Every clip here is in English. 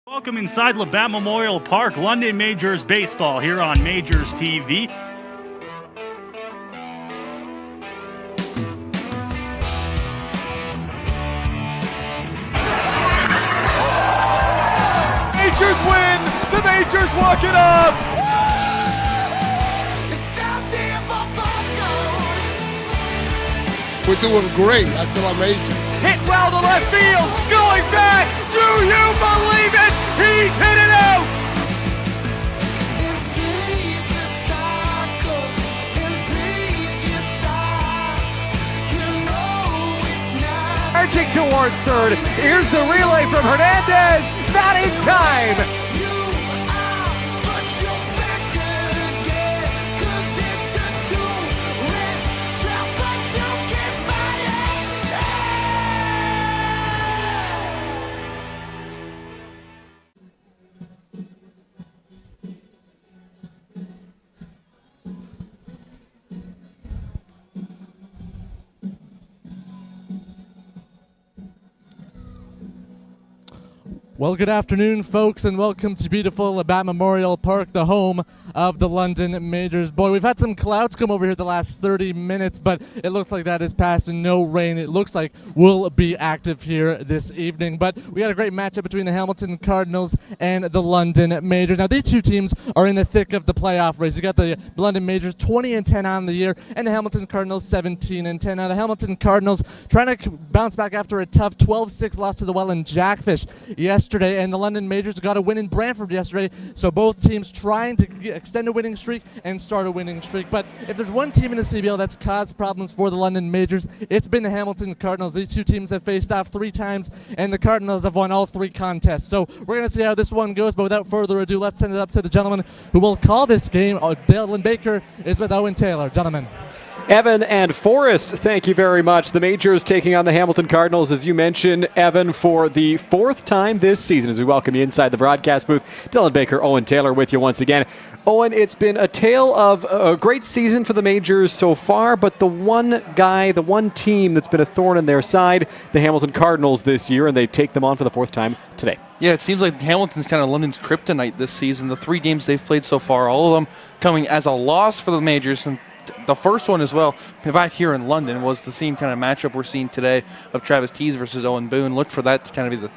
Welcome inside Labatt Memorial Park, London Majors baseball here on Majors TV. Majors win! The Majors walk it up! We're doing great. I feel amazing. Hit well to left field. Going back. Do you believe it? He's hit it out. Edging towards third. Here's the relay from Hernandez. Not in time. Well, good afternoon, folks, and welcome to beautiful Labatt Memorial Park, the home of the London Majors. Boy, we've had some clouds come over here the last 30 minutes, but it looks like that is past and no rain. It looks like we'll be active here this evening. But we had a great matchup between the Hamilton Cardinals and the London Majors. Now, these two teams are in the thick of the playoff race. You got the London Majors 20-10 on the year, and the Hamilton Cardinals 17-10. Now, the Hamilton Cardinals trying to bounce back after a tough 12-6 loss to the Welland Jackfish yesterday, and the London Majors got a win in Brantford yesterday, so both teams trying to extend a winning streak and start a winning streak. But if there's one team in the CBL that's caused problems for the London Majors, it's been the Hamilton Cardinals. These two teams have faced off 3 times, and the Cardinals have won all 3 contests. So we're going to see how this one goes, but without further ado, let's send it up to the gentleman who will call this game. Dylan Baker is with Owen Taylor. Gentlemen. Evan and Forrest, thank you very much. The Majors taking on the Hamilton Cardinals, as you mentioned, Evan, for the 4th time this season as we welcome you inside the broadcast booth. Dylan Baker, Owen Taylor with you once again. Owen, it's been a tale of a great season for the Majors so far, but the one team that's been a thorn in their side, the Hamilton Cardinals this year, and they take them on for the 4th time today. Yeah, it seems like Hamilton's kind of London's kryptonite this season. The 3 games they've played so far, all of them coming as a loss for the Majors, and the first one as well, back here in London, was the same kind of matchup we're seeing today of Travis Tees versus Owen Boon. Look for that to kind of be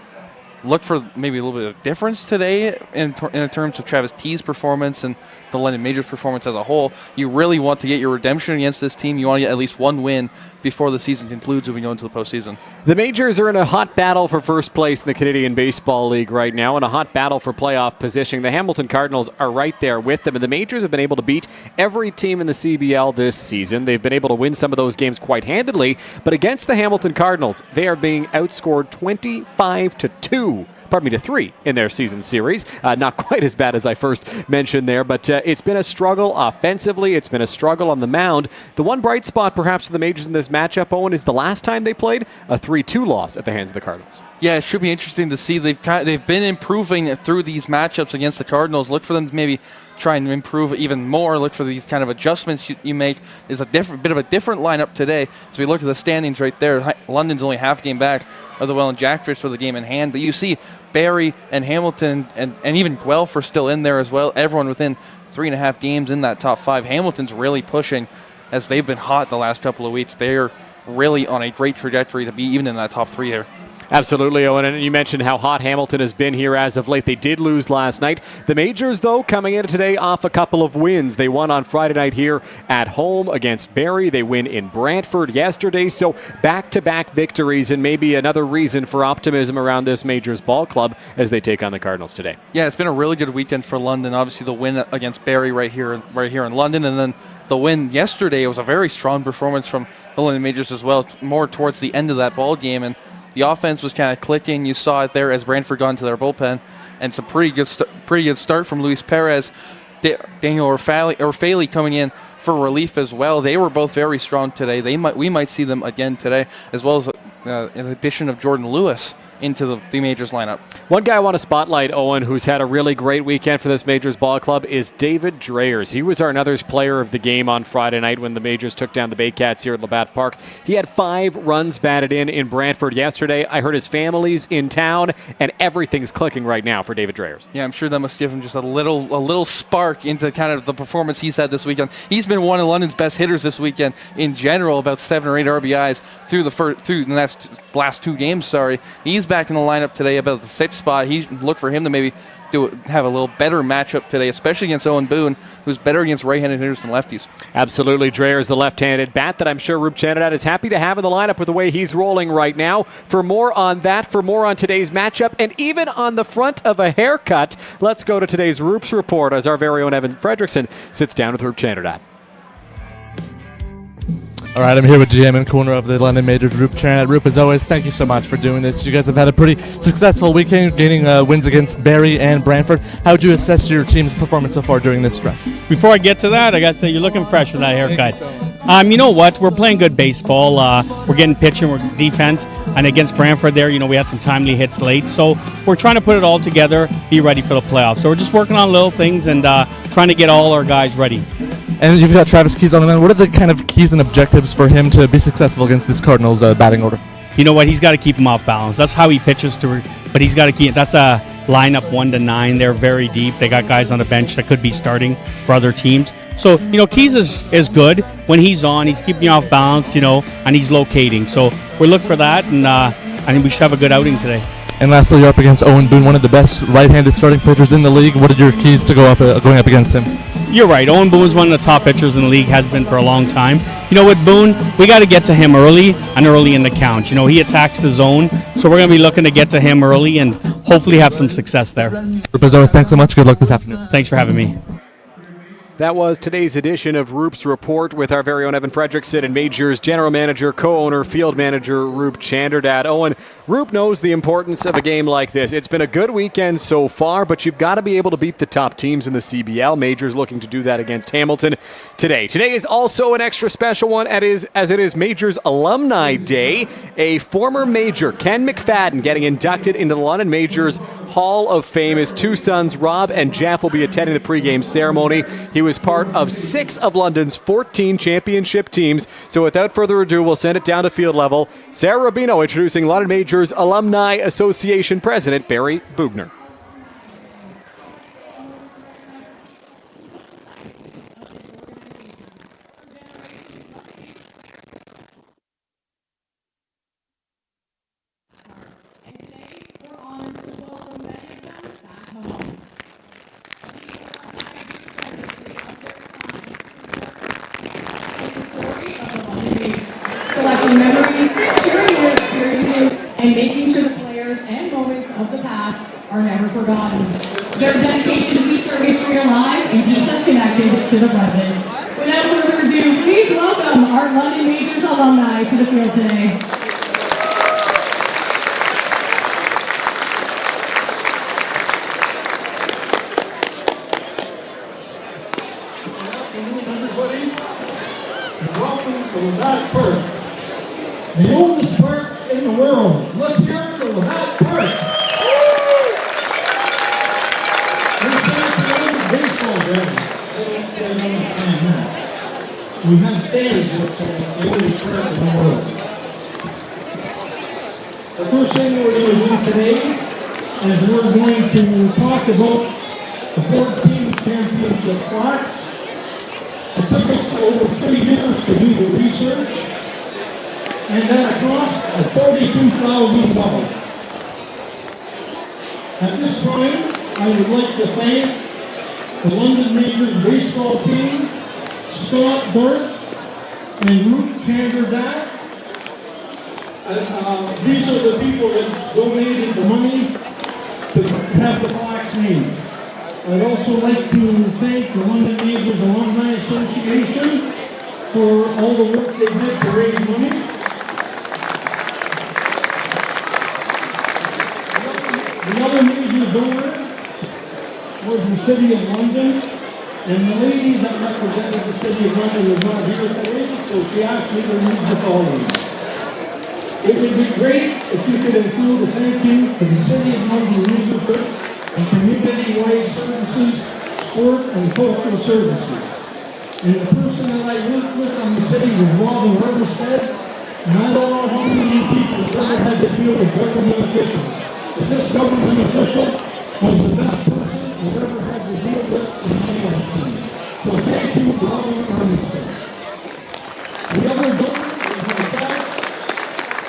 look for maybe a little bit of difference today in terms of Travis Tees' performance and the London Majors' performance as a whole. You really want to get your redemption against this team. You want to get at least one win before the season concludes when we go into the postseason. The Majors are in a hot battle for first place in the Canadian Baseball League right now, and a hot battle for playoff positioning. The Hamilton Cardinals are right there with them, and the Majors have been able to beat every team in the CBL this season. They've been able to win some of those games quite handedly, but against the Hamilton Cardinals, they are being outscored 25-3 in their season series. Not quite as bad as I first mentioned there, but it's been a struggle offensively. It's been a struggle on the mound. The one bright spot perhaps for the Majors in this matchup, Owen, is the last time they played a 3-2 loss at the hands of the Cardinals. Yeah, it should be interesting to see. They've been improving through these matchups against the Cardinals. Look for them to maybe try and improve even more. Look for these kind of adjustments you make. There's a bit of a different lineup today. So we look at the standings right there. London's only half game back of the Welland Jackfish for the game in hand. But you see Barrie and Hamilton and even Guelph are still in there as well. Everyone within 3.5 games in that top 5. Hamilton's really pushing as they've been hot the last couple of weeks. They're really on a great trajectory to be even in that top 3 here. Absolutely, Owen. And you mentioned how hot Hamilton has been here as of late. They did lose last night. The Majors, though, coming in today off a couple of wins. They won on Friday night here at home against Barrie. They win in Brantford yesterday. So back-to-back victories, and maybe another reason for optimism around this Majors ball club as they take on the Cardinals today. Yeah, it's been a really good weekend for London. Obviously, the win against Barrie right here in London, and then the win yesterday was a very strong performance from the London Majors as well, more towards the end of that ball game, and the offense was kind of clicking. You saw it there as Brantford got into their bullpen, and some pretty good start from Luis Perez. Daniel Orfaley coming in for relief as well. They were both very strong today. We might see them again today, as well as an addition of Jordan Lewis into the Majors lineup. One guy I want to spotlight, Owen, who's had a really great weekend for this Majors ball club, is David Dreyers. He was our Anothers player of the game on Friday night when the Majors took down the Baycats here at Labatt Park. He had 5 runs batted in Brantford yesterday. I heard his family's in town, and everything's clicking right now for David Dreyers. Yeah, I'm sure that must give him just a little spark into kind of the performance he's had this weekend. He's been one of London's best hitters this weekend in general, about 7 or 8 RBIs through the last 2 games. He's back in the lineup today, about the 6th spot. He look for him to maybe have a little better matchup today, especially against Owen Boon, who's better against right-handed hitters than lefties. Absolutely. Dreyers, the left-handed bat that I'm sure Roop Chandidat is happy to have in the lineup with the way he's rolling right now. For more on that, for more on today's matchup, and even on the front of a haircut, let's go to today's Roop's Report as our very own Evan Fredrickson sits down with Roop Chandidat. All right, I'm here with GM and corner of the London Majors, Roop Chandidat. Roop, as always, thank you so much for doing this. You guys have had a pretty successful weekend, gaining wins against Barrie and Brantford. How would you assess your team's performance so far during this stretch? Before I get to that, I got to say you're looking fresh with that haircut. You know what? We're playing good baseball. We're getting pitching, we're defense, and against Brantford there, we had some timely hits late. So we're trying to put it all together, be ready for the playoffs. So we're just working on little things and trying to get all our guys ready. And you've got Travis Keys on the man. What are the kind of keys and objectives for him to be successful against this Cardinals batting order? You know what? He's got to keep him off balance. That's how he pitches but he's got to keep. That's a lineup 1 to 9. They're very deep. They got guys on the bench that could be starting for other teams. So Keys is good when he's on. He's keeping you off balance, and he's locating. So we're looking for that, and we should have a good outing today. And lastly, you're up against Owen Boon, one of the best right-handed starting pitchers in the league. What are your keys to going up against him? You're right. Owen Boone's one of the top pitchers in the league, has been for a long time. With Boone, we got to get to him early and early in the count. He attacks the zone, so we're going to be looking to get to him early and hopefully have some success there. As always, thanks so much. Good luck this afternoon. Thanks for having me. That was today's edition of Roop's Report with our very own Evan Fredrickson and Majors General Manager, co-owner, field manager Roop Chandidat. Owen, Roop knows the importance of a game like this. It's been a good weekend so far, but you've got to be able to beat the top teams in the CBL. Majors looking to do that against Hamilton today. Today is also an extra special one as it is Majors Alumni Day. A former Major, Ken McFadden, getting inducted into the London Majors Hall of Fame. His 2 sons, Rob and Jeff, will be attending the pregame ceremony. He was part of 6 of London's 14 championship teams. So without further ado, we'll send it down to field level. Sarah Rubino introducing London Majors Alumni Association President Barry Bugner. Collecting memories, sharing their experiences, and making sure the players and moments of the past are never forgotten. Their dedication to keep their history alive and keep us connected to the present. Without further ado, please welcome our London Majors alumni to the field today. Welcome to Labatt Park, the oldest park in the world. Let's hear it for Labatt Park. We're back to the baseball ground. We have stands with the oldest park in the world. The first thing we're going to do today is we're going to talk about the 14 championship plaques. It took us over 3 years to do the research, and at a cost of $42,000. At this point, I would like to thank the London Majors baseball team, Scott Burke and Roop Chandidat. These are the people that donated the money to have the plaques made. I'd also like to thank the London Majors Alumni Association for all the work they did to raise money. The other major donor was the City of London, and the lady that represented the City of London was not here today, so she asked me to read the following. It would be great if you could include a thank you to the City of London Leadership and community-wide services, sport, and cultural services. And the person that I worked with on the city was Robin Armstead, and I don't know how many people have ever had to deal with government officials. But this government official was the best person I've ever had to deal with in my lifetime. So thank you, Robin Armstead. The other donor is myself,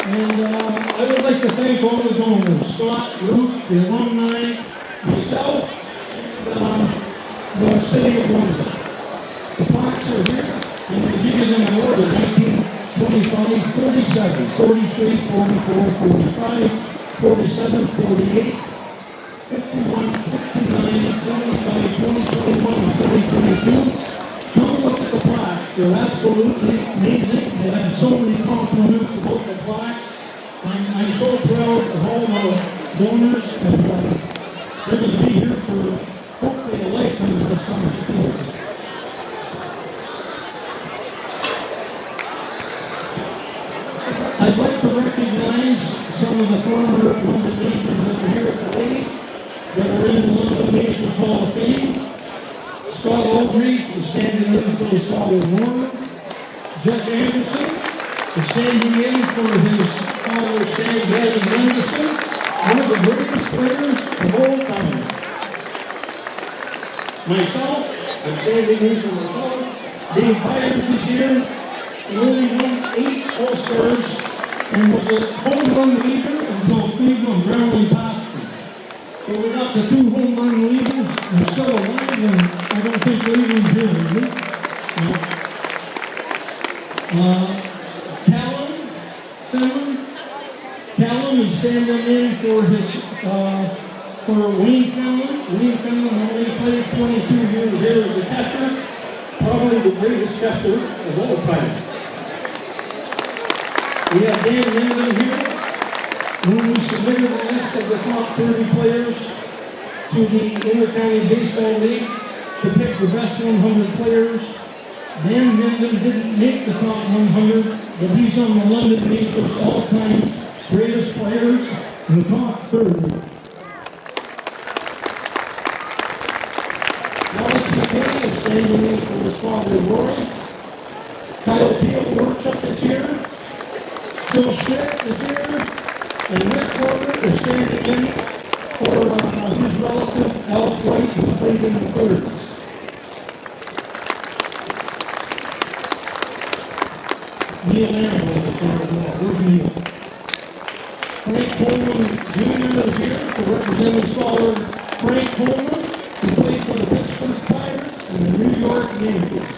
and I would like to thank all the donors, Scott, Ruth, the alumni, myself, and the City of London. The plaques are here, and we give you them in order: 1925, 47, 43, 44, 45, 47, 48, 51, 69, 75, 20, 21, and 2022. Come look at the plaques. They're absolutely amazing. They have so many compliments about the plaques. I'm so proud of all the donors, and they're going to be here for hopefully a lifetime this summer still. I'd like to recognize some of the former London Majors that are here today that are in the London Majors Hall of Fame. Scott Aldridge is standing in for his father Norman. Jeff Anderson is standing in for his father Sam Gavin Anderson, one of the greatest players of all time. Myself, I'm standing in for myself. Dave Byers is here. He only won 8 All-Stars and was a home run leader until Cleveland Brownlee passed him. So we got the 2 home run leaders and still alive, and I don't think Cleveland's here, is it? Callum is standing in for his, for Wayne Fallon. Wayne Fallon only played 22 years here as a catcher, probably the greatest catcher of all time. We have Dan Menden here. When we submitted a list of the top 30 players to the Intercounty Baseball League to pick the best 100 players, Dan Menden didn't make the top 100, but he's on the London Majors all-time greatest players in the top 30. Alex McKay is standing in for his father Roy. Kyle Peel Workshop is here. Phil Schmidt is here. And Rick Porter is standing in for his relative, Alex White, who played in the 30s. Neil Ambrose is here as well. Where's Neil? Frank Coleman Jr. is here to represent his father, Frank Coleman, who played for the Pittsburgh Pirates and the New York Yankees.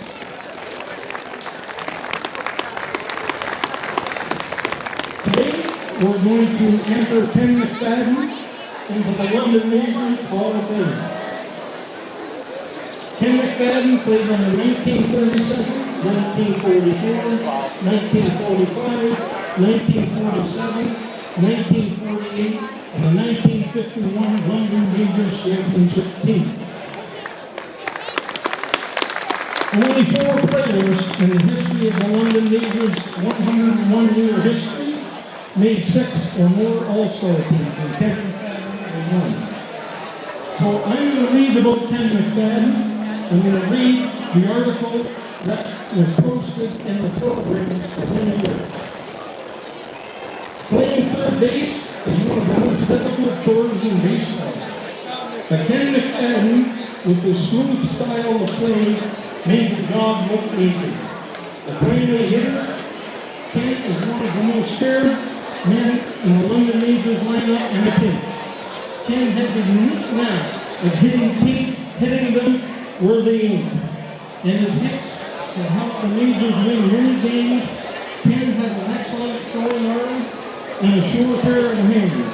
We're going to enter Ken McFadden into the London Majors Hall of Fame. Ken McFadden played on the 1937, 1944, 1945, 1947, 1948, and the 1951 London Majors Championship team. Only 4 players in the history of the London Majors 101-year history made 6 or more All-Star teams, and Ken McFadden was one. So I'm going to read about Ken McFadden. I'm going to read the article that was posted in the program within a year. Playing third base is one of the most difficult chores in baseball. But Ken McFadden, with his smooth style of play, made the job look easy. The primary hitter, Ken is one of the most scared men in the London Majors lineup in the pinch. Ken had the unique knack of hitting them where they aimed. And his hits have helped the Majors win many games. Ken had an excellent throwing arm and a sure pair of hands.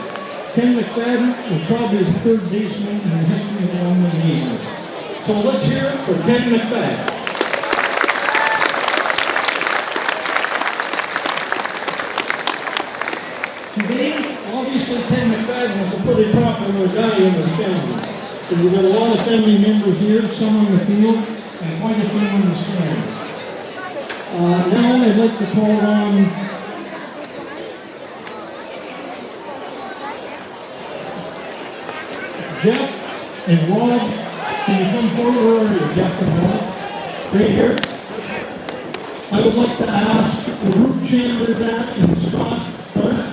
Ken McFadden was probably the 3rd baseman in the history of the London Majors. So let's hear it for Ken McFadden. Today, obviously Ken McFadden was a pretty popular guy in his family. So we've got a lot of family members here, some on the field, and quite a few on the stands. Now I'd like to call on Jeff and Rob, can you come forward? Where are you, Jeff and Rob? Right here. I would like to ask the group chamber that and Scott first.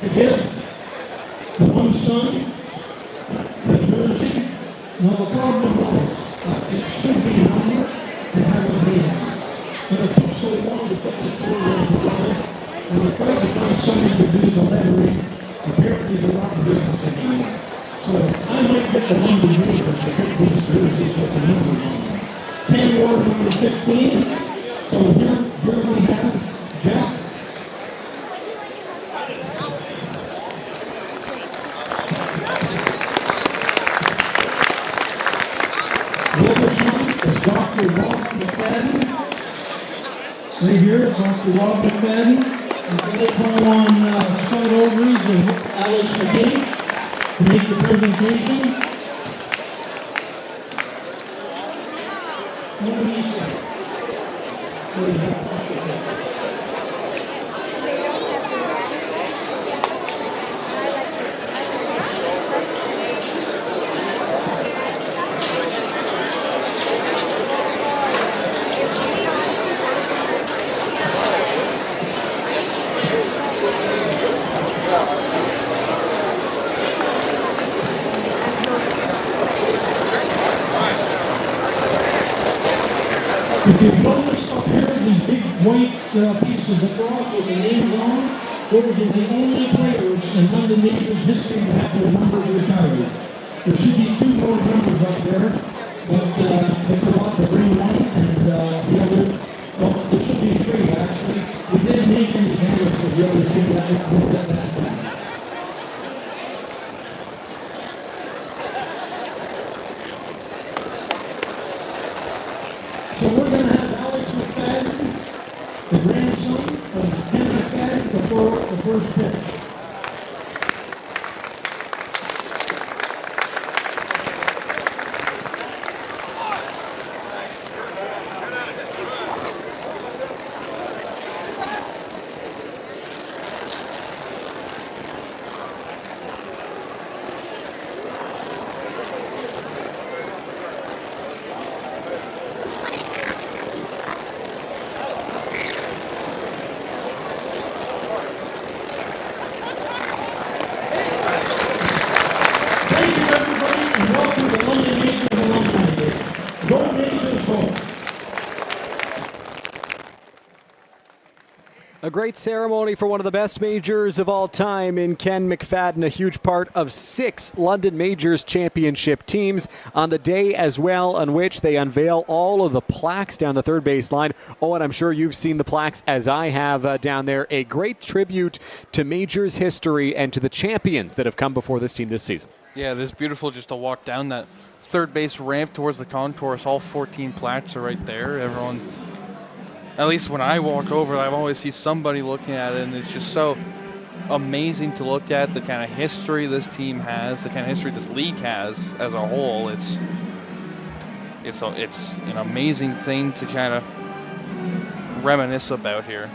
To give the one son the jersey. Now the problem was, it should be an honor to have a name. But it took so long to put the story together, and we tried to find somebody to do the lettering. Apparently they're not in business anymore. So I might get the London Majors to put these jerseys with the number on them. 10 or number 15. So here we have Jeff. The other one is Dr. Rob McFadden. Right here, Dr. Rob McFadden. And then they call on Scott Overees and Alex McKinney to make the presentation. What do you say? What do you have? If you notice up here, these big white pieces of cloth with the names on, those are the only players in London Majors history to have their numbers retired. There should be 2 more numbers up there, but they forgot to bring one, and the other, well, there should be 3 actually. We did mention the numbers for the other 2, but I won't get that back. So we're going to have Alex McFadden, the grandson of Ken McFadden, before the first pitch. A great ceremony for one of the best majors of all time in Ken McFadden, a huge part of 6 London Majors championship teams on the day as well on which they unveil all of the plaques down the third base line. Oh, and I'm sure you've seen the plaques as I have down there. A great tribute to Majors history and to the champions that have come before this team this season. Yeah, it is beautiful just to walk down that third base ramp towards the concourse. All 14 plaques are right there. Everyone, at least when I walk over, I always see somebody looking at it, and it's just so amazing to look at the kind of history this team has, the kind of history this league has as a whole. It's an amazing thing to kind of reminisce about here.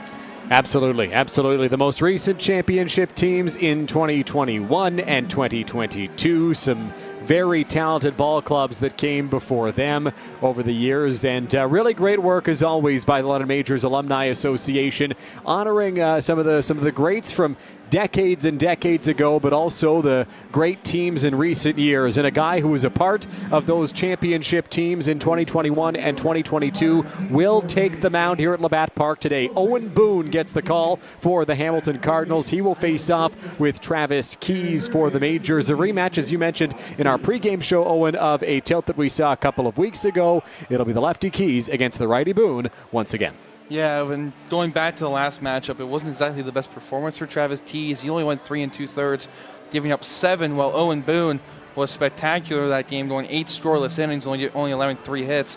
Absolutely, absolutely. The most recent championship teams in 2021 and 2022. Some very talented ball clubs that came before them over the years. And really great work, as always, by the London Majors Alumni Association, honoring some of the greats from decades and decades ago, but also the great teams in recent years. And a guy who was a part of those championship teams in 2021 and 2022 will take the mound here at Labatt Park today. Owen Boon gets the call for the Hamilton Cardinals. He will face off with Travis Keys for the Majors. A rematch, as you mentioned in our pregame show, Owen, of a tilt that we saw a couple of weeks ago. It'll be the lefty Keys against the righty Boon once again. Yeah, when going back to the last matchup, it wasn't exactly the best performance for Travis Keys. He only went 3 2/3, giving up 7, while Owen Boon was spectacular that game, going 8 scoreless innings, only allowing 3 hits.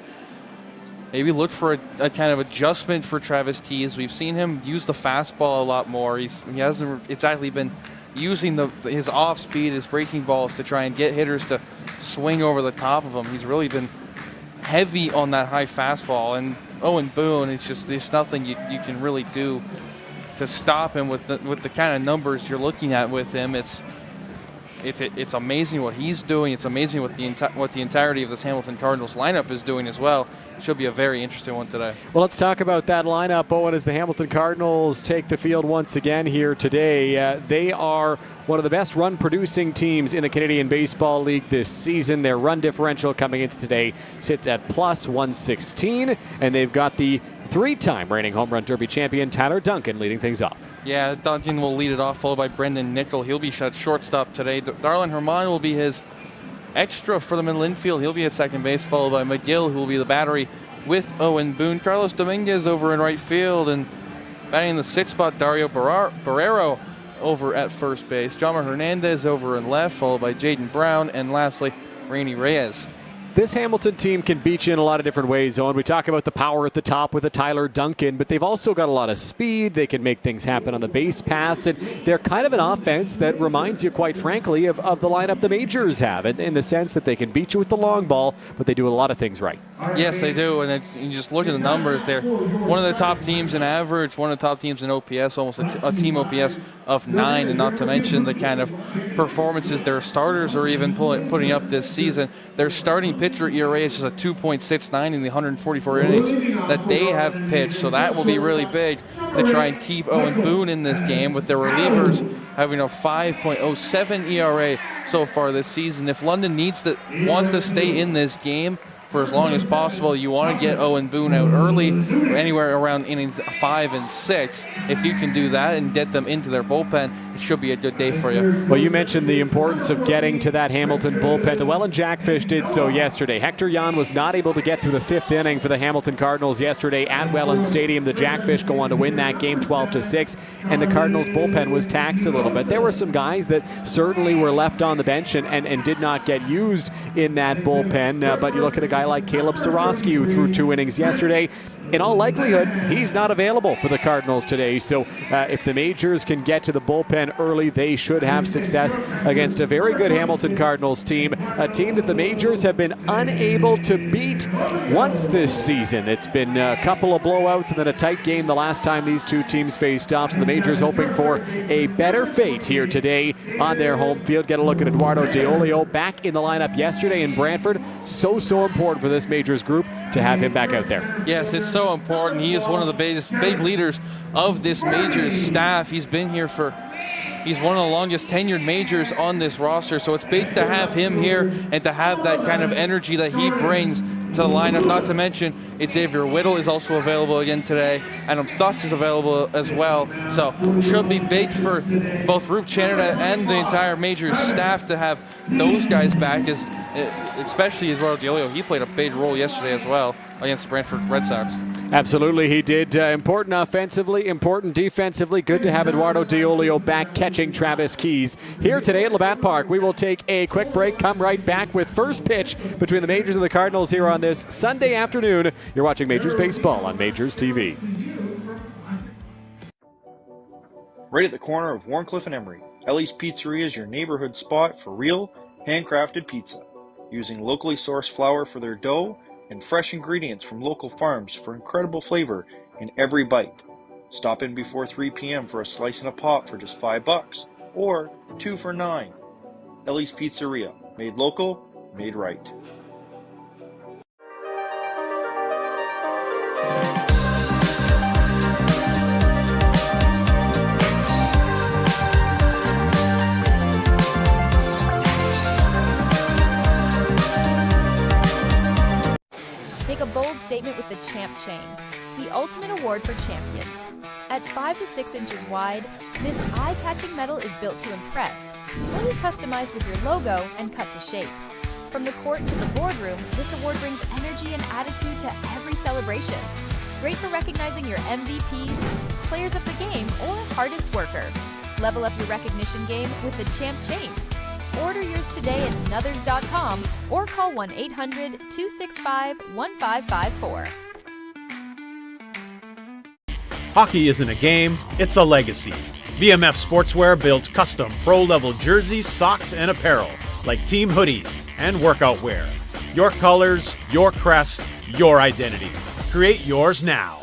Maybe look for a kind of adjustment for Travis Keys. We've seen him use the fastball a lot more. He hasn't exactly been using his off speed, his breaking balls to try and get hitters to swing over the top of him. He's really been heavy on that high fastball, and Owen Boon, it's just there's nothing you can really do to stop him with the kind of numbers you're looking at with him. It's amazing what he's doing. It's amazing what the entirety of this Hamilton Cardinals lineup is doing as well. Should be a very interesting one today. Well, let's talk about that lineup, Owen, as the Hamilton Cardinals take the field once again here today. They are one of the best run-producing teams in the Canadian Baseball League this season. Their run differential coming into today sits at plus 116, and they've got the three-time reigning home run derby champion Tyler Duncan leading things off. Yeah, Duncan will lead it off, followed by Brendan Nickel. He'll be at shortstop today. Darlin Herman will be his extra for the middle infield. He'll be at second base, followed by McGill, who will be the battery with Owen Boon. Carlos Dominguez over in right field, and batting in the sixth spot, Dario Barrero over at first base. Jama Hernandez over in left, followed by Jaden Brown, and lastly, Rainy Reyes. This Hamilton team can beat you in a lot of different ways, Owen. We talk about the power at the top with a Tyler Duncan, but they've also got a lot of speed. They can make things happen on the base paths, and they're kind of an offense that reminds you, quite frankly, of the lineup the Majors have, in the sense that they can beat you with the long ball, but they do a lot of things right. Yes, they do, and you just look at the numbers. They're one of the top teams in average, one of the top teams in OPS, almost a team OPS of 9, and not to mention the kind of performances their starters are even putting up this season. Their starting pitcher ERA is just a 2.69 in the 144 innings that they have pitched, so that will be really big to try and keep Owen Boon in this game, with their relievers having a 5.07 ERA so far this season. If London wants to stay in this game for as long as possible, you want to get Owen Boon out early, anywhere around innings 5 and 6. If you can do that and get them into their bullpen, it should be a good day for you. Well, you mentioned the importance of getting to that Hamilton bullpen. The Welland Jackfish did so yesterday. Hector Yan was not able to get through the 5th inning for the Hamilton Cardinals yesterday at Welland Stadium. The Jackfish go on to win that game 12-6, and the Cardinals bullpen was taxed a little bit. There were some guys that certainly were left on the bench and did not get used in that bullpen, but you look at a guy like Caleb Sorosky, who threw 2 innings yesterday. In all likelihood, he's not available for the Cardinals today. So if the Majors can get to the bullpen early, they should have success against a very good Hamilton Cardinals team, a team that the Majors have been unable to beat once this season. It's been a couple of blowouts and then a tight game the last time these two teams faced off. So the Majors hoping for a better fate here today on their home field. Get a look at Eduardo DeOlio back in the lineup yesterday in Brantford. So important for this Majors group to have him back out there. Yes, it's so important. He is one of the big leaders of this Majors staff. He's been here he's one of the longest tenured Majors on this roster, so it's big to have him here and to have that kind of energy that he brings to the lineup. Not to mention, Xavier Whittle is also available again today. Adam Thuss is available as well. So should be big for both Roop Canada and the entire Majors staff to have those guys back, especially Eduardo DeOlio. He played a big role yesterday as well against the Brantford Red Sox. Absolutely, he did. Important offensively, important defensively. Good to have Eduardo DeOlio back catching Travis Keys. Here today at Labatt Park, we will take a quick break, come right back with first pitch between the Majors and the Cardinals here on this Sunday afternoon. You're watching Majors Baseball on Majors TV. Right at the corner of Warncliffe and Emery, Ellie's Pizzeria is your neighborhood spot for real, handcrafted pizza. Using locally sourced flour for their dough and fresh ingredients from local farms for incredible flavor in every bite. Stop in before 3 p.m. for a slice and a pop for just $5 or 2 for $9. Ellie's Pizzeria, made local, made right. Make a bold statement with the Champ Chain, the ultimate award for champions. At 5 to 6 inches wide, this eye-catching metal is built to impress, fully customized with your logo and cut to shape. From the court to the boardroom, this award brings energy and attitude to every celebration. Great for recognizing your MVPs, players of the game, or hardest worker. Level up your recognition game with the Champ Chain. Order yours today at nuthers.com or call 1-800-265-1554. Hockey isn't a game, it's a legacy. VMF Sportswear builds custom pro-level jerseys, socks, and apparel, like team hoodies and workout wear. Your colors, your crest, your identity. Create yours now.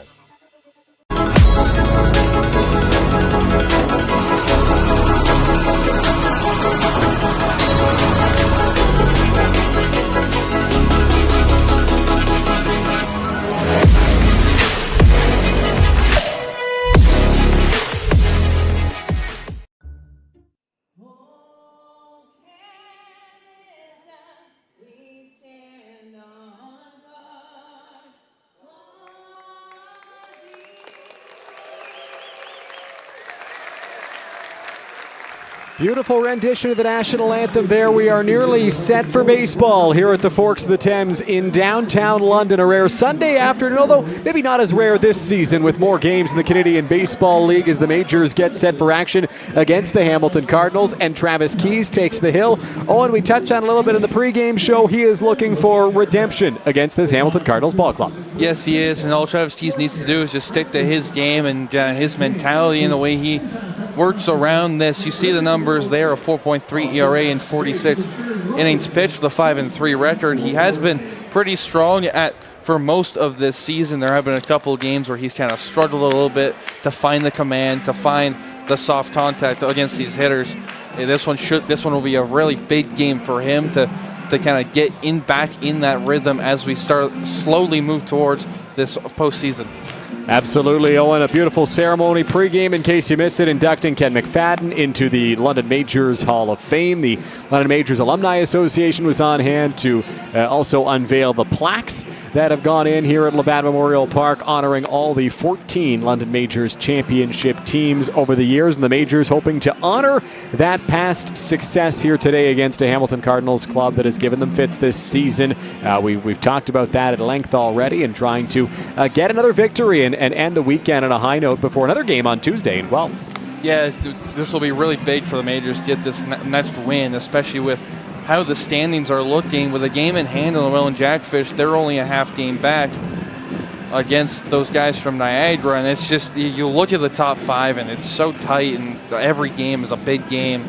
Beautiful rendition of the national anthem there. We are nearly set for baseball here at the Forks of the Thames in downtown London. A rare Sunday afternoon, although maybe not as rare this season, with more games in the Canadian Baseball League as the Majors get set for action against the Hamilton Cardinals, and Travis Keys takes the hill. Owen, we touched on a little bit in the pregame show. He is looking for redemption against this Hamilton Cardinals ball club. Yes, he is, and all Travis Keys needs to do is just stick to his game and his mentality and the way he works around this. You see the numbers there, a 4.3 ERA in 46 innings pitched with a 5-3 record. He has been pretty strong for most of this season. There have been a couple of games where he's kind of struggled a little bit to find the command, to find the soft contact against these hitters. This one will be a really big game for him to kind of get back in that rhythm as we slowly move towards this postseason. Absolutely, Owen. A beautiful ceremony pregame, in case you missed it, inducting Ken McFadden into the London Majors Hall of Fame. The London Majors Alumni Association was on hand to also unveil the plaques that have gone in here at Labatt Memorial Park, honoring all the 14 London Majors championship teams over the years, and the Majors hoping to honor that past success here today against a Hamilton Cardinals club that has given them fits this season. We've talked about that at length already, and trying to get another victory and end the weekend on a high note before another game on Tuesday in Guelph. Yeah, this will be really big for the Majors to get this next win, especially with how the standings are looking. With a game in hand on the Welland Jackfish, they're only a half game back against those guys from Niagara, and it's just, you look at the top five and it's so tight, and every game is a big game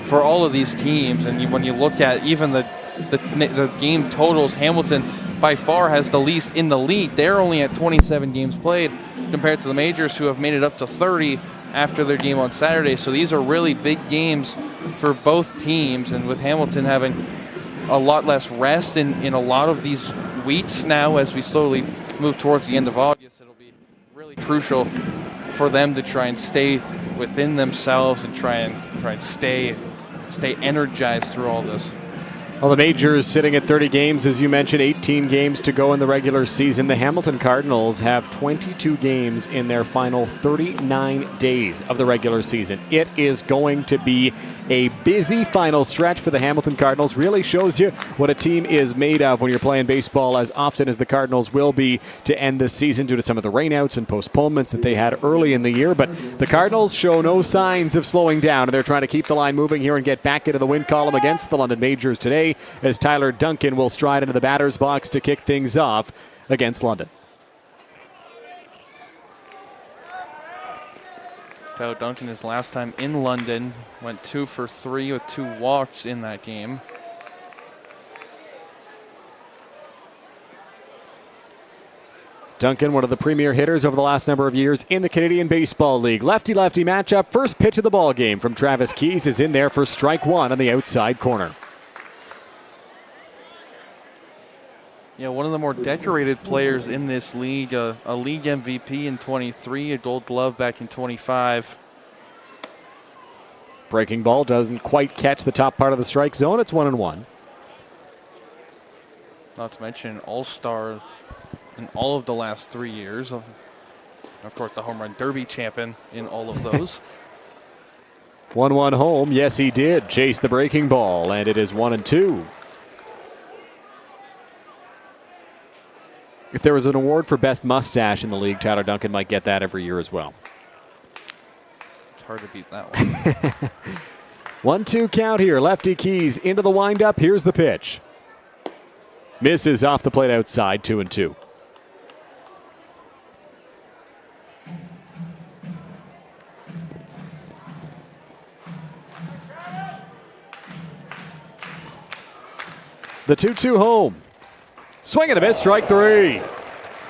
for all of these teams. And when you look at even the game totals, Hamilton by far has the least in the league. They're only at 27 games played compared to the Majors, who have made it up to 30 after their game on Saturday. So these are really big games for both teams, and with Hamilton having a lot less rest in a lot of these weeks now as we slowly move towards the end of August, it'll be really crucial for them to try and stay within themselves and try and stay energized through all this. Well, the Majors sitting at 30 games, as you mentioned, 18 games to go in the regular season. The Hamilton Cardinals have 22 games in their final 39 days of the regular season. It is going to be a busy final stretch for the Hamilton Cardinals. Really shows you what a team is made of when you're playing baseball as often as the Cardinals will be to end this season due to some of the rainouts and postponements that they had early in the year. But the Cardinals show no signs of slowing down, and they're trying to keep the line moving here and get back into the win column against the London Majors today, as Tyler Duncan will stride into the batter's box to kick things off against London. Tyler Duncan, his last time in London, went 2 for 3 with 2 walks in that game. Duncan, one of the premier hitters over the last number of years in the Canadian Baseball League. Lefty-lefty matchup. First pitch of the ball game from Travis Keys is in there for strike one on the outside corner. Yeah, one of the more decorated players in this league, a league MVP in 23, a Gold Glove back in 25. Breaking ball doesn't quite catch the top part of the strike zone. It's 1-1. Not to mention an all-star in all of the last 3 years. Of course, the home run derby champion in all of those. 1-1 home. Yes, he did chase the breaking ball, and it is 1-2. If there was an award for best mustache in the league, Tyler Duncan might get that every year as well. It's hard to beat that one. 1-2 count here. Lefty Keys into the windup. Here's the pitch. Misses off the plate outside, 2-2. The 2-2 home. Swing and a miss, strike three.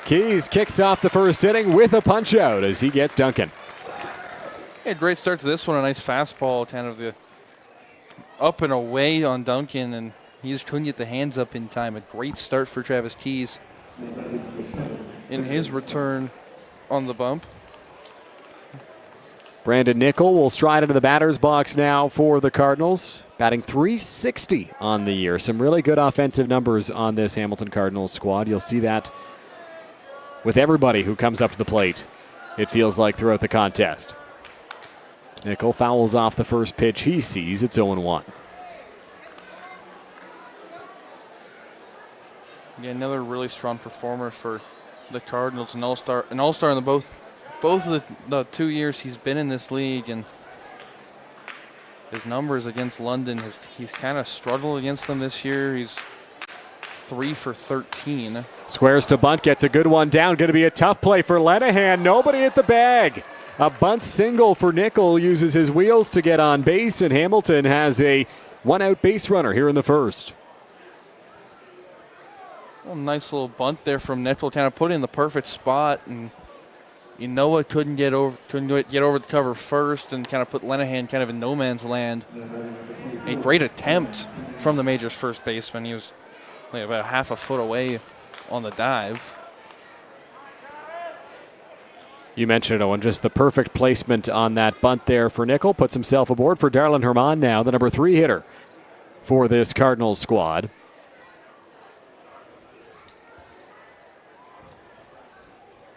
Keys kicks off the first inning with a punch out as he gets Duncan. Yeah, great start to this one. A nice fastball, kind of the up and away on Duncan, and he just couldn't get the hands up in time. A great start for Travis Keys in his return on the bump. Brandon Nickel will stride into the batter's box now for the Cardinals, batting .360 on the year. Some really good offensive numbers on this Hamilton Cardinals squad. You'll see that with everybody who comes up to the plate, it feels like, throughout the contest. Nickel fouls off the first pitch he sees. It's 0-1. Yeah, another really strong performer for the Cardinals, an all-star in the both of the 2 years he's been in this league, and his numbers against London, he's kind of struggled against them this year. He's 3 for 13. Squares to bunt, gets a good one down. Going to be a tough play for Lenahan. Nobody at the bag. A bunt single for Nickel, uses his wheels to get on base, and Hamilton has a one-out base runner here in the first. Well, nice little bunt there from Nickel, kind of put in the perfect spot, and Noah couldn't get over the cover first, and kind of put Lenahan kind of in no man's land. A great attempt from the Majors first baseman. He was like about half a foot away on the dive. You mentioned it, Owen, just the perfect placement on that bunt there for Nickel. Puts himself aboard for Darlin Herman now, the number 3 hitter for this Cardinals squad.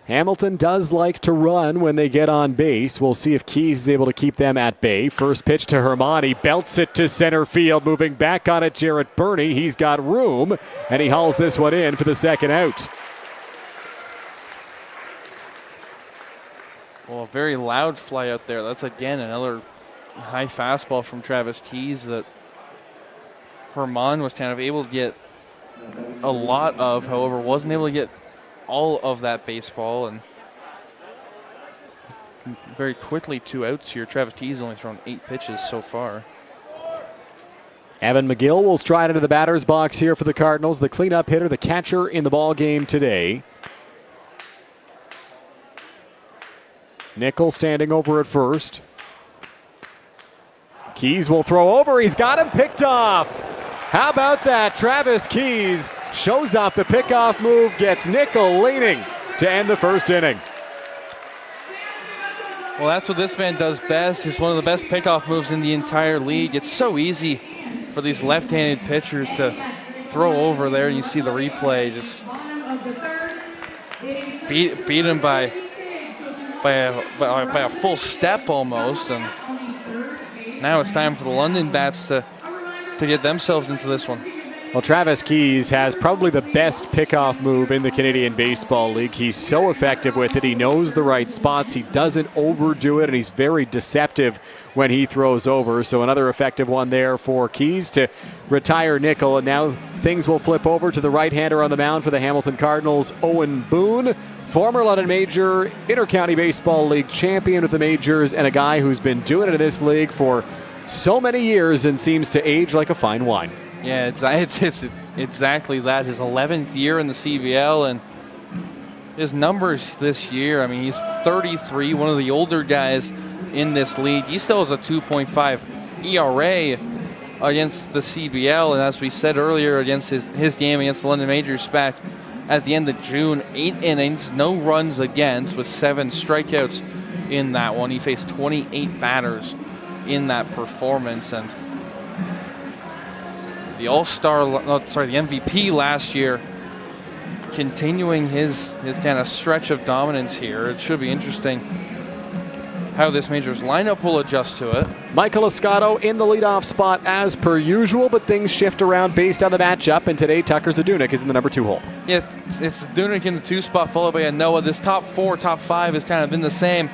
Hamilton does like to run when they get on base. We'll see if Keys is able to keep them at bay. First pitch to Herman. He belts it to center field. Moving back on it, Jarrett Burney. He's got room, and he hauls this one in for the second out. Well, a very loud fly out there. That's, again, another high fastball from Travis Keys that Herman was kind of able to get a lot of, however, wasn't able to get all of that baseball, and very quickly 2 outs here. Travis Keys only thrown 8 pitches so far. Evan McGill will stride into the batter's box here for the Cardinals, the cleanup hitter, the catcher in the ball game today. Nickel standing over at first. Keys will throw over. He's got him picked off. How about that? Travis Keys shows off the pickoff move, gets Nickel leaning to end the first inning. Well, that's what this man does best. It's one of the best pickoff moves in the entire league. It's so easy for these left-handed pitchers to throw over there. You see the replay, just beat him by a full step almost. And now it's time for the London bats to get themselves into this one. Well, Travis Keys has probably the best pickoff move in the Canadian Baseball League. He's so effective with it. He knows the right spots. He doesn't overdo it, and he's very deceptive when he throws over. So another effective one there for Keys to retire Nickel. And now things will flip over to the right-hander on the mound for the Hamilton Cardinals, Owen Boon, former London Major, Intercounty Baseball League champion with the Majors, and a guy who's been doing it in this league for so many years and seems to age like a fine wine. Yeah, it's exactly that. His 11th year in the CBL, and his numbers this year, I mean, he's 33, one of the older guys in this league. He still has a 2.5 ERA against the CBL, and as we said earlier, against his game against the London Majors back at the end of June, 8 innings, no runs against, with 7 strikeouts in that one. He faced 28 batters in that performance, and the the MVP last year, continuing his kind of stretch of dominance here. It should be interesting how this Majors lineup will adjust to it. Michael Escato in the leadoff spot as per usual, but things shift around based on the matchup, and today Tucker Zadunik is in the number 2 hole. Yeah, it's Zadunik in the 2 spot, followed by a Noah. This top 4, top 5 has kind of been the same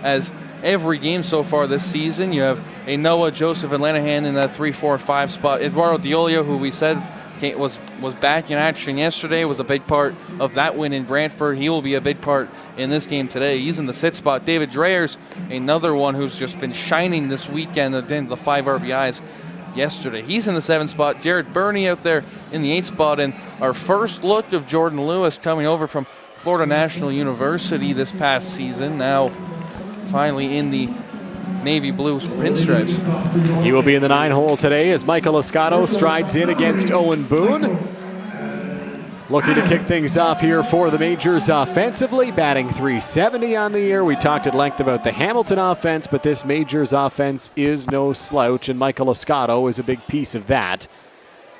as every game so far this season. You have a Noah, Joseph, and Lenahan in that 3, 4, 5 spot. Eduardo Diolio, who we said was back in action yesterday, was a big part of that win in Brantford. He will be a big part in this game today. He's in the 6 spot. David Dreyers, another one who's just been shining this weekend, the 5 RBIs yesterday. He's in the 7 spot. Jarrett Burney out there in the 8 spot. And our first look of Jordan Lewis coming over from Florida National University this past season. Now finally in the navy blue pinstripes. He will be in the 9 hole today as Michael Escato strides in against Owen Boon. Looking to kick things off here for the Majors offensively, batting .370 on the year. We talked at length about the Hamilton offense, but this Majors offense is no slouch, and Michael Escato is a big piece of that,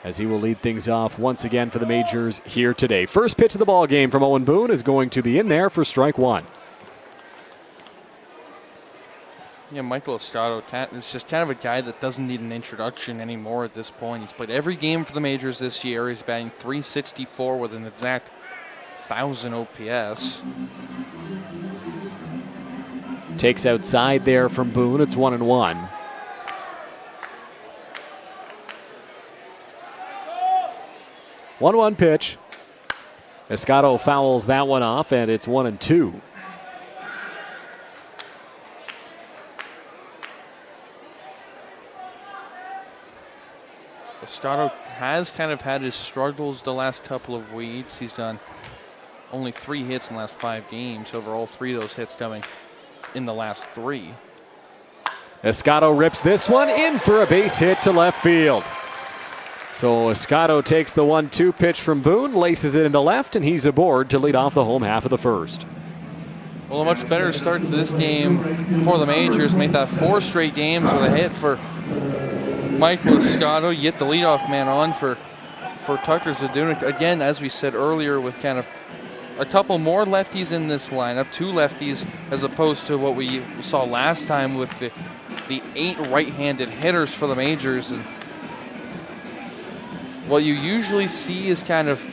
as he will lead things off once again for the Majors here today. First pitch of the ball game from Owen Boon is going to be in there for strike 1. Yeah, Michael Escato is just kind of a guy that doesn't need an introduction anymore at this point. He's played every game for the majors this year. He's batting .364 with an exact 1,000 OPS. Takes outside there from Boon. It's 1-1. One pitch. Escato fouls that one off, and it's 1-2. Escato has kind of had his struggles the last couple of weeks. He's done only 3 hits in the last 5 games. Overall, 3 of those hits coming in the last 3. Escato rips this one in for a base hit to left field. So Escato takes the 1-2 pitch from Boon, laces it into left, and he's aboard to lead off the home half of the first. Well, a much better start to this game for the majors. Made that 4 straight games with a hit for Michael Escato. You get the leadoff man on for Tucker Zdunick. Again, as we said earlier, with kind of a couple more lefties in this lineup, 2 lefties, as opposed to what we saw last time with the 8 right-handed hitters for the majors. And what you usually see is kind of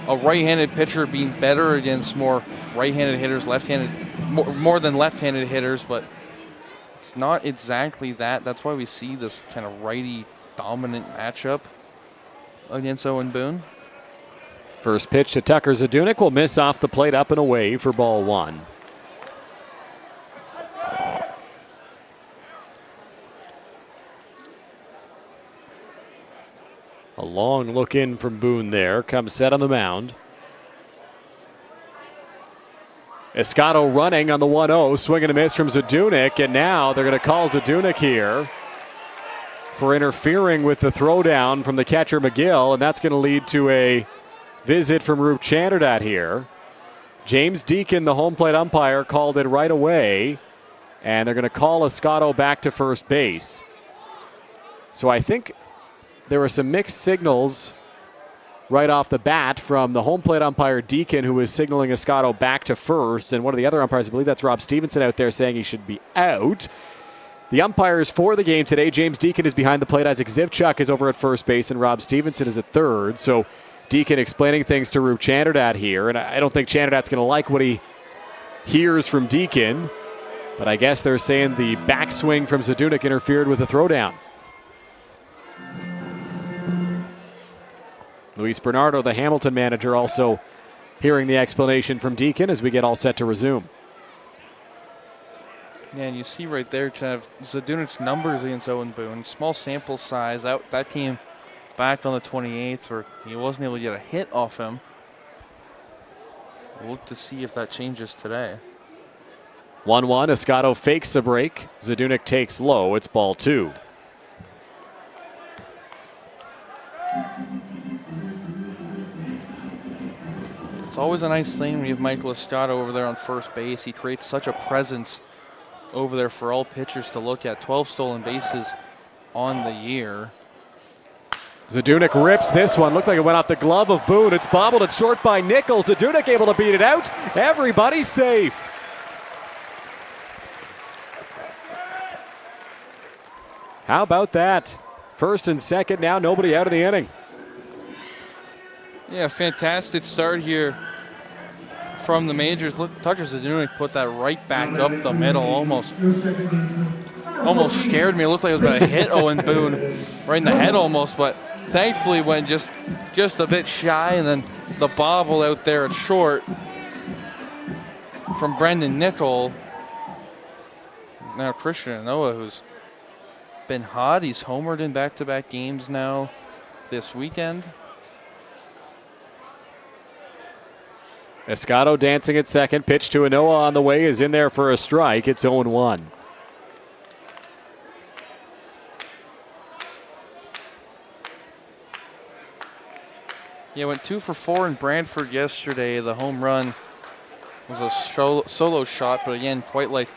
a right-handed pitcher being better against more right-handed hitters, left-handed, more than left-handed hitters, but it's not exactly that. That's why we see this kind of righty-dominant matchup against Owen Boon. First pitch to Tucker Zdunick will miss off the plate, up and away for ball 1. A long look in from Boon there. Comes set on the mound. Escato running on the 1-0. Swing and a miss from Zdunick. And now they're going to call Zdunick here for interfering with the throwdown from the catcher McGill. And that's going to lead to a visit from Roop Chanderdat here. James Deacon, the home plate umpire, called it right away. And they're going to call Escato back to first base. So I think there were some mixed signals right off the bat from the home plate umpire Deacon, who was signaling Escato back to first. And one of the other umpires, I believe that's Rob Stevenson, out there saying he should be out. The umpires for the game today, James Deacon is behind the plate. Isaac Zivchuk is over at first base, and Rob Stevenson is at third. So Deacon explaining things to Roop Chanderdat here. And I don't think Chanderdat's going to like what he hears from Deacon. But I guess they're saying the backswing from Zdunick interfered with the throwdown. Luis Bernardo, the Hamilton manager, also hearing the explanation from Deacon as we get all set to resume. Yeah, and you see right there kind of Zdunick's numbers against Owen Boon. Small sample size. That came back on the 28th where he wasn't able to get a hit off him. We'll look to see if that changes today. 1-1, Escato fakes a break. Zdunick takes low. It's ball 2. It's always a nice thing when you have Michael Escato over there on first base. He creates such a presence over there for all pitchers to look at. 12 stolen bases on the year. Zdunick rips this one. Looked like it went off the glove of Boone. It's bobbled it short by Nichols. Zdunick able to beat it out. Everybody's safe. How about that? First and second now, nobody out of the inning. Yeah, fantastic start here from the majors. Look, Tucker Zdunick put that right back up the middle. Almost scared me. It looked like it was about to hit Owen Boon right in the head almost, but thankfully went just a bit shy, and then the bobble out there at short from Brendan Nickel. Now Christian Anoa, who's been hot. He's homered in back-to-back games now this weekend. Escato dancing at second. Pitch to Anoa on the way is in there for a strike. It's 0-1. Yeah, went 2 for 4 in Brantford yesterday. The home run was a solo shot, but again, quite like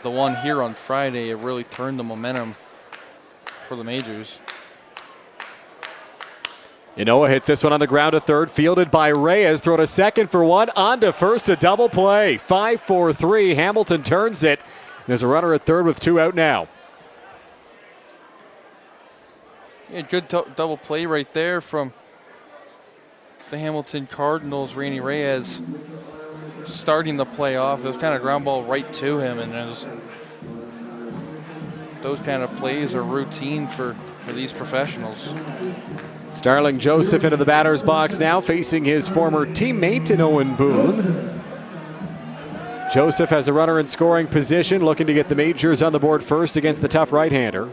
the one here on Friday, it really turned the momentum for the majors. Anoa hits this one on the ground to third, fielded by Reyes. Throw to second for one, on to first, a double play. 5-4-3, Hamilton turns it. There's a runner at third with 2 out now. Yeah, good double play right there from the Hamilton Cardinals. Rainy Reyes starting the play off. It was kind of ground ball right to him, and those kind of plays are routine for these professionals. Starling Joseph into the batter's box now, facing his former teammate in Owen Boon. Joseph has a runner in scoring position, looking to get the Majors on the board first against the tough right-hander.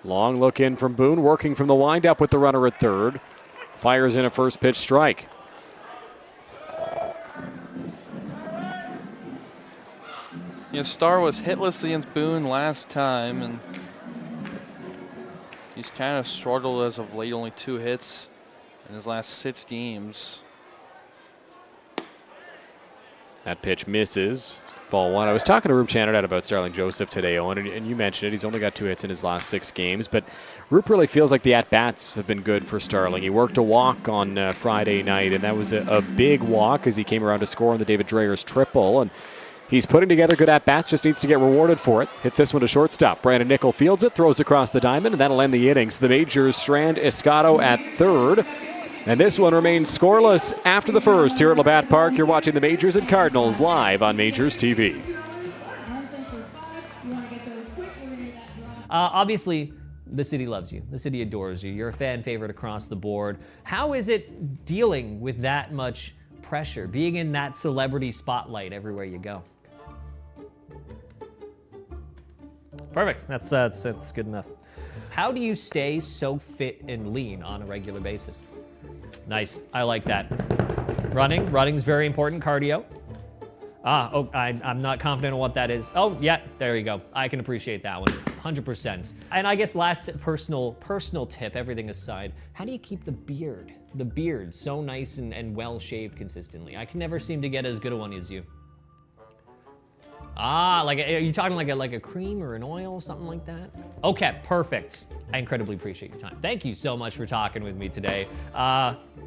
Long look in from Boone, working from the windup with the runner at third. Fires in a first pitch strike. Yeah, Starr was hitless against Boone last time, and he's kind of struggled as of late, only 2 hits in his last 6 games. That pitch misses. Ball 1. I was talking to Roop Chanadad about Starling Joseph today, Owen, and you mentioned it. He's only got 2 hits in his last 6 games, but Roop really feels like the at-bats have been good for Starling. He worked a walk on Friday night, and that was a big walk as he came around to score on the David Dreyer's triple, and he's putting together good at-bats, just needs to get rewarded for it. Hits this one to shortstop. Brandon Nickel fields it, throws across the diamond, and that'll end the innings. The Majors strand Escato at third. And this one remains scoreless after the first here at Labatt Park. You're watching the Majors and Cardinals live on Majors TV. Obviously, the city loves you. The city adores you. You're a fan favorite across the board. How is it dealing with that much pressure, being in that celebrity spotlight everywhere you go? Perfect. That's good enough. How do you stay so fit and lean on a regular basis? Nice. I like that. Running's very important. Cardio. I'm not confident on what that is. Oh, yeah, there you go. I can appreciate that one. 100%. And I guess last personal tip, everything aside, how do you keep the beard so nice and well shaved consistently? I can never seem to get as good a one as you. Like, are you talking like a cream or an oil, something like that? Okay, perfect. I incredibly appreciate your time. Thank you so much for talking with me today.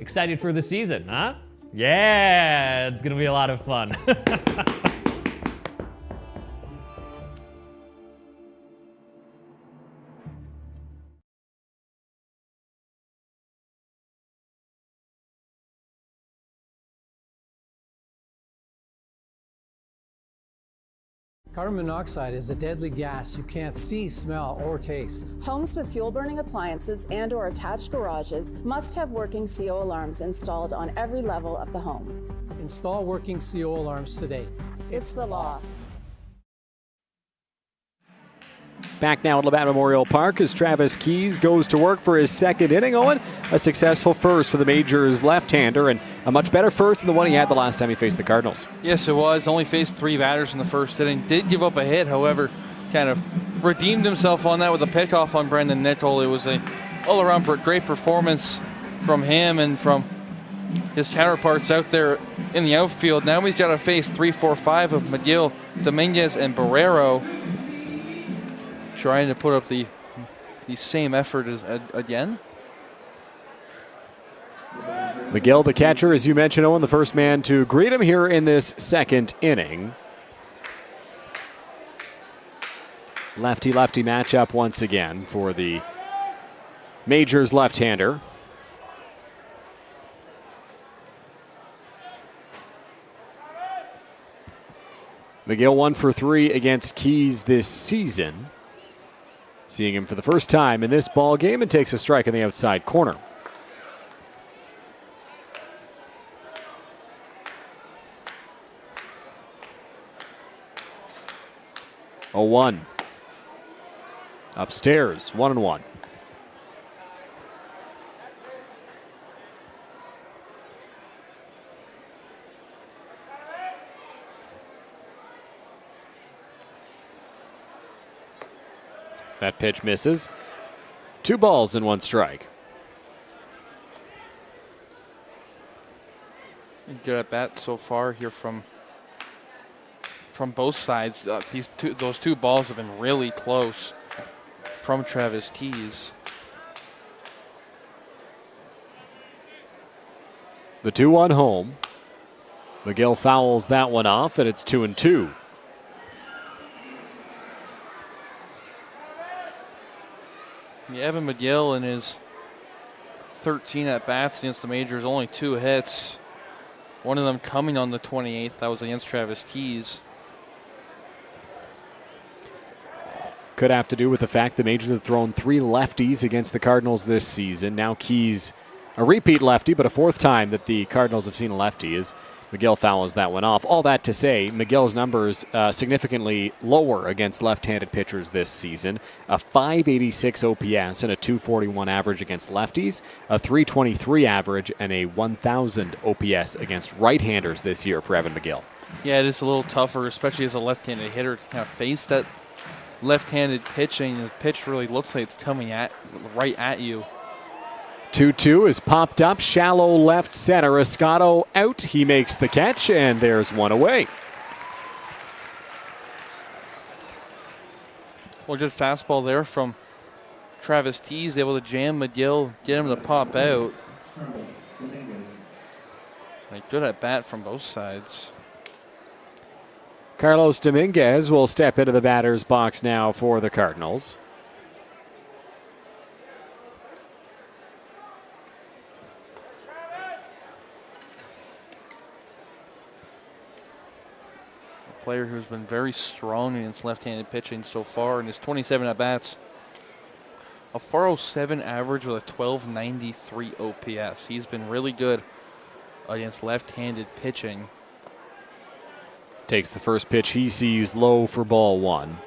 Excited for the season, huh? Yeah, it's gonna be a lot of fun. Carbon monoxide is a deadly gas you can't see, smell, or taste. Homes with fuel-burning appliances and/or attached garages must have working CO alarms installed on every level of the home. Install working CO alarms today. It's the law. Back now at Labatt Memorial Park as Travis Keys goes to work for his second inning. Owen, a successful first for the Majors left-hander, and a much better first than the one he had the last time he faced the Cardinals. Yes, it was. Only faced 3 batters in the first inning. Did give up a hit, however, kind of redeemed himself on that with a pickoff on Brandon Nickel. It was a all-around great performance from him and from his counterparts out there in the outfield. Now he's got to face 3, 4, 5 of McGill, Dominguez, and Barrero, trying to put up the same effort as again. McGill, the catcher, as you mentioned, Owen, the first man to greet him here in this second inning. Lefty-lefty matchup once again for the Majors left-hander. McGill 1 for 3 against Keys this season. Seeing him for the first time in this ball game, and takes a strike in the outside corner. Oh, 1. Upstairs, 1-1. That pitch misses. 2 balls and 1 strike. Good at bat so far here from both sides. Those two balls have been really close from Travis Keys. The 2-1 home. McGill fouls that one off, and it's 2-2. Yeah, Evan McGill in his 13 at-bats against the Majors, only 2 hits. One of them coming on the 28th. That was against Travis Keys. Could have to do with the fact the Majors have thrown 3 lefties against the Cardinals this season. Now Keys, a repeat lefty, but a 4th time that the Cardinals have seen a lefty as McGill fouls that one off. All that to say, McGill's numbers significantly lower against left-handed pitchers this season. A 586 OPS and a 241 average against lefties, a 323 average and a 1,000 OPS against right-handers this year for Evan McGill. Yeah, it is a little tougher, especially as a left-handed hitter, to kind of face that left-handed pitching. The pitch really looks like it's coming right at you. 2-2 is popped up, shallow left center. Escato out, he makes the catch, and there's one away. Well, good fastball there from Travis Keys, able to jam McGill, get him to pop out. Like, good at bat from both sides. Carlos Dominguez will step into the batter's box now for the Cardinals. Player who's been very strong against left-handed pitching so far in his 27 at-bats. A 407 average with a 1293 OPS. He's been really good against left-handed pitching. Takes the first pitch he sees low for ball 1.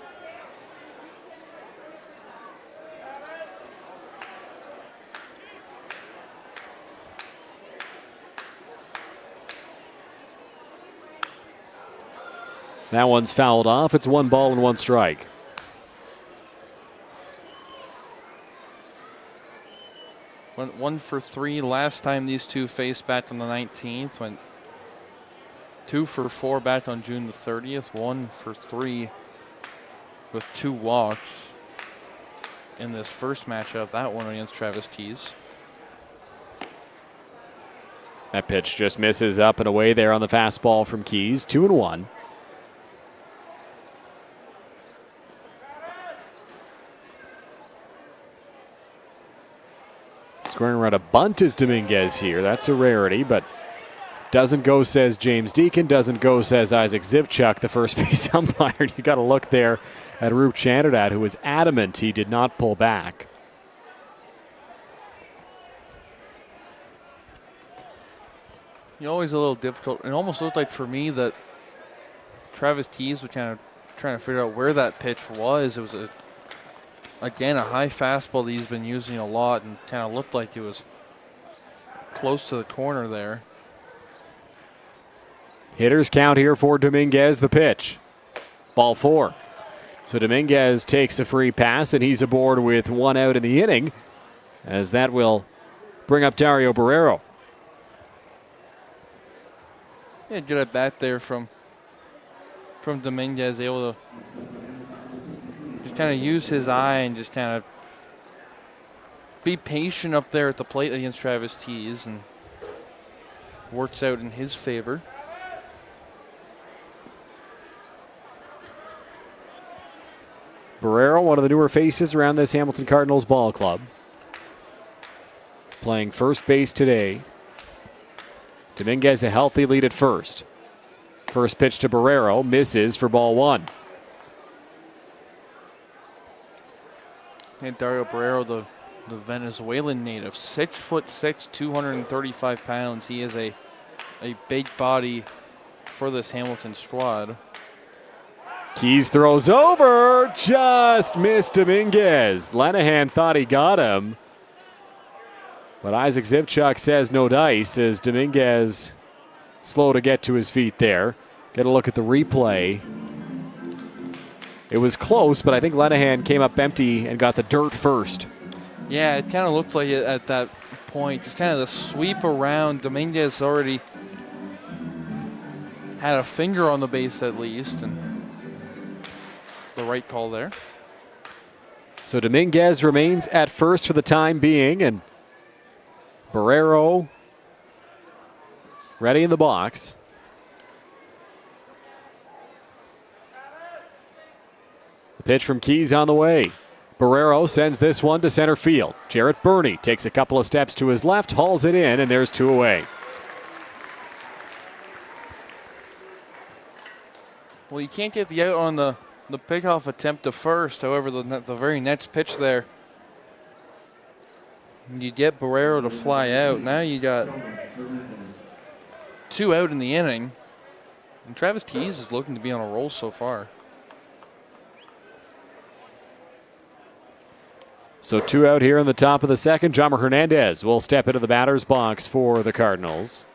That one's fouled off. It's 1 ball and 1 strike. Went 1 for 3 last time these two faced back on the 19th. Went 2 for 4 back on June the 30th. 1 for 3 with 2 walks in this first matchup. That one against Travis Keys. That pitch just misses up and away there on the fastball from Keys. 2-1. Squaring around a bunt is Dominguez here. That's a rarity, but doesn't go, says James Deacon. Doesn't go, says Isaac Zivchuk, the first base umpire. You got to look there at Roop Chanderdat, who was adamant he did not pull back. Always a little difficult. It almost looked like for me that Travis Keys was kind of trying to figure out where that pitch was. It was again, a high fastball that he's been using a lot and kind of looked like it was close to the corner there. Hitters count here for Dominguez, the pitch. Ball 4. So Dominguez takes a free pass, and he's aboard with 1 out in the inning, as that will bring up Dario Barrero. Yeah, good at bat there from Dominguez, able to just kind of use his eye and just kind of be patient up there at the plate against Travis Keys, and works out in his favor. Barrero, one of the newer faces around this Hamilton Cardinals ball club, playing first base today. Dominguez a healthy lead at first. First pitch to Barrero, misses for ball 1. And Dario Barrero, the Venezuelan native, 6'6", 235 pounds. He is a big body for this Hamilton squad. Keys throws over, just missed Dominguez. Lenahan thought he got him, but Isaac Zivchuk says no dice as Dominguez slow to get to his feet there. Get a look at the replay. It was close, but I think Lenahan came up empty and got the dirt first. Yeah, it kind of looked like it at that point. Just kind of the sweep around. Dominguez already had a finger on the base at least, and the right call there. So Dominguez remains at first for the time being, and Barrero ready in the box. The pitch from Keys on the way. Barrero sends this one to center field. Jarrett Burney takes a couple of steps to his left, hauls it in, and there's 2 away. Well, you can't get the out on the pickoff attempt to first. However, the very next pitch there, you get Barrero to fly out. Now you got 2 out in the inning. And Travis Keys is looking to be on a roll so far. So 2 out here in the top of the second. Jomar Hernandez will step into the batter's box for the Cardinals.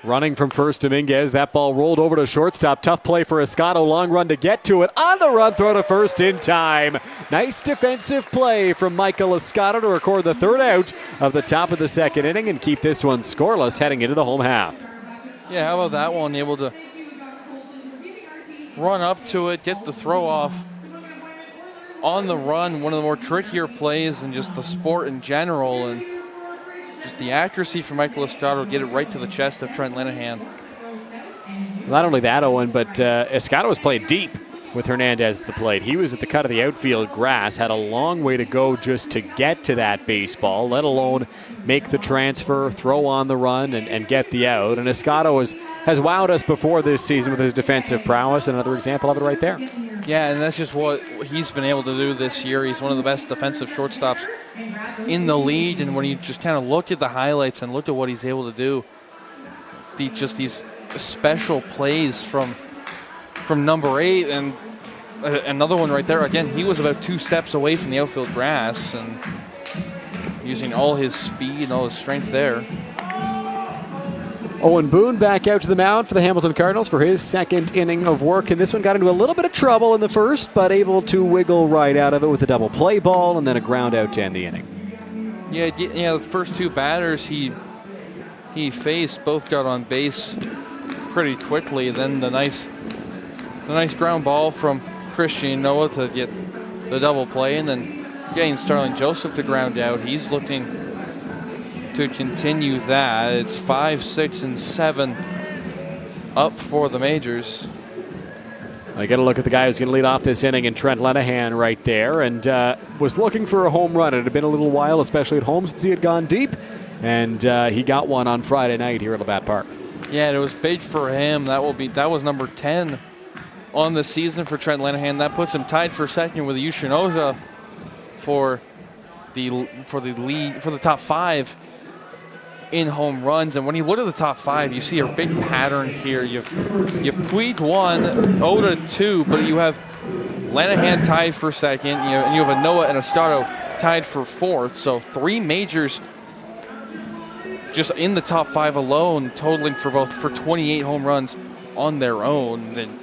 Running from first, Dominguez. That ball rolled over to shortstop. Tough play for Escato. Long run to get to it. On the run, throw to first in time. Nice defensive play from Michael Escato to record the 3rd out of the top of the second inning and keep this one scoreless heading into the home half. Yeah, how about that one? Able to run up to it, get the throw off. On the run, one of the more trickier plays in just the sport in general. And just the accuracy from Michael Escato, get it right to the chest of Trent Linehan. Not only that, Owen, but Escato was playing deep with Hernandez at the plate. He was at the cut of the outfield grass, had a long way to go just to get to that baseball, let alone make the transfer, throw on the run, and get the out. And Escato has wowed us before this season with his defensive prowess. Another example of it right there. Yeah, and that's just what he's been able to do this year. He's one of the best defensive shortstops in the league, and when you just kind of look at the highlights and look at what he's able to do, these special plays from number 8, and another one right there. Again, he was about 2 steps away from the outfield grass and using all his speed and all his strength there. Owen Boon back out to the mound for the Hamilton Cardinals for his 2nd inning of work, and this one got into a little bit of trouble in the first, but able to wiggle right out of it with a double play ball and then a ground out to end the inning. Yeah, the first 2 batters he faced both got on base pretty quickly. Then the nice ground ball from Christian Noah to get the double play, and then getting Starling Joseph to ground out. He's looking to continue that. It's 5, 6, and 7 up for the Majors. I got to look at the guy who's going to lead off this inning, and Trent Linehan right there, and was looking for a home run. It had been a little while, especially at home, since he had gone deep, and he got one on Friday night here at Labatt Park. Yeah, it was big for him. That was number 10 on the season for Trent Linehan. That puts him tied for second with Yoshinoza for the top 5 in home runs. And when you look at the top 5, you see a big pattern here. You've Puig 1, Oda 2, but you have Linehan tied for second, and you have a Noah and a Escato tied for 4th. So 3 Majors just in the top 5 alone, totaling for 28 home runs on their own. Then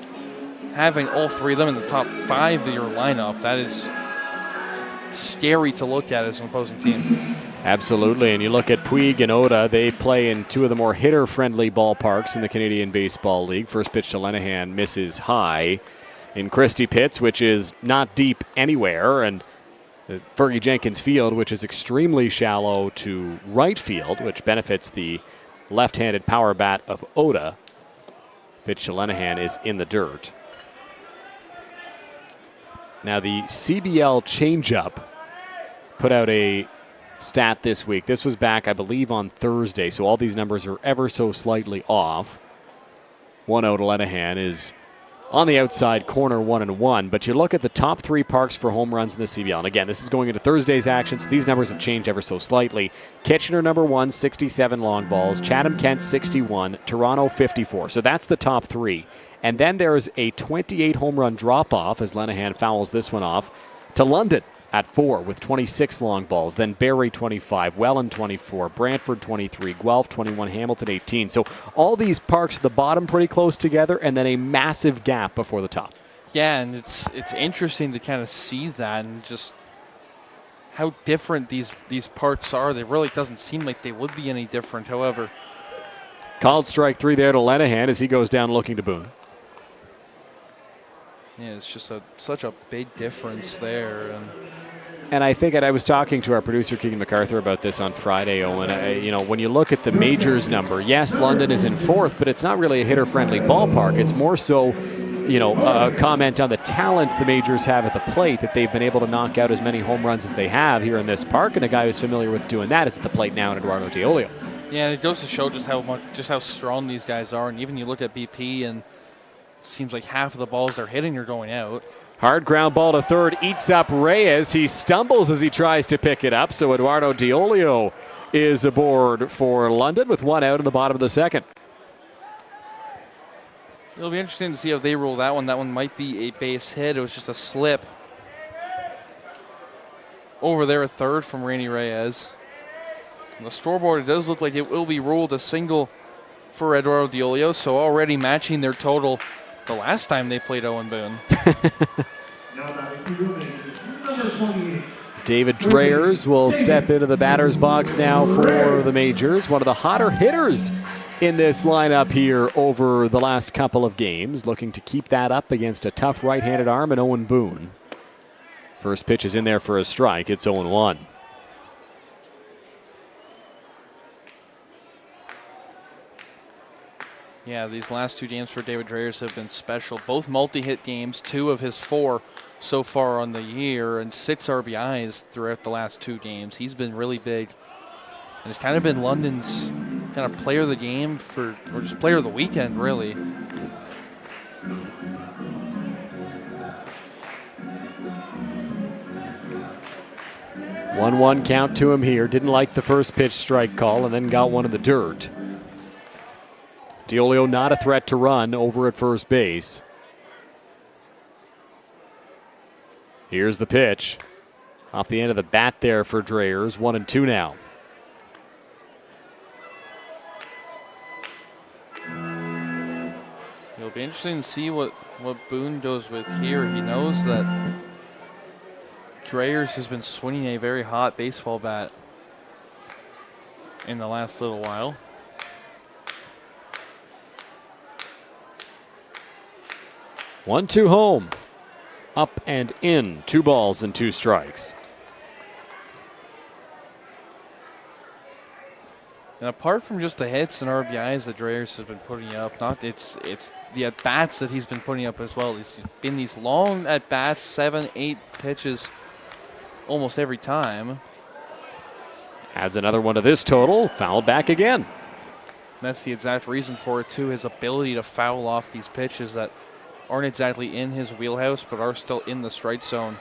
having all 3 of them in the top 5 of your lineup, that is scary to look at as an opposing team. Absolutely, and you look at Puig and Oda, they play in 2 of the more hitter-friendly ballparks in the Canadian Baseball League. First pitch to Linehan misses high in Christie Pitts, which is not deep anywhere, and Fergie Jenkins Field, which is extremely shallow to right field, which benefits the left-handed power bat of Oda. Pitch to Linehan is in the dirt. Now the CBL changeup put out a stat this week. This was back, I believe, on Thursday, so all these numbers are ever so slightly off. 1-0 to Linehan is on the outside corner, 1-1. But you look at the top 3 parks for home runs in the CBL. And again, this is going into Thursday's action, so these numbers have changed ever so slightly. Kitchener, number 1, 67 long balls. Chatham-Kent, 61. Toronto, 54. So that's the top 3. And then there's a 28 home run drop-off as Linehan fouls this one off to London at 4 with 26 long balls. Then Barrie, 25. Welland, 24. Brantford, 23. Guelph, 21. Hamilton, 18. So all these parks at the bottom pretty close together, and then a massive gap before the top. Yeah, and it's interesting to kind of see that and just how different these parts are. It really doesn't seem like they would be any different. However, Called strike 3 there to Lenahan as he goes down looking to Boon. Yeah, it's just such a big difference there. And I think, and I was talking to our producer, Keegan MacArthur, about this on Friday, Owen. When you look at the majors number, yes, London is in 4th, but it's not really a hitter-friendly ballpark. It's more so, a comment on the talent the majors have at the plate, that they've been able to knock out as many home runs as they have here in this park. And a guy who's familiar with doing that is at the plate now in Eduardo Diolio. Yeah, and it goes to show just how strong these guys are. And even you look at BP, and it seems like half of the balls they're hitting are going out. Hard ground ball to third, eats up Reyes. He stumbles as he tries to pick it up, so Eduardo Diolio is aboard for London with 1 out in the bottom of the 2nd. It'll be interesting to see how they rule that one. That one might be a base hit. It was just a slip over there at 3rd from Rainy Reyes. On the scoreboard, it does look like it will be ruled a single for Eduardo Diolio, so already matching their total the last time they played Owen Boon. David Dreyers will step into the batter's box now for the majors. One of the hotter hitters in this lineup here over the last couple of games, looking to keep that up against a tough right-handed arm in Owen Boon. First pitch is in there for a strike. It's 0-1. Yeah, these last 2 games for David Dreyers have been special. Both multi-hit games, 2 of his 4 so far on the year, and 6 RBIs throughout the last 2 games. He's been really big. And it's kind of been London's kind of player of the game or just player of the weekend, really. 1-1 count to him here. Didn't like the first pitch strike call and then got one in the dirt. Diolio not a threat to run over at first base. Here's the pitch. Off the end of the bat there for Dreyers. 1-2 now. It'll be interesting to see what Boone goes with here. He knows that Dreyers has been swinging a very hot baseball bat in the last little while. 1-2 home. Up and in. 2 balls and 2 strikes. And apart from just the hits and RBIs that Dreyers has been putting up, it's the at-bats that he's been putting up as well. It's been these long at-bats, 7-8 pitches almost every time. Adds another one to this total. Fouled back again. And that's the exact reason for it, too, his ability to foul off these pitches that aren't exactly in his wheelhouse but are still in the strike zone,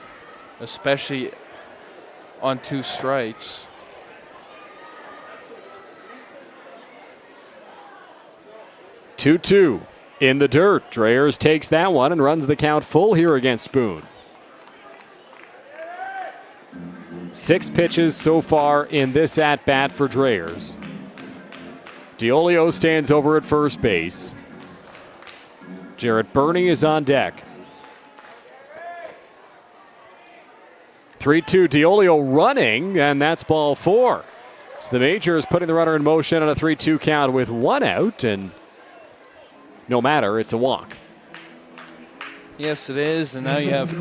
especially on 2 strikes. Two in the dirt. Dreyers takes that one and runs the count full here against Boone. 6 pitches so far in this at-bat for Dreyers. Diolio stands over at first base. Jarrett Burney is on deck. 3-2, Diolio running, and that's ball 4. So the Majors putting the runner in motion on a 3-2 count with 1 out, and no matter, it's a walk. Yes, it is, and now you have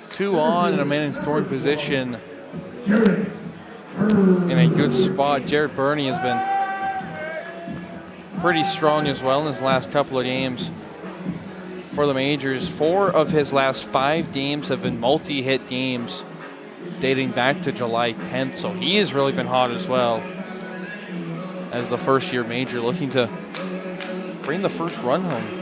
2 on and a man in scoring position in a good spot. Jarrett Burney has been pretty strong as well in his last couple of games for the Majors. 4 of his last 5 games have been multi-hit games dating back to July 10th, so he has really been hot as well as the first-year Major, looking to bring the first run home.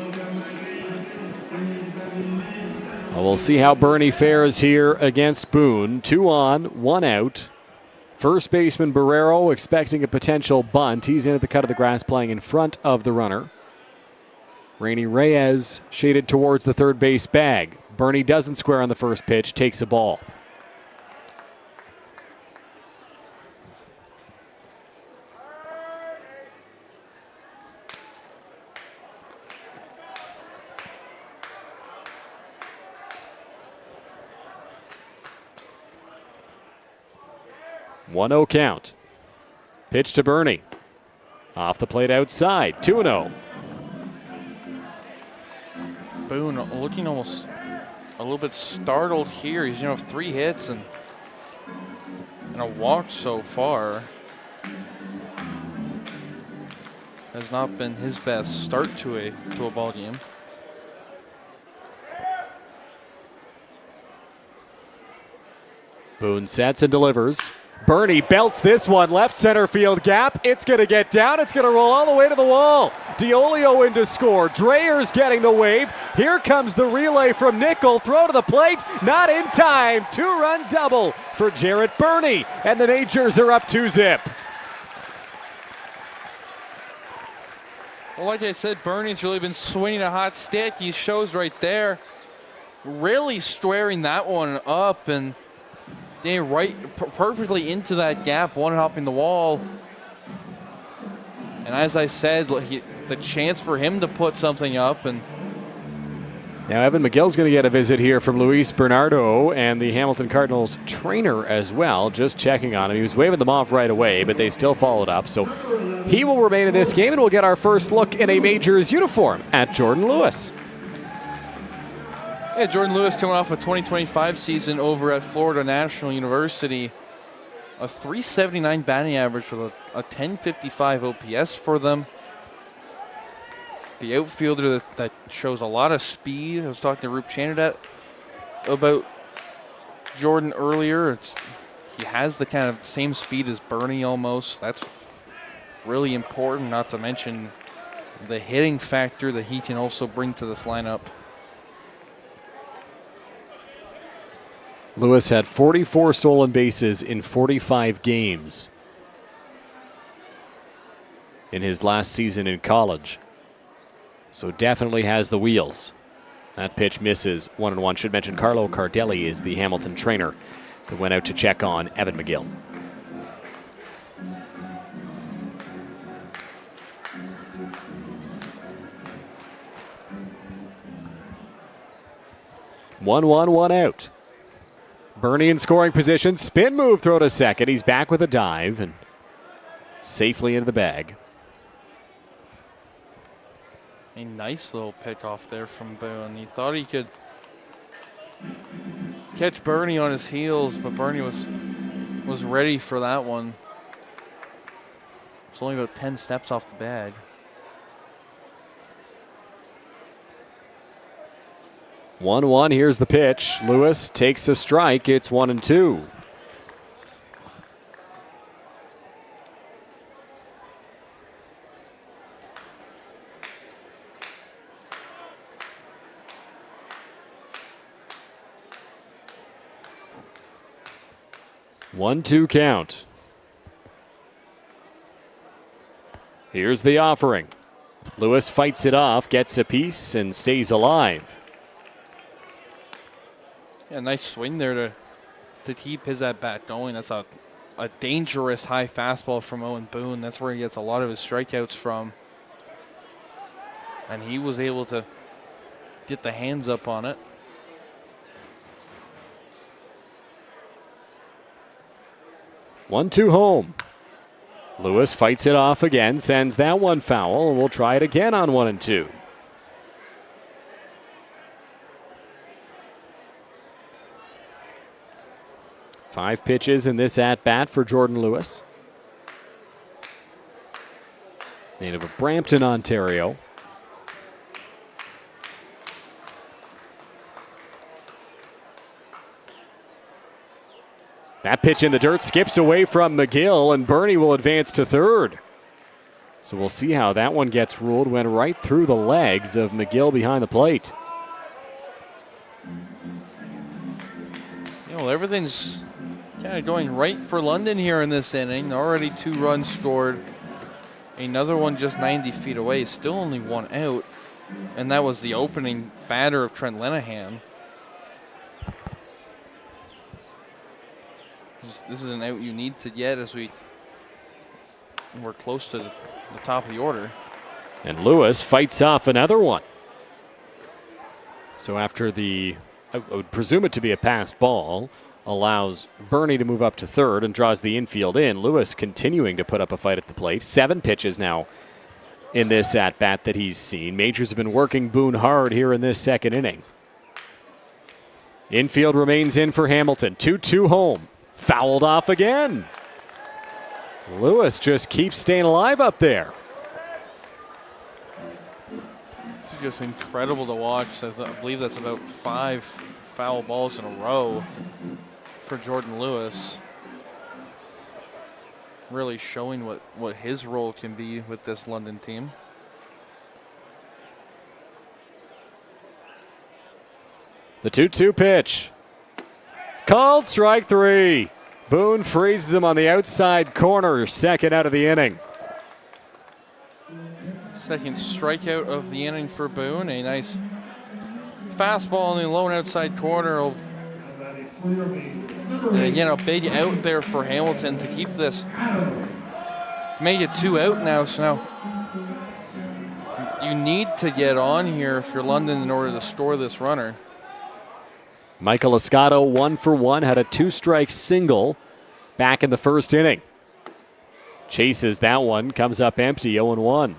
Well, we'll see how Burney fares here against Boone. 2 on, 1 out. First baseman Barrero expecting a potential bunt. He's in at the cut of the grass playing in front of the runner. Rainy Reyes shaded towards the third base bag. Burney doesn't square on the first pitch, takes a ball. One 1-0 count. Pitch to Burney. Off the plate outside, 2-0. Boon looking almost a little bit startled here. He's 3 hits and a walk so far. Has not been his best start to a ball game. Boon sets and delivers. Bernie belts this one, left center field gap. It's going to get down. It's going to roll all the way to the wall. Diolio in to score. Dreyer's getting the wave. Here comes the relay from Nickel. Throw to the plate. Not in time. 2-run double for Jarrett Bernie. And the Majors are up 2-zip. Well, like I said, Bernie's really been swinging a hot stick. He shows right there. Really squaring that one up and perfectly into that gap, one-hopping the wall. And as I said, the chance for him to put something up. And now Evan McGill's going to get a visit here from Luis Bernardo and the Hamilton Cardinals trainer as well, just checking on him. He was waving them off right away, but they still followed up. So he will remain in this game, and we'll get our first look in a Majors uniform at Jordan Lewis. Yeah, Jordan Lewis coming off a 2025 season over at Florida National University. A .379 batting average with a .1055 OPS for them. The outfielder that shows a lot of speed. I was talking to Roop Chanadette about Jordan earlier. He has the kind of same speed as Bernie almost. That's really important, not to mention the hitting factor that he can also bring to this lineup. Lewis had 44 stolen bases in 45 games in his last season in college. So definitely has the wheels. That pitch misses 1-1. Should mention Carlo Cardelli is the Hamilton trainer that went out to check on Evan McGill. One out. Bernie in scoring position. Spin move, throw to second. He's back with a dive and safely into the bag. A nice little pick off there from Boone. He thought he could catch Bernie on his heels, but Bernie was ready for that one. It's only about 10 steps off the bag. One. Here's the pitch. Lewis takes a strike. It's 1-2. One-two count. Here's the offering. Lewis fights it off, gets a piece, and stays alive. Yeah, nice swing there to keep his at-bat going. That's a dangerous high fastball from Owen Boon. That's where he gets a lot of his strikeouts from. And he was able to get the hands up on it. 1-2 home. Lewis fights it off again, sends that one foul, and we'll try it again on 1-2. Five pitches in this at-bat for Jordan Lewis. Native of Brampton, Ontario. That pitch in the dirt skips away from McGill, and Bernie will advance to third. So we'll see how that one gets ruled. Went right through the legs of McGill behind the plate. You know, everything's kind of going right for London here in this inning. Already 2 runs scored. Another one just 90 feet away. Still only 1 out. And that was the opening batter of Trent Lenahan. This is an out you need to get as we're close to the top of the order. And Lewis fights off another one. So after I would presume it to be a passed ball, allows Bernie to move up to third and draws the infield in. Lewis continuing to put up a fight at the plate. 7 pitches now in this at-bat that he's seen. Majors have been working Boon hard here in this second inning. Infield remains in for Hamilton. 2-2 home. Fouled off again. Lewis just keeps staying alive up there. It's just incredible to watch. I believe that's about 5 foul balls in a row for Jordan Lewis. Really showing what his role can be with this London team. The 2-2 pitch. Called strike 3. Boon freezes him on the outside corner, second out of the inning. Second strikeout of the inning for Boon. A nice fastball in the low and outside corner. And again, a big out there for Hamilton to keep this. Make it 2 out now, so now you need to get on here if you're London in order to score this runner. Michael Escato 1 for 1, had a 2-strike single back in the first inning. Chases that one, comes up empty, 0-1.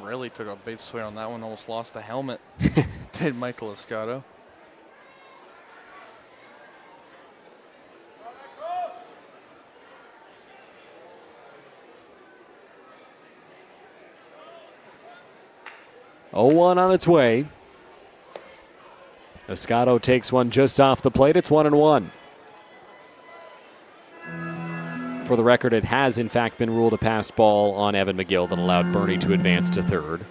Really took a big swing on that one, almost lost the helmet. Did Michael Escato. On its way. Escato takes one just off the plate. It's 1-1. For the record, it has in fact been ruled a passed ball on Evan McGill that allowed Bernie to advance to third.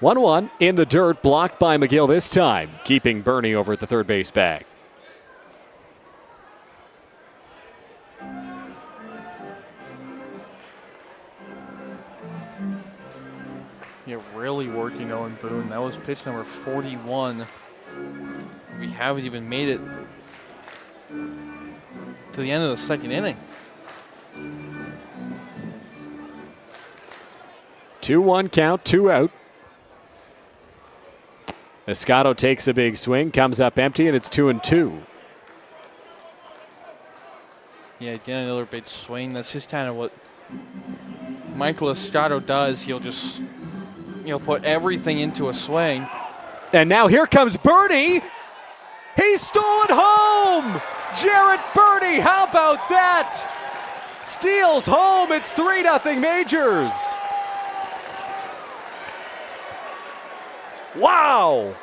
1-1 in the dirt, blocked by McGill this time, keeping Bernie over at the third base bag. Yeah, really working Owen Boon. That was pitch number 41. We haven't even made it to the end of the second inning. 2-1 count, 2 out. Escato takes a big swing, comes up empty, and it's 2-2. Yeah, again, another big swing. That's just kind of what Michael Escato does. He'll put everything into a swing. And now here comes Bernie. He's stolen home. Jarrett Bernie, how about that? Steals home. It's 3-0 Majors. Wow.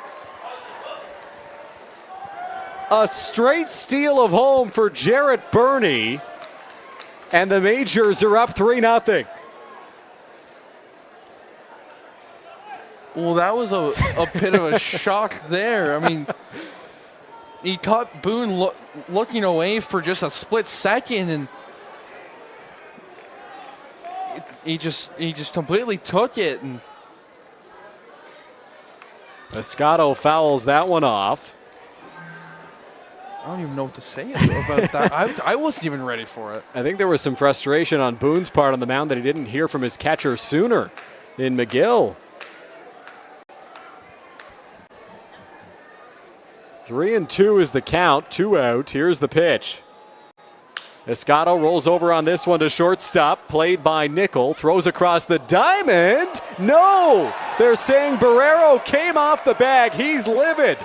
A straight steal of home for Jarrett Bernie. And the Majors are up 3-0. Well, that was a bit of a shock there. I mean, he caught Boone looking away for just a split second, and he just completely took it. And Escato fouls that one off. I don't even know what to say about that. I wasn't even ready for it. I think there was some frustration on Boone's part on the mound that he didn't hear from his catcher sooner in McGill. 3-2 is the count, 2 out. Here's the pitch. Escato rolls over on this one to shortstop, played by Nickel, throws across the diamond. No! They're saying Barrero came off the bag. He's livid.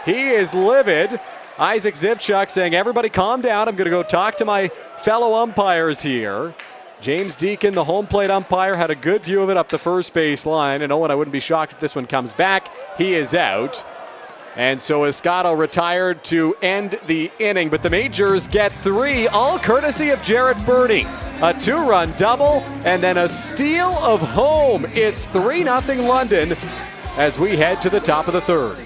He is livid. Isaac Zivchuk saying, everybody calm down. I'm going to go talk to my fellow umpires here. James Deacon, the home plate umpire, had a good view of it up the first base line. And Owen, I wouldn't be shocked if this one comes back. He is out. And so Escato retired to end the inning. But the Majors get 3, all courtesy of Jarrett Bernie. A 2-run double and then a steal of home. It's 3-0 London as we head to the top of the third.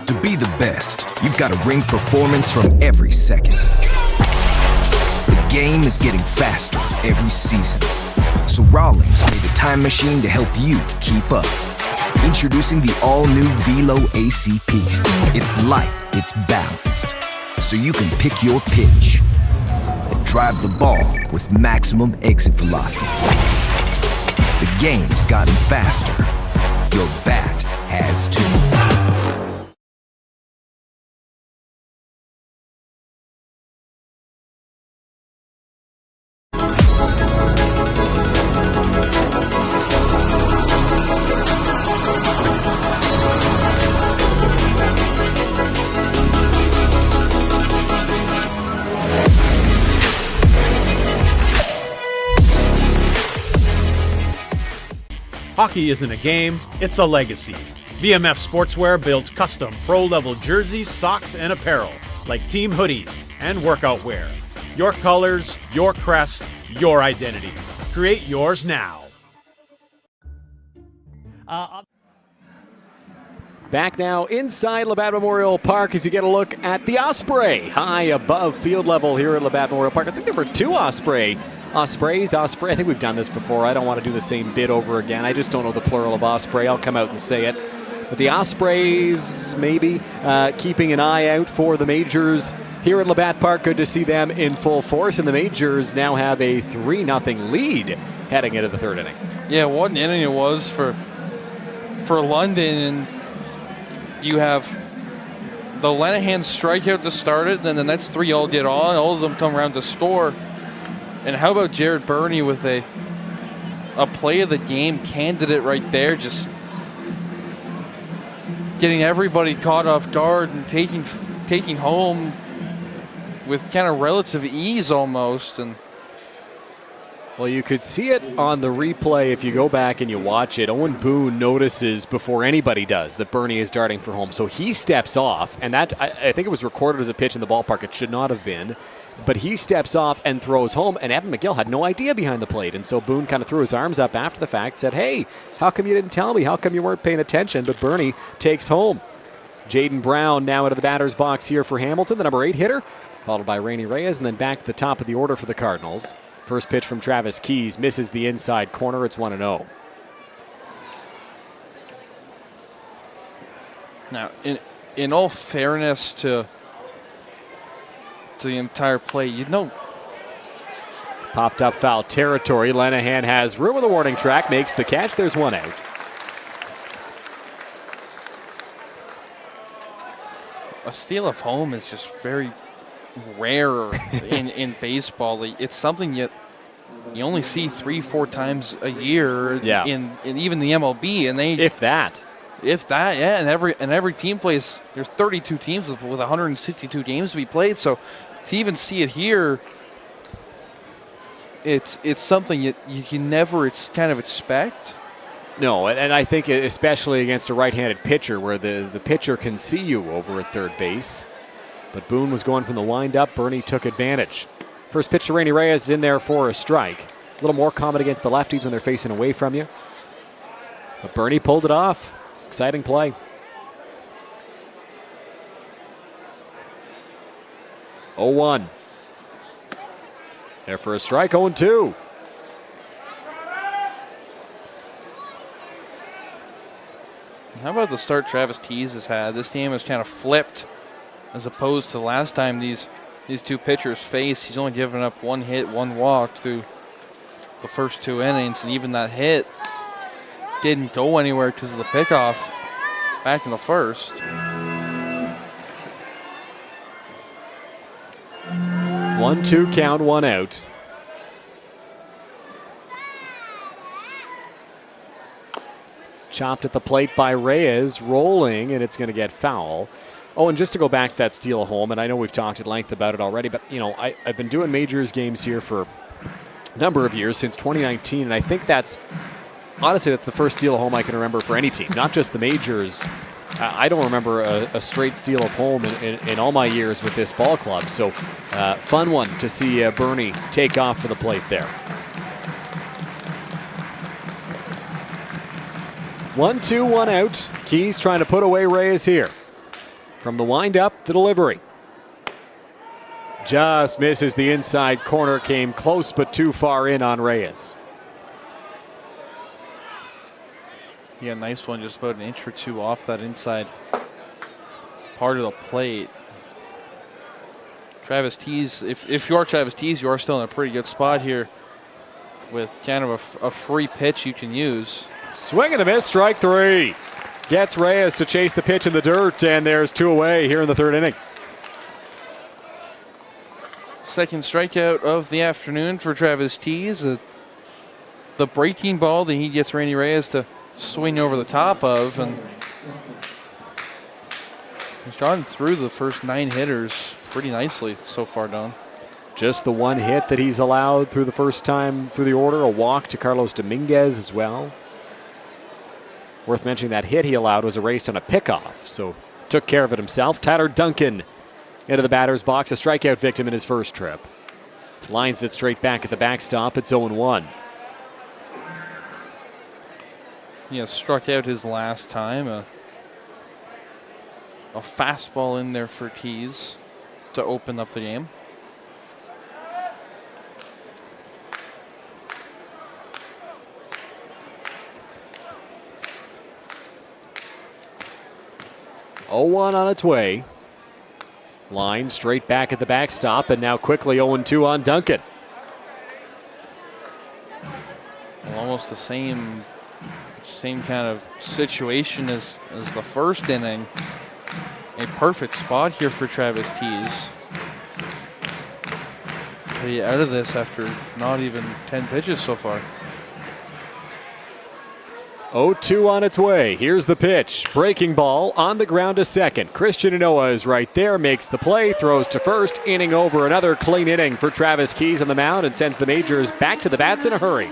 To be the best, you've got to bring performance from every second. The game is getting faster every season. So Rawlings made a time machine to help you keep up. Introducing the all-new Velo ACP. It's light, it's balanced, so you can pick your pitch and drive the ball with maximum exit velocity. The game's gotten faster. Your bat has too. Hockey isn't a game, it's a legacy. VMF Sportswear builds custom pro-level jerseys, socks, and apparel, like team hoodies and workout wear. Your colors, your crest, your identity. Create yours now. Back now inside Labatt Memorial Park as you get a look at the Osprey high above field level here at Labatt Memorial Park. I think there were two Osprey. I think we've done this before. I don't want to do the same bit over again. I just don't know the plural of Osprey. I'll come out and say it. But the Ospreys maybe keeping an eye out for the Majors here at Labatt Park. Good to see them in full force. And the Majors now have a 3-0 lead heading into the third inning. Yeah, what an inning it was for London. And you have the Lenahan strikeout to start it. Then the next three all get on. All of them come around to score. And how about Jared Burney with a play of the game candidate right there, just getting everybody caught off guard and taking home with kind of relative ease almost. And well, you could see it on the replay if you go back and you watch it. Owen Boon notices before anybody does that Burney is darting for home. So he steps off, and that I think it was recorded as a pitch in the ballpark. It should not have been. But he steps off and throws home, and Evan McGill had no idea behind the plate. And so Boone kind of threw his arms up after the fact, said, hey, how come you didn't tell me? How come you weren't paying attention? But Burney takes home. Jaden Brown now into the batter's box here for Hamilton, the number 8 hitter, followed by Rainey Reyes, and then back to the top of the order for the Cardinals. First pitch from Travis Keys misses the inside corner. It's 1-0. Now, in all fairness to the entire play, popped up foul territory. Lenahan has room with the warning track, makes the catch. There's one out. A steal of home is just very rare in baseball. It's something you only see 3-4 times a year in even the MLB, and they if that, yeah. And every team plays. There's 32 teams with 162 games to be played. So to even see it here, it's something you never kind of expect. No, and I think especially against a right-handed pitcher where the pitcher can see you over at third base. But Boone was going from the windup. Burney took advantage. First pitch to Rainey Reyes is in there for a strike. A little more common against the lefties when they're facing away from you. But Burney pulled it off. Exciting play. 0-1. There for a strike, 0-2. How about the start Travis Keys has had? This game has kind of flipped as opposed to last time these two pitchers faced. He's only given up one hit, one walk through the first 2 innings, and even that hit didn't go anywhere because of the pickoff back in the first. 1-2 count, 1 out. Chopped at the plate by Reyes, rolling, and it's going to get foul. Oh, and just to go back to that steal home, and I know we've talked at length about it already, but I've been doing Majors games here for a number of years, since 2019, and I think that's the first steal of home I can remember for any team, not just the Majors. I don't remember a straight steal of home in all my years with this ball club. So fun one to see Burney take off for the plate there. 1-2, 1 out. Keys trying to put away Reyes here. From the windup, the delivery. Just misses the inside corner, came close but too far in on Reyes. Yeah, nice one, just about an inch or two off that inside part of the plate. Travis Keys, if you are Travis Keys, you are still in a pretty good spot here with kind of a free pitch you can use. Swing and a miss, strike 3. Gets Reyes to chase the pitch in the dirt, and there's 2 away here in the 3rd inning. Second strikeout of the afternoon for Travis Keys. The breaking ball that he gets Randy Reyes to swing over the top of, and he's gotten through the first 9 hitters pretty nicely so far, Don. Just the 1 hit that he's allowed through the first time through the order, a walk to Carlos Dominguez as well. Worth mentioning that hit he allowed was erased on a pickoff, so took care of it himself. Tyler Duncan into the batter's box, a strikeout victim in his first trip. Lines it straight back at the backstop. It's 0-1. Yeah, struck out his last time. A fastball in there for Keys to open up the game. Oh-1 on its way. Line straight back at the backstop, and now quickly 0-2 on Duncan. Well, almost the same kind of situation as the first inning. A perfect spot here for Travis Keys. He out of this after not even 10 pitches so far. 0-2 on its way. Here's the pitch. Breaking ball on the ground to second. Christian Inoa is right there, makes the play, throws to first. Inning over. Another clean inning for Travis Keys on the mound and sends the Majors back to the bats in a hurry.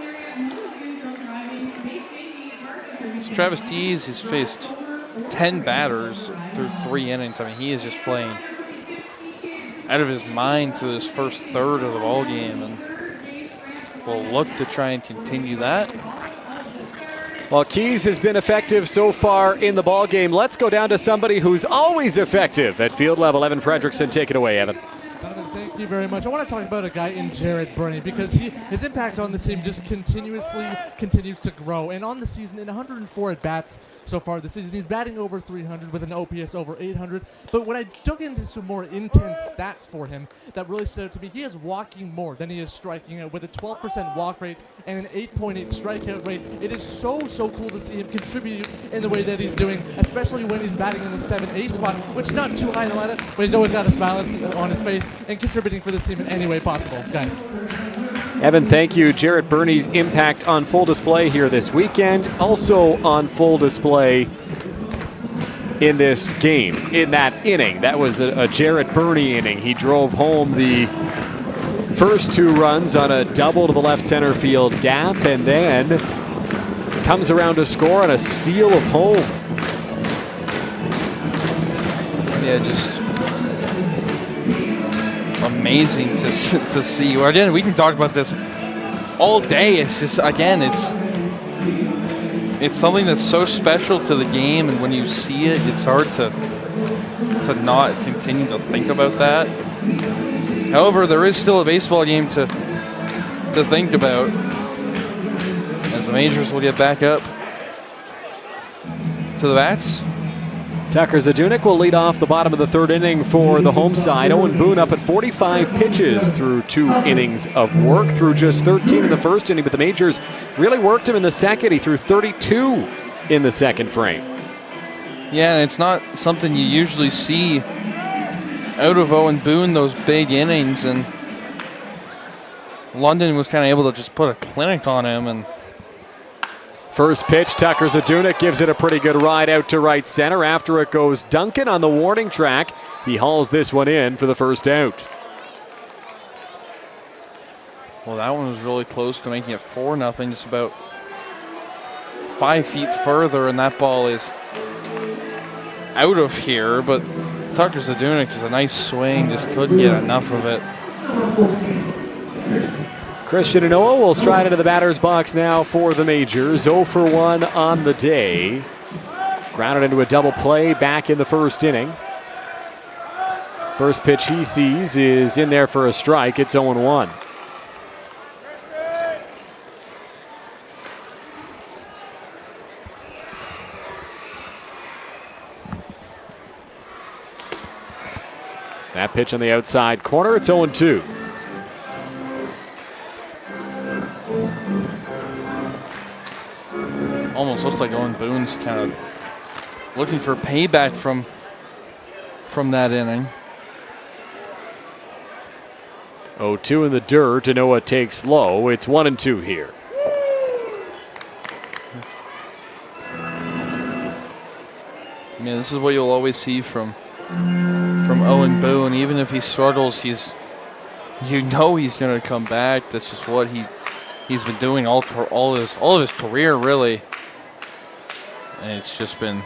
So Travis Keys has faced 10 batters through 3 innings. I mean, he is just playing out of his mind through this first third of the ball game, and will look to try and continue that. Well, Keys has been effective so far in the ball game. Let's go down to somebody who's always effective at field level. Evan Fredrickson, take it away, Evan. Thank you very much. I want to talk about a guy in Jared Burney because his impact on this team just continues to grow. And on the season, in 104 at-bats so far this season, he's batting over 300 with an OPS over 800. But when I dug into some more intense stats for him that really stood out to me, he is walking more than he is striking out with a 12% walk rate and an 8.8 strikeout rate. It is so cool to see him contribute in the way that he's doing, especially when he's batting in the 7A spot, which is not too high in the lineup, but he's always got a smile on his face and contributing for this team in any way possible. Guys. Evan, thank you. Jarrett Burney's impact on full display here this weekend. Also on full display in this game, in that inning. That was a Jarrett Burney inning. He drove home the first 2 runs on a double to the left center field gap, and then comes around to score on a steal of home. Yeah, just amazing to see. Again, we can talk about this all day. It's just, again, it's something that's so special to the game, and when you see it, it's hard to not continue to think about that. However, there is still a baseball game to think about, as the Majors will get back up to the bats. Tucker Zadunik will lead off the bottom of the 3rd inning for the home side. Owen Boon up at 45 pitches through 2 innings of work, through just 13 in the first inning, but the Majors really worked him in the second. He threw 32 in the second frame. Yeah, and it's not something you usually see out of Owen Boon, those big innings, and London was kind of able to just put a clinic on him. And first pitch, Tucker Zadunik gives it a pretty good ride out to right center. After it goes Duncan on the warning track. He hauls this one in for the first out. Well, that one was really close to making it 4-0, just about 5 feet further, and that ball is out of here, but Tucker Zadunik is a nice swing, just couldn't get enough of it. Christian Inoa will stride into the batter's box now for the Majors. 0 for 1 on the day. Grounded into a double play back in the first inning. First pitch he sees is in there for a strike. It's 0-1. That pitch on the outside corner. It's 0-2. Boone's kind of looking for payback from that inning. 0-2 in the dirt. Noah takes low. It's 1-2 here. I mean, this is what you'll always see from Owen Boon. Even if he struggles, he's going to come back. That's just what he's been doing all of his career, really. And it's just been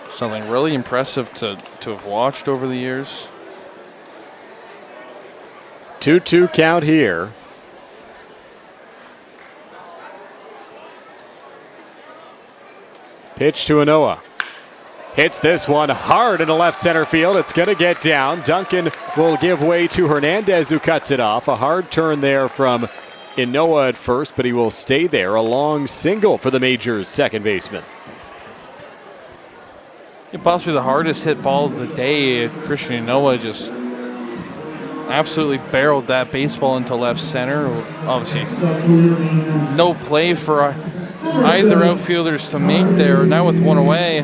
something really impressive to have watched over the years. 2-2 count here. Pitch to Noah. Hits this one hard into left center field. It's going to get down. Duncan will give way to Hernandez, who cuts it off. A hard turn there from Noah at first, but he will stay there. A long single for the Majors' second baseman. Possibly the hardest hit ball of the day. Christian Noah just absolutely barreled that baseball into left center. Obviously, no play for either outfielders to make there. Now with one away,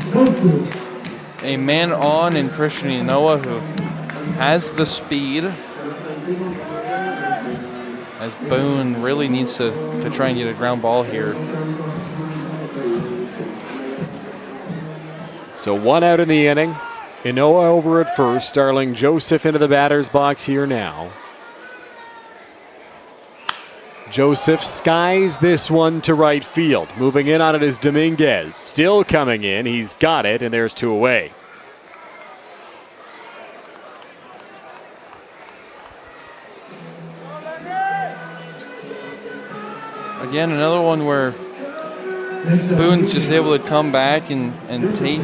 a man on in Christian Noah, who has the speed, as Boone really needs to try and get a ground ball here. So one out in the inning. Noah over at first. Starling Joseph into the batter's box here now. Joseph skies this one to right field. Moving in on it is Dominguez. Still coming in. He's got it, and there's two away. Again, another one where Boone's just able to come back and take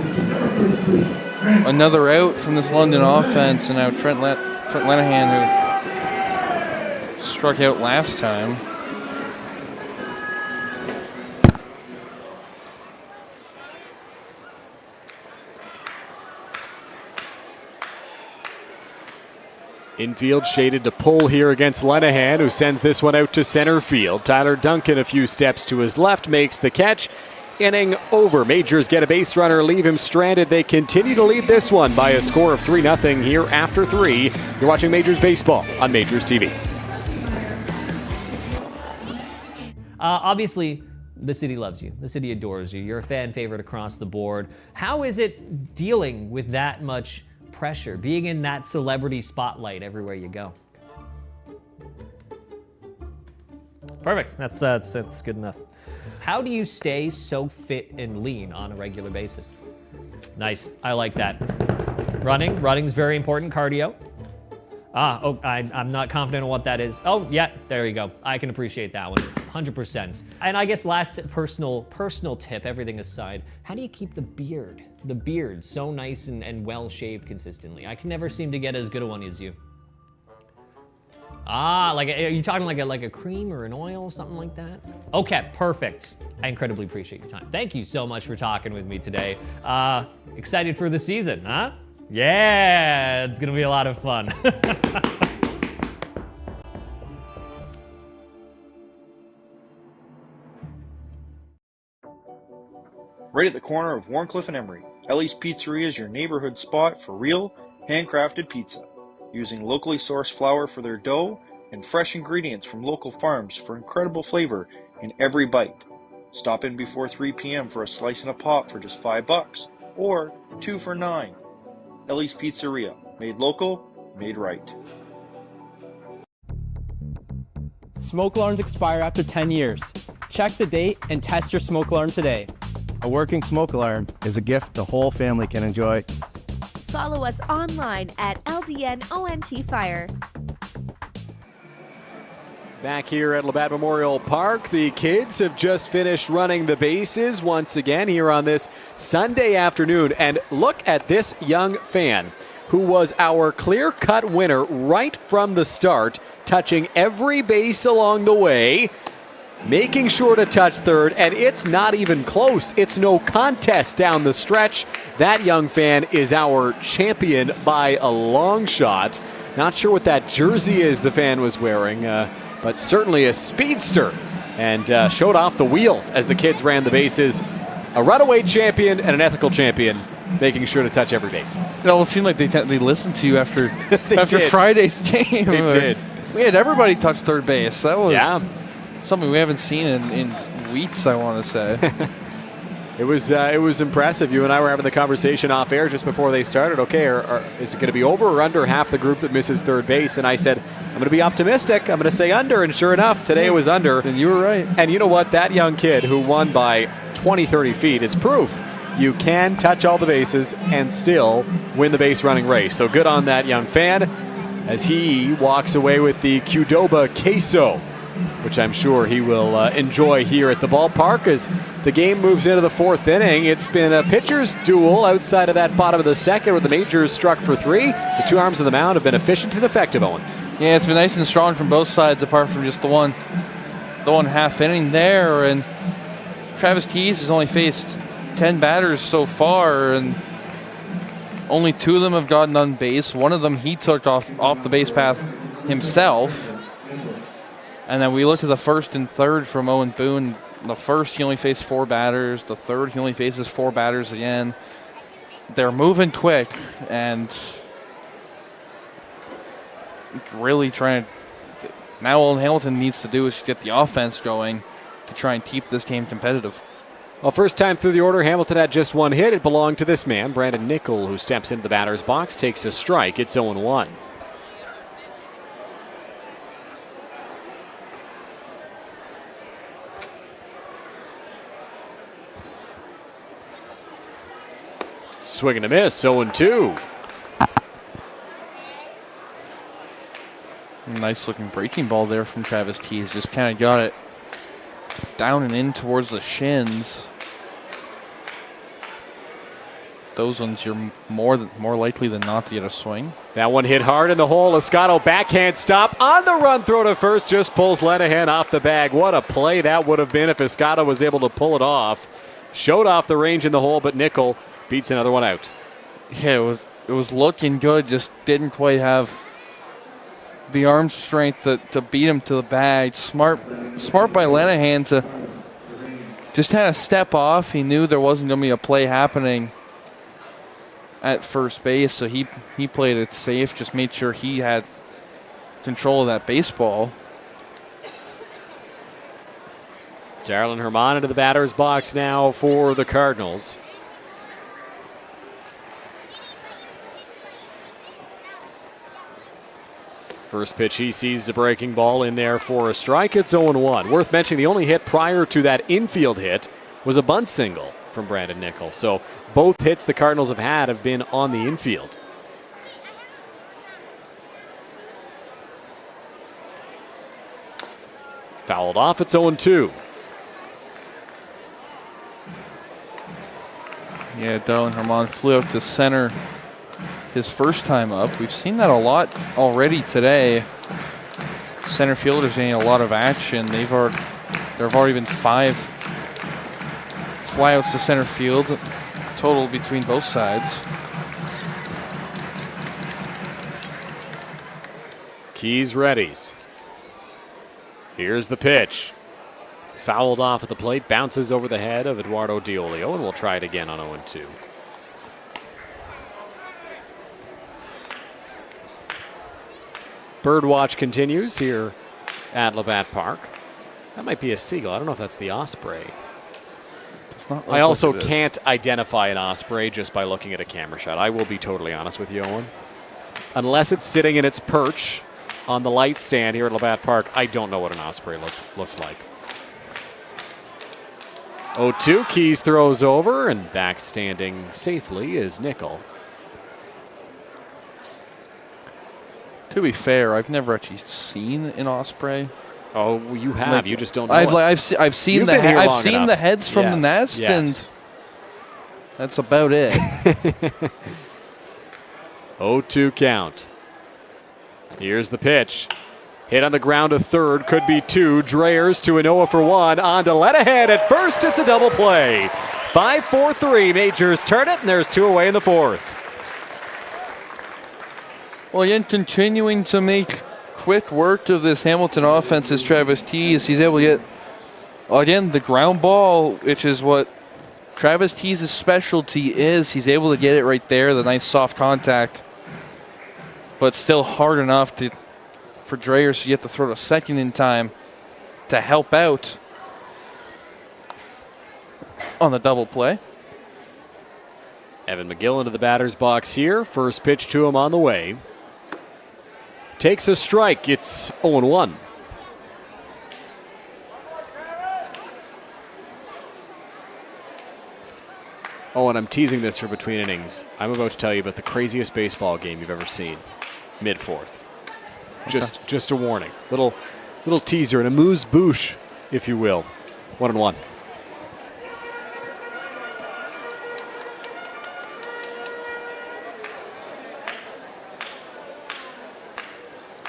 another out from this London offense. And now Trent Lenihan, who struck out last time. Infield shaded to pull here against Lenihan, who sends this one out to center field. Tyler Duncan, a few steps to his left, makes the catch. Inning over. Majors get a base runner, leave him stranded. They continue to lead this one by a score of 3-0 here after 3. You're watching Majors Baseball on Majors TV. Obviously, the city loves you. The city adores you. You're a fan favorite across the board. How is it dealing with that much pressure, being in that celebrity spotlight everywhere you go? Perfect. That's good enough. How do you stay so fit and lean on a regular basis? Nice. I like that. Running's very important. Cardio. I'm not confident on what that is. Oh, yeah, there you go. I can appreciate that one. 100%. And I guess last personal tip, everything aside, how do you keep the beard so nice and well shaved consistently? I can never seem to get as good a one as you. Like, are you talking like a cream or an oil, something like that? Okay, perfect. I incredibly appreciate your time. Thank you so much for talking with me today. Excited for the season, huh? Yeah, it's gonna be a lot of fun. Right at the corner of Warncliffe and Emery, Ellie's Pizzeria is your neighborhood spot for real, handcrafted pizza, using locally sourced flour for their dough and fresh ingredients from local farms for incredible flavor in every bite. Stop in before 3 p.m. for a slice and a pop for just $5, or 2 for $9. Ellie's Pizzeria, made local, made right. Smoke alarms expire after 10 years. Check the date and test your smoke alarm today. A working smoke alarm is a gift the whole family can enjoy. Follow us online at LDNONT Fire. Back here at Labatt Memorial Park, the kids have just finished running the bases once again here on this Sunday afternoon. And look at this young fan who was our clear-cut winner right from the start, touching every base along the way, making sure to touch third, and it's not even close. It's no contest down the stretch. That young fan is our champion by a long shot. Not sure what that jersey is the fan was wearing, but certainly a speedster and showed off the wheels as the kids ran the bases. A runaway champion and an ethical champion, making sure to touch every base. It almost seemed like they listened to you after Friday's game. They did. We had everybody touch third base. That was something we haven't seen in weeks, I want to say. It was impressive. You and I were having the conversation off air just before they started. Okay, is it going to be over or under half the group that misses third base? And I said, I'm going to be optimistic. I'm going to say under. And sure enough, today it was under. And you were right. And you know what? That young kid who won by 20, 30 feet is proof you can touch all the bases and still win the base running race. So good on that young fan as he walks away with the Qdoba queso, which I'm sure he will enjoy here at the ballpark as the game moves into the fourth inning. It's been a pitcher's duel outside of that bottom of the second where the Majors struck for 3. The two arms of the mound have been efficient and effective, Owen. Yeah, it's been nice and strong from both sides apart from just the one half inning there. And Travis Keys has only faced 10 batters so far, and only 2 of them have gotten on base. One of them he took off the base path himself. And then we looked at the first and third from Owen Boon. The first, he only faced 4 batters. The third, he only faces 4 batters again. They're moving quick and really trying to. Now all Hamilton needs to do is get the offense going to try and keep this game competitive. Well, first time through the order, Hamilton had just 1 hit. It belonged to this man, Brandon Nickel, who steps into the batter's box, takes a strike. It's 0-1. Swing and a miss, 0-2. Nice looking breaking ball there from Travis Keys. Just kind of got it down and in towards the shins. Those ones you're more likely than not to get a swing. That one hit hard in the hole. Escato backhand stop on the run throw to first. Just pulls Lenahan off the bag. What a play that would have been if Escato was able to pull it off. Showed off the range in the hole, but Nickel beats another one out. Yeah, it was looking good. Just didn't quite have the arm strength to beat him to the bag. Smart by Lenahan to just kind of step off. He knew there wasn't going to be a play happening at first base, so he played it safe, just made sure he had control of that baseball. Darylyn Herman into the batter's box now for the Cardinals. First pitch he sees the breaking ball in there for a strike. It's 0-1. Worth mentioning, the only hit prior to that infield hit was a bunt single from Brandon Nickel. So both hits the Cardinals have been on the infield. Fouled off, it's 0-2. Yeah, Darylyn Herman flew up to center his first time up. We've seen that a lot already today. Center fielders getting a lot of action. There have already been 5 flyouts to center field total between both sides. Keys readies. Here's the pitch. Fouled off at the plate, bounces over the head of Eduardo Diolio, and we'll try it again on 0-2. Birdwatch continues here at Labatt Park. That might be a seagull. I don't know if that's the osprey. I also can't identify an osprey just by looking at a camera shot. I will be totally honest with you, Owen. Unless it's sitting in its perch on the light stand here at Labatt Park, I don't know what an osprey looks like. 0-2, Keys throws over, and back standing safely is Nickel. To be fair, I've never actually seen an osprey. Oh, you have. Like, you just don't know. I've seen the heads from the nest, and that's about it. 0-2 count. Here's the pitch. Hit on the ground to third, could be 2. Dreyers to an 0 for 1. On to Lenahan at first. It's a double play. 5-4-3. Majors turn it, and there's 2 away in the fourth. Well, again, continuing to make quick work of this Hamilton offense is Travis Keys. He's able to get Again, the ground ball, which is what Travis Keys' specialty is. He's able to get it right there, the nice soft contact, but still hard enough for Dreyers to get the throw to second in time to help out on the double play. Evan McGill into the batter's box here. First pitch to him on the way. Takes a strike. It's 0-1. Oh, and I'm teasing this for between innings. I'm about to tell you about the craziest baseball game you've ever seen. Mid-fourth. Okay. Just a warning. Little teaser, an amuse-bouche, if you will. 1-1.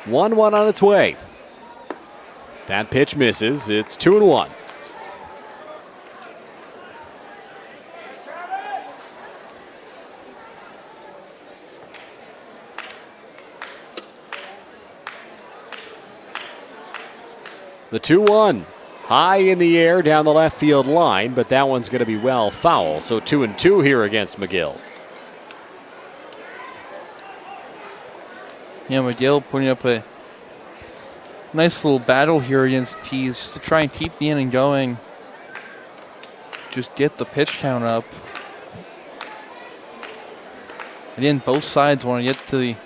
One on its way. That pitch misses. It's 2-1. The 2-1. High in the air down the left field line, but that one's going to be well foul. So 2-2 here against McGill. Yeah, McGill putting up a nice little battle here against Keys to try and keep the inning going. Just get the pitch count up. Again, both sides want to get to the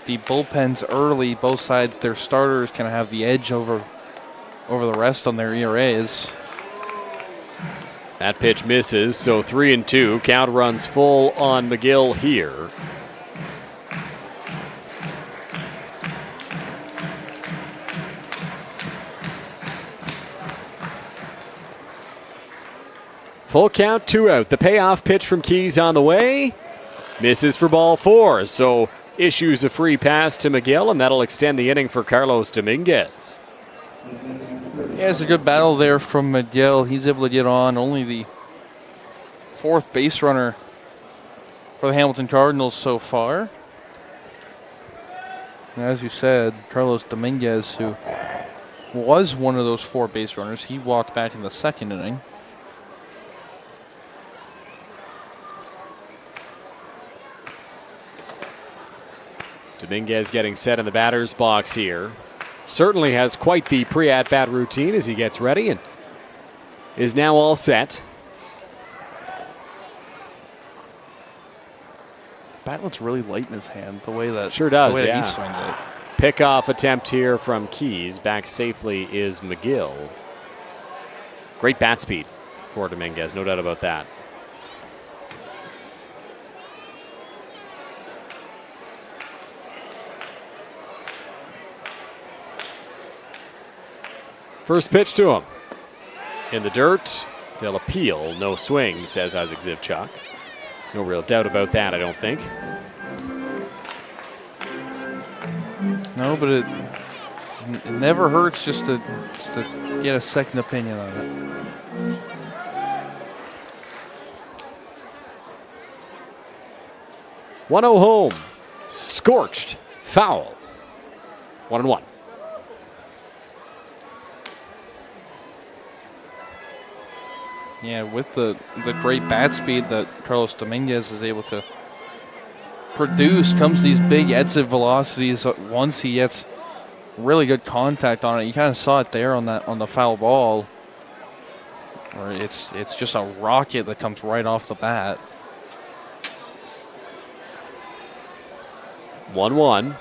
bullpens early. Both sides, their starters kind of have the edge over the rest on their ERAs. That pitch misses, so 3-2. Count runs full on McGill here. Full count, 2 out. The payoff pitch from Keys on the way. Misses for ball 4, so issues a free pass to McGill, and that'll extend the inning for Carlos Dominguez. Yeah, it's a good battle there from McGill. He's able to get on, only the 4th base runner for the Hamilton Cardinals so far. And as you said, Carlos Dominguez, who was one of those 4 base runners, he walked back in the 2nd inning. Dominguez getting set in the batter's box here. Certainly has quite the pre-at-bat routine as he gets ready and is now all set. Bat looks really light in his hand, the way that Sure does, the way yeah. that he swings it. Pickoff attempt here from Keys. Back safely is McGill. Great bat speed for Dominguez, no doubt about that. First pitch to him. In the dirt, they'll appeal. No swing, says Isaac Zivchuk. No real doubt about that, I don't think. No, but it never hurts just to get a second opinion on it. One-0 home. Scorched. Foul. 1-1. Yeah, with the great bat speed that Carlos Dominguez is able to produce comes these big exit velocities once he gets really good contact on it. You kind of saw it there on the foul ball, where it's just a rocket that comes right off the bat. 1-1.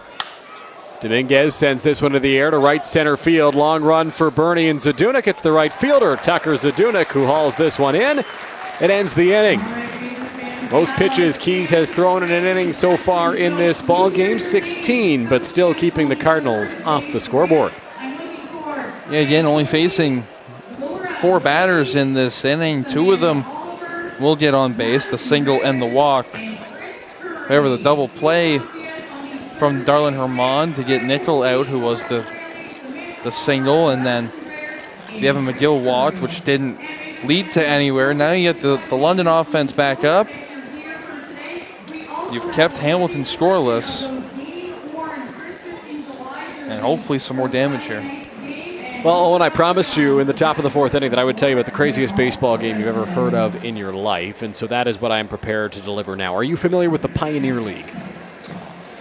Dominguez sends this one to the air to right center field. Long run for Bernie and Zadunik. It's the right fielder, Tucker Zadunik, who hauls this one in. It ends the inning. Most pitches Keys has thrown in an inning so far in this ball game, 16, but still keeping the Cardinals off the scoreboard. Yeah, again, only facing 4 batters in this inning. 2 of them will get on base, the single and the walk. However, the double play from Darlin Herman to get Nickel out, who was the single, and then the Evan McGill walked, which didn't lead to anywhere. Now you get the London offense back up. You've kept Hamilton scoreless, and hopefully some more damage here. Well, Owen, I promised you in the top of the fourth inning that I would tell you about the craziest baseball game you've ever heard of in your life, and so that is what I am prepared to deliver now. Are you familiar with the Pioneer League?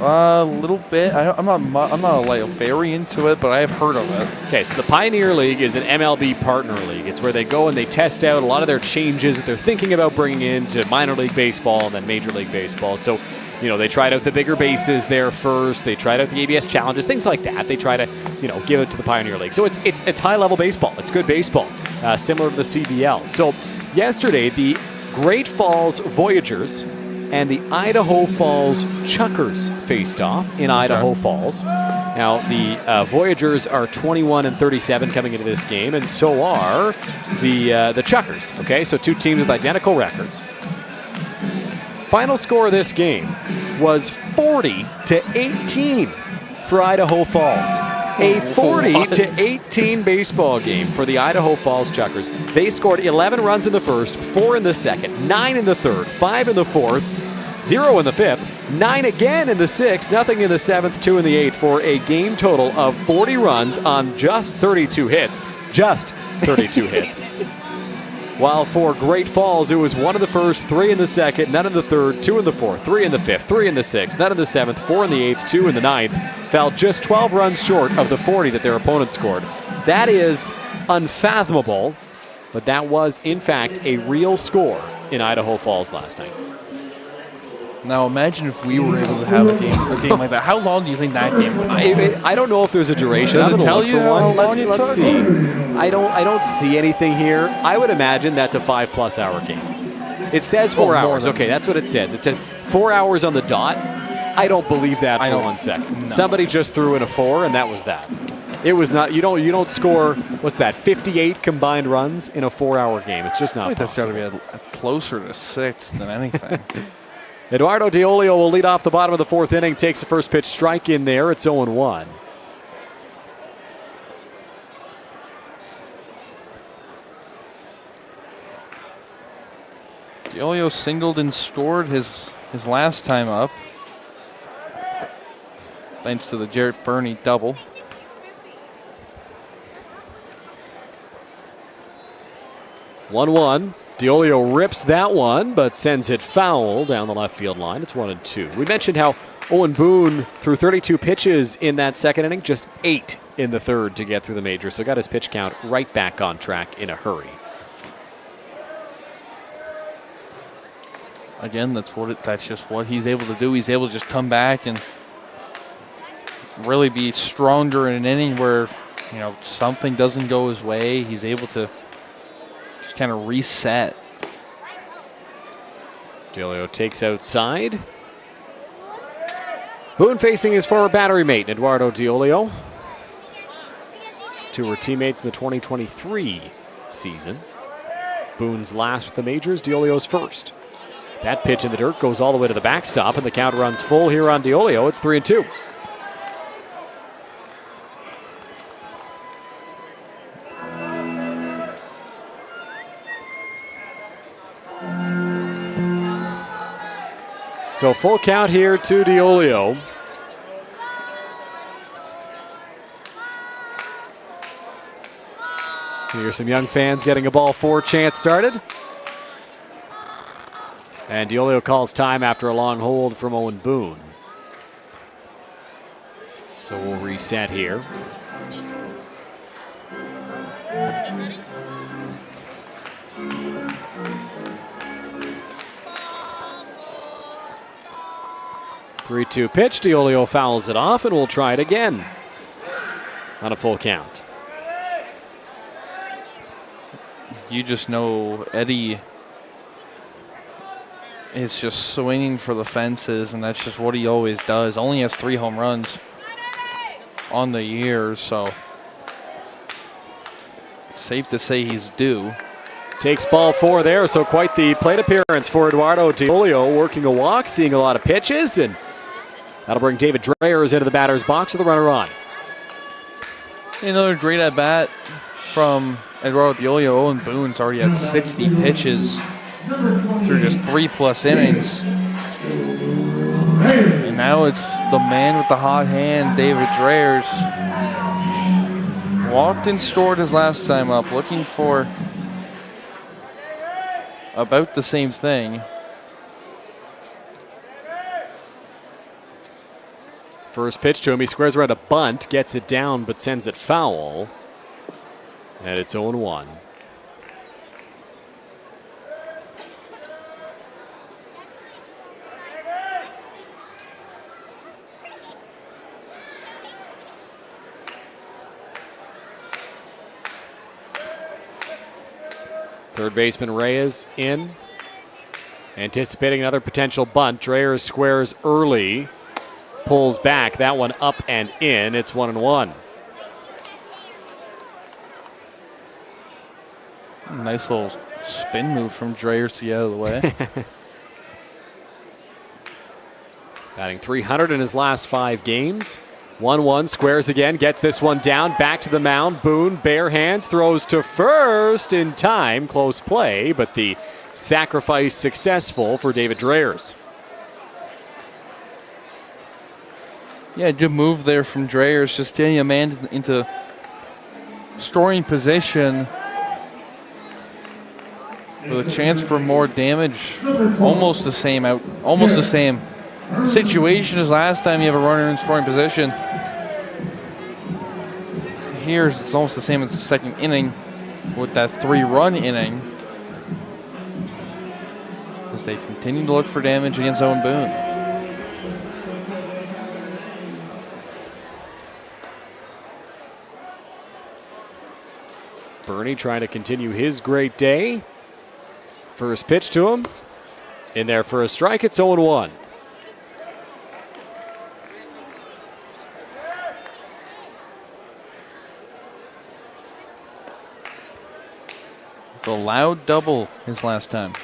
A little bit. I'm not like very into it, but I have heard of it. Okay, so the Pioneer League is an MLB partner league. It's where they go and they test out a lot of their changes that they're thinking about bringing into minor league baseball and then Major League Baseball. So, they tried out the bigger bases there first. They tried out the ABS challenges, things like that. They try to, give it to the Pioneer League. So it's high-level baseball. It's good baseball, similar to the CBL. So yesterday, the Great Falls Voyagers and the Idaho Falls Chuckers faced off in Idaho Falls. Now, the Voyagers are 21-37 coming into this game, and so are the Chuckers. Okay, so two teams with identical records. Final score of this game was 40-18 for Idaho Falls. A 40-18 baseball game for the Idaho Falls Chuckers. They scored 11 runs in the first, 4 in the second, 9 in the third, 5 in the fourth, 0 in the fifth, 9 again in the sixth, nothing in the seventh, 2 in the eighth, for a game total of 40 runs on just 32 hits. Just 32 hits. While for Great Falls, it was 1 in the first, 3 in the second, none in the third, 2 in the fourth, 3 in the fifth, 3 in the sixth, none in the seventh, 4 in the eighth, 2 in the ninth. Fell just 12 runs short of the 40 that their opponent scored. That is unfathomable, but that was, in fact, a real score in Idaho Falls last night. Now imagine if we were able to have a game like that. How long do you think that game would go? I don't know if there's a duration. Does it tell you how long Let's see. took? I don't see anything here. I would imagine that's a 5+ hour game. It says 4 hours. Okay, that's what it says. It says 4 hours on the dot. I don't believe that for 1 second. No. Somebody just threw in a 4, and that was that. It was not. You don't score. What's that? 58 combined runs in a 4-hour game. It's just not possible. That's got to be closer to 6 than anything. Eduardo Diolio will lead off the bottom of the fourth inning. Takes the first pitch strike in there. It's 0-1. Diolio singled and scored his last time up, thanks to the Jarrett Burney double. One. Diolio rips that one, but sends it foul down the left field line. It's 1-2. We mentioned how Owen Boon threw 32 pitches in that second inning, just 8 in the third to get through the major. So got his pitch count right back on track in a hurry. Again, that's just what he's able to do. He's able to just come back and really be stronger in an inning where, something doesn't go his way. He's able to just kind of reset. Diolio takes outside. Boone facing his former battery mate, Eduardo Diolio. Two were teammates in the 2023 season. Boone's last with the majors, Diolio's first. That pitch in the dirt goes all the way to the backstop, and the count runs full here on Diolio. It's 3-2. So full count here to Diolio. Here's some young fans getting a ball 4 chant started. And Diolio calls time after a long hold from Owen Boon. So we'll reset here. Three-two pitch. Diolio fouls it off, and we'll try it again on a full count. You just know Eddie is just swinging for the fences, and that's just what he always does. Only has 3 home runs on the year, so it's safe to say he's due. Takes ball 4 there, so quite the plate appearance for Eduardo Diolio, working a walk, seeing a lot of pitches, and that'll bring David Dreyers into the batter's box with the runner on. Another great at-bat from Eduardo Diolio. Owen Boone's already had 60 pitches through just 3+ innings. And now it's the man with the hot hand, David Dreyers, Walked and stored his last time up, looking for about the same thing. First pitch to him, he squares around a bunt, gets it down, but sends it foul. And it's 0-1. Third baseman Reyes in. Anticipating another potential bunt. Dreyer squares early. Pulls back. That one up and in. It's 1-1. Nice little spin move from Dreyer to get out of the way. Batting .300 in his last 5 games. 1-1, squares again, gets this one down, back to the mound. Boon, bare hands, throws to first in time. Close play, but the sacrifice successful for David Dreyers. Yeah, good move there from Dreyers, just getting a man into scoring position with a chance for more damage. Almost the same situation as last time you have a runner in scoring position. Here it's almost the same as the second inning with that 3-run inning, as they continue to look for damage against Owen Boon. Bernie trying to continue his great day. First pitch to him. In there for a strike, it's 0-1. The loud double his last time.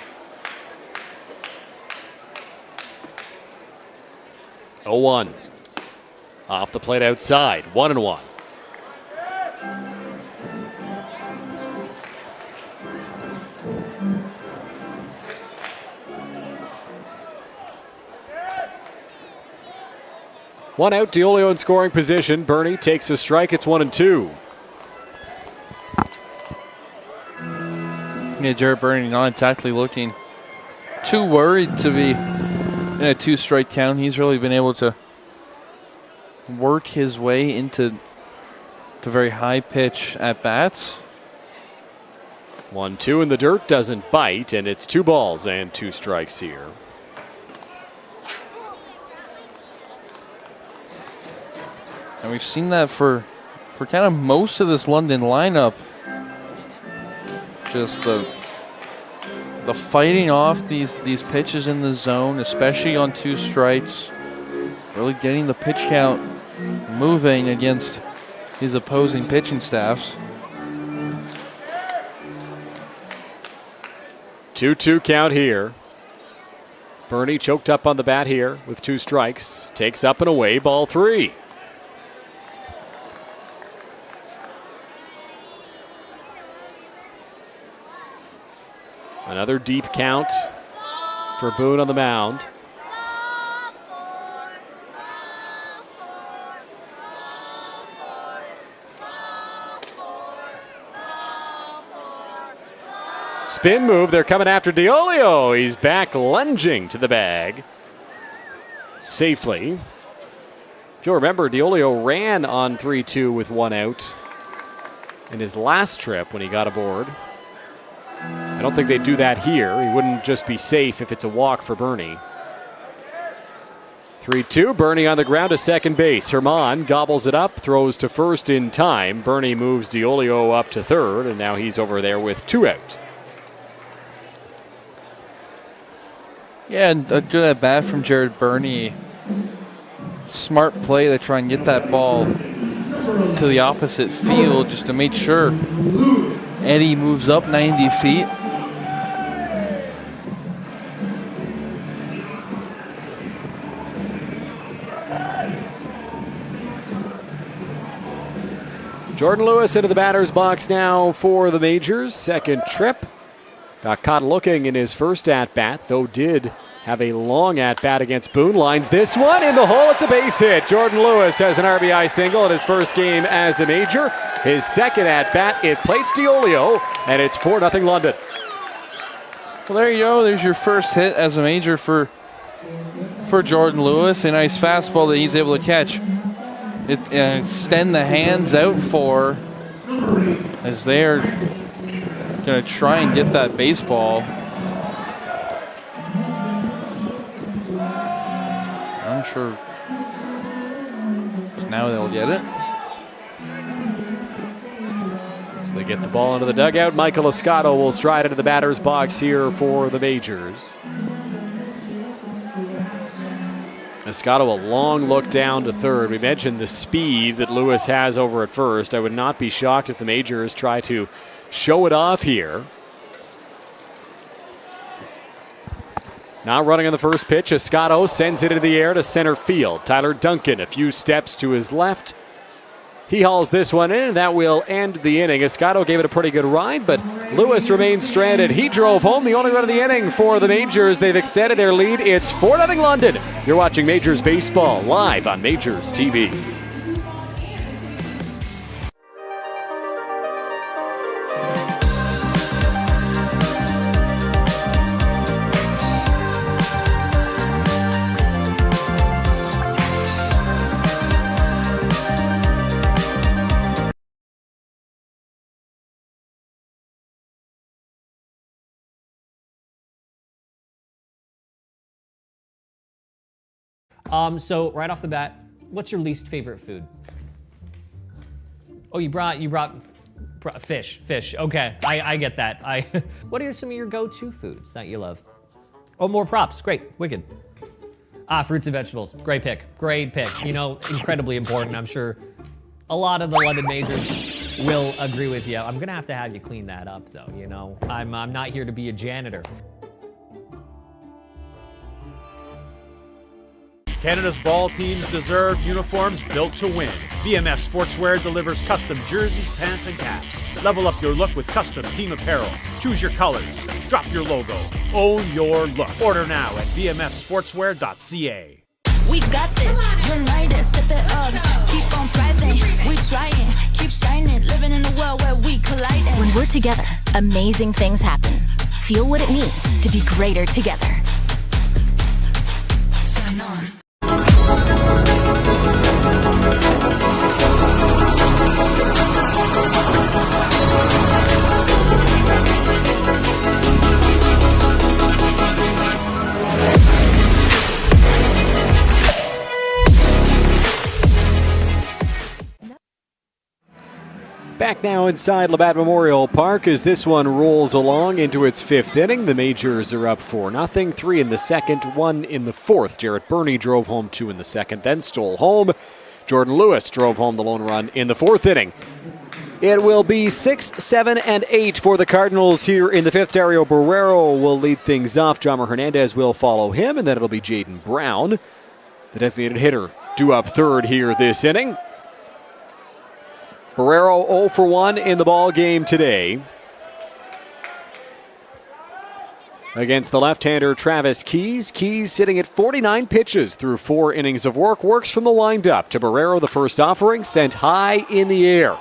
0-1. Off the plate outside. 1-1. One out, Diolio in scoring position. Bernie takes a strike. It's 1-2. Yeah, Jared Bernie not exactly looking too worried to be in a 2-strike count. He's really been able to work his way into the very high pitch at bats. 1-2 in the dirt, doesn't bite, and it's 2 balls and 2 strikes here. And we've seen that for kind of most of this London lineup. Just the fighting off these pitches in the zone, especially on 2 strikes. Really getting the pitch count moving against his opposing pitching staffs. 2-2 count here. Bernie choked up on the bat here with 2 strikes. Takes up and away, ball 3. Another deep count for Boon on the mound. Spin move, they're coming after Diolio. He's back lunging to the bag safely. If you'll remember, Diolio ran on 3-2 with 1 out in his last trip when he got aboard. I don't think they'd do that here. He wouldn't just be safe if it's a walk for Bernie. 3-2, Bernie on the ground to second base. Herman gobbles it up, throws to first in time. Bernie moves Diolio up to third, and now he's over there with 2 out. Yeah, and a good at bat from Jared Bernie. Smart play to try and get that ball to the opposite field just to make sure Eddie moves up 90 feet. Jordan Lewis into the batter's box now for the Majors. Second trip. Got caught looking in his first at-bat, though did have a long at-bat against Boone. Lines this one in the hole. It's a base hit. Jordan Lewis has an RBI single in his first game as a Major. His second at-bat, it plates DiOlio, and it's 4-0 London. Well, there you go. There's your first hit as a Major for Jordan Lewis. A nice fastball that he's able to catch. And extend the hands out for as they're going to try and get that baseball. I'm sure now they'll get it. As they get the ball into the dugout, Michael Escato will stride into the batter's box here for the Majors. Escato, a long look down to third. We mentioned the speed that Lewis has over at first. I would not be shocked if the Majors try to show it off here. Now running on the first pitch, Escato sends it into the air to center field. Tyler Duncan a few steps to his left. He hauls this one in, and that will end the inning. Escato gave it a pretty good ride, but Lewis remains stranded. He drove home the only run of the inning for the Majors. They've extended their lead. It's 4-0 London. You're watching Majors Baseball live on Majors TV. So right off the bat, what's your least favorite food? Oh, you brought fish. Okay, I get that. What are some of your go-to foods that you love? Oh, more props. Great, wicked. Fruits and vegetables. Great pick. You know, incredibly important. I'm sure a lot of the London Majors will agree with you. I'm gonna have to have you clean that up, though. You know, I'm not here to be a janitor. Canada's ball teams deserve uniforms built to win. VMF Sportswear delivers custom jerseys, pants, and caps. Level up your look with custom team apparel. Choose your colors. Drop your logo. Own your look. Order now at vmfsportswear.ca. We got this, united, step it up, keep on thriving, we trying, keep shining, living in a world where we colliding. When we're together, amazing things happen. Feel what it means to be greater together. Shine on. Back now inside Labatt Memorial Park as this one rolls along into its fifth inning. The Majors are up 4-0, 3 in the second, 1 in the fourth. Jarrett Burney drove home 2 in the second, then stole home. Jordan Lewis drove home the lone run in the fourth inning. It will be 6, 7, and 8 for the Cardinals here in the fifth. Dario Barrero will lead things off. Jomar Hernandez will follow him, and then it'll be Jaden Brown, the designated hitter, due up third here this inning. Barrero 0 for 1 in the ball game today against the left-hander Travis Keys. Keys sitting at 49 pitches through 4 innings of work. Works from the windup to Barrero. The first offering sent high in the air.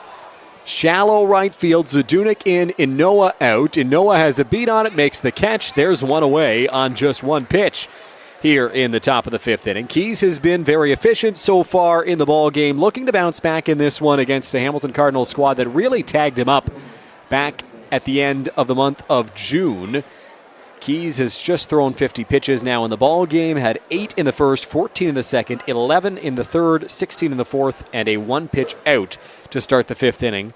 Shallow right field. Zadunik in, Inoa out. Inoa has a beat on it, makes the catch. There's one away on just one pitch here in the top of the fifth inning. Keys has been very efficient so far in the ball game, looking to bounce back in this one against the Hamilton Cardinals squad that really tagged him up back at the end of the month of June. Keys has just thrown 50 pitches now in the ball game, had 8 in the first, 14 in the second, 11 in the third, 16 in the fourth, and a 1-pitch out to start the fifth inning.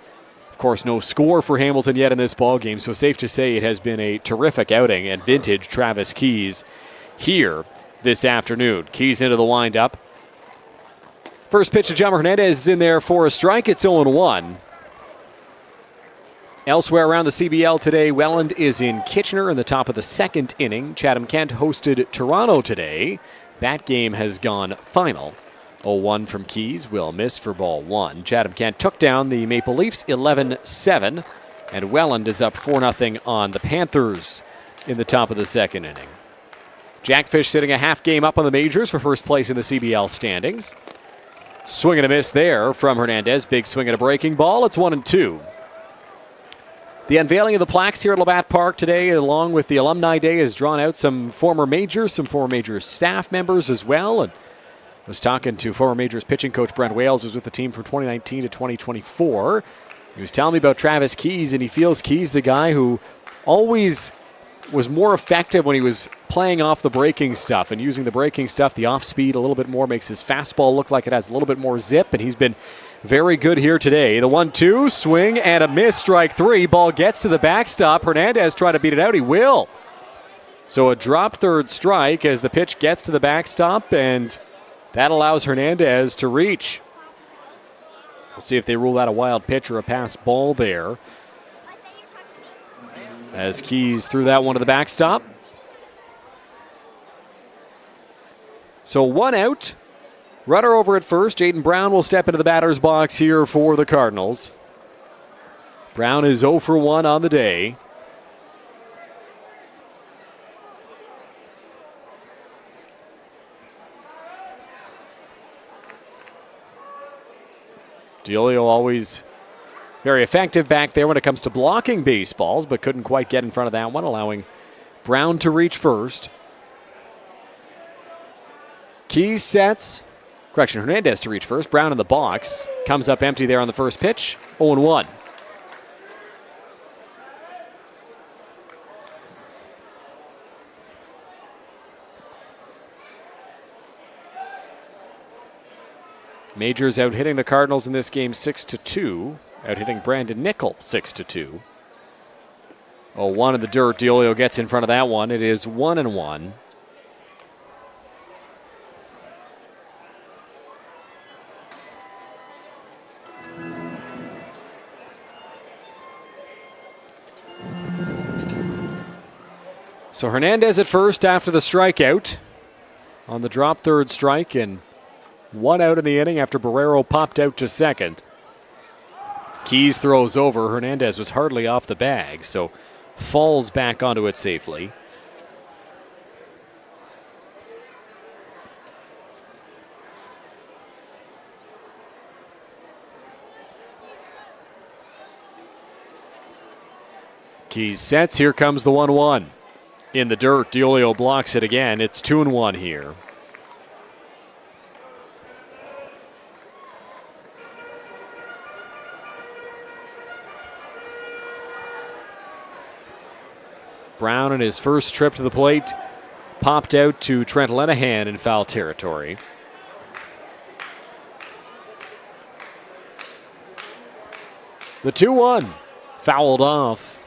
Of course, no score for Hamilton yet in this ball game, so safe to say it has been a terrific outing, and vintage Travis Keys here this afternoon. Keys into the windup. First pitch to Jomar Hernandez is in there for a strike. It's 0-1. Elsewhere around the CBL today, Welland is in Kitchener in the top of the second inning. Chatham-Kent hosted Toronto today. That game has gone final. 0-1 from Keys will miss for ball 1. Chatham-Kent took down the Maple Leafs 11-7, and Welland is up 4-0 on the Panthers in the top of the second inning. Jackfish sitting a half game up on the Majors for first place in the CBL standings. Swing and a miss there from Hernandez. Big swing and a breaking ball. It's 1-2. The unveiling of the plaques here at Labatt Park today, along with the Alumni Day, has drawn out some former Majors staff members as well. And I was talking to former Majors pitching coach Brent Wales, who's with the team from 2019 to 2024. He was telling me about Travis Keys, and he feels Keys is a guy who always was more effective when he was playing off the breaking stuff and using the breaking stuff, the off speed a little bit more, makes his fastball look like it has a little bit more zip, and he's been very good here today. The 1-2, swing and a miss, strike three. Ball gets to the backstop. Hernandez trying to beat it out. He will. So a drop third strike as the pitch gets to the backstop, and that allows Hernandez to reach. We'll see if they rule out a wild pitch or a passed ball there. As Keys threw that one to the backstop. So 1 out. Runner over at first. Jaden Brown will step into the batter's box here for the Cardinals. Brown is 0 for 1 on the day. Diolio always very effective back there when it comes to blocking baseballs, but couldn't quite get in front of that one, allowing Brown to reach first. Keys sets. Hernandez to reach first. Brown in the box. Comes up empty there on the first pitch. 0-1. Majors out hitting the Cardinals in this game 6-2. Out hitting Brandon Nickel 6-2. 0-1 in the dirt. Diolio gets in front of that one. It is 1-1. So Hernandez at first after the strikeout on the drop third strike, and 1 out in the inning after Barrero popped out to second. Keys throws over. Hernandez was hardly off the bag, so falls back onto it safely. Keys sets. Here comes the 1-1. In the dirt, Diolio blocks it again. It's 2-1 here. Brown in his first trip to the plate popped out to Trent Lenahan in foul territory. The 2-1 fouled off.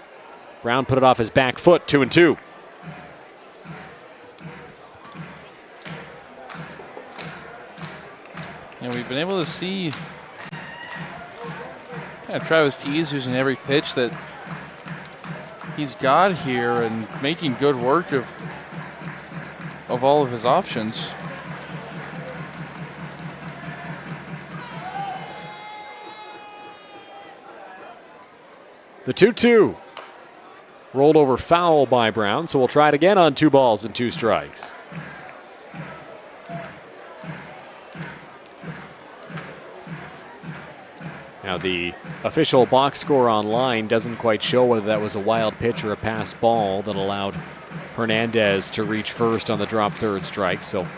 Brown put it off his back foot, 2-2. And we've been able to see Travis Keys using every pitch that he's got here and making good work of all of his options. The 2-2 rolled over foul by Brown, so we'll try it again on 2 balls and 2 strikes. Now the official box score online doesn't quite show whether that was a wild pitch or a passed ball that allowed Hernandez to reach first on the drop third strike. So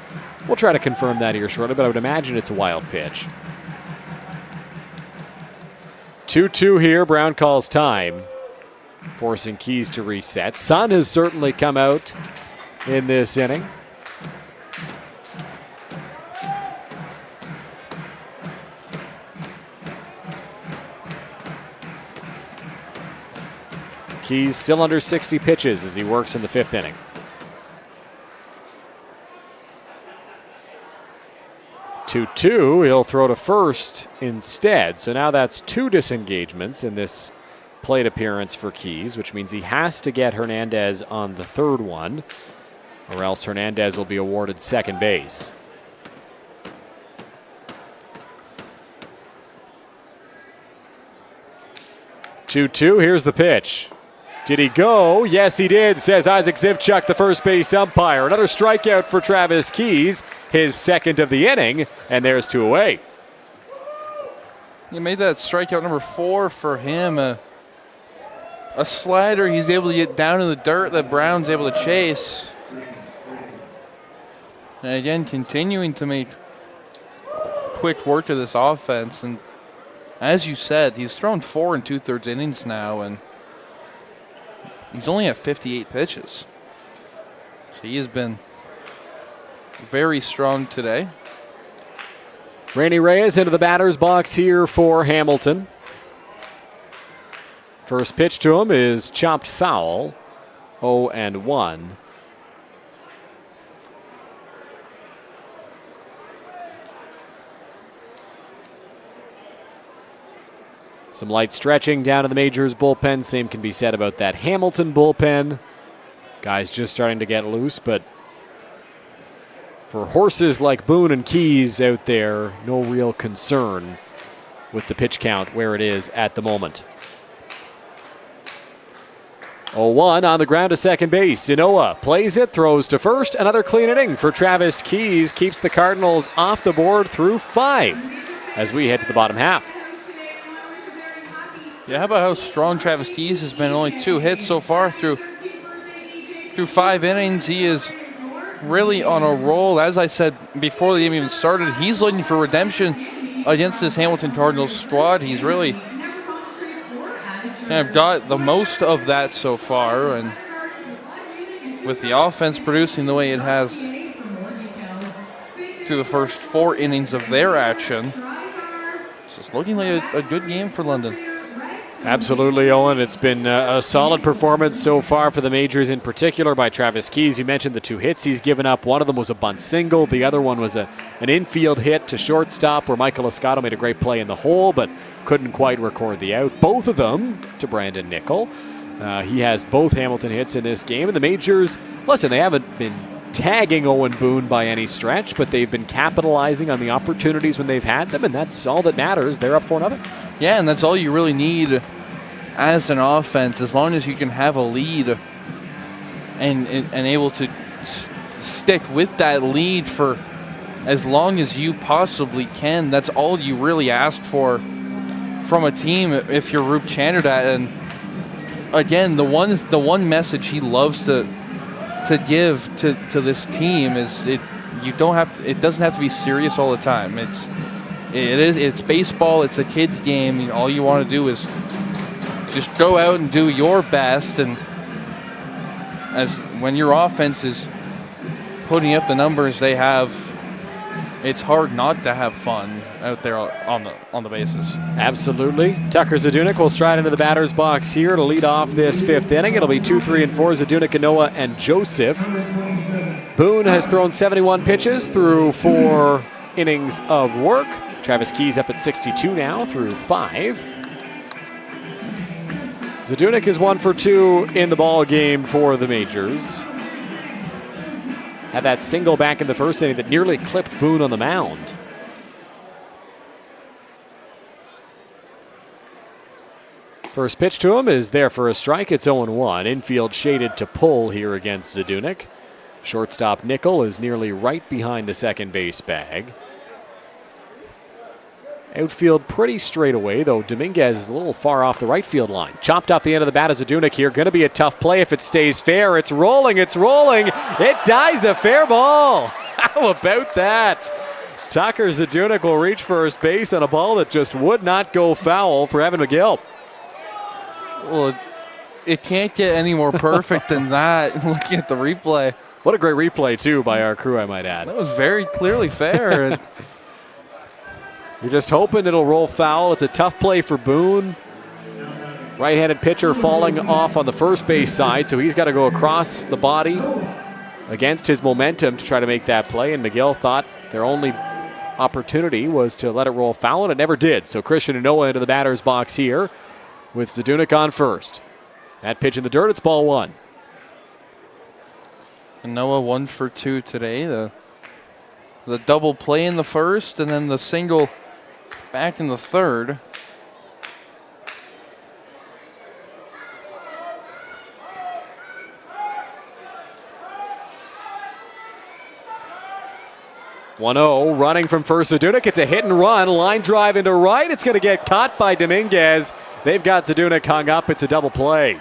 we'll try to confirm that here shortly, but I would imagine it's a wild pitch. 2-2 here. Brown calls time, forcing Keys to reset. Sun has certainly come out in this inning. Keys still under 60 pitches as he works in the 5th inning. 2-2, he'll throw to first instead. So now that's 2 disengagements in this plate appearance for Keys, which means he has to get Hernandez on the 3rd one, or else Hernandez will be awarded second base. 2-2, here's the pitch. Did he go? Yes, he did, says Isaac Zivchuk, the first base umpire. Another strikeout for Travis Keys, his second of the inning, and there's 2 away. He made that strikeout number 4 for him. A slider he's able to get down in the dirt that Brown's able to chase. And again, continuing to make quick work of this offense. And as you said, he's thrown 4 2/3 innings now, and he's only at 58 pitches. So he has been very strong today. Randy Reyes into the batter's box here for Hamilton. First pitch to him is chopped foul, 0-1. Some light stretching down in the Majors bullpen. Same can be said about that Hamilton bullpen. Guys just starting to get loose, but for horses like Boon and Keys out there, no real concern with the pitch count where it is at the moment. 0-1 on the ground to second base. Inoa plays it, throws to first. Another clean inning for Travis Keys. Keeps the Cardinals off the board through 5 as we head to the bottom half. Yeah, how about how strong Travis Keys has been? Only 2 hits so far through 5 innings. He is really on a roll. As I said before the game even started, he's looking for redemption against this Hamilton Cardinals squad. He's really kind of got the most of that so far, and with the offense producing the way it has through the first 4 innings of their action, it's just looking like a good game for London. Absolutely, Owen. It's been a solid performance so far for the Majors, in particular by Travis Keys. You mentioned the 2 hits he's given up. One of them was a bunt single. The other one was an infield hit to shortstop where Michael Escato made a great play in the hole but couldn't quite record the out. Both of them to Brandon Nickel. He has both Hamilton hits in this game. And the Majors, listen, they haven't been tagging Owen Boon by any stretch, but they've been capitalizing on the opportunities when they've had them, and that's all that matters. They're up 4-0. Yeah, and that's all you really need as an offense, as long as you can have a lead and able to stick with that lead for as long as you possibly can. That's all you really ask for from a team if you're Roop Chanderdat. And again, the one message he loves to give to this team is it doesn't have to be serious all the time. It's baseball, it's a kid's game. All you want to do is just go out and do your best, and as when your offense is putting up the numbers they have, it's hard not to have fun out there on the bases. Absolutely. Tucker Zadunik will stride into the batter's box here to lead off this 5th inning. It'll be 2, 3, and 4, Zadunik, Inoa, and Joseph. Boone has thrown 71 pitches through 4 innings of work. Travis Keys up at 62 now through 5. Zadunik is 1 for 2 in the ball game for the Majors. Had that single back in the first inning that nearly clipped Boone on the mound. First pitch to him is there for a strike. It's 0-1. Infield shaded to pull here against Zadunik. Shortstop Nickel is nearly right behind the second base bag. Outfield pretty straight away, though Dominguez is a little far off the right field line. Chopped off the end of the bat as Zadunik here. Going to be a tough play if it stays fair. It's rolling, it's rolling. It dies a fair ball. How about that? Tucker Zadunik will reach first base on a ball that just would not go foul for Evan McGill. Well, it can't get any more perfect than that, looking at the replay. What a great replay, too, by our crew, I might add. That was very clearly fair. You're just hoping it'll roll foul. It's a tough play for Boone. Right-handed pitcher falling off on the first base side, so he's got to go across the body against his momentum to try to make that play, and McGill thought their only opportunity was to let it roll foul, and it never did. So Christian Inoa into the batter's box here with Zadunik on first. That pitch in the dirt, it's ball 1. Inoa 1 for 2 today. The double play in the first, and then the single back in the third. 1-0, running from first Zadunik. It's a hit and run. Line drive into right. It's going to get caught by Dominguez. They've got Zadunik hung up. It's a double play.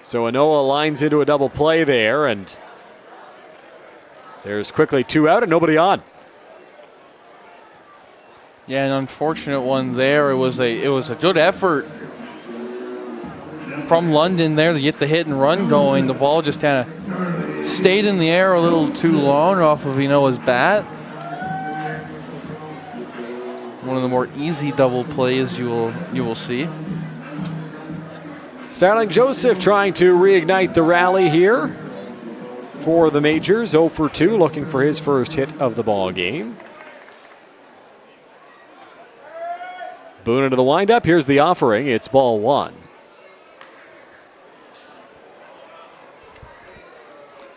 So Anoa lines into a double play there, and there's quickly 2 out and nobody on. Yeah, an unfortunate one there. It was a good effort from London there to get the hit and run going. The ball just kind of stayed in the air a little too long off of Anoa's bat. One of the more easy double plays you will see. Starling Joseph trying to reignite the rally here for the Majors. 0 for 2, looking for his first hit of the ball game. Boon into the windup. Here's the offering. It's ball 1.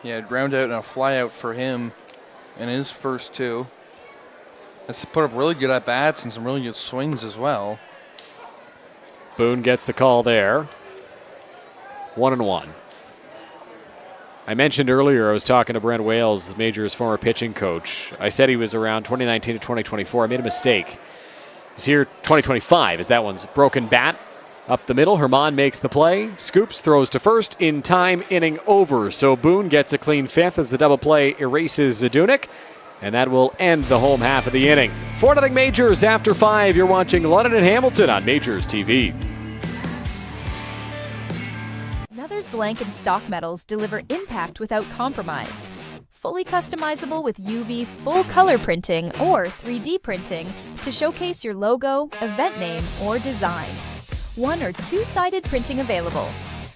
Yeah, ground out and a fly out for him in his first 2. Has put up really good at-bats and some really good swings as well. Boon gets the call there. 1-1. I mentioned earlier, I was talking to Brent Wales, the Majors' former pitching coach. I said he was around 2019 to 2024. I made a mistake. He's here 2025 as that one's broken bat. Up the middle, Herman makes the play. Scoops throws to first. In time, inning over. So Boon gets a clean 5th as the double play erases Zadunik. And that will end the home half of the inning. 4-0 Majors after 5. You're watching London and Hamilton on Majors TV. Another's blank and stock metals deliver impact without compromise. Fully customizable with UV full color printing or 3D printing to showcase your logo, event name, or design. 1- or 2-sided printing available.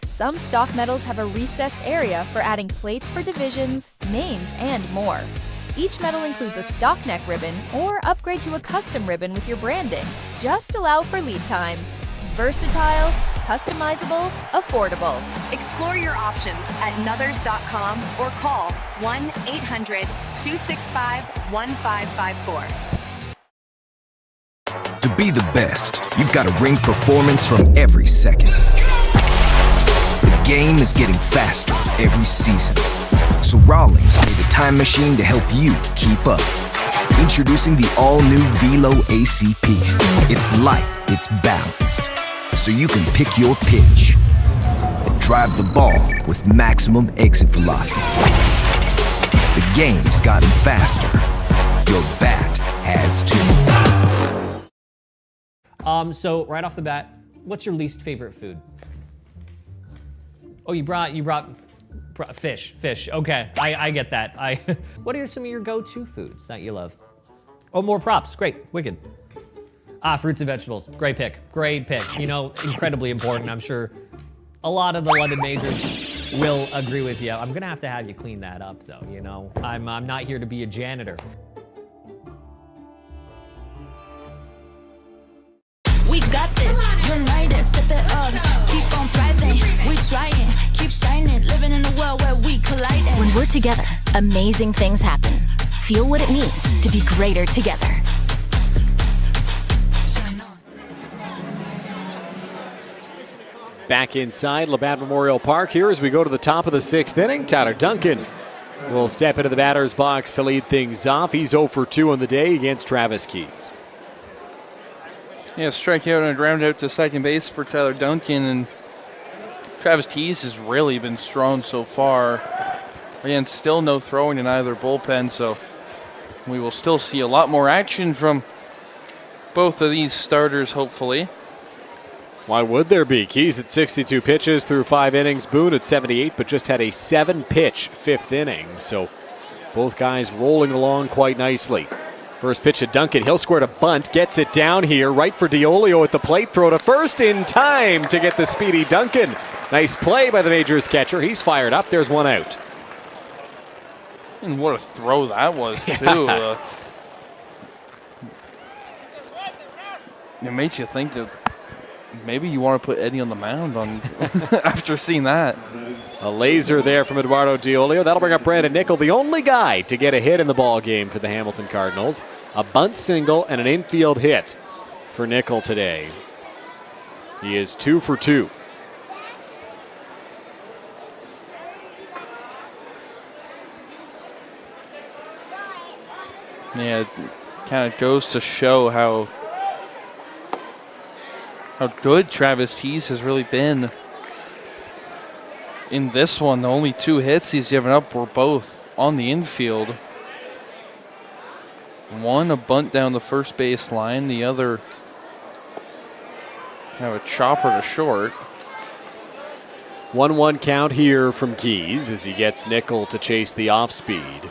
Some stock metals have a recessed area for adding plates for divisions, names, and more. Each medal includes a stock neck ribbon or upgrade to a custom ribbon with your branding. Just allow for lead time. Versatile, customizable, affordable. Explore your options at Nuthers.com or call 1-800-265-1554. To be the best, you've got to ring performance from every second. The game is getting faster every season. So Rawlings made a time machine to help you keep up. Introducing the all-new Velo ACP. It's light, it's balanced, so you can pick your pitch and drive the ball with maximum exit velocity. The game's gotten faster. Your bat has too. So right off the bat, what's your least favorite food? Oh, you brought fish. Okay, I get that. What are some of your go-to foods that you love? Oh, more props. Great, wicked. Fruits and vegetables. Great pick. You know, incredibly important. I'm sure a lot of the London Majors will agree with you. I'm gonna have to have you clean that up, though. You know, I'm not here to be a janitor. We got this, united, step it up, keep on thriving, we trying, keep shining, living in a world where we colliding. When we're together, amazing things happen. Feel what it means to be greater together. Back inside Labatt Memorial Park here as we go to the top of the 6th inning. Tyler Duncan will step into the batter's box to lead things off. He's 0 for 2 on the day against Travis Keys. Yeah, strikeout and a ground out to second base for Tyler Duncan, and Travis Keys has really been strong so far. Again, still no throwing in either bullpen, so we will still see a lot more action from both of these starters, hopefully. Why would there be? Keys at 62 pitches through 5 innings. Boon at 78, but just had a 7-pitch 5th inning. So both guys rolling along quite nicely. First pitch to Duncan. He'll square to bunt. Gets it down here. Right for Diolio at the plate. Throw to first in time to get the speedy Duncan. Nice play by the Majors catcher. He's fired up. There's 1 out. And what a throw that was, too. It makes you think that maybe you want to put Eddie on the mound after seeing that. A laser there from Eduardo Diolio. That'll bring up Brandon Nickel, the only guy to get a hit in the ball game for the Hamilton Cardinals. A bunt single and an infield hit for Nickel today. He is 2 for 2. Yeah, it kind of goes to show how good Travis Keys has really been in this one. The only 2 hits he's given up were both on the infield. One, a bunt down the first base line. The other, kind of a chopper to short. 1-1 count here from Keys as he gets Nickel to chase the off speed.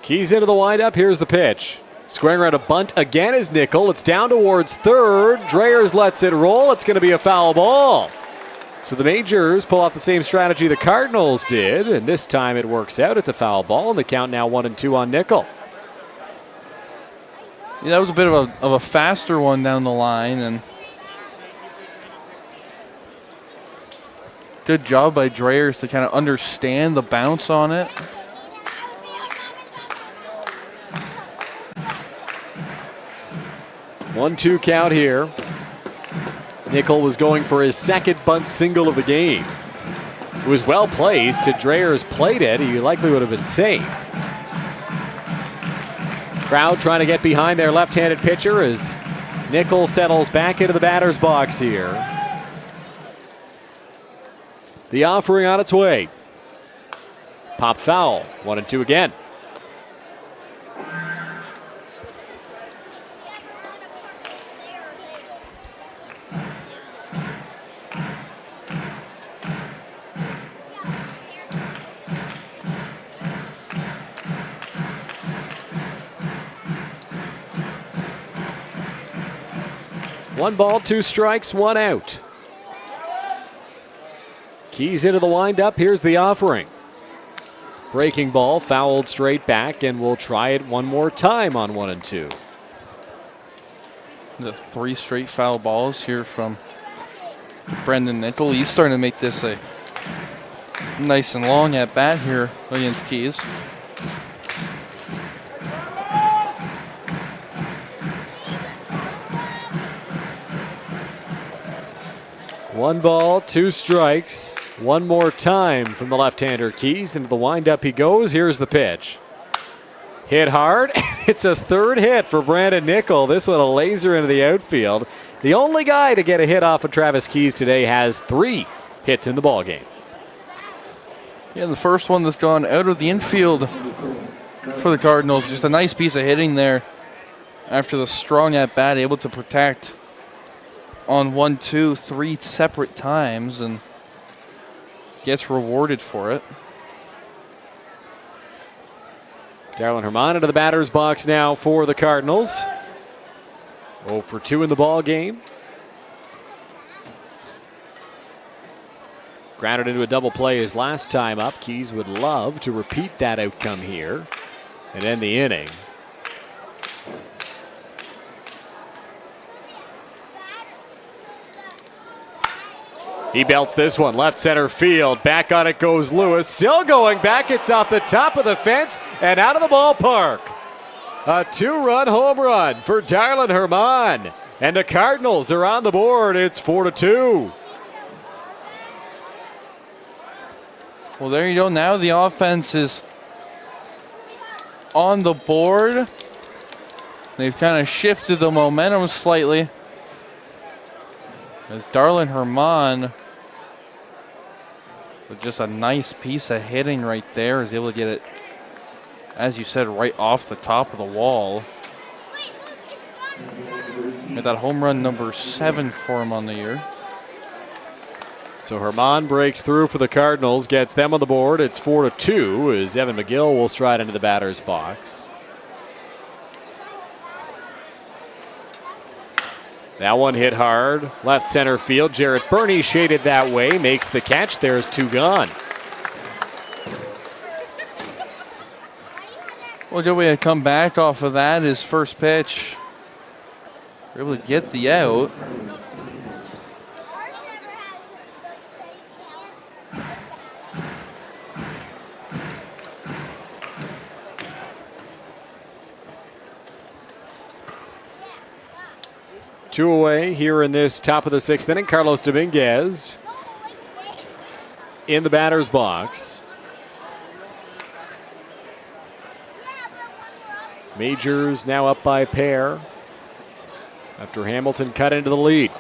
Keys into the windup. Here's the pitch. Squaring around a bunt again is Nickel. It's down towards third. Dreyers lets it roll. It's going to be a foul ball. So the Majors pull off the same strategy the Cardinals did, and this time it works out. It's a foul ball, and the count now 1-2 on Nickel. Yeah, that was a bit of a faster one down the line, and good job by Dreyers to kind of understand the bounce on it. One-two count here. Nickel was going for his second bunt single of the game. It was well placed. If Dreyers played it, he likely would have been safe. Crowd trying to get behind their left-handed pitcher as Nickel settles back into the batter's box here. The offering on its way. Pop foul. 1-2 again. One ball, 2 strikes, 1 out. Keys into the windup. Here's the offering. Breaking ball, fouled straight back, and we'll try it one more time on 1-2. The 3 straight foul balls here from Brendan Nickel. He's starting to make this a nice and long at bat here against Keys. One ball, 2 strikes. One more time from the left-hander Keys. Into the windup he goes. Here's the pitch. Hit hard. It's a 3rd hit for Brandon Nickel. This one a laser into the outfield. The only guy to get a hit off of Travis Keys today has 3 hits in the ballgame. Yeah, the first one that's gone out of the infield for the Cardinals. Just a nice piece of hitting there after the strong at-bat, able to protect on 1-2 3 separate times and gets rewarded for it. Darylin Herman into the batter's box now for the Cardinals. 0 for 2 in the ball game. Grounded into a double play his last time up. Keys would love to repeat that outcome here and end the inning. He belts this one, left center field. Back on it goes Lewis. Still going back. It's off the top of the fence and out of the ballpark. A 2-run home run for Darylin Herman. And the Cardinals are on the board. It's 4-2. Well, there you go. Now the offense is on the board. They've kind of shifted the momentum slightly, as Darylin Herman, with just a nice piece of hitting right there, is able to get it, as you said, right off the top of the wall. Got that home run number 7 for him on the year. So Herman breaks through for the Cardinals, gets them on the board. It's 4-2 as Evan McGill will stride into the batter's box. That one hit hard. Left center field. Jarrett Burney shaded that way. Makes the catch. There's 2 gone. Well, good way to come back off of that. His first pitch, we're able to get the out. Two away here in this top of the 6th inning. Carlos Dominguez in the batter's box. Majors now up by a pair after Hamilton cut into the lead.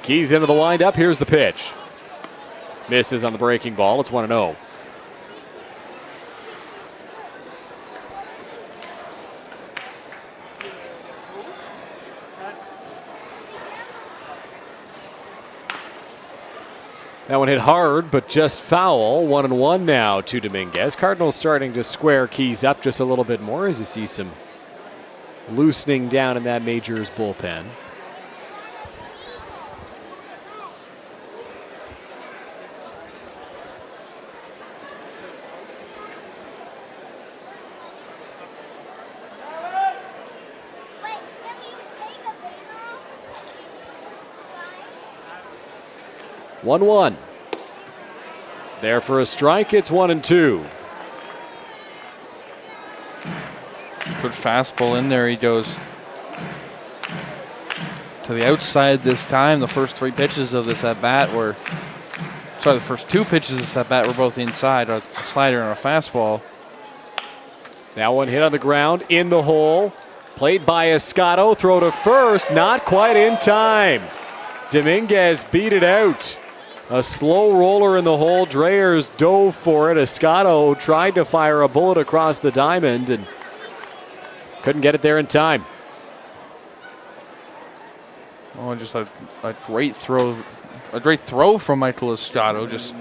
Keys into the windup. Here's the pitch. Misses on the breaking ball. It's 1-0. That one hit hard, but just foul. 1-1 now to Dominguez. Cardinals starting to square Keys up just a little bit more as you see some loosening down in that Majors bullpen. One. There for a strike. It's 1-2. Good fastball in there. He goes to the outside this time. The first three pitches of this at bat were, the first two pitches of this at bat were both inside, a slider and a fastball. That one hit on the ground in the hole. Played by Escato. Throw to first. Not quite in time. Dominguez beat it out. A slow roller in the hole. Dreyers dove for it. Escato tried to fire a bullet across the diamond and couldn't get it there in time. Oh, just a great throw. A great throw from Michael Escato. Just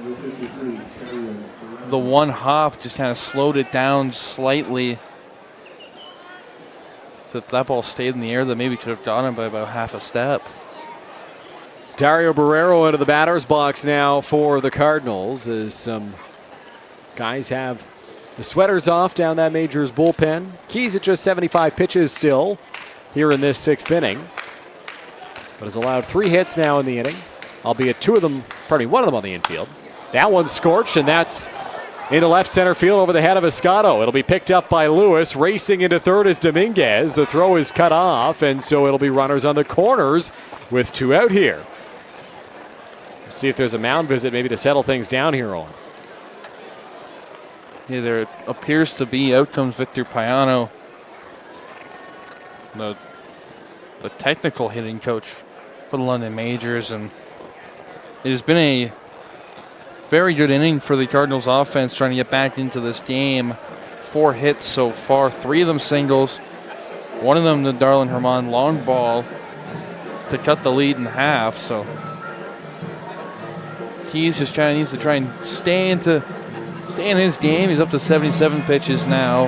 the one hop just kind of slowed it down slightly. So if that ball stayed in the air, that maybe could have gone him by about half a step. Dario Barrero into the batter's box now for the Cardinals as some guys have the sweaters off down that Majors bullpen. Keys at just 75 pitches still here in this sixth inning, but has allowed 3 hits now in the inning, albeit one of them on the infield. That one's scorched, and that's into left center field over the head of Escato. It'll be picked up by Lewis. Racing into third is Dominguez. The throw is cut off, and so it'll be runners on the corners with 2 out here. See if there's a mound visit maybe to settle things down here, Owen. Yeah, there appears to be. Out comes Victor Payano, the technical hitting coach for the London Majors, and it has been a very good inning for the Cardinals offense trying to get back into this game. 4 hits so far, 3 of them singles. One of them the Darlin Herman long ball to cut the lead in half, so Keys just needs to try and stay in his game. He's up to 77 pitches now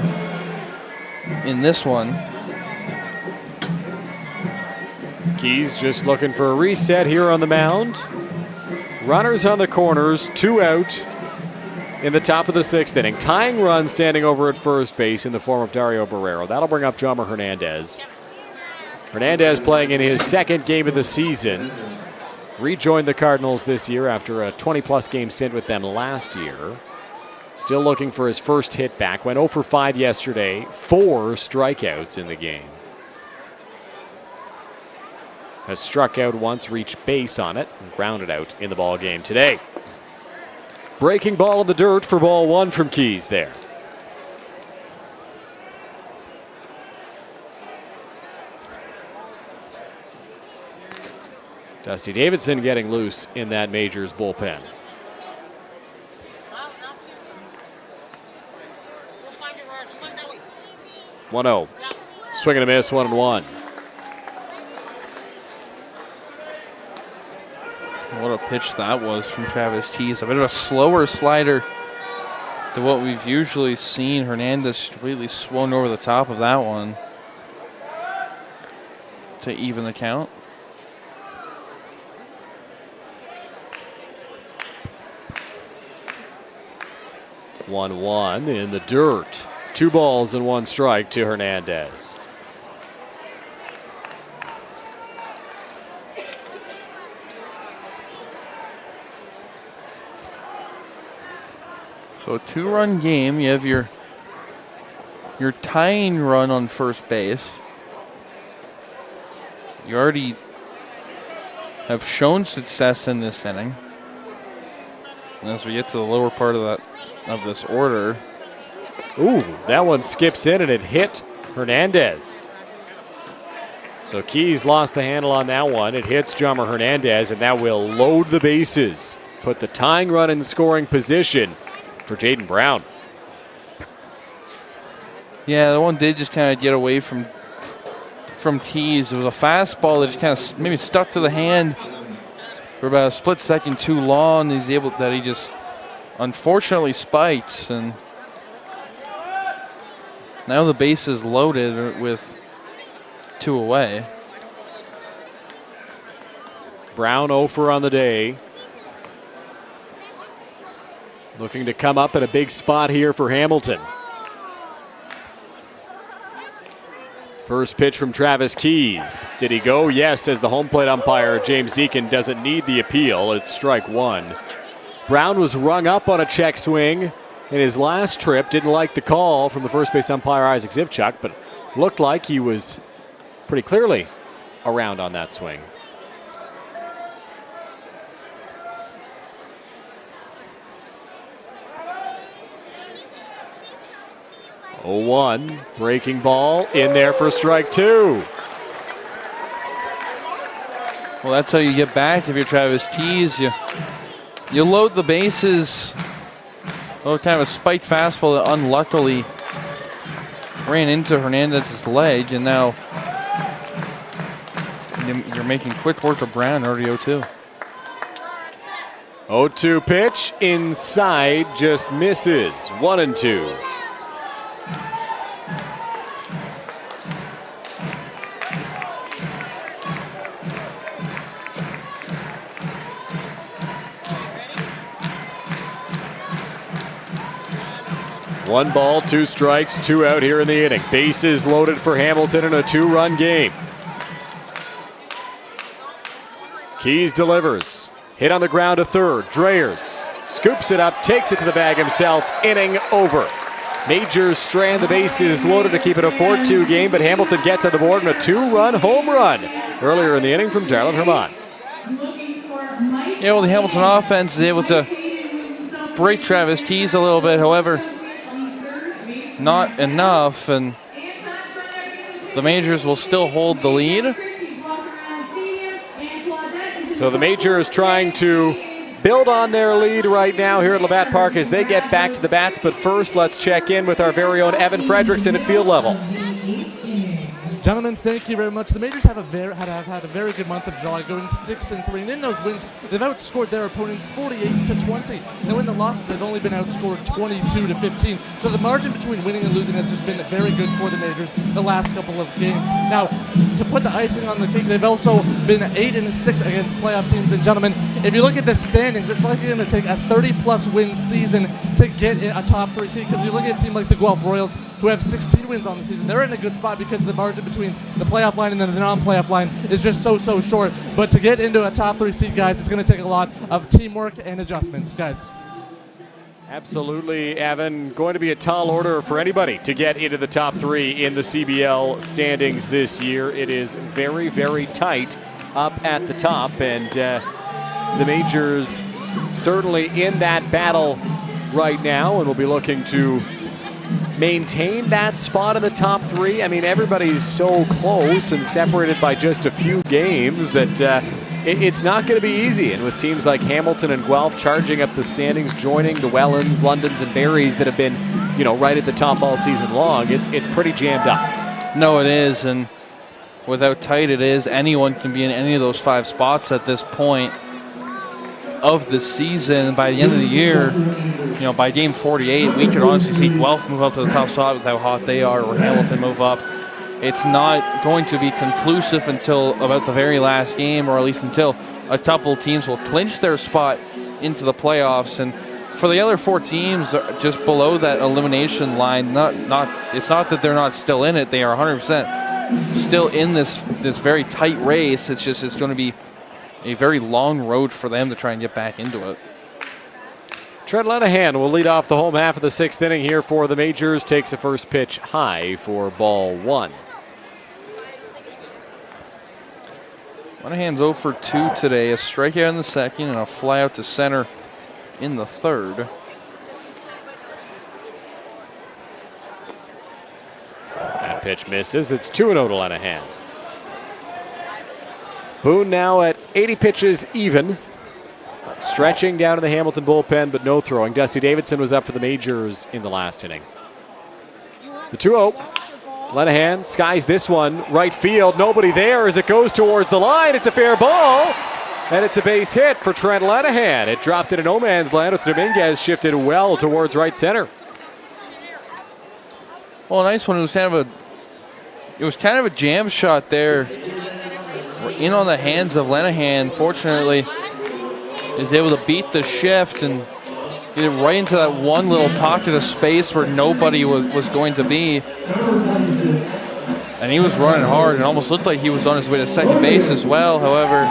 in this one. Keys just looking for a reset here on the mound. Runners on the corners, 2 out in the top of the sixth inning. Tying run standing over at first base in the form of Dario Barrero. That'll bring up Jomar Hernandez. Hernandez playing in his second game of the season. Rejoined the Cardinals this year after a 20-plus game stint with them last year. Still looking for his first hit back. Went 0 for 5 yesterday. 4 strikeouts in the game. Has struck out once, reached base on it, and grounded out in the ball game today. Breaking ball in the dirt for ball 1 from Keys there. Dusty Davidson getting loose in that Majors bullpen. 1-0. Swing and a miss, 1-1. What a pitch that was from Travis Keys. A bit of a slower slider than what we've usually seen. Hernandez completely swung over the top of that one to even the count. One in the dirt. 2 balls and 1 strike to Hernandez. So a 2-run game. You have your tying run on first base. You already have shown success in this inning. And as we get to the lower part of this order. Ooh, that one skips in and it hit Hernandez. So Keys lost the handle on that one. It hits Jomar Hernandez, and that will load the bases. Put the tying run in scoring position for Jaden Brown. Yeah, the one did just kind of get away from Keys. It was a fastball that just kind of maybe stuck to the hand for about a split second too long. He just unfortunately spikes, and now the base is loaded with 2 away. Brown 0 for on the day. Looking to come up in a big spot here for Hamilton. First pitch from Travis Keys. Did he go? Yes, says the home plate umpire. James Deacon doesn't need the appeal. It's strike 1. Brown was rung up on a check swing in his last trip. Didn't like the call from the first base umpire, Isaac Zivchuk, but looked like he was pretty clearly around on that swing. Oh, 1, breaking ball in there for strike 2. Well, that's how you get back if you're Travis Keys. You load the bases. Oh, kind of a spiked fastball that unluckily ran into Hernandez's leg, and now you're making quick work of Brown, already 0-2. 0-2 pitch inside, just misses. 1-2. One ball, 2 strikes, 2 out here in the inning. Bases loaded for Hamilton in a 2-run game. Keys delivers. Hit on the ground to third. Dreyers scoops it up, takes it to the bag himself. Inning over. Majors strand the bases loaded to keep it a 4-2 game, but Hamilton gets on the board in a 2-run home run earlier in the inning from Darren Herman. Yeah, well, the Hamilton offense is able to break Travis Keys a little bit. However, not enough, and the Majors will still hold the lead. So the Majors trying to build on their lead right now here at Labatt Park as they get back to the bats. But first, let's check in with our very own Evan Fredrickson at field level. Gentlemen, thank you very much. The Majors have had a very good month of July, going 6-3, and in those wins, they've outscored their opponents 48-20. Now in the losses, they've only been outscored 22-15. So the margin between winning and losing has just been very good for the Majors the last couple of games. Now, to put the icing on the cake, they've also been 8-6 against playoff teams. And gentlemen, if you look at the standings, it's likely going to take a 30-plus win season to get a top 3 seed. Because you look at a team like the Guelph Royals, who have 16 wins on the season, they're in a good spot because the margin between the playoff line and then the non-playoff line is just so short. But to get into a top 3 seed, guys, it's going to take a lot of teamwork and adjustments, guys. Absolutely, Evan. Going to be a tall order for anybody to get into the top 3 in the CBL standings this year. It is very, very tight up at the top, and the Majors certainly in that battle right now, and will be looking to maintain that spot in the top 3. I mean, everybody's so close and separated by just a few games that it's not going to be easy. And with teams like Hamilton and Guelph charging up the standings, joining the Wellens, Londons, and Barries that have been, right at the top all season long, it's pretty jammed up. No, it is, and with how tight it is, anyone can be in any of those 5 spots at this point of the season. By the end of the year, by game 48, we could honestly see Guelph move up to the top spot with how hot they are, or Hamilton move up. It's not going to be conclusive until about the very last game, or at least until a couple teams will clinch their spot into the playoffs. And for the other 4 teams just below that elimination line, it's not that they're not still in it. They are 100% still in this very tight race. It's going to be a very long road for them to try and get back into it. Trent Lenahan will lead off the home half of the 6th inning here for the Majors. Takes a first pitch high for ball 1. Lenahan's 0 for 2 today. A strikeout in the second and a fly out to center in the third. That pitch misses. It's 2-0 to Lenahan. Boon now at 80 pitches even. Stretching down to the Hamilton bullpen, but no throwing. Dusty Davidson was up for the Majors in the last inning. The 2-0. Lenahan skies this one. Right field. Nobody there as it goes towards the line. It's a fair ball. And it's a base hit for Trent Lenahan. It dropped into no man's land with Dominguez shifted well towards right center. Well, a nice one. It was kind of a jam shot there. We're in on the hands of Lenahan. Fortunately, is able to beat the shift and get it right into that one little pocket of space where nobody was going to be. And he was running hard. It almost looked like he was on his way to second base as well. However,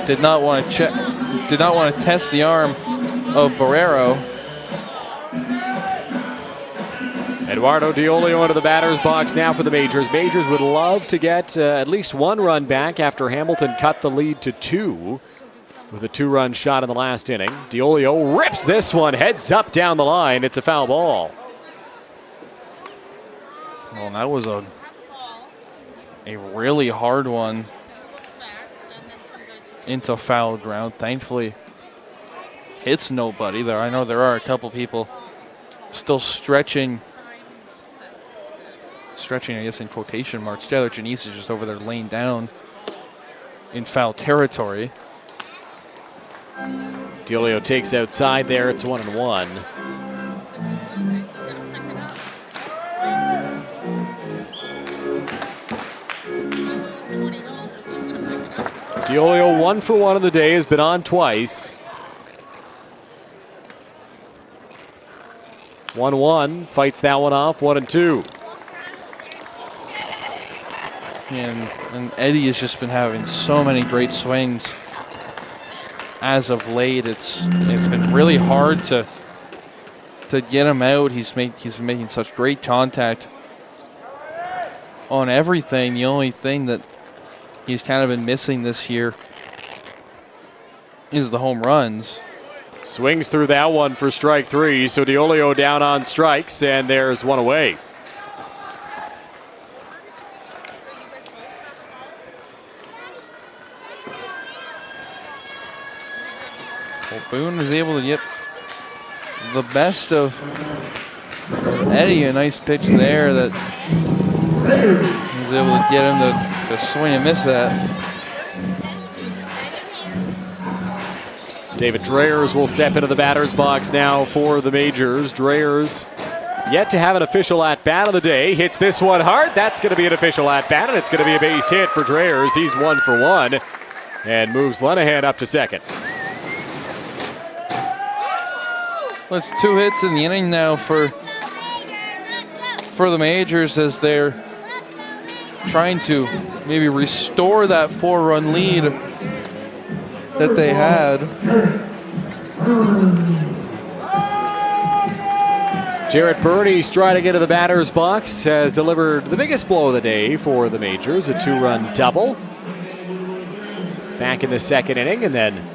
did not want to test the arm of Barrero. Eduardo Diolio into the batter's box now for the Majors. Majors would love to get at least one run back after Hamilton cut the lead to 2 with a 2-run shot in the last inning. Diolio rips this one, heads up down the line. It's a foul ball. Well, that was a really hard one into foul ground. Thankfully, hits nobody there. I know there are a couple people still stretching, I guess in quotation marks. Taylor Janice is just over there laying down in foul territory. Diolio takes outside there. It's 1-1. Diolio 1 for 1 of the day, has been on twice. 1-1, fights that one off, 1-2. And Eddie has just been having so many great swings as of late. It's been really hard to get him out. He's making such great contact on everything. The only thing that he's kind of been missing this year is the home runs. Swings through that one for strike 3. So Diolio down on strikes, and there's one away. Well, Boone is able to get the best of Eddie. A nice pitch there that he's able to get him to swing and miss that. David Dreyers will step into the batter's box now for the Majors. Dreyers yet to have an official at-bat of the day. Hits this one hard. That's going to be an official at-bat, and it's going to be a base hit for Dreyers. He's 1 for 1 and moves Lenahan up to second. Well, it's 2 hits in the inning now for the Majors as they're trying to maybe restore that 4-run lead that they had. Jarrett Burney striding into the batter's box has delivered the biggest blow of the day for the Majors, a 2-run double. Back in the second inning, and then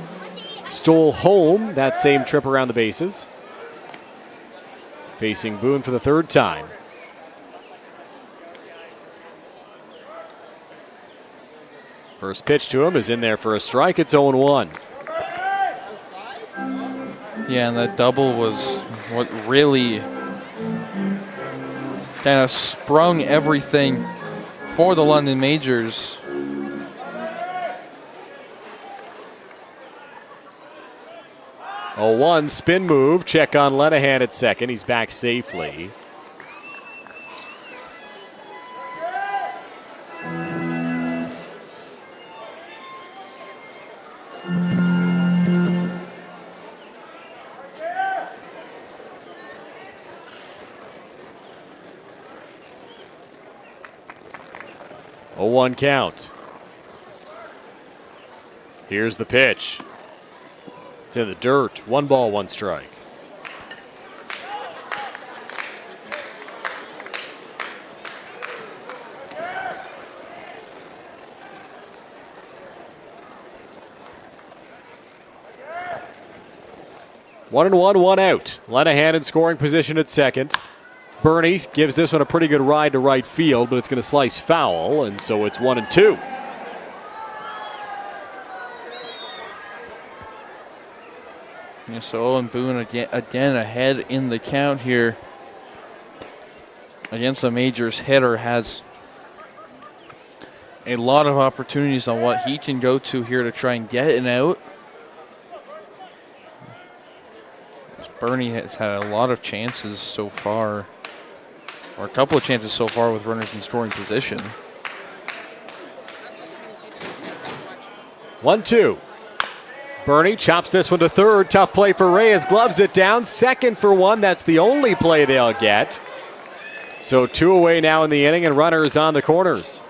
stole home that same trip around the bases. Facing Boone for the 3rd time. First pitch to him is in there for a strike. It's 0-1. Yeah, and that double was what really kind of sprung everything for the London Majors. A 1 spin move. Check on Lenahan at second. He's back safely. A 1 count. Here's the pitch. It's in the dirt. 1 ball, 1 strike. 1 and 1, 1 out. Lenahan in scoring position at second. Bernie gives this one a pretty good ride to right field, but it's going to slice foul, and so it's 1 and 2. Yeah, so Owen Boon again ahead in the count here against the Majors hitter. Has a lot of opportunities on what he can go to here to try and get an out. Bernie has had a lot of chances so far, or a couple of chances so far with runners in scoring position. 1-2. Bernie chops this one to third. Tough play for Reyes. Gloves it down. Second for one. That's the only play they'll get. So 2 away now in the inning, and runners on the corners.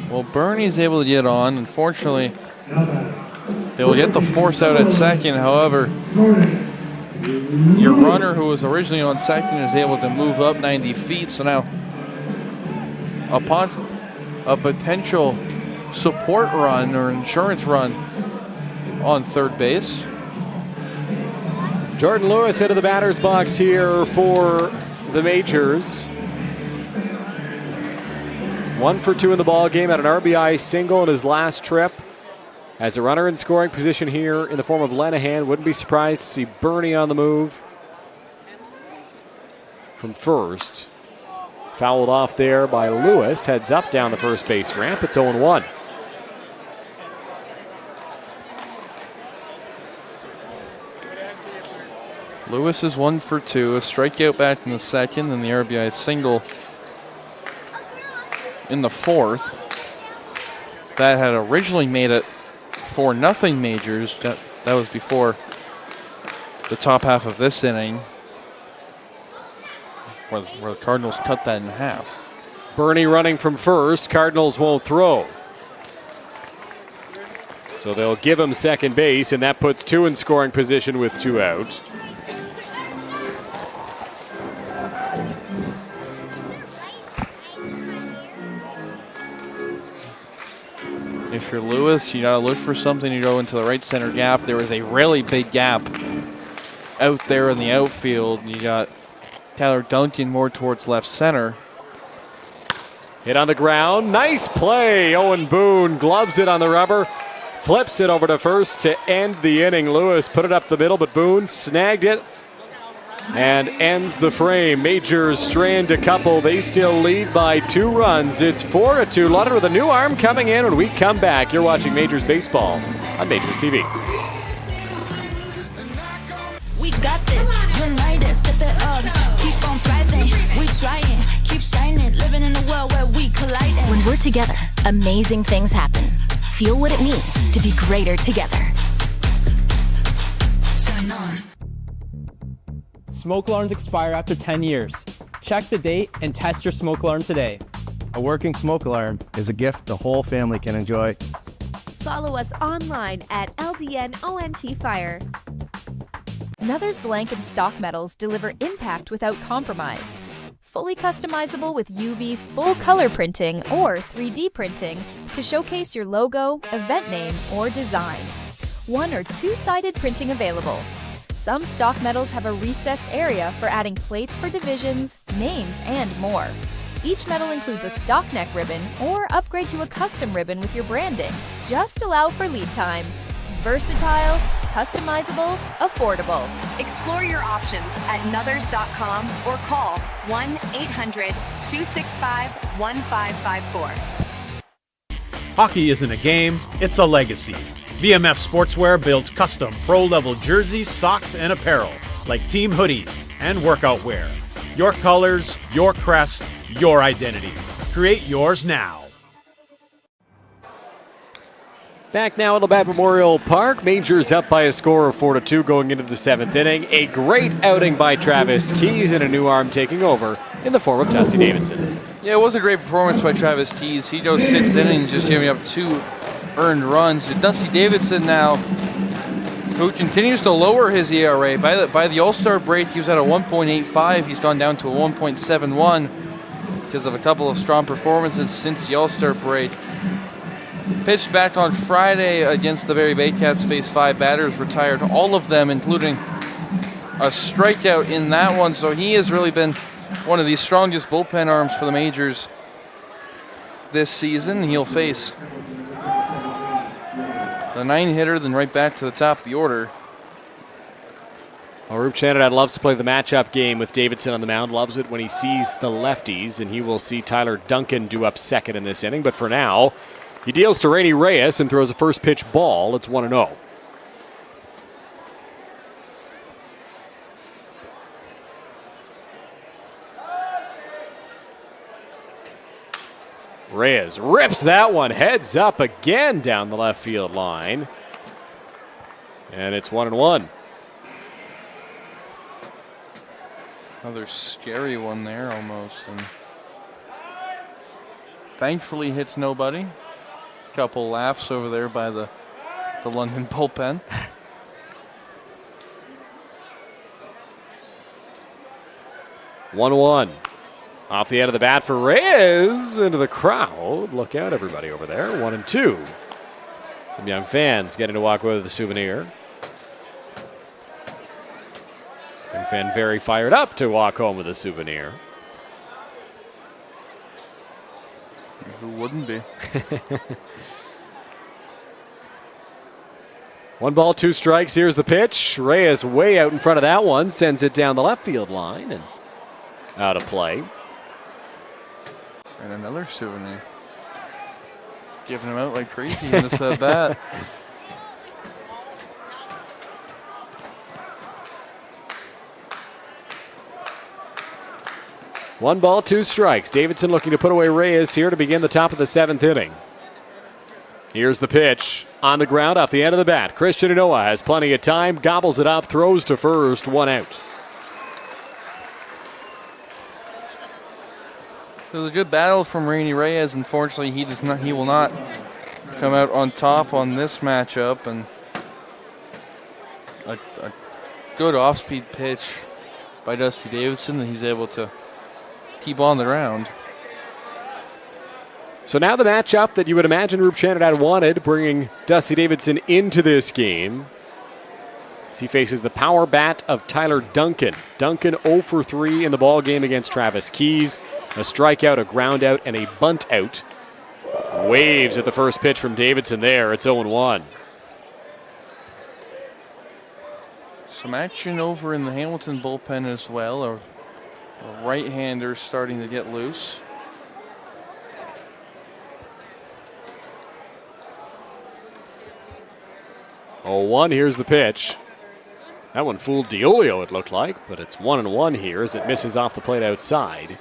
Well, Bernie's able to get on. Unfortunately, they will get the force out at second. However, your runner who was originally on second is able to move up 90 feet. So now, upon a potential support run or insurance run on third base, Jordan Lewis into the batter's box here for the Majors. 1 for 2 in the ball game, at an RBI single in his last trip. As a runner in scoring position here in the form of Lenahan, wouldn't be surprised to see Bernie on the move from first. Fouled off there by Lewis. Heads up down the first base ramp. It's 0-1. Lewis is 1 for 2. A strikeout back in the second, and the RBI single in the fourth. That had originally made it 4-0 Majors. That was before the top half of this inning, where the Cardinals cut that in half. Bernie running from first. Cardinals won't throw. So they'll give him second base, and that puts 2 in scoring position with 2 out. If you're Lewis, you got to look for something to go into the right center gap. There was a really big gap out there in the outfield. You got Tyler Duncan more towards left center. Hit on the ground. Nice play. Owen Boon gloves it on the rubber. Flips it over to first to end the inning. Lewis put it up the middle, but Boone snagged it and ends the frame. Majors strand a couple. They still lead by 2 runs. It's 4-2. Lutter with a new arm coming in when we come back. You're watching Majors Baseball on Majors TV. We got this, united, step it up, keep on thriving, we trying, keep shining, living in a world where we collide. When we're together, amazing things happen. Feel what it means to be greater together. Shine on. Smoke alarms expire after 10 years. Check the date and test your smoke alarm today. A working smoke alarm is a gift the whole family can enjoy. Follow us online at LDNONT Fire. Nother's blank and stock metals deliver impact without compromise. Fully customizable with UV full color printing or 3D printing to showcase your logo, event name, or design. 1 or 2-sided printing available. Some stock metals have a recessed area for adding plates for divisions, names, and more. Each medal includes a stock neck ribbon or upgrade to a custom ribbon with your branding. Just allow for lead time. Versatile, customizable, affordable. Explore your options at Nothers.com or call 1-800-265-1554. Hockey isn't a game, it's a legacy. VMF Sportswear builds custom pro-level jerseys, socks, and apparel, like team hoodies and workout wear. Your colors, your crest, your identity. Create yours now. Back now at Labatt Memorial Park. Majors up by a score of 4-2 going into the 7th inning. A great outing by Travis Keys and a new arm taking over in the form of Dusty Davidson. Yeah, it was a great performance by Travis Keys. He goes 6 innings, just giving up 2 earned runs. But Dusty Davidson now, who continues to lower his ERA. By the All-Star break, he was at a 1.85. He's gone down to a 1.71 because of a couple of strong performances since the All-Star break. Pitched back on Friday against the Barrie Baycats, faced 5 batters, retired all of them, including a strikeout in that one. So he has really been one of the strongest bullpen arms for the Majors this season. He'll face the 9-hitter, then right back to the top of the order. Well, Roop Chanadad loves to play the matchup game with Davidson on the mound, loves it when he sees the lefties, and he will see Tyler Duncan due up second in this inning. But for now, he deals to Rainy Reyes and throws a first pitch ball. It's 1-0. Reyes rips that one heads up again down the left field line. And it's 1-1. Another scary one there almost. And thankfully hits nobody. Couple laughs over there by the London bullpen. One. Off the end of the bat for Reyes into the crowd. Look out, everybody over there. 1-2. Some young fans getting to walk away with the souvenir. Young fan very fired up to walk home with a souvenir. Who wouldn't be? 1 ball, 2 strikes. Here's the pitch. Reyes way out in front of that one. Sends it down the left field line and out of play. And another souvenir. Giving him out like crazy in this bat. One ball, 2 strikes. Davidson looking to put away Reyes here to begin the top of the 7th inning. Here's the pitch. On the ground off the end of the bat. Christian Inoa has plenty of time. Gobbles it up. Throws to first. 1 out. So it was a good battle from Rainy Reyes. Unfortunately, he will not come out on top on this matchup. And a good off-speed pitch by Dusty Davidson, and he's able to keep on the ground. So now the matchup that you would imagine Roop Chanadad wanted, bringing Dusty Davidson into this game. As he faces the power bat of Tyler Duncan. Duncan 0 for 3 in the ball game against Travis Keys. A strikeout, a ground out, and a bunt out. Waves at the first pitch from Davidson there. It's 0-1. Some action over in the Hamilton bullpen as well. A right-hander starting to get loose. Oh, 1, here's the pitch. That one fooled DiOlio, it looked like, but it's 1-1 here as it misses off the plate outside.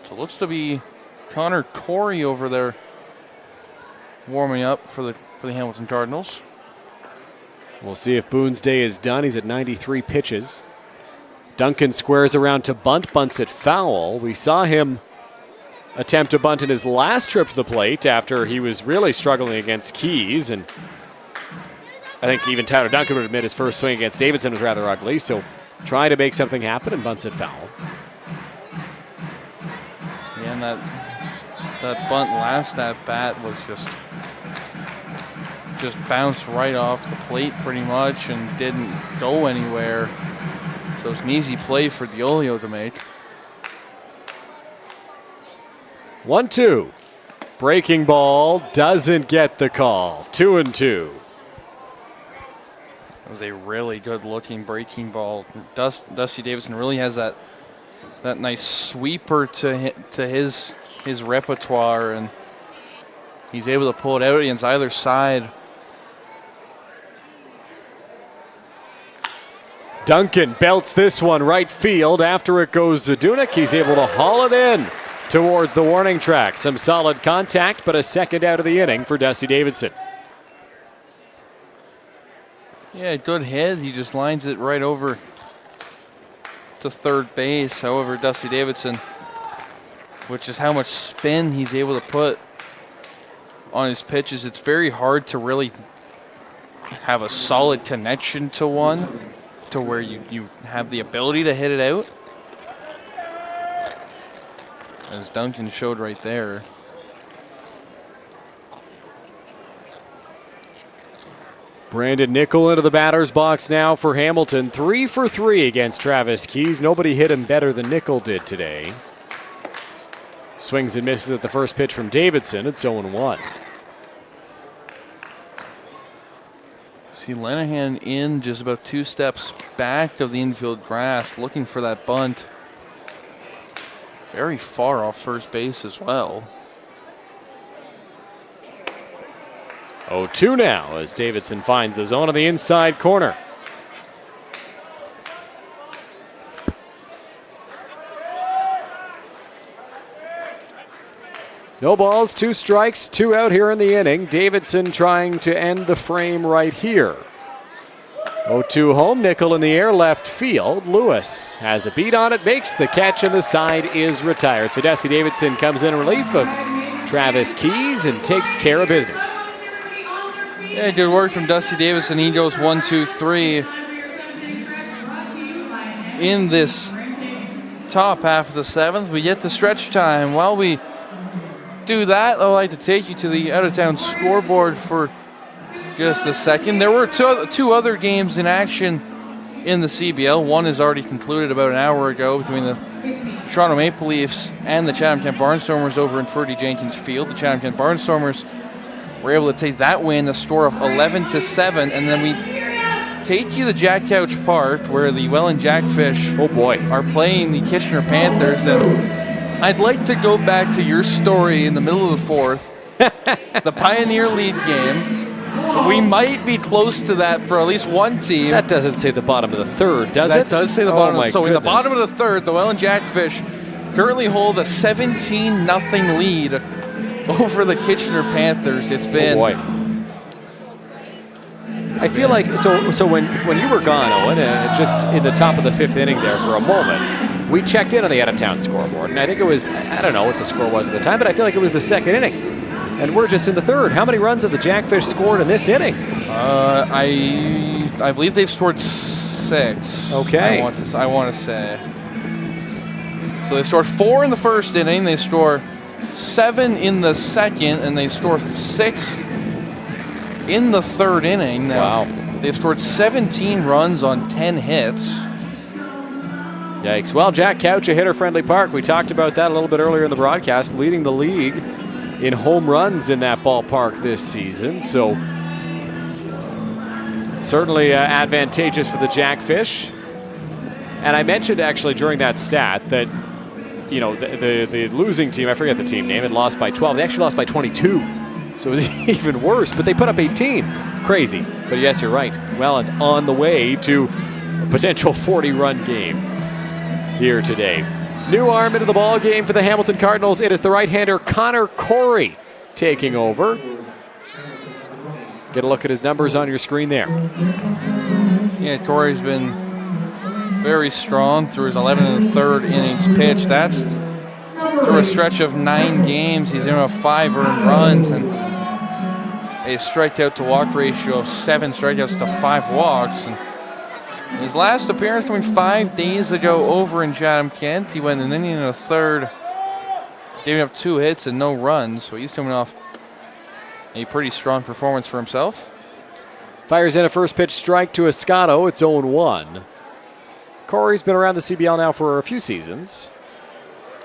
So it looks to be Connor Corey over there warming up for the Hamilton Cardinals. We'll see if Boon's day is done. He's at 93 pitches. Duncan squares around to bunt, bunts it foul. We saw him attempt to bunt in his last trip to the plate after he was really struggling against Keys, and I think even Tyler Duncan would admit his first swing against Davidson was rather ugly, so trying to make something happen and bunts it foul. Yeah, and that bunt last at bat was just bounced right off the plate pretty much and didn't go anywhere. So it's an easy play for DiOlio to make. 1-2. Breaking ball doesn't get the call. 2-2. That was a really good-looking breaking ball. Dusty Davidson really has that nice sweeper to his repertoire, and he's able to pull it out against either side. Duncan belts this one right field. After it goes to Dunick, he's able to haul it in towards the warning track. Some solid contact, but a second out of the inning for Dusty Davidson. Yeah, good hit. He just lines it right over to third base. However, Dusty Davidson, which is how much spin he's able to put on his pitches, it's very hard to really have a solid connection to one to where you have the ability to hit it out. as Duncan showed right there. Brandon Nickel into the batter's box now for Hamilton. 3 for 3 against Travis Keys. Nobody hit him better than Nickel did today. Swings and misses at the first pitch from Davidson. It's 0-1. See Lenahan in just about 2 steps back of the infield grass, looking for that bunt. Very far off first base as well. 0-2 now as Davidson finds the zone on the inside corner. No balls, 2 strikes, 2 out here in the inning. Davidson trying to end the frame right here. 0-2 home, Nickel in the air, left field. Lewis has a beat on it, makes the catch, and the side is retired. So Dusty Davidson comes in relief of Travis Keys and takes care of business. Yeah, good work from Dusty Davidson. He goes 1, 2, 3 in this top half of the 7th. We get to stretch time. While we do that, I'd like to take you to the out-of-town scoreboard for just a second. There were two other games in action in the CBL. One is already concluded about an hour ago between the Toronto Maple Leafs and the Chatham-Kent Barnstormers over in Ferdy Jenkins Field. The Chatham-Kent Barnstormers were able to take that win, a score of 11-7, and then we take you to Jack Couch Park, where the Welland Jackfish are playing the Kitchener Panthers. And I'd like to go back to your story in the middle of the 4th, the Pioneer lead game. We might be close to that for at least one team. That doesn't say the bottom of the 3rd, does it? That does say the bottom of the 3rd. So in the bottom of the 3rd, the Welland Jackfish currently hold a 17-0 lead over the Kitchener Panthers. It's been... Oh boy. I feel like, so when you were gone, Owen, just in the top of the 5th inning there for a moment, we checked in on the out-of-town scoreboard, and I think it was, I don't know what the score was at the time, but I feel like it was the 2nd inning, and we're just in the 3rd. How many runs have the Jackfish scored in this inning? I believe they've scored 6. Okay. I want to say. So they scored 4 in the 1st inning, they score 7 in the 2nd, and they score 6 in the 3rd inning. Now, wow. They've scored 17 runs on 10 hits. Yikes. Well, Jack Couch, a hitter-friendly park. We talked about that a little bit earlier in the broadcast, leading the league in home runs in that ballpark this season. So certainly advantageous for the Jackfish. And I mentioned actually during that stat that, you know, the losing team, I forget the team name, had lost by 12. They actually lost by 22. So it was even worse, but they put up 18. Crazy. But yes, you're right. Well, and on the way to a potential 40-run game here today. New arm into the ball game for the Hamilton Cardinals. It is the right-hander Connor Corey taking over. Get a look at his numbers on your screen there. Yeah, Corey's been very strong through his 11 1/3 innings pitch. That's through a stretch of 9 games. He's in 5 earned runs and a strikeout to walk ratio of 7 strikeouts to 5 walks. And his last appearance coming 5 days ago over in Chatham-Kent, he went an inning and a 1/3, giving up 2 hits and no runs. So he's coming off a pretty strong performance for himself. Fires in a first pitch strike to Escato. It's 0-1. Corey's been around the CBL now for a few seasons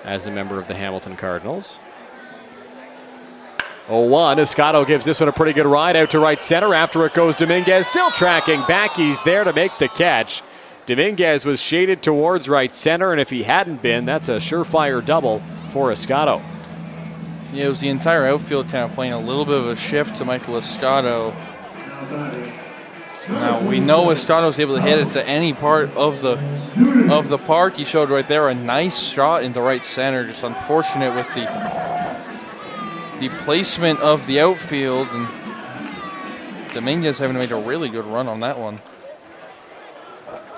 as a member of the Hamilton Cardinals. 0-1. Escato gives this one a pretty good ride out to right center. After it goes Dominguez, still tracking back. He's there to make the catch. Dominguez was shaded towards right center, and if he hadn't been, that's a surefire double for Escato. Yeah, it was the entire outfield kind of playing a little bit of a shift to Michael Escato. Now, we know Escato's able to hit it to any part of the park. He showed right there a nice shot into right center. Just unfortunate with the placement of the outfield. And Dominguez having made a really good run on that one.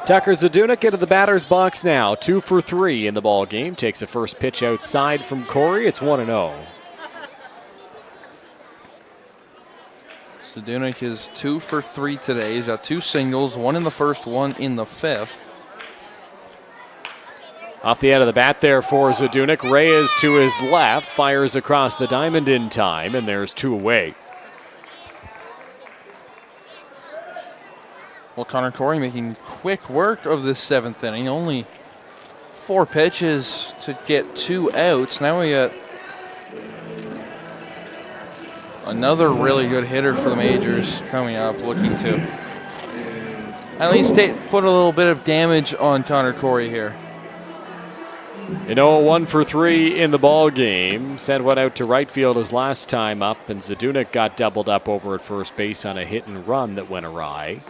Tucker Zadunik into the batter's box now. 2 for 3 in the ball game. Takes a first pitch outside from Corey. It's 1-0. Zadunik is 2 for 3 today. He's got 2 singles, 1 in the 1st, 1 in the 5th. Off the end of the bat there for Zadunik. Reyes to his left, fires across the diamond in time, and there's 2 away. Well, Connor Corey making quick work of this 7th inning. Only 4 pitches to get 2 outs. Now we got another really good hitter for the Majors coming up, looking to at least put a little bit of damage on Connor Corey here. 1 for 3 in the ball game. Sent one out to right field his last time up, and Zadunik got doubled up over at first base on a hit and run that went awry.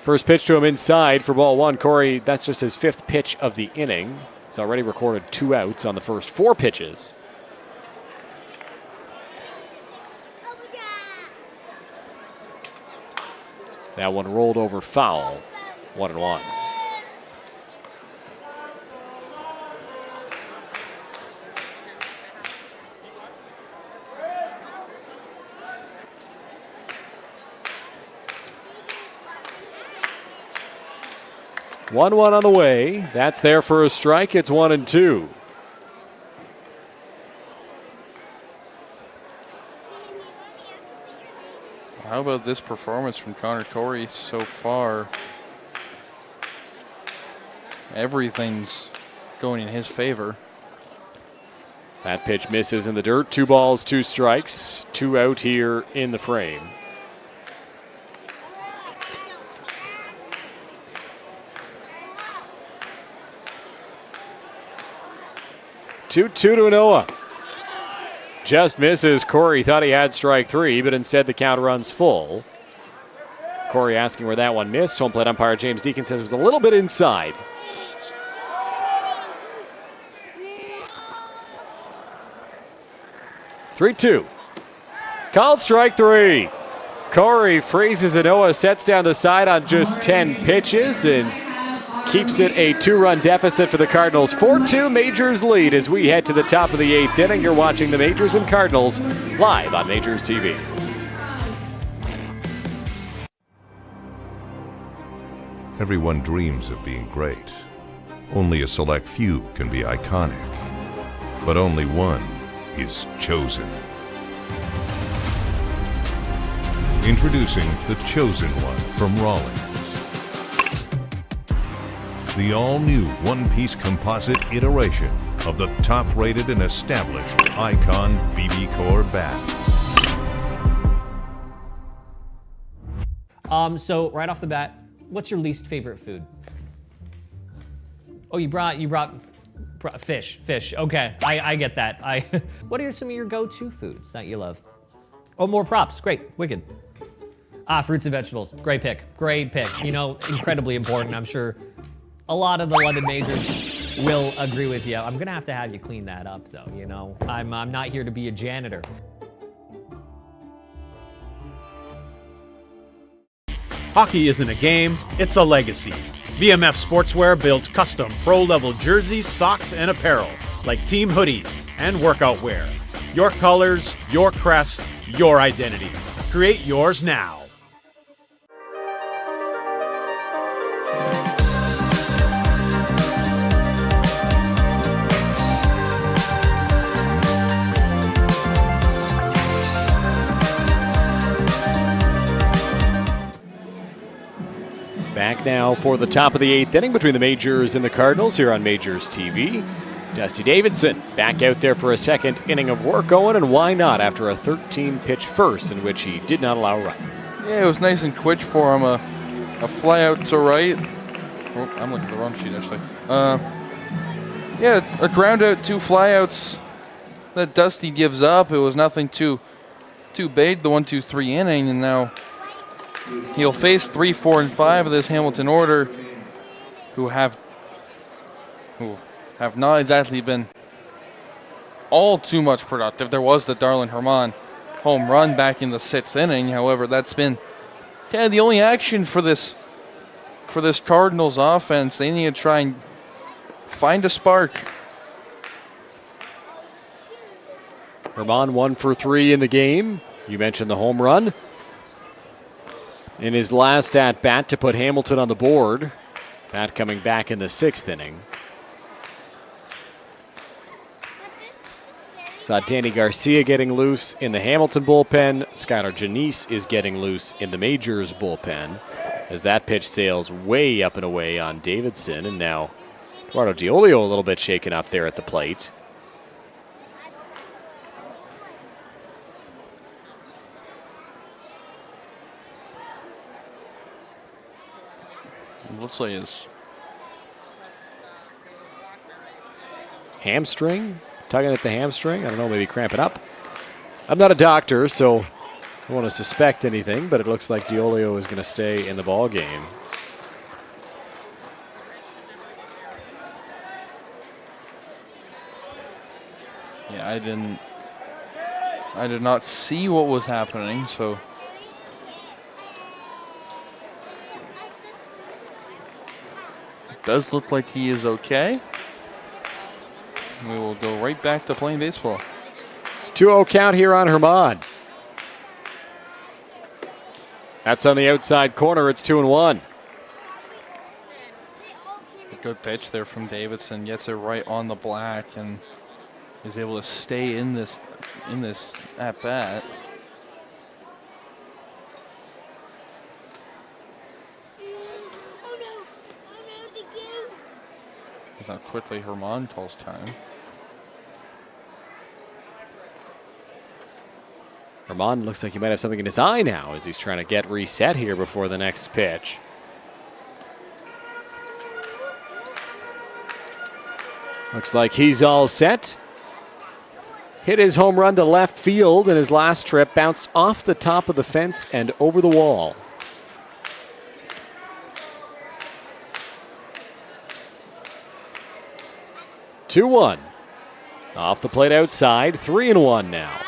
First pitch to him inside for ball 1. Corey, that's just his 5th pitch of the inning. He's already recorded 2 outs on the first 4 pitches. That one rolled over foul. 1-1. One on the way. That's there for a strike. It's 1-2. How about this performance from Connor Corey so far? Everything's going in his favor. That pitch misses in the dirt. 2 balls, 2 strikes. 2 out here in the frame. Two to Noah. Just misses. Corey thought he had strike 3, but instead the count runs full. Corey asking where that one missed. Home plate umpire James Deacon says it was a little bit inside. Three-two. Called strike 3. Corey freezes Noah, sets down the side on just 10 pitches and keeps it a 2-run deficit for the Cardinals. 4-2 Majors lead as we head to the top of the 8th inning. You're watching the Majors and Cardinals live on Majors TV. Everyone dreams of being great. Only a select few can be iconic. But only one is chosen. Introducing the Chosen One from Rawlings. The all-new one-piece composite iteration of the top-rated and established Icon BB Core bat. So right off the bat, what's your least favorite food? Oh, you brought fish. Okay, I get that. What are some of your go-to foods that you love? Oh, more props. Great, wicked. Fruits and vegetables. Great pick. Incredibly important. I'm sure a lot of the London Majors will agree with you. I'm gonna have to have you clean that up, though. I'm not here to be a janitor. Hockey isn't a game, it's a legacy. VMF Sportswear builds custom pro-level jerseys, socks, and apparel, like team hoodies and workout wear. Your colors, your crest, your identity. Create yours now. Back now for the top of the 8th inning between the Majors and the Cardinals here on Majors TV. Dusty Davidson back out there for a 2nd inning of work, Owen, and why not after a 13-pitch first in which he did not allow a run. Yeah, it was nice and quick for him. A fly out to right. Oh, I'm looking at the wrong sheet, actually. Yeah, a ground out, 2 flyouts that Dusty gives up. It was nothing too big, the 1-2-3 inning, and now he'll face 3, 4, and 5 of this Hamilton order, who have not exactly been all too much productive. There was the Darlin Herman home run back in the 6th inning. However, that's been kind of the only action for this Cardinals offense. They need to try and find a spark. Herman 1 for 3 in the game. You mentioned the home run. In his last at-bat to put Hamilton on the board. That coming back in the 6th inning. Saw Danny Garcia getting loose in the Hamilton bullpen. Skylar Janice is getting loose in the Majors bullpen as that pitch sails way up and away on Davidson. And now Eduardo Diolio a little bit shaken up there at the plate. Looks like his hamstring, tugging at the hamstring. I don't know, maybe cramping up. I'm not a doctor, so I don't want to suspect anything, but it looks like Diolio is going to stay in the ball game. Yeah, I did not see what was happening, so it does look like he is okay. We will go right back to playing baseball. 2-0 count here on Herman. That's on the outside corner. It's 2-1. A good pitch there from Davidson. Gets it right on the black and is able to stay in this at bat. That's how quickly Herman calls time. Herman looks like he might have something in his eye now as he's trying to get reset here before the next pitch. Looks like he's all set. Hit his home run to left field in his last trip, bounced off the top of the fence and over the wall. Two-1. Off the plate outside, 3-1 now.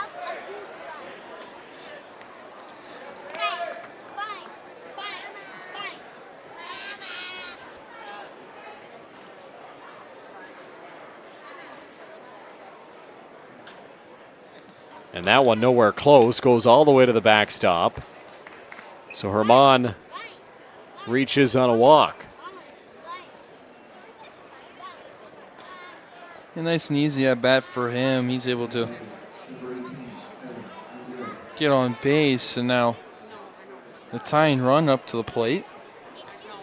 And that one nowhere close, goes all the way to the backstop. So Herman reaches on a walk. A nice and easy at bat for him. He's able to get on base, and now the tying run up to the plate.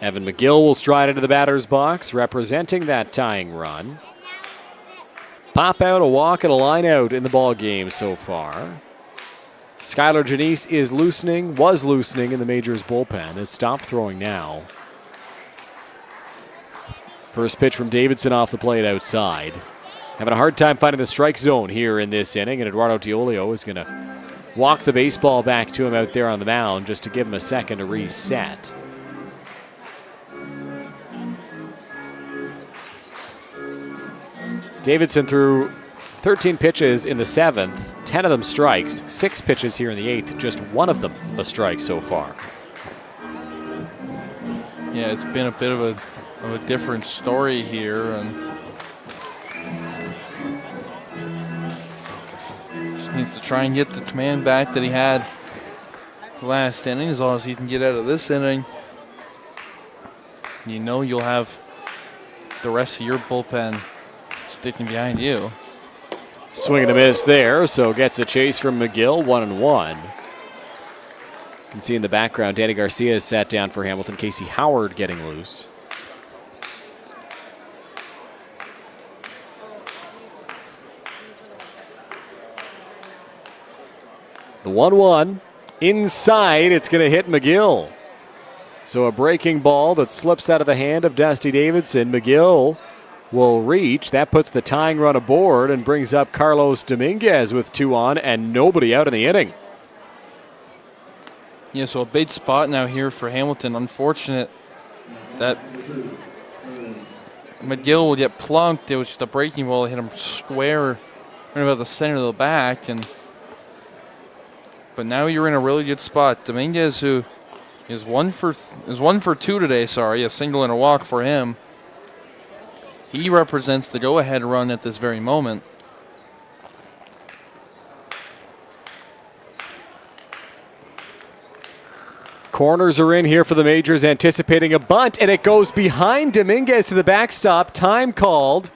Evan McGill will stride into the batter's box, representing that tying run. Pop out, a walk, and a line out in the ball game so far. Skylar Janice was loosening in the Majors bullpen. Has stopped throwing now. First pitch from Davidson off the plate outside. Having a hard time finding the strike zone here in this inning, and Eduardo Diolio is going to walk the baseball back to him out there on the mound just to give him a second to reset. Davidson threw 13 pitches in the seventh, 10 of them strikes, 6 pitches here in the eighth, just one of them a strike so far. Yeah, it's been a bit of a different story here, and just needs to try and get the command back that he had last inning. As long as he can get out of this inning, you know you'll have the rest of your bullpen sticking behind you. Swing and a miss there, so gets a chase from McGill, 1-1. You can see in the background, Danny Garcia is sat down for Hamilton. Casey Howard getting loose. The 1-1 inside, it's going to hit McGill. So a breaking ball that slips out of the hand of Dusty Davidson. McGill will reach. That puts the tying run aboard and brings up Carlos Dominguez with 2 on and nobody out in the inning. Yeah, so a big spot now here for Hamilton. Unfortunate that McGill will get plunked. It was just a breaking ball that hit him square right about the center of the back. But now you're in a really good spot. Dominguez, who is one for 2 today, a single and a walk for him. He represents the go-ahead run at this very moment. Corners are in here for the Majors, anticipating a bunt, and it goes behind Dominguez to the backstop. Time called,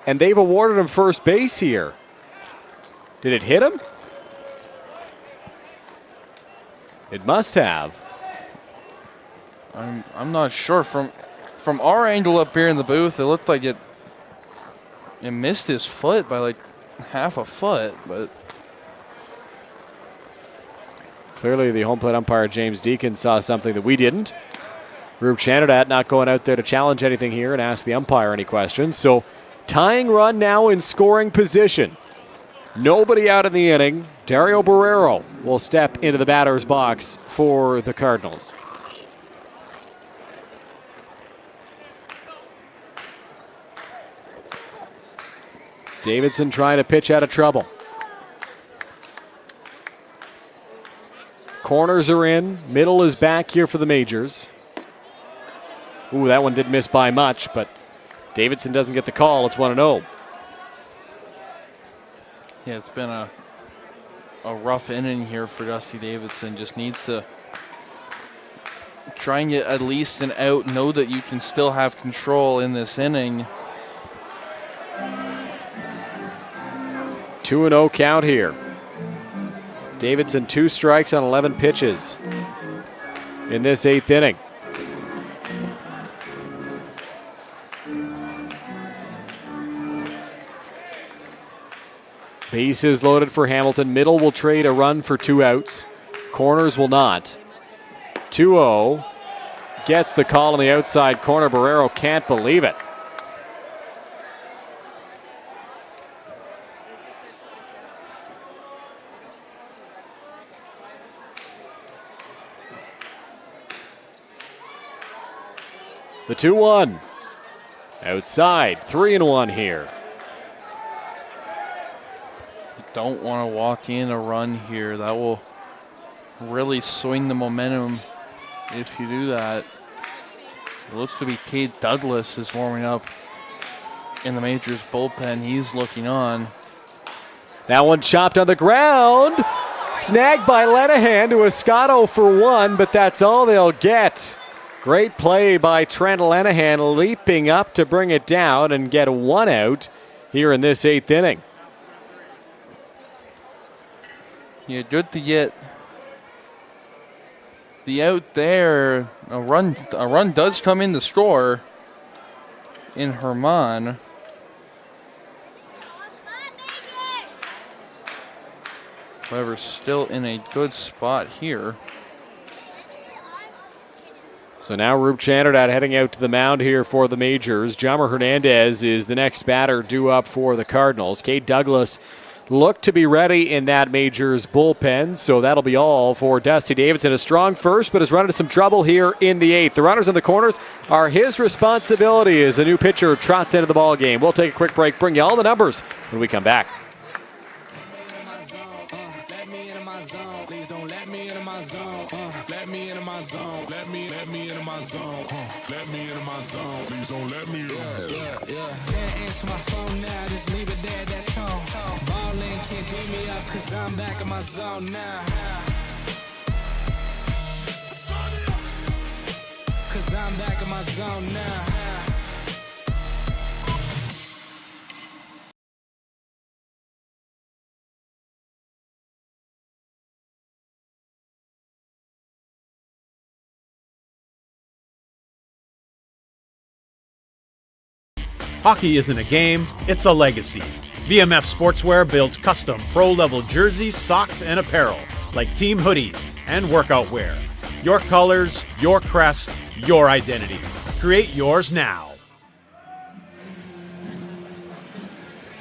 and they've awarded him first base here. Did it hit him? It must have. I'm not sure. From our angle up here in the booth, it looked like it missed his foot by like half a foot, but clearly the home plate umpire, James Deacon, saw something that we didn't. Rube Chandidat not going out there to challenge anything here and ask the umpire any questions. So tying run now in scoring position. Nobody out in the inning. Dario Barrero will step into the batter's box for the Cardinals. Davidson trying to pitch out of trouble. Corners are in. Middle is back here for the Majors. Ooh, that one didn't miss by much, but Davidson doesn't get the call. It's 1-0. yeah, it's been a rough inning here for Dusty Davidson. Just needs to try and get at least an out. Know that you can still have control in this inning. 2-0 count here. Davidson 2 strikes on 11 pitches in this 8th inning. Bases loaded for Hamilton. Middle will trade a run for 2 outs. Corners will not. 2-0. Gets the call on the outside corner. Barrero can't believe it. The 2-1. Outside, 3-1 here. You don't want to walk in a run here. That will really swing the momentum if you do that. It looks to be Cade Douglas is warming up in the Majors bullpen. He's looking on. That one chopped on the ground. Snagged by Lenahan to Escato for 1, but that's all they'll get. Great play by Trent Lenahan, leaping up to bring it down and get 1 out here in this 8th inning. Yeah, good to get the out there. A run does come in the score in Herman. However, still in a good spot here. So now Rube Chandidat heading out to the mound here for the Majors. Jomar Hernandez is the next batter due up for the Cardinals. Cade Douglas looked to be ready in that Majors bullpen, so that'll be all for Dusty Davidson. A strong first, but has run into some trouble here in the 8th. The runners in the corners are his responsibility as a new pitcher trots into the ball game. We'll take a quick break, bring you all the numbers when we come back. My phone now, just leave it there, that tone. Ballin' can't beat me up, cause I'm back in my zone now. Cause I'm back in my zone now. Hockey isn't a game, it's a legacy. VMF Sportswear builds custom pro-level jerseys, socks, and apparel, like team hoodies and workout wear. Your colors, your crest, your identity. Create yours now.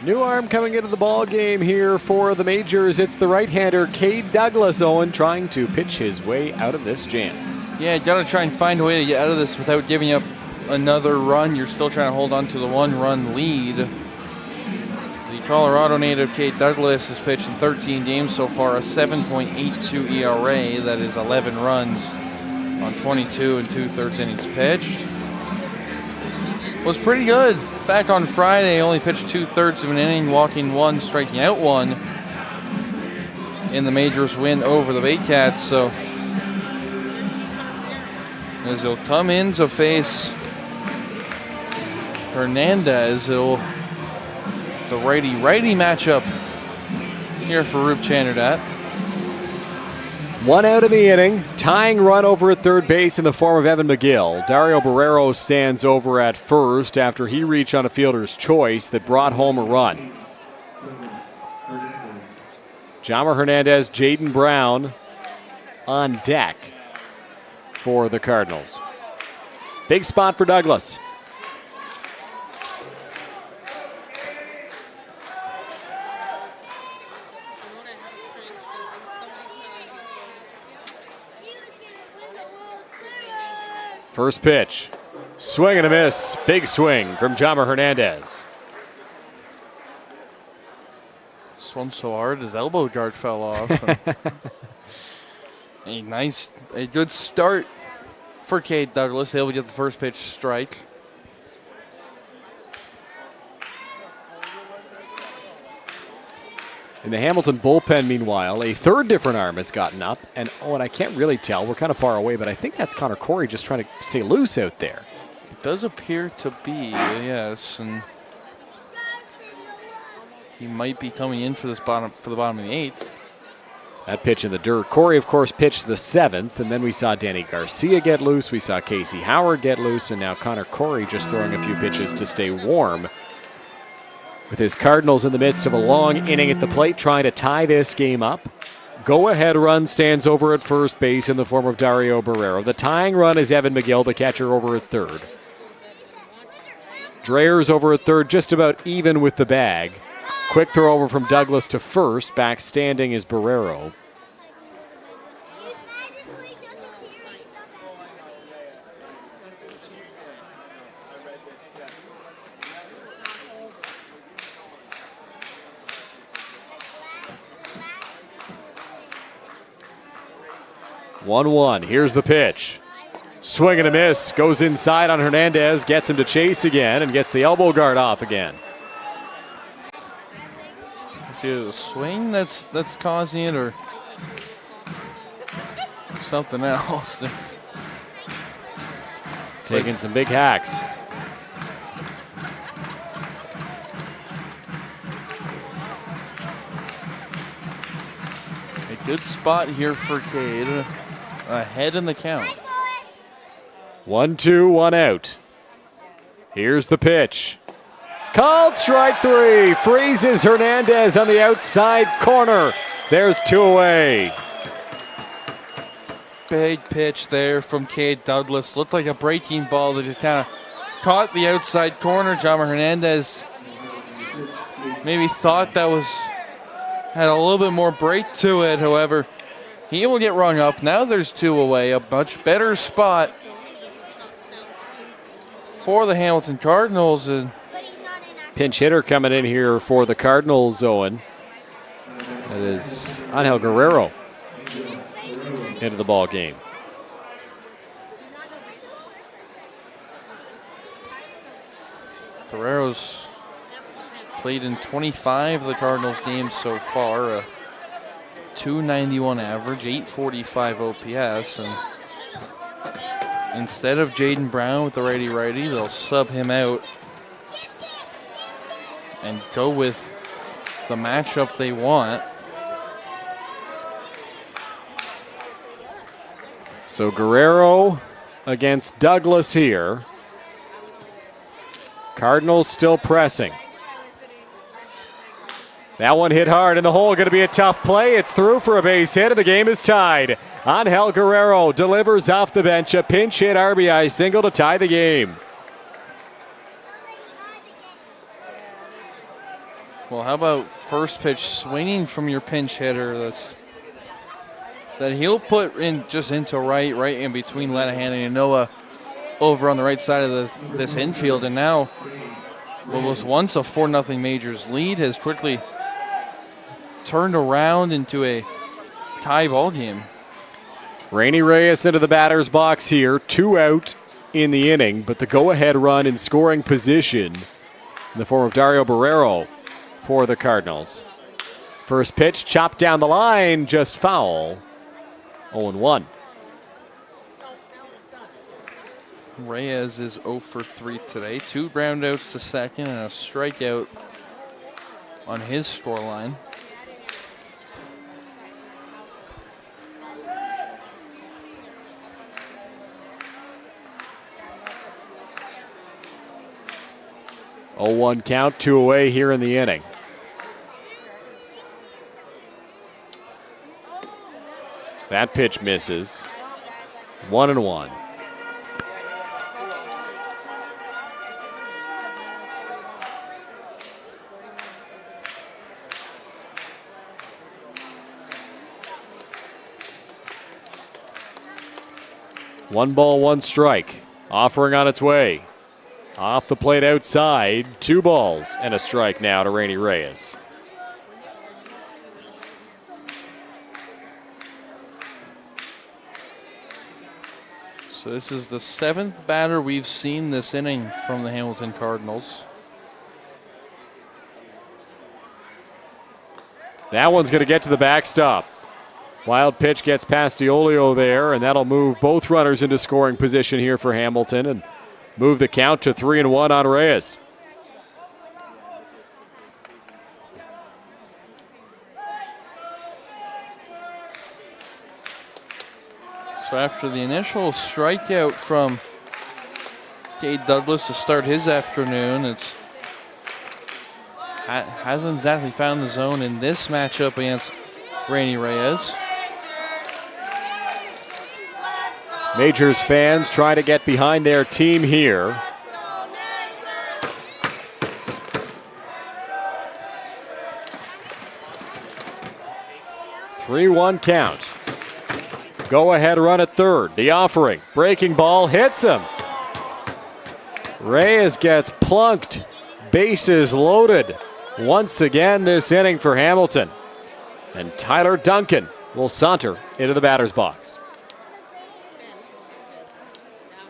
New arm coming into the ball game here for the Majors. It's the right-hander Cade Douglas, Owen, trying to pitch his way out of this jam. Yeah, got to try and find a way to get out of this without giving up another run. You're still trying to hold on to the 1-run lead. The Colorado native Cade Douglas has pitched in 13 games so far, a 7.82 ERA. That is 11 runs on 22 2/3 innings pitched. Was pretty good. Back on Friday, only pitched 2/3 of an inning, walking 1, striking out 1 in the Majors win over the Baycats. So as he'll come in to face Hernandez, the righty-righty matchup here for Rube Chanderdat. 1 out in the inning. Tying run over at third base in the form of Evan McGill. Dario Barrero stands over at first after he reached on a fielder's choice that brought home a run. Jamer Hernandez, Jaden Brown on deck for the Cardinals. Big spot for Douglas. First pitch. Swing and a miss. Big swing from Jamer Hernandez. Swung so hard his elbow guard fell off. a good start for Cade Douglas, able to get the first pitch strike. In the Hamilton bullpen, meanwhile, a third different arm has gotten up. And I can't really tell. We're kind of far away, but I think that's Connor Corey just trying to stay loose out there. It does appear to be, yes. And he might be coming in for the bottom of the 8th. That pitch in the dirt. Corey, of course, pitched the 7th, and then we saw Danny Garcia get loose. We saw Casey Howard get loose, and now Connor Corey just throwing a few pitches to stay warm. With his Cardinals in the midst of a long inning at the plate, trying to tie this game up. Go-ahead run stands over at first base in the form of Dario Barrero. The tying run is Evan McGill, the catcher, over at third. Dreyer's over at third, just about even with the bag. Quick throw over from Douglas to first. Back standing is Barrero. One. Here's the pitch. Swing and a miss. Goes inside on Hernandez. Gets him to chase again and gets the elbow guard off again. It's either the swing that's causing it or something else. Taking some big hacks. A good spot here for Cade. Ahead in the count. 1-2, 1 out. Here's the pitch. Called strike 3. Freezes Hernandez on the outside corner. There's 2 away. Big pitch there from Cade Douglas. Looked like a breaking ball that just kind of caught the outside corner. Jamer Hernandez maybe thought that had a little bit more break to it. However, he will get rung up. Now there's 2 away. A much better spot for the Hamilton Cardinals. Pinch hitter coming in here for the Cardinals, Owen. That is Angel Guerrero into the ball game. Guerrero's played in 25 of the Cardinals games so far. A .291 average, .845 OPS, and instead of Jaden Brown with the righty-righty, they'll sub him out and go with the matchup they want. So Guerrero against Douglas here. Cardinals still pressing. That one hit hard in the hole. Going to be a tough play. It's through for a base hit, and the game is tied. Angel Guerrero delivers off the bench a pinch hit RBI single to tie the game. Well, how about first pitch swinging from your pinch hitter? That he'll put in just into right in between Lenihan and Noah over on the right side of this infield, and now what was once a 4-0 Majors lead has quickly turned around into a tie ball game. Rainy Reyes into the batter's box here. 2 out in the inning, but the go-ahead run in scoring position in the form of Dario Barrero for the Cardinals. First pitch chopped down the line, just foul. 0-1. Reyes is 0 for 3 today. 2 groundouts to second and a strikeout on his scoreline. 0-1 count, 2 away here in the inning. That pitch misses. 1-1. One ball, one strike. Offering on its way. Off the plate outside. 2 balls and a strike now to Rainy Reyes. So this is the 7th batter we've seen this inning from the Hamilton Cardinals. That one's going to get to the backstop. Wild pitch gets past Diolio there, and that'll move both runners into scoring position here for Hamilton and move the count to 3-1 on Reyes. So after the initial strikeout from Cade Douglas to start his afternoon, it's hasn't exactly found the zone in this matchup against Rainy Reyes. Majors fans try to get behind their team here. Three-1 count. Go ahead run at third. The offering. Breaking ball hits him. Reyes gets plunked. Bases loaded. Once again this inning for Hamilton. And Tyler Duncan will saunter into the batter's box.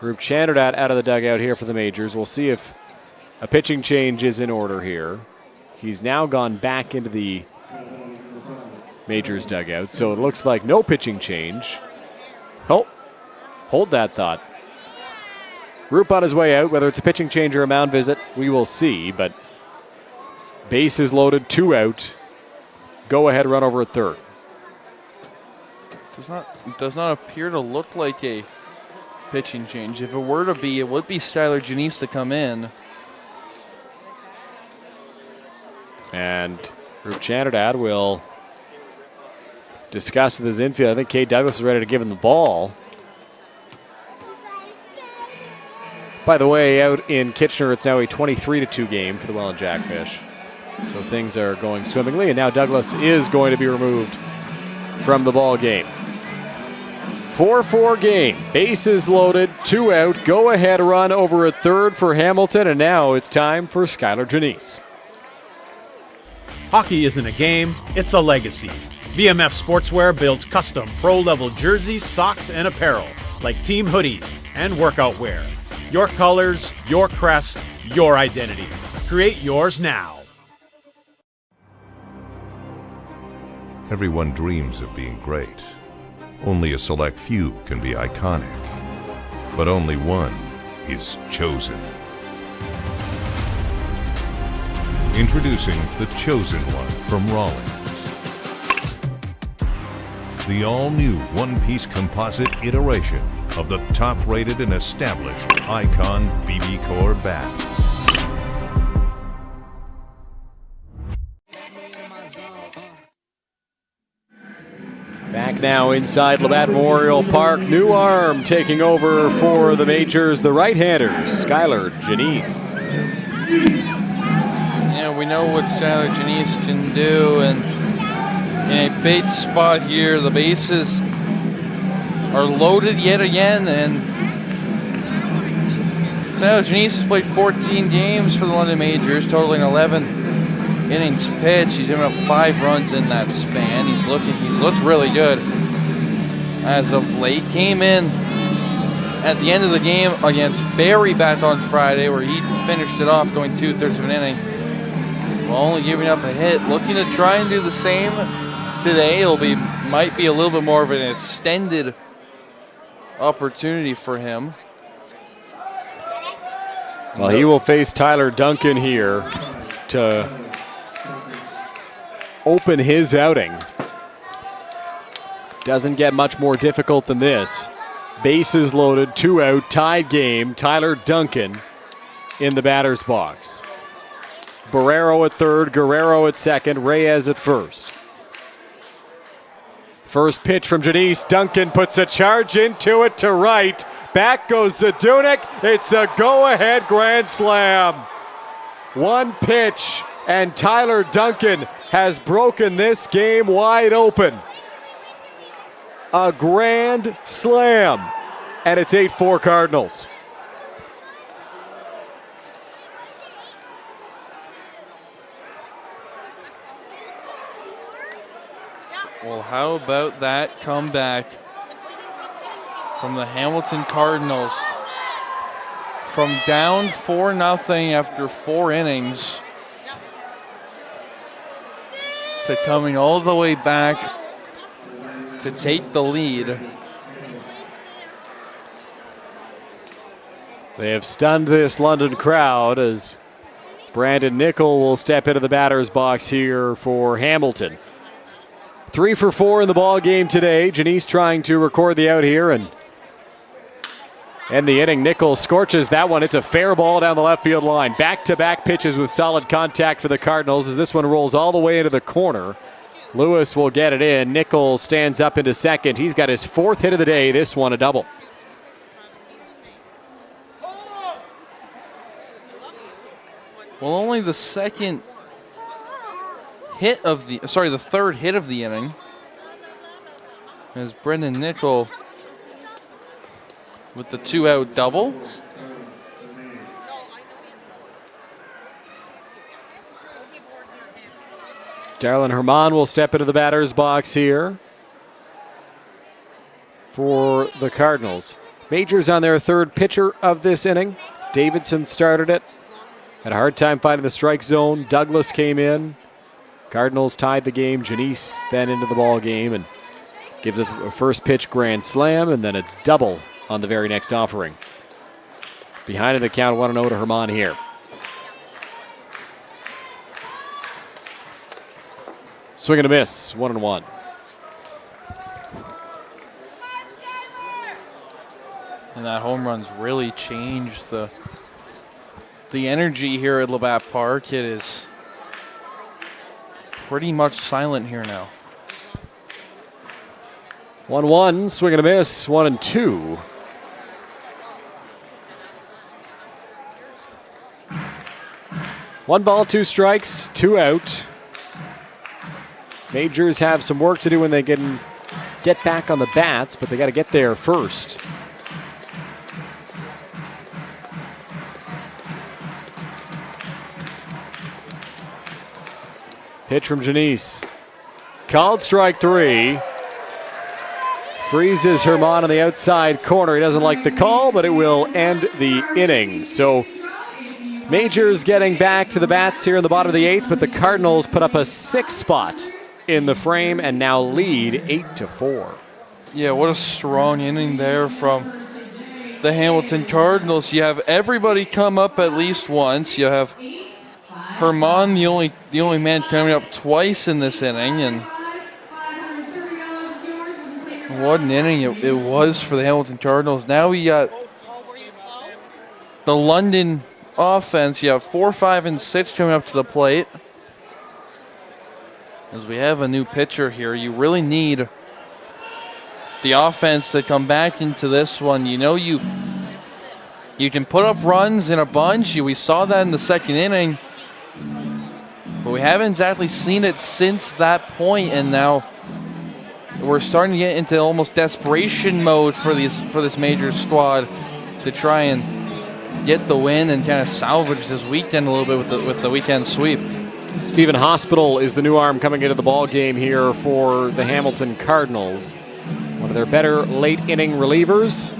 Group Chanderdat out of the dugout here for the Majors. We'll see if a pitching change is in order here. He's now gone back into the Majors dugout, so it looks like no pitching change. Oh, hold that thought. Group on his way out, whether it's a pitching change or a mound visit, we will see, but bases loaded, 2 out. Go ahead run over at third. Does not appear to look like a pitching change. If it were to be, it would be Skylar Janice to come in. And Group Chanderdat will discuss with his infield. I think Cade Douglas is ready to give him the ball. By the way, out in Kitchener, it's now a 23-2 game for the Welland Jackfish. So things are going swimmingly, and now Douglas is going to be removed from the ball game. 4-4 game, bases loaded, 2 out, go ahead run over at third for Hamilton, and now it's time for Skylar Janice. Hockey isn't a game, it's a legacy. VMF Sportswear builds custom pro-level jerseys, socks, and apparel, like team hoodies and workout wear. Your colors, your crest, your identity. Create yours now. Everyone dreams of being great. Only a select few can be iconic. But only one is chosen. Introducing the Chosen One from Rawlings. The all-new one-piece composite iteration of the top-rated and established Icon BB Core bat. Back now inside Labatt Memorial Park. New arm taking over for the Majors, the right-handers, Skylar Janice. Yeah, we know what Skylar Janice can do, and in a bait spot here, the bases are loaded yet again, and Skylar Janice has played 14 games for the London Majors, totaling 11 innings pitched. He's given up 5 runs in that span. He's looked really good as of late. Came in at the end of the game against Barry back on Friday, where he finished it off going 2/3 of an inning, while only giving up a hit. Looking to try and do the same today. Might be a little bit more of an extended opportunity for him. Well, he will face Tyler Duncan here to open his outing. Doesn't get much more difficult than this. Bases loaded, 2 out, tied game. Tyler Duncan in the batter's box. Barrero at third, Guerrero at second, Reyes at first. First pitch from Janice. Duncan puts a charge into it to right. Back goes Zadunik. It's a go-ahead grand slam. One pitch, and Tyler Duncan has broken this game wide open. A grand slam, and it's 8-4 Cardinals. Well, how about that comeback from the Hamilton Cardinals? From down 4-0 after 4 innings to coming all the way back to take the lead. They have stunned this London crowd as Brandon Nickel will step into the batter's box here for Hamilton. 3 for 4 in the ball game today. Janice trying to record the out here and end the inning. Nickel scorches that one. It's a fair ball down the left field line. Back-to-back pitches with solid contact for the Cardinals as this one rolls all the way into the corner. Lewis will get it in. Nickel stands up into second. He's got his 4th hit of the day. This one a double. Well, only the third hit of the inning is Brendan Nickel with the 2-out double. Darlin Herman will step into the batter's box here for the Cardinals. Majors on their 3rd pitcher of this inning. Davidson started it. Had a hard time finding the strike zone. Douglas came in. Cardinals tied the game. Janice then into the ball game and gives it a first pitch grand slam and then a double on the very next offering. Behind in the count, 1-0 to Herman here. Swing and a miss, 1-1. And that home run's really changed the energy here at Labatt Park. It is pretty much silent here now. 1-1, swing and a miss, 1-2. One ball, 2 strikes, 2 out. Majors have some work to do when they can get back on the bats, but they got to get there first. Pitch from Janice. Called strike 3. Freezes Herman on the outside corner. He doesn't like the call, but it will end the inning. So Majors getting back to the bats here in the bottom of the 8th, but the Cardinals put up a 6 spot in the frame and now lead 8-4. Yeah, what a strong inning there from the Hamilton Cardinals. You have everybody come up at least once. You have Herman, the only man coming up twice in this inning, and what an inning it was for the Hamilton Cardinals. Now we got the London offense. You have 4, 5, and 6 coming up to the plate. As we have a new pitcher here, you really need the offense to come back into this one. You know you can put up runs in a bunch. We saw that in the 2nd inning. But we haven't exactly seen it since that point, and now we're starting to get into almost desperation mode for this Major squad to try and get the win and kind of salvage this weekend a little bit with the weekend sweep. Stephen Hospital is the new arm coming into the ball game here for the Hamilton Cardinals. One of their better late inning relievers.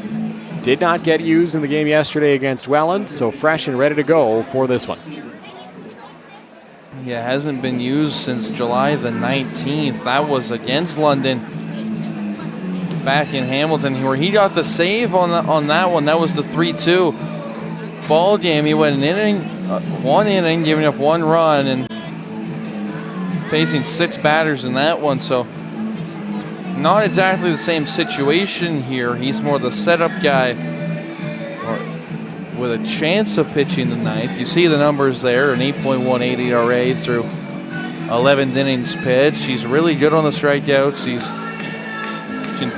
Did not get used in the game yesterday against Welland, so fresh and ready to go for this one. Yeah, hasn't been used since July the 19th. That was against London back in Hamilton, where he got the save on that one. That was the 3-2 ball game. He went one inning, giving up 1 run, and facing 6 batters in that one. So not exactly the same situation here. He's more the setup guy with a chance of pitching the ninth. You see the numbers there, an 8.18 ERA through 11 innings pitched. He's really good on the strikeouts. He's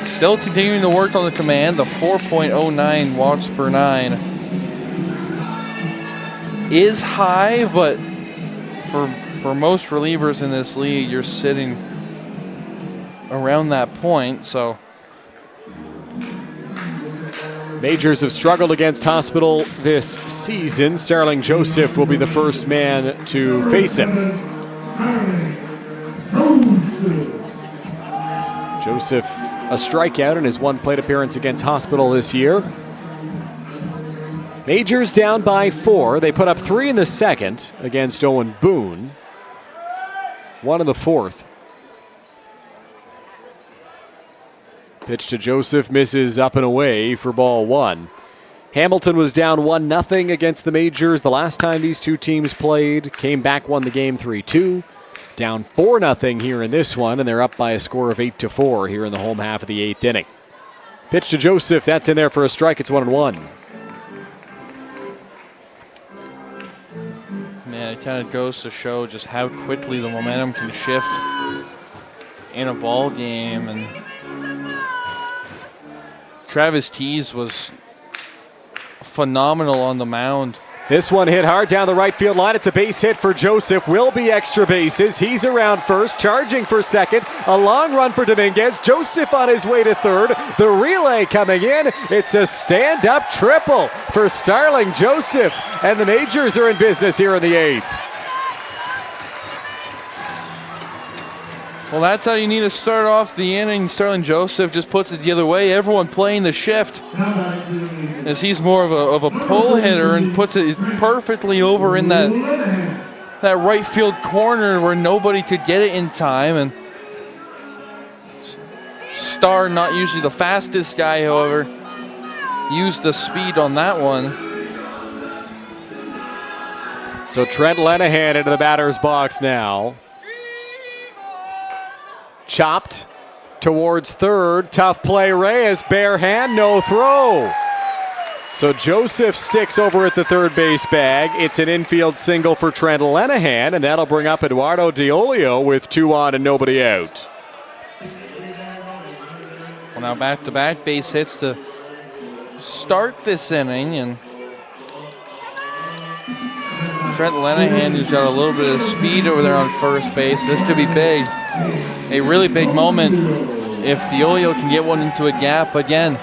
still continuing to work on the command. The 4.09 walks per nine is high, but for most relievers in this league, you're sitting around that point, so. Majors have struggled against Hospital this season. Sterling Joseph will be the first man to face him. Joseph, a strikeout in his one plate appearance against Hospital this year. Majors down by 4. They put up 3 in the second against Owen Boon. 1 in the fourth. Pitch to Joseph, misses up and away for ball 1. Hamilton was down 1-0 against the Majors the last time these two teams played. Came back, won the game 3-2. Down 4-0 here in this one, and they're up by a score of 8-4 here in the home half of the 8th inning. Pitch to Joseph, that's in there for a strike. It's 1-1. Man, it kind of goes to show just how quickly the momentum can shift in a ball game. And Travis Keys was phenomenal on the mound. This one hit hard down the right field line. It's a base hit for Joseph. Will be extra bases. He's around first, charging for second. A long run for Dominguez. Joseph on his way to third. The relay coming in. It's a stand-up triple for Starling Joseph. And the Majors are in business here in the 8th. Well, that's how you need to start off the inning. Sterling Joseph just puts it the other way. Everyone playing the shift, as he's more of a pull hitter and puts it perfectly over in that right field corner where nobody could get it in time. And Starr, not usually the fastest guy, however, used the speed on that one. So Trent Lenahan into the batter's box now. Chopped towards third. Tough play, Reyes. Bare hand, no throw. So Joseph sticks over at the third base bag. It's an infield single for Trent Lenahan, and that'll bring up Eduardo Diolio with 2 on and nobody out. Well, now back-to-back base hits to start this inning, and Trent Lenahan, who's got a little bit of speed over there on first base. This could be big. A really big moment if Diolio can get one into a gap. Again,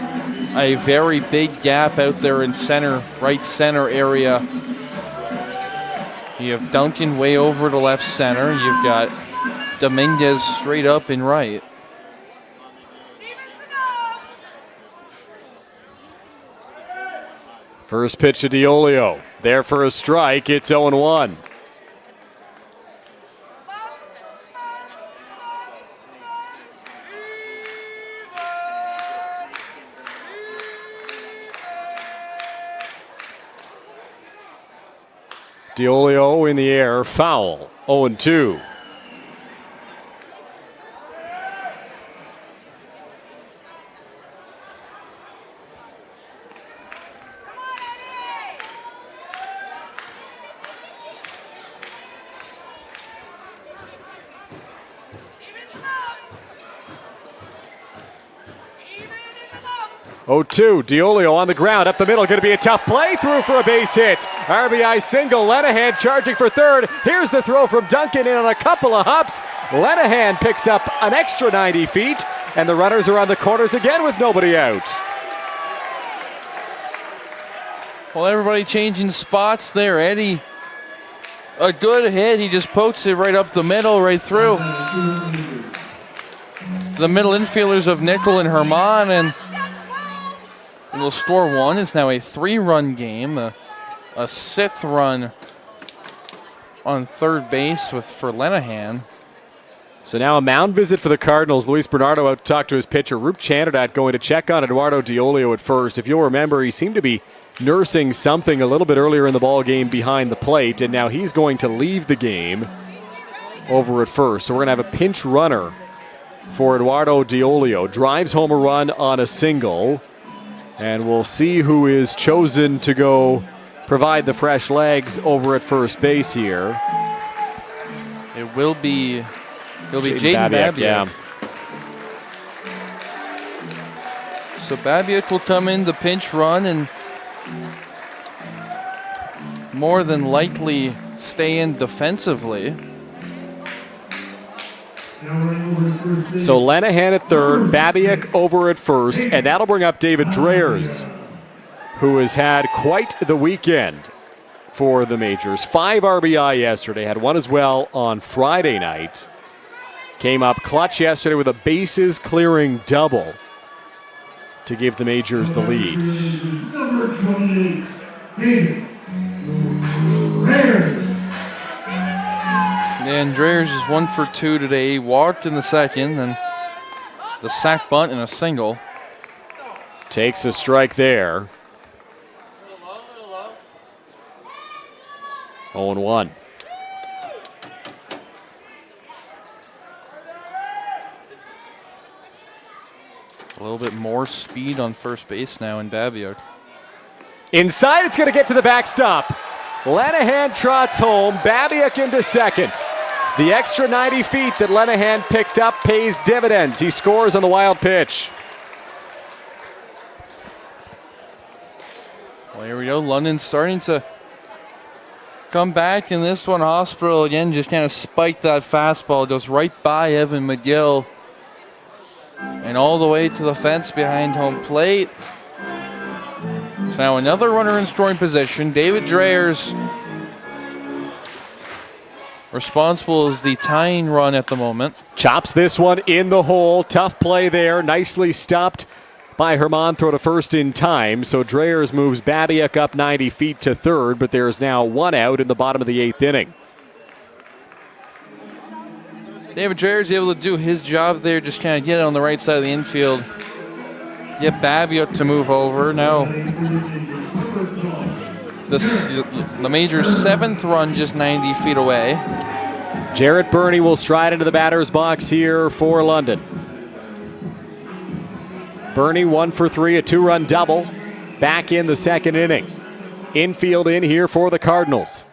a very big gap out there in center, right center area. You have Duncan way over to left center. You've got Dominguez straight up in right. First pitch to Diolio. There for a strike. It's 0-1. Diolio in the air, foul, 0-2. Diolio on the ground, up the middle, going to be a tough play, through for a base hit. RBI single, Lenahan charging for third. Here's the throw from Duncan in on a couple of hops. Lenahan picks up an extra 90 feet, and the runners are on the corners again with nobody out. Well, everybody changing spots there. Eddie, a good hit. He just pokes it right up the middle, right through. The middle infielders of Nickel and Herman, and we'll score 1. It's now a 3-run game, a 6th run on third base for Lenahan. So now a mound visit for the Cardinals. Luis Bernardo out to talk to his pitcher. Roop Chandidat going to check on Eduardo Diolio at first. If you'll remember, he seemed to be nursing something a little bit earlier in the ball game behind the plate, and now he's going to leave the game over at first. So we're going to have a pinch runner for Eduardo Diolio. Drives home a run on a single. And we'll see who is chosen to go provide the fresh legs over at first base here. It will be Jaden Babiak. Yeah. So Babiak will come in the pinch run and more than likely stay in defensively. So Lanahan at third, Babiak over at first, and that'll bring up David Dreyers, who has had quite the weekend for the Majors. 5 RBI yesterday, had one as well on Friday night. Came up clutch yesterday with a bases clearing double to give the Majors the lead. Number 28, David Dreyers. And Dreyers is 1 for 2 today. He walked in the second, and the sac bunt and a single. Takes a strike there. 0-1. A little bit more speed on first base now in Babiak. Inside, it's going to get to the backstop. Lanahan trots home, Babiak into second. The extra 90 feet that Lanahan picked up pays dividends. He scores on the wild pitch. Well, here we go. London's starting to come back in this one. Hospital again just kind of spiked that fastball. Goes right by Evan McGill. And all the way to the fence behind home plate. So now another runner in scoring position. David Dreyers responsible as the tying run at the moment. Chops this one in the hole. Tough play there. Nicely stopped by Herman. Throw to first in time. So Dreyers moves Babiak up 90 feet to third, but there is now one out in the bottom of the 8th inning. David Dreyers able to do his job there, just kind of get it on the right side of the infield. Get Babiak to move over. Now, the Major's 7th run just 90 feet away. Jarrett Burney will stride into the batter's box here for London. Burney 1 for 3, a 2-run double. Back in the second inning. Infield in here for the Cardinals.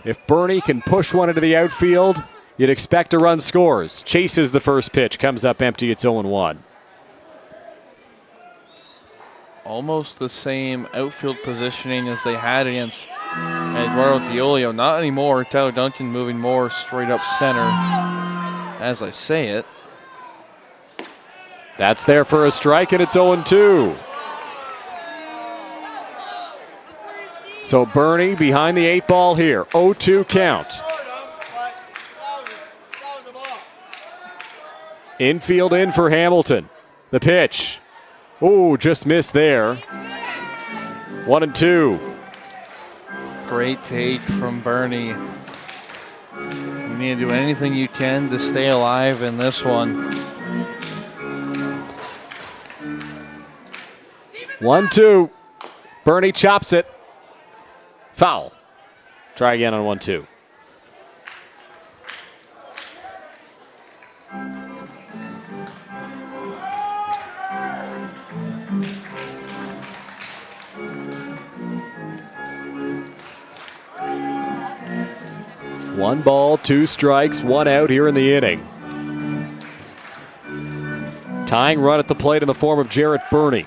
If Burney can push one into the outfield, you'd expect a run scores. Chases the first pitch, comes up empty, it's 0-1. Almost the same outfield positioning as they had against Eduardo Diolio. Not anymore. Tyler Duncan moving more straight up center as I say it. That's there for a strike, and it's 0-2. So Burney behind the 8 ball here. 0-2 count. Infield in for Hamilton. The pitch. Ooh, just missed there. 1-2. Great take from Burney. You need to do anything you can to stay alive in this one. 1-2. Burney chops it. Foul. Try again on 1-2. One ball, 2 strikes, 1 out here in the inning. Tying run at the plate in the form of Jarrett Burney.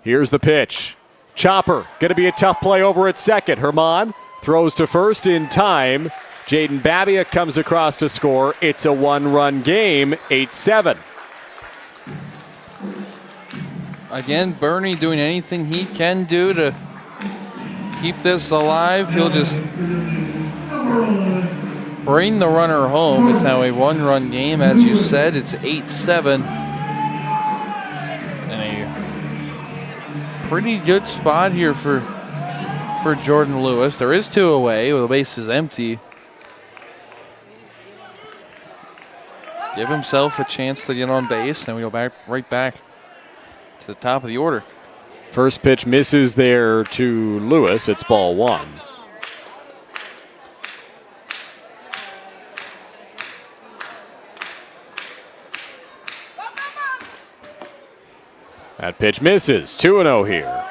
Here's the pitch. Chopper, going to be a tough play over at second. Herman throws to first in time. Jaden Babiak comes across to score. It's a 1-run game, 8-7. Again, Burney doing anything he can do to keep this alive. He'll just bring the runner home. It's now a 1-run game, as you said. It's 8-7. And a pretty good spot here for Jordan Lewis. There is 2 away with the bases empty. Give himself a chance to get on base, and we go right back to the top of the order. First pitch misses there to Lewis. It's ball 1. That pitch misses. 2-0 here.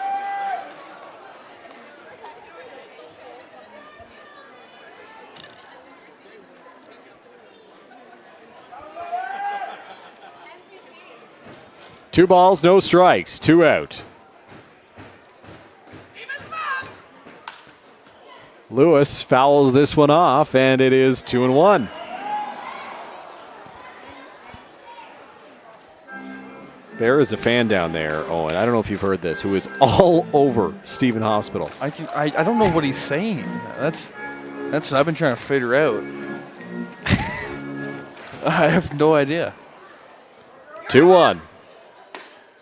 Two balls, no strikes, 2 out. Lewis fouls this one off, and it is 2-1. There is a fan down there, Owen. I don't know if you've heard this, who is all over Stephen Hospital. I don't know what he's saying. That's what I've been trying to figure out. I have no idea. 2-1.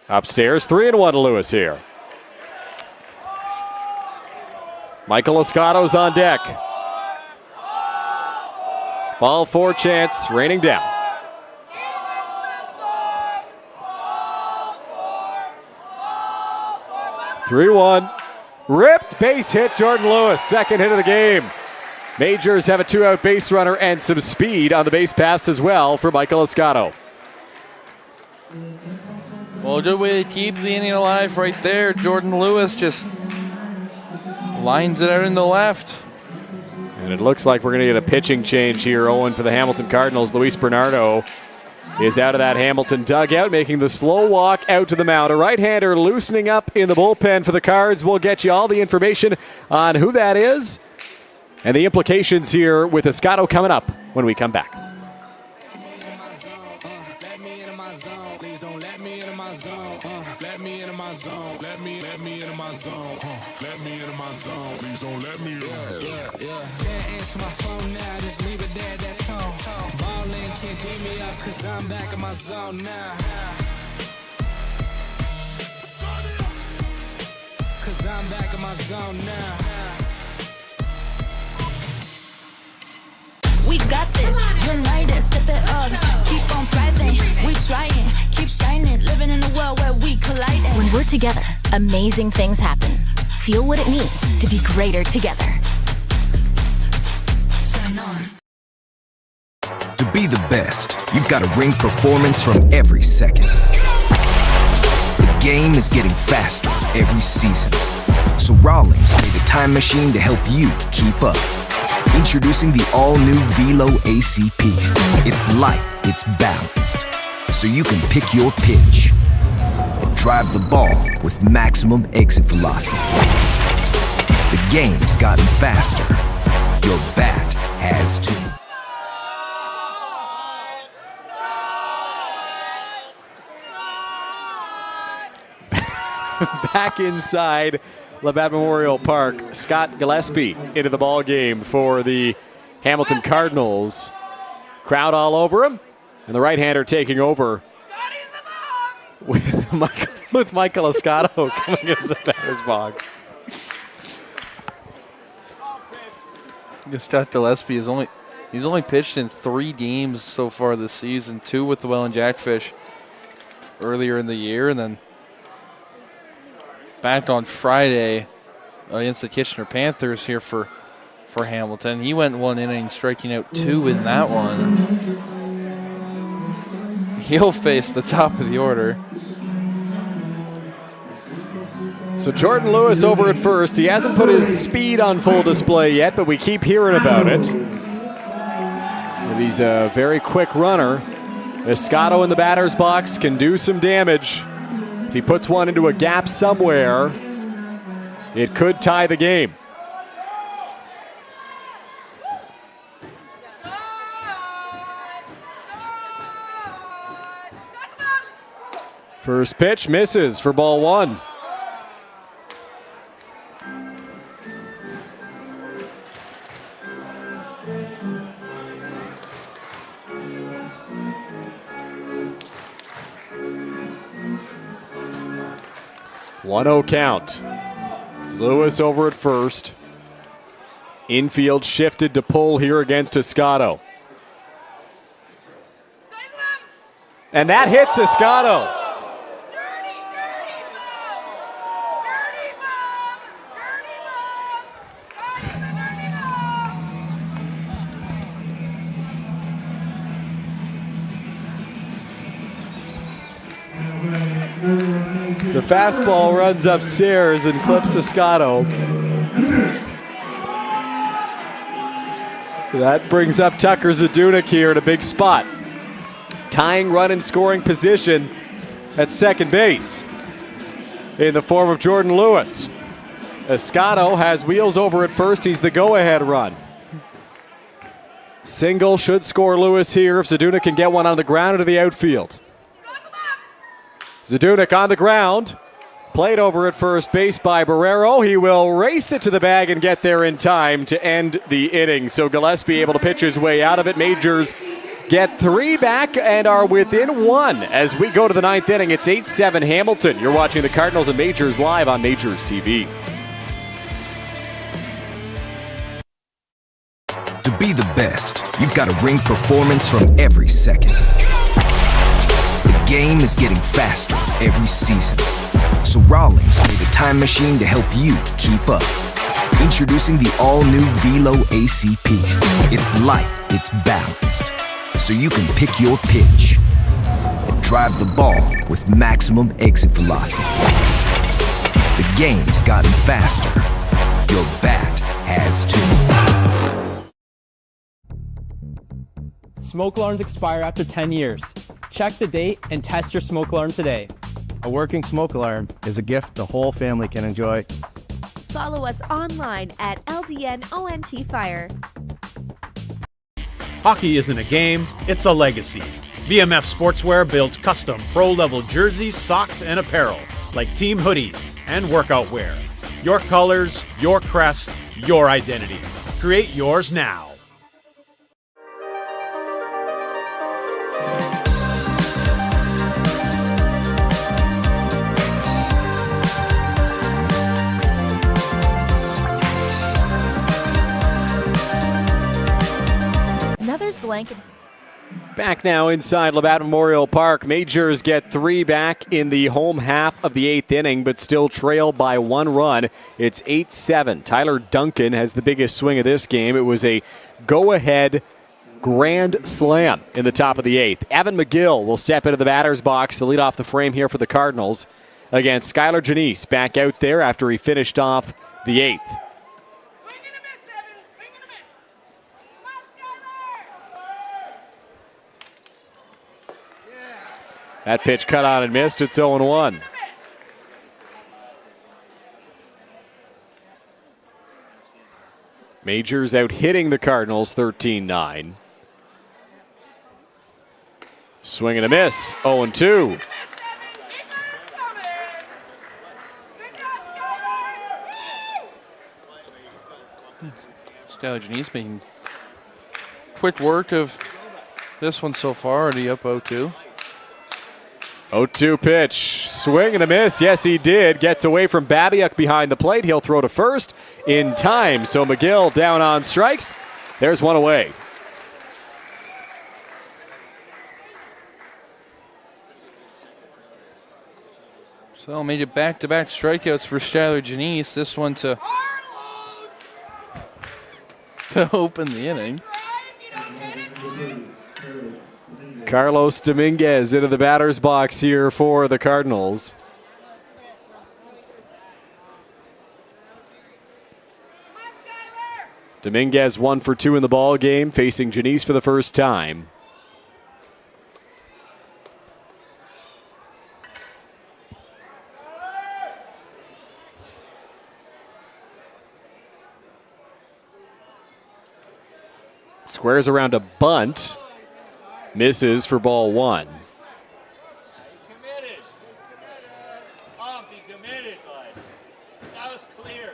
Upstairs, 3-1 to Lewis here. Michael Escato's on deck. Ball 4 chance, raining down. (3-1). Ripped, base hit, Jordan Lewis, second hit of the game. Majors have a 2-out base runner and some speed on the base paths as well for Michael Escato. Well, a good way to keep the inning alive right there. Jordan Lewis just lines it out in the left. And it looks like we're going to get a pitching change here, Owen, for the Hamilton Cardinals. Luis Bernardo is out of that Hamilton dugout, making the slow walk out to the mound. A right-hander loosening up in the bullpen for the Cards. We'll get you all the information on who that is and the implications here with Escato coming up when we come back. Cause I'm back in my zone now. Cause I'm back in my zone now. We got this, united, step it up, keep on thriving, we trying, keep shining, living in a world where we collide. When we're together, amazing things happen. Feel what it means to be greater together. Shine on. To be the best, you've got to ring performance from every second. The game is getting faster every season. So Rawlings made a time machine to help you keep up. Introducing the all-new Velo ACP. It's light, it's balanced, so you can pick your pitch and drive the ball with maximum exit velocity. The game's gotten faster. Your bat has too. Back inside Labatt Memorial Park, Scott Gillespie into the ball game for the Hamilton Cardinals. Crowd all over him, and the right-hander taking over with Michael Escato coming into the batter's box. Scott Gillespie is he's only pitched in 3 games so far this season, 2 with the Welland Jackfish earlier in the year, and then back on Friday against the Kitchener Panthers here for Hamilton. He went 1 inning, striking out 2 in that one. He'll face the top of the order. So Jordan Lewis over at first. He hasn't put his speed on full display yet, but we keep hearing about it. And he's a very quick runner. Escato in the batter's box can do some damage. If he puts one into a gap somewhere, it could tie the game. First pitch misses for ball 1. One-oh count. Lewis over at first. Infield shifted to pull here against Escato. And that hits Escato. The fastball runs upstairs and clips Escato. That brings up Tucker Zadunik here in a big spot. Tying run in scoring position at second base in the form of Jordan Lewis. Escato has wheels over at first. He's the go-ahead run. Single should score Lewis here if Zadunik can get one on the ground into the outfield. Zadunik on the ground. Played over at first base by Barrero. He will race it to the bag and get there in time to end the inning. So Gillespie able to pitch his way out of it. Majors get 3 back and are within 1 as we go to the 9th inning. It's 8-7 Hamilton. You're watching the Cardinals and Majors live on Majors TV. To be the best, you've got to bring performance from every second. The game is getting faster every season. So Rawlings made a time machine to help you keep up. Introducing the all-new Velo ACP. It's light, it's balanced, so you can pick your pitch and drive the ball with maximum exit velocity. The game's gotten faster. Your bat has too. Smoke alarms expire after 10 years. Check the date and test your smoke alarm today. A working smoke alarm is a gift the whole family can enjoy. Follow us online at LDNONT Fire. Hockey isn't a game, it's a legacy. VMF Sportswear builds custom pro-level jerseys, socks, and apparel, like team hoodies and workout wear. Your colors, your crest, your identity. Create yours now. Another's blankets. Back now inside Labatt Memorial Park. Majors get 3 back in the home half of the 8th inning, but still trail by 1 run. It's 8-7. Tyler Duncan has the biggest swing of this game. It was a go-ahead grand slam in the top of the 8th. Evan McGill will step into the batter's box to lead off the frame here for the Cardinals against Skylar Janice back out there after he finished off the 8th. That pitch cut on and missed. It's 0-1. Majors out hitting the Cardinals 13-9. Swing and a miss. 0-2. Skylar Janice making quick work of this one so far. Already up 0-2. 0-2 pitch. Swing and a miss. Yes, he did. Gets away from Babiak behind the plate. He'll throw to first in time. So McGill down on strikes. There's one away. So made it back-to-back strikeouts for Skylar Janice. This one to open the inning. Carlos Dominguez into the batter's box here for the Cardinals. Dominguez 1 for 2 in the ball game, facing Janice for the first time. Squares around a bunt. Misses for ball 1. Committed. Be committed, bud. That was clear.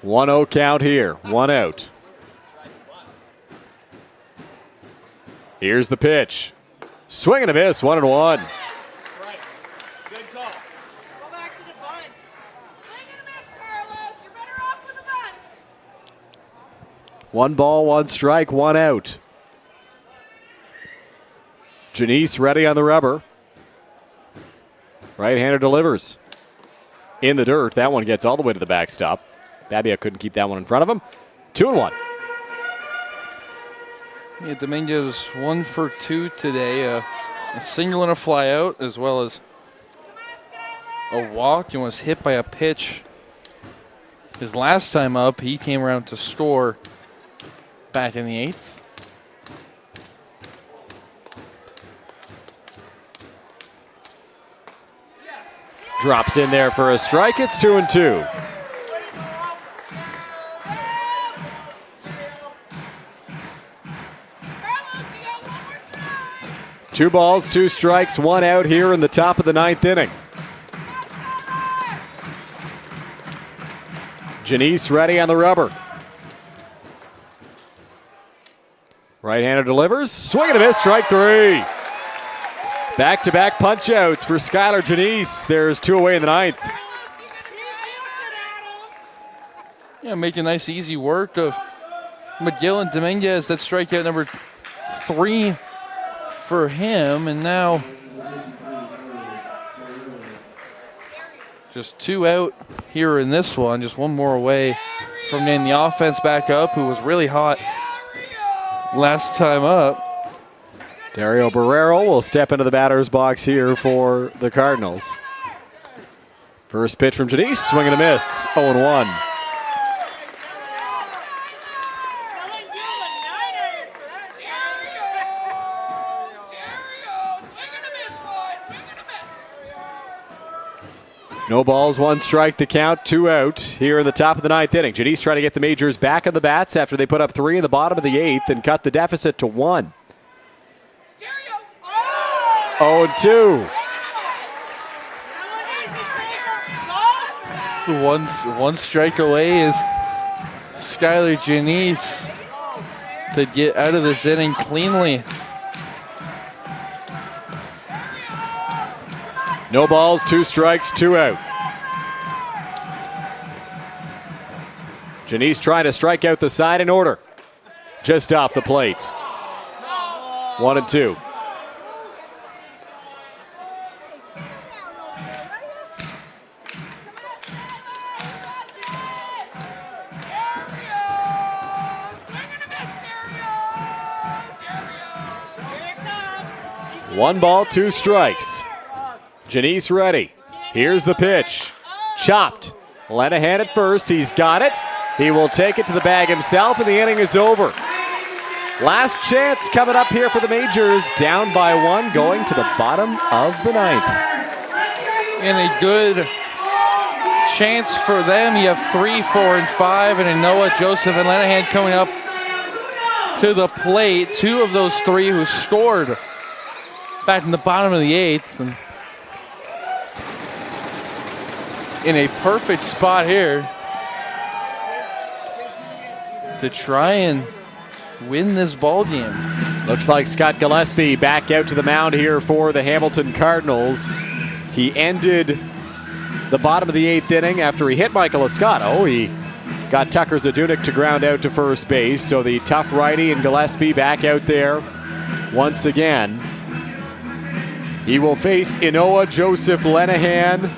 1-0 count here. 1 out. Here's the pitch. Swing and a miss. 1-1. Right. Good call. Go back to the bunt. Swing and a miss, Carlos. You're better off with a bunt. 1 ball, 1 strike, 1 out. Janice ready on the rubber. Right-hander delivers. In the dirt. That one gets all the way to the backstop. Babiak couldn't keep that one in front of him. 2-1. Yeah, Dominguez 1 for 2 today. A single and a fly out, as well as a walk and was hit by a pitch. His last time up, he came around to score back in the 8th. Drops in there for a strike. It's 2-2. Two balls, two strikes, one out here in the top of the 9th inning. Janice ready on the rubber. Right-hander delivers. Swing and a miss, strike 3. Back-to-back punch-outs for Skylar Janice. There's 2 away in the 9th. Yeah, making nice, easy work of McGill and Dominguez. That's strikeout number 3 for him. And now just 2 out here in this one. Just 1 more away from getting the offense back up, who was really hot last time up. Dario Barrero will step into the batter's box here for the Cardinals. First pitch from Janice, swing and a miss, 0-1. No balls, 1 strike, the count, 2 out here in the top of the 9th inning. Janice trying to get the Majors back on the bats after they put up 3 in the bottom of the 8th and cut the deficit to 1. 0-2. So one strike away is Skylar Janice to get out of this inning cleanly. No balls, 2 strikes, 2 out. Janice trying to strike out the side in order. Just off the plate. 1-2. One ball, 2 strikes. Janice ready. Here's the pitch. Chopped. Lenahan at first. He's got it. He will take it to the bag himself, and the inning is over. Last chance coming up here for the Majors. Down by 1, going to the bottom of the 9th. And a good chance for them. You have 3, 4, and 5, and Noah, Joseph, and Lenahan coming up to the plate. 2 of those 3 who scored back in the bottom of the 8th. And in a perfect spot here to try and win this ball game. Looks like Scott Gillespie back out to the mound here for the Hamilton Cardinals. He ended the bottom of the 8th inning after he hit Michael Escato. He got Tucker Zadunik to ground out to first base. So the tough righty and Gillespie back out there once again. He will face Inoa, Joseph, Lenahan,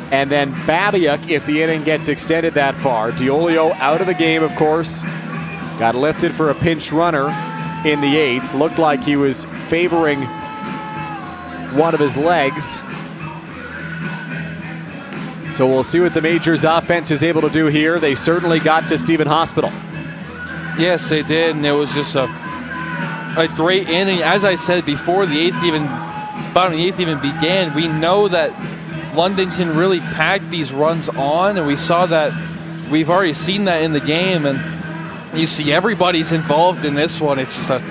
and then Babiak if the inning gets extended that far. Diolio out of the game, of course. Got lifted for a pinch runner in the 8th. Looked like he was favoring one of his legs. So we'll see what the Majors offense is able to do here. They certainly got to Stephen Hospital. Yes, they did, and it was just a great inning. As I said before the bottom of the 8th even began, we know that London can really pack these runs on, and we saw that. We've already seen that in the game, and you see everybody's involved in this one. It's just a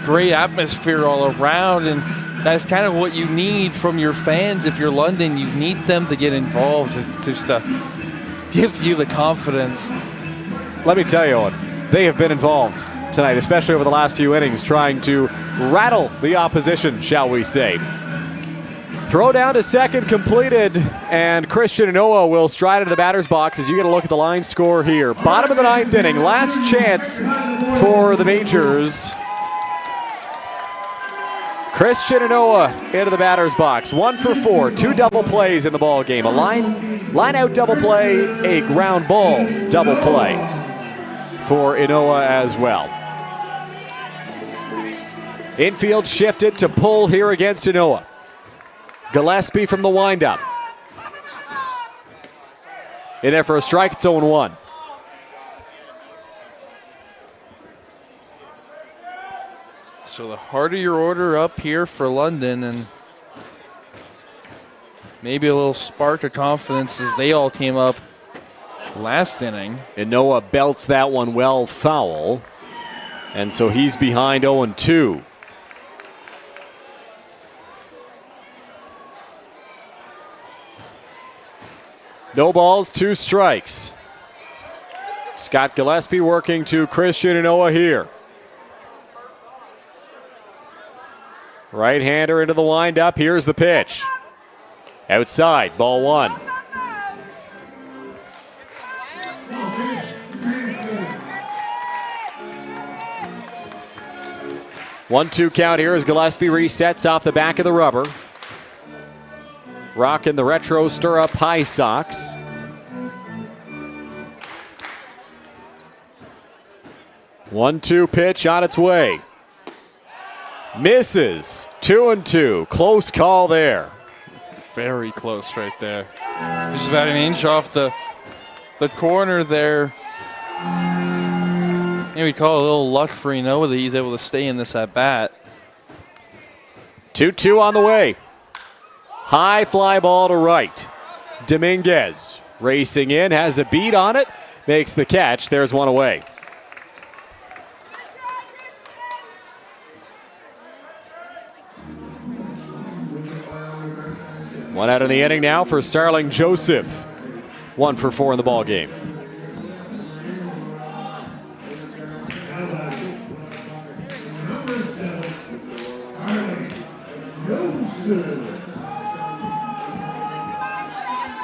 great atmosphere all around, and that's kind of what you need from your fans. If you're London, you need them to get involved to give you the confidence. Let me tell you, Owen, they have been involved tonight, especially over the last few innings, trying to rattle the opposition, shall we say. Throw down to second completed, and Christian Inoa will stride into the batter's box as you get a look at the line score here. Bottom of the 9th inning, last chance for the Majors. Christian Inoa into the batter's box. 1 for 4, 2 double plays in the ball game. A line out double play, a ground ball double play for Inoa as well. Infield shifted to pull here against Inoa. Gillespie from the windup. In there for a strike, it's 0-1. So the harder your order up here for London, and maybe a little spark of confidence as they all came up last inning. And Noah belts that one well foul. And so he's behind 0-2. No balls, 2 strikes. Scott Gillespie working to Christian and Noah here. Right-hander into the windup. Here's the pitch. Outside, ball 1. One-two count here as Gillespie resets off the back of the rubber. Rocking the retro stirrup high socks. One-two pitch on its way. Misses. 2-2. Close call there. Very close right there. Just about an inch off the corner there. Maybe call it a little luck for Noah that he's able to stay in this at bat. 2-2 on the way. High fly ball to right. Dominguez racing in, has a beat on it, makes the catch. There's one away. One out in the inning now for Starling Joseph. 1 for 4 in the ball game.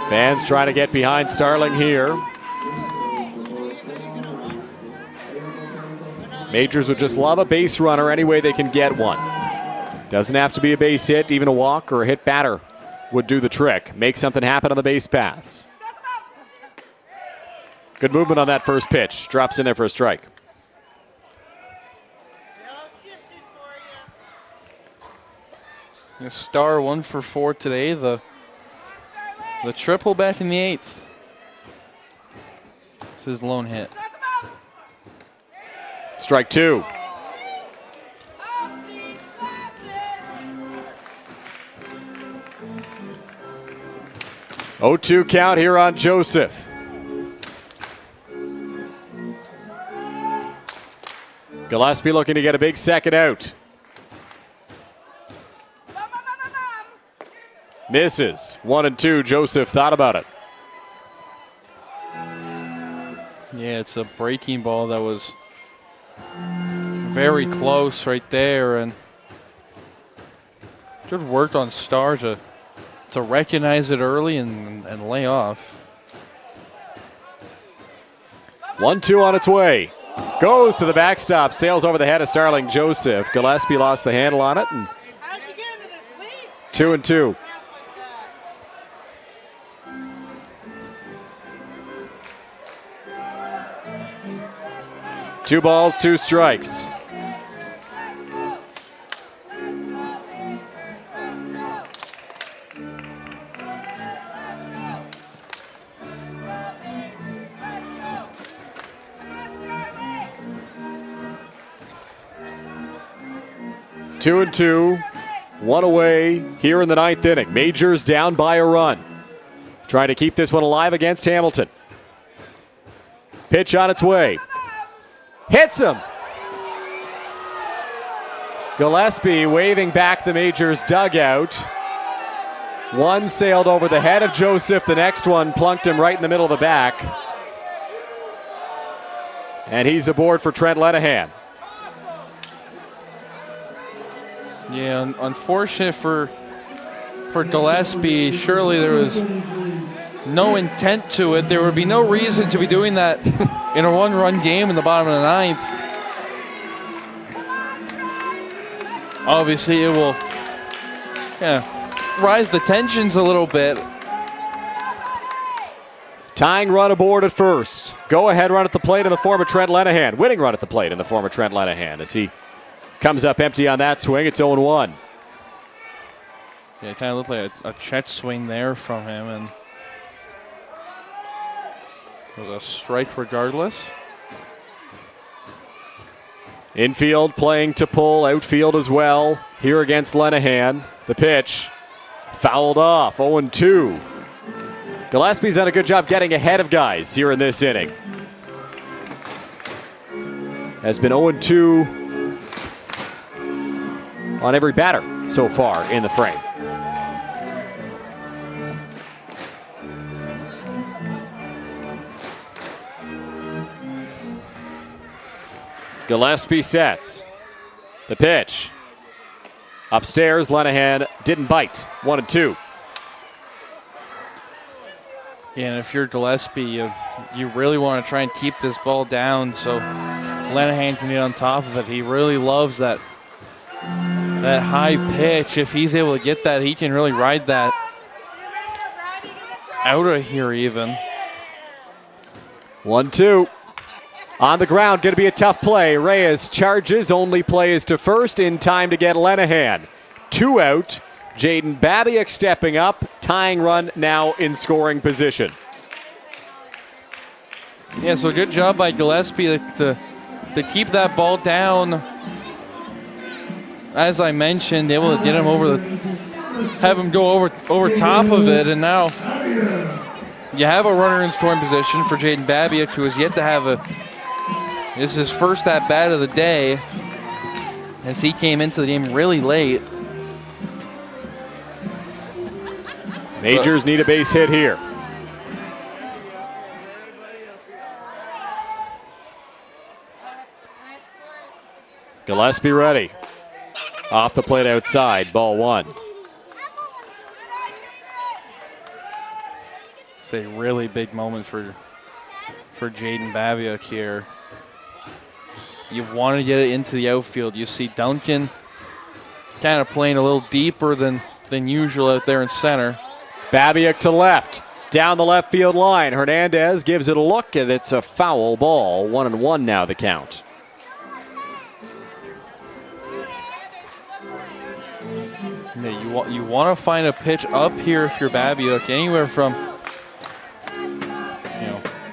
Fans trying to get behind Starling here. Majors would just love a base runner any way they can get one. Doesn't have to be a base hit, even a walk or a hit batter would do the trick. Make something happen on the base paths. Good movement on that first pitch. Drops in there for a strike. Star 1 for 4 today. The triple back in the 8th. This is his lone hit. Strike 2. Oh, 2 count here on Joseph. Gillespie looking to get a big second out. Misses. 1-2. Joseph thought about it. Yeah, it's a breaking ball that was very close right there, and good work on Star to recognize it early and lay off. 1-2 on its way. Goes to the backstop, sails over the head of Starling Joseph. Gillespie lost the handle on it, and 2-2. Two balls, 2 strikes. Two and 2, 1 away here in the 9th inning. Majors down by a run. Trying to keep this one alive against Hamilton. Pitch on its way. Hits him. Gillespie waving back the Majors dugout. One sailed over the head of Joseph. The next one plunked him right in the middle of the back. And he's aboard for Trent Lenahan. Yeah, unfortunate for Gillespie. Surely there was no intent to it. There would be no reason to be doing that in a 1-run game in the bottom of the 9th. Obviously, it will rise the tensions a little bit. Tying run aboard at first. Go ahead run at the plate in the form of Trent Lenahan. Winning run at the plate in the form of Trent Lenahan as he comes up empty on that swing. It's 0-1. Yeah, it kind of looked like a check swing there from him. And With a strike regardless. Infield playing to pull, outfield as well. Here against Lenahan. The pitch fouled off, 0-2. Gillespie's done a good job getting ahead of guys here in this inning. Has been 0-2 on every batter so far in the frame. Gillespie sets. The pitch. Upstairs, Lenahan didn't bite. 1-2. Yeah, and if you're Gillespie, you really want to try and keep this ball down so Lenahan can get on top of it. He really loves that high pitch. If he's able to get that, he can really ride that out of here even. 1-2. On the ground, going to be a tough play. Reyes charges, only plays to first in time to get Lenahan. 2 out. Jaden Babiak stepping up. Tying run now in scoring position. Yeah, so good job by Gillespie to keep that ball down. As I mentioned, able to get him have him go over top of it, and now you have a runner in scoring position for Jaden Babiak, who has yet to have this is his first at bat of the day, as he came into the game really late. Majors need a base hit here. Gillespie ready. Off the plate outside, ball 1. It's a really big moment for Jaden Babiak here. You want to get it into the outfield. You see Duncan kind of playing a little deeper than usual out there in center. Babiak to left, down the left field line. Hernandez gives it a look, and it's a foul ball. 1-1 now the count. Yeah, you want to find a pitch up here if you're Babiak, anywhere from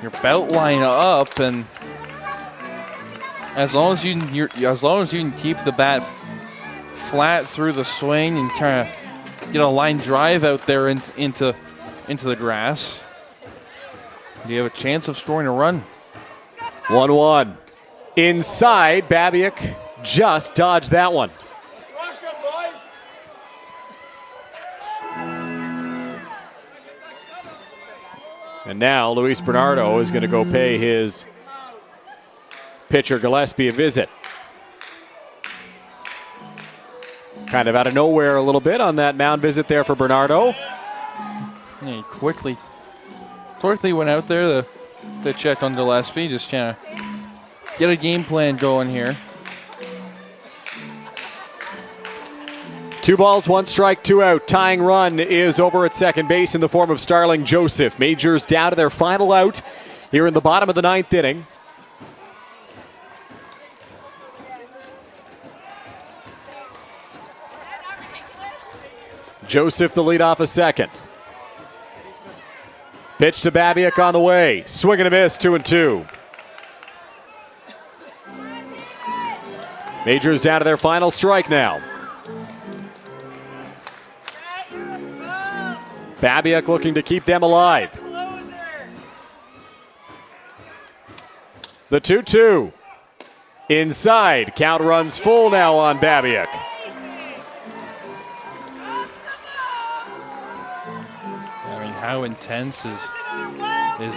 your belt line up, and as long as you can keep the bat flat through the swing and kind of get a line drive out there into the grass, you have a chance of scoring a run. 1-1. Inside, Babiak just dodged that one. And now Luis Bernardo is going to go pay his pitcher Gillespie a visit. Kind of out of nowhere a little bit on that mound visit there for Bernardo. Yeah, he quickly went out there to check on Gillespie, just trying to get a game plan going here. 2 balls, 1 strike, 2 out. Tying run is over at second base in the form of Starling Joseph. Majors down to their final out here in the bottom of the 9th inning. Joseph the lead off a second. Pitch to Babiak on the way. Swing and a miss, 2-2. Majors down to their final strike now. Babiak looking to keep them alive. The 2-2. Inside. Count runs full now on Babiak. I mean, how intense is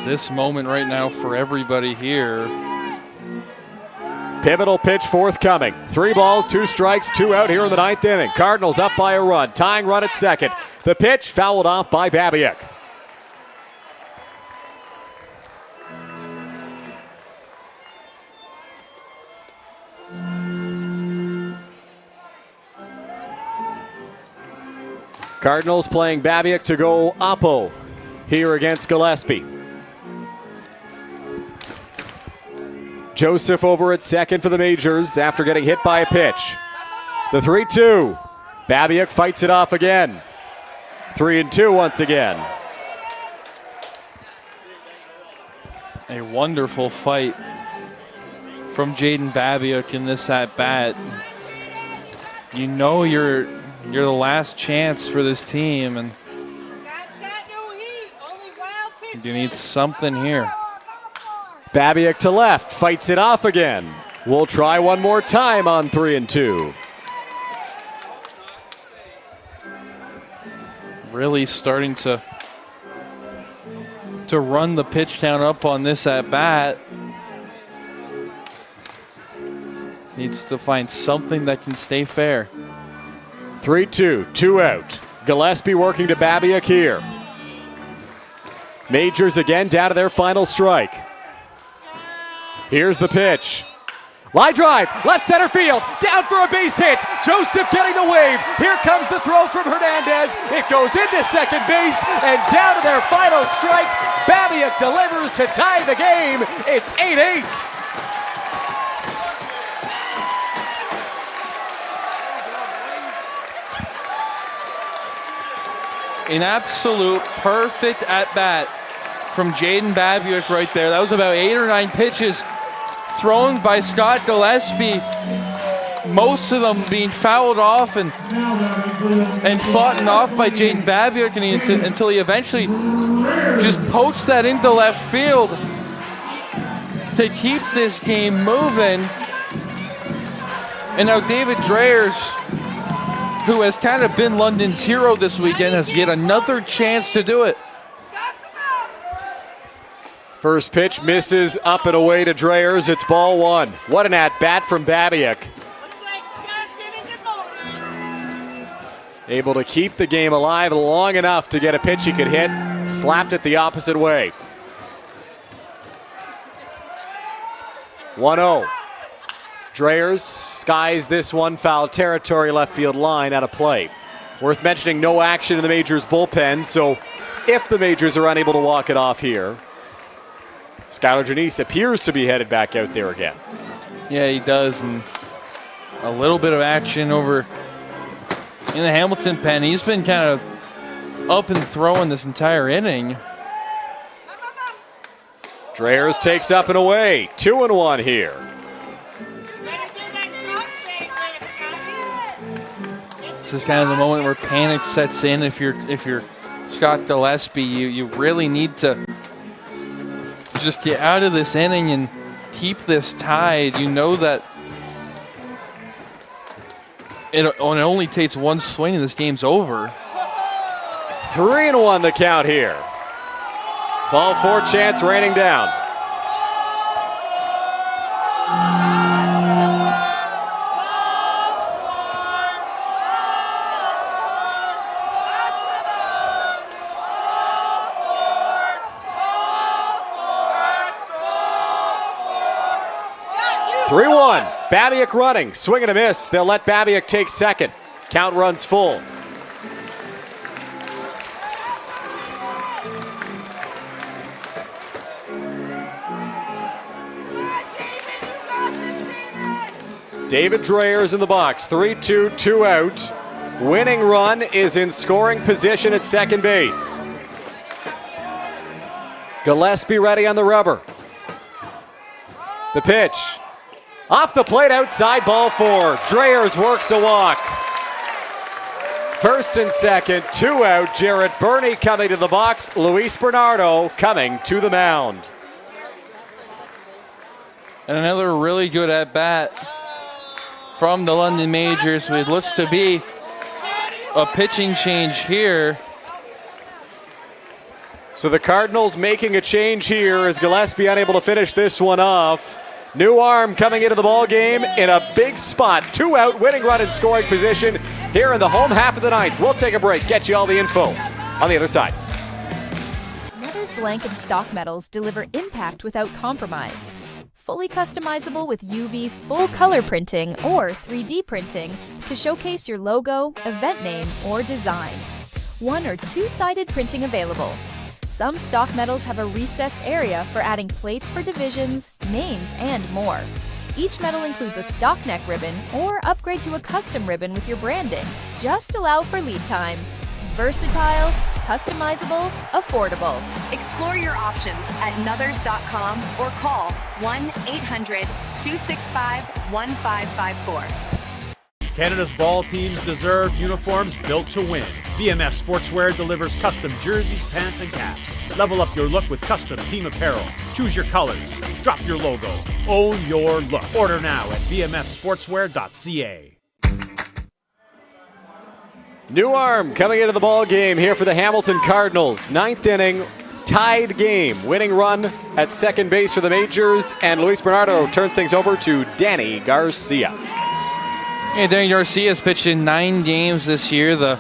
this moment right now for everybody here? Pivotal pitch forthcoming. 3 balls, 2 strikes, 2 out here in the 9th inning. Cardinals up by a run. Tying run at second. The pitch fouled off by Babiak. Cardinals playing Babiak to go oppo here against Gillespie. Joseph over at second for the Majors after getting hit by a pitch. The 3-2. Babiak fights it off again. 3-2 once again. A wonderful fight from Jaden Babiuk in this at-bat. You know you're the last chance for this team, and you need something here. Babiuk to left, fights it off again. We'll try one more time on 3-2. Really starting to run the pitch count up on this at bat. Needs to find something that can stay fair. 3-2, 2 out. Gillespie working to Babiuk here. Majors again down to their final strike. Here's the pitch. Line drive, left center field, down for a base hit. Joseph getting the wave. Here comes the throw from Hernandez. It goes into second base and down to their final strike. Babiuk delivers to tie the game. It's 8-8. An absolute perfect at-bat from Jaden Babiuk right there. That was about 8 or 9 pitches thrown by Scott Gillespie, most of them being fouled off and fought off by Jaden Babiuk until he eventually just poached that into left field to keep this game moving. And now David Dreyers, who has kind of been London's hero this weekend, has yet another chance to do it. First pitch misses up and away to Dreyers. It's ball one. What an at-bat from Babiuk. Able to keep the game alive long enough to get a pitch he could hit. Slapped it the opposite way. 1-0. Dreyers skies this one, foul territory, left field line, out of play. Worth mentioning, no action in the Majors bullpen, so if the Majors are unable to walk it off here, Skylar Janice appears to be headed back out there again. Yeah, he does, and a little bit of action over in the Hamilton pen. He's been kind of up and throwing this entire inning. Dreyers takes up and away. 2-1 here. This is kind of the moment where panic sets in. If you're Scott Gillespie, you really need to just get out of this inning and keep this tied. You know that it only takes one swing and this game's over. 3-1 the count here. Ball four, Chance raining down. Babiuk running, swing and a miss. They'll let Babiuk take second. Count runs full. David Dreyers in the box, 3-2, 2 out. Winning run is in scoring position at second base. Gillespie ready on the rubber. The pitch. Off the plate, outside, ball four. Dreyers works a walk. First and second, 2 out. Jarrett Burney coming to the box. Luis Bernardo coming to the mound. And another really good at-bat from the London Majors. It looks to be a pitching change here. So the Cardinals making a change here as Gillespie unable to finish this one off. New arm coming into the ball game in a big spot. 2 out, winning run in scoring position here in the home half of the ninth. We'll take a break, get you all the info on the other side. Nether's blank and stock metals deliver impact without compromise. Fully customizable with UV full color printing or 3D printing to showcase your logo, event name, or design. 1 or 2-sided printing available. Some stock metals have a recessed area for adding plates for divisions, names, and more. Each metal includes a stock neck ribbon or upgrade to a custom ribbon with your branding. Just allow for lead time. Versatile, Customizable, affordable. Explore your options at Nuthers.com or call 1-800-265-1554. Canada's ball teams deserve uniforms built to win. VMF Sportswear delivers custom jerseys, pants, and caps. Level up your look with custom team apparel. Choose your colors. Drop your logo. Own your look. Order now at vmfsportswear.ca. New arm coming into the ball game here for the Hamilton Cardinals. Ninth inning, tied game. Winning run at second base for the Majors, and Luis Bernardo turns things over to Danny Garcia. Yeah, Danny Garcia has pitched in 9 games this year. The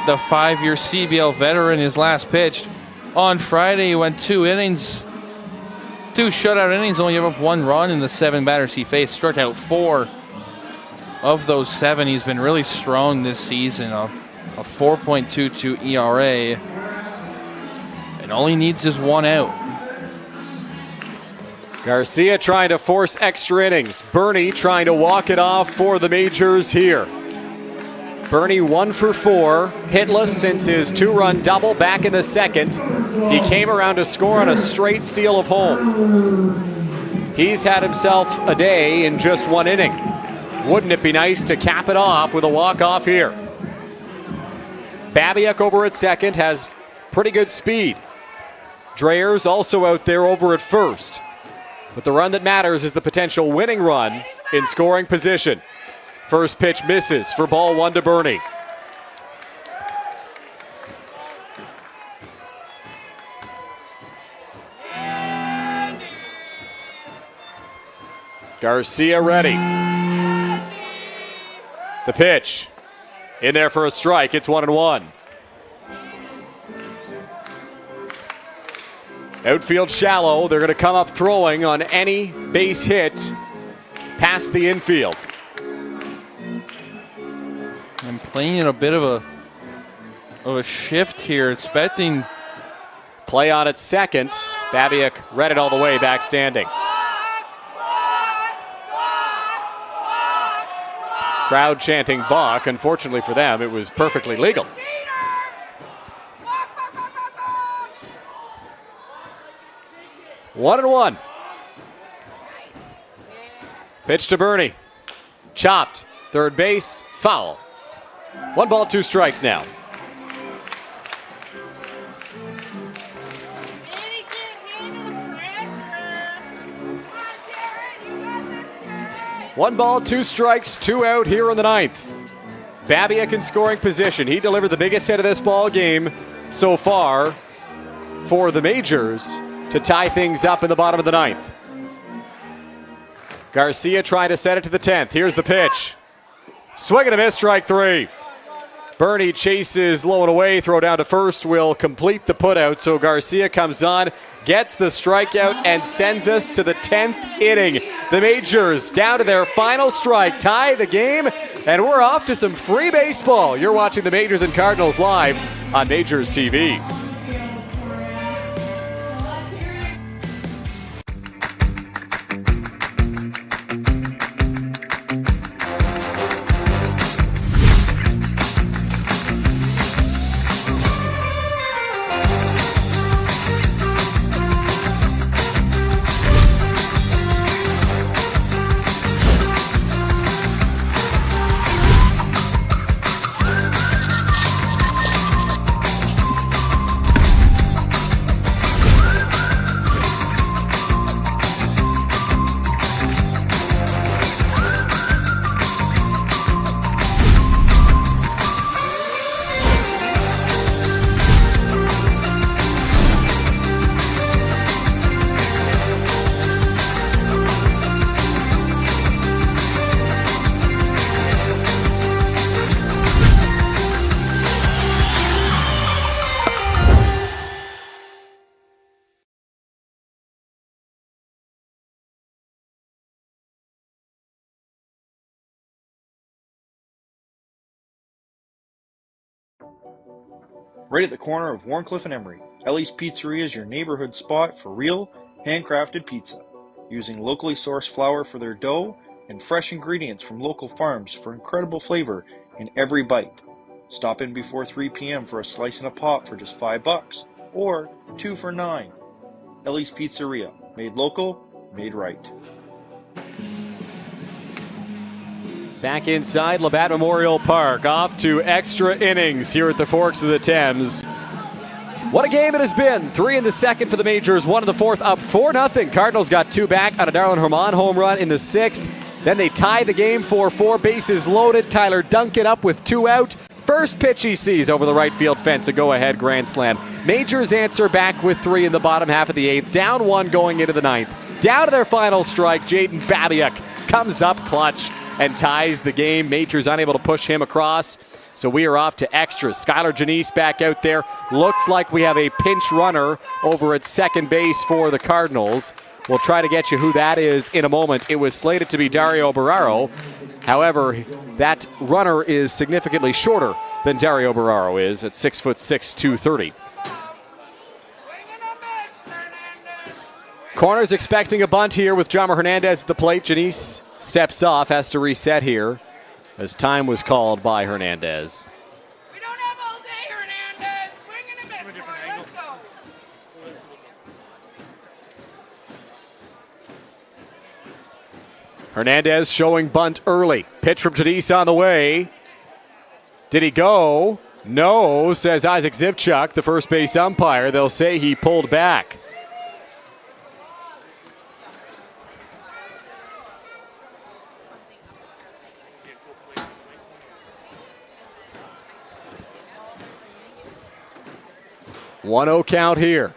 5-year CBL veteran, his last pitched on Friday. He went 2 innings, 2 shutout innings, only gave up 1 run in the 7 batters he faced. Struck out 4 of those 7. He's been really strong this season. A 4.22 ERA, and all he needs is 1 out. Garcia trying to force extra innings. Bernie trying to walk it off for the Majors here. Bernie 1 for 4, hitless since his 2-run double back in the second. He came around to score on a straight steal of home. He's had himself a day in just 1 inning. Wouldn't it be nice to cap it off with a walk-off here? Babiak over at second has pretty good speed. Dreyer's also out there over at first. But the run that matters is the potential winning run in scoring position. First pitch misses for ball 1 to Bernie. Garcia ready. The pitch. In there for a strike. It's 1-1. Outfield shallow. They're going to come up throwing on any base hit past the infield. I'm playing in a bit of a shift here, expecting play on at second. Babiak read it all the way back standing. Crowd chanting balk. Unfortunately for them, it was perfectly legal. One and one. Pitch to Bernie. Chopped. Third base. Foul. 1 ball, 2 strikes now. One ball, 2 strikes, 2 out here in the 9th. Babiak in scoring position. He delivered the biggest hit of this ball game so far for the Majors to tie things up in the bottom of the 9th. Garcia trying to set it to the 10th. Here's the pitch. Swing and a miss, strike 3. Bernie chases low and away, throw down to first, will complete the putout. So Garcia comes on, gets the strikeout, and sends us to the 10th inning. The Majors down to their final strike, tie the game, and we're off to some free baseball. You're watching the Majors and Cardinals live on Majors TV. Right at the corner of Warncliffe and Emery, Ellie's Pizzeria is your neighborhood spot for real, handcrafted pizza, using locally sourced flour for their dough and fresh ingredients from local farms for incredible flavor in every bite. Stop in before 3 p.m. for a slice and a pop for just $5 or 2 for $9. Ellie's Pizzeria. Made local, made right. Back inside Labatt Memorial Park, off to extra innings here at the Forks of the Thames. What a game it has been. 3 in the second for the Majors, 1 in the fourth, up 4-0. Cardinals got 2 back on a Darlin Herman home run in the 6th. Then they tie the game for 4 bases loaded. Tyler Duncan up with 2 out. First pitch he sees over the right field fence, a go-ahead grand slam. Majors answer back with 3 in the bottom half of the 8th, down 1 going into the 9th. Down to their final strike, Jaden Babiak comes up clutch and ties the game. Majors unable to push him across, so we are off to extras. Skylar Janice back out there. Looks like we have a pinch runner over at second base for the Cardinals. We'll try to get you who that is in a moment. It was slated to be Dario Barraro. However, that runner is significantly shorter than Dario Barraro is at 6'6", 230. Corners expecting a bunt here with Jomar Hernandez at the plate. Janice steps off, has to reset here as time was called by Hernandez. We don't have all day, Hernandez. Swing and a miss. Let's go. Hernandez showing bunt early. Pitch from Janice on the way. Did he go? No, says Isaac Zivchuk, the first base umpire. They'll say he pulled back. One 1-0 count here.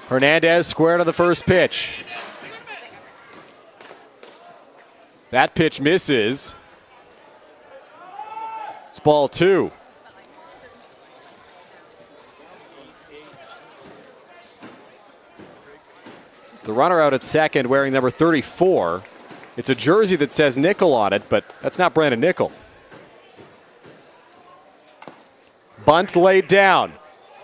Hernandez square to the first pitch. That pitch misses. It's ball 2. The runner out at second wearing number 34. It's a jersey that says Nickel on it, but that's not Brandon Nickel. Bunt laid down.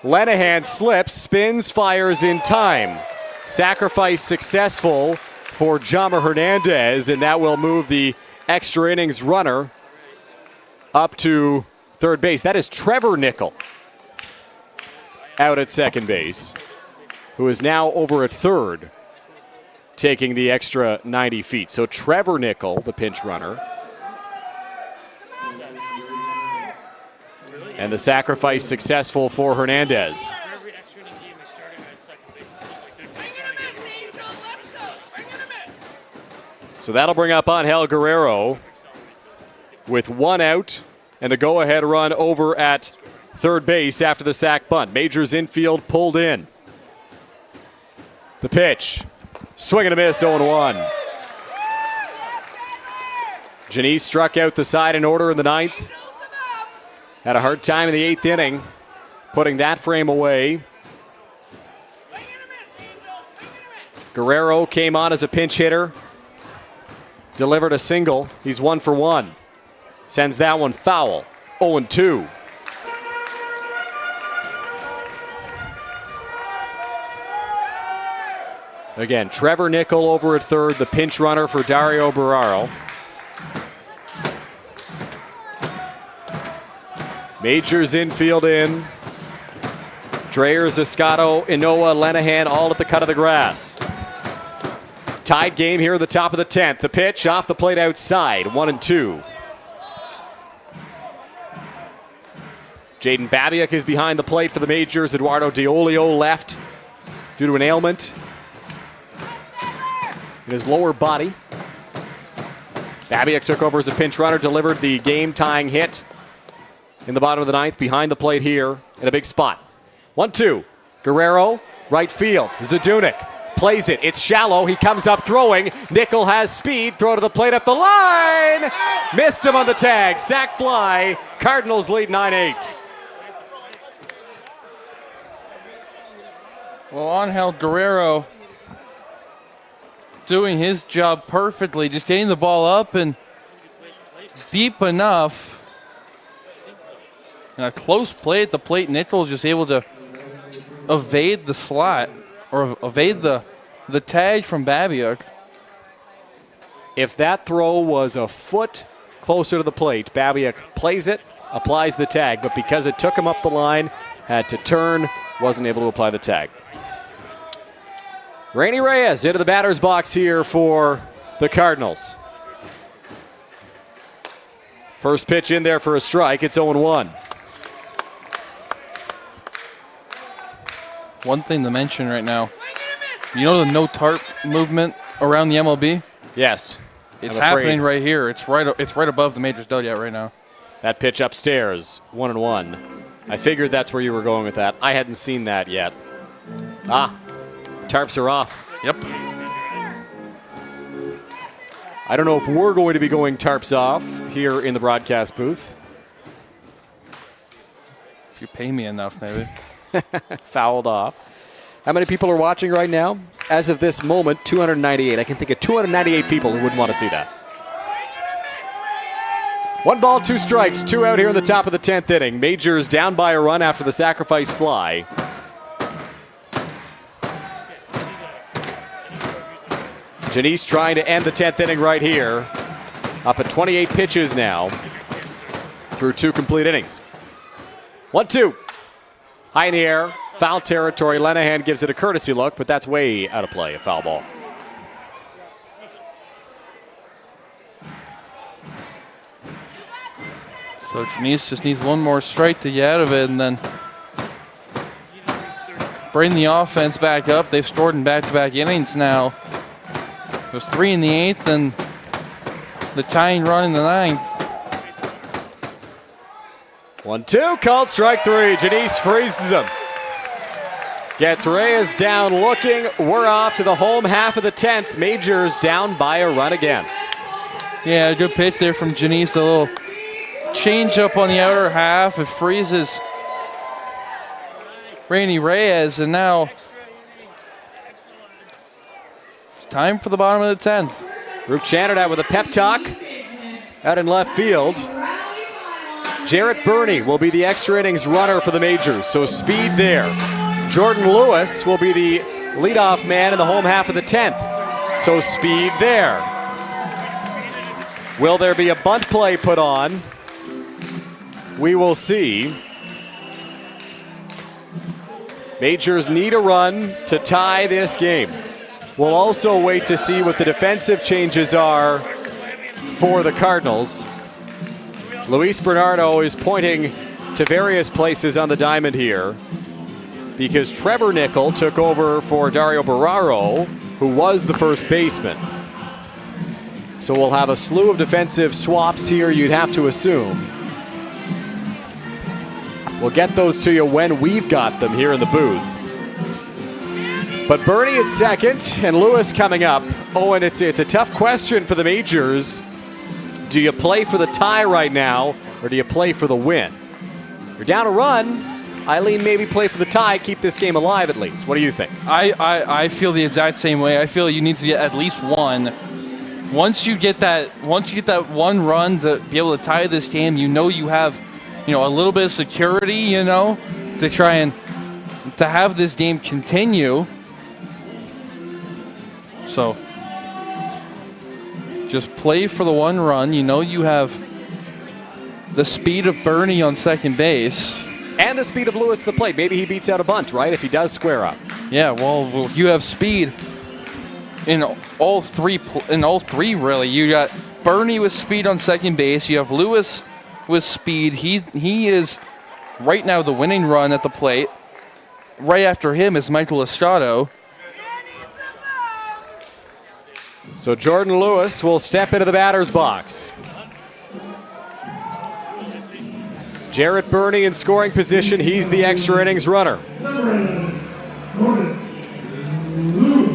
Lenahan slips, spins, fires in time. Sacrifice successful for Jomar Hernandez, and that will move the extra innings runner up to third base. That is Trevor Nickel out at second base, who is now over at third, taking the extra 90 feet. So Trevor Nickel, the pinch runner. And the sacrifice successful for Hernandez. So that'll bring up Angel Guerrero with 1 out and the go-ahead run over at third base after the sac bunt. Majors infield pulled in. The pitch. Swing and a miss, 0-1. Janice struck out the side in order in the 9th. Had a hard time in the 8th inning, putting that frame away. Guerrero came on as a pinch hitter. Delivered a single. He's 1 for 1. Sends that one foul. 0-2. Again, Trevor Nickel over at third, the pinch runner for Dario Barraro. Majors infield in. Dreyer, Ziscato, Inoa, Lenahan all at the cut of the grass. Tied game here at the top of the 10th. The pitch off the plate outside, 1-2. Jaden Babiak is behind the plate for the Majors. Eduardo Diolio left due to an ailment in his lower body. Babiak took over as a pinch runner, delivered the game-tying hit in the bottom of the 9th, behind the plate here in a big spot. 1-2. Guerrero, right field. Zadunik plays it. It's shallow. He comes up throwing. Nickel has speed. Throw to the plate up the line. Missed him on the tag. Sack fly. Cardinals lead 9-8. Well, Angel Guerrero doing his job perfectly, just getting the ball up and deep enough. And a close play at the plate. Nickel's just able to evade the slot or evade the tag from Babiak. If that throw was a foot closer to the plate, Babiak plays it applies the tag, but because it took him up the line, had to turn, wasn't able to apply the tag. Rainy Reyes into the batter's box here for the Cardinals. First pitch in there for a strike. It's 0-1. One thing to mention right now, you know the no tarp movement around the MLB? Yes. It's happening right here. It's right above the Majors dugout right now. That pitch upstairs, 1-1. I figured that's where you were going with that. I hadn't seen that yet. Tarps are off. Yep. I don't know if we're going to be going tarps off here in the broadcast booth. If you pay me enough, maybe. Fouled off. How many people are watching right now? As of this moment, 298. I can think of 298 people who wouldn't want to see that. 1 ball, 2 strikes, 2 out here in the top of the 10th inning. Majors down by a run after the sacrifice fly. Janice trying to end the 10th inning right here. Up at 28 pitches now through 2 complete innings. 1-2. High in the air, foul territory. Lenahan gives it a courtesy look, but that's way out of play, a foul ball. So Janice just needs one more strike to get out of it and then bring the offense back up. They've scored in back-to-back innings now. It was 3 in the 8th and the tying run in the 9th. 1-2, called strike 3. Janice freezes him. Gets Reyes down looking. We're off to the home half of the 10th. Majors down by a run again. Yeah, good pitch there from Janice. A little change up on the outer half. It freezes Rainy Reyes, and now it's time for the bottom of the 10th. Roop chanted out with a pep talk out in left field. Jarrett Burney will be the extra innings runner for the Majors, so speed there. Jordan Lewis will be the leadoff man in the home half of the 10th, so speed there. Will there be a bunt play put on? We will see. Majors need a run to tie this game. We'll also wait to see what the defensive changes are for the Cardinals. Luis Bernardo is pointing to various places on the diamond here because Trevor Nickel took over for Dario Barraro, who was the first baseman. So we'll have a slew of defensive swaps here, you'd have to assume. We'll get those to you when we've got them here in the booth. But Bernie at second and Lewis coming up. Oh, and it's a tough question for the Majors. Do you play for the tie right now, or do you play for the win? You're down a run. Eileen, maybe play for the tie, keep this game alive at least. What do you think? I feel the exact same way. I feel you need to get at least one. Once you get that one run to be able to tie this game, you know you have, a little bit of security, to try and to have this game continue. So just play for the one run. You have the speed of Bernie on second base. And the speed of Lewis at the plate. Maybe he beats out a bunt, right, if he does square up. Yeah, well, you have speed in all three, really. You got Bernie with speed on second base. You have Lewis with speed. He is right now the winning run at the plate. Right after him is Michael Estrado. So Jordan Lewis will step into the batter's box. Jarrett Burney in scoring position. He's the extra innings runner.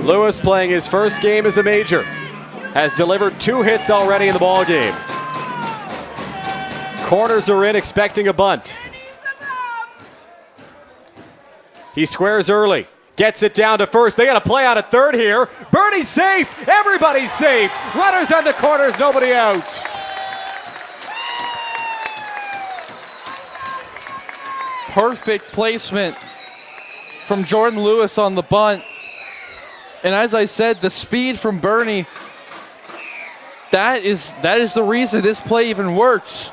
Lewis playing his first game as a Major. Has delivered 2 hits already in the ball game. Corners are in, expecting a bunt. He squares early. Gets it down to first. They got to play out at third here. Bernie's safe. Everybody's safe. Runners on the corners, nobody out. Perfect placement from Jordan Lewis on the bunt. And as I said, the speed from Bernie, that is the reason this play even works.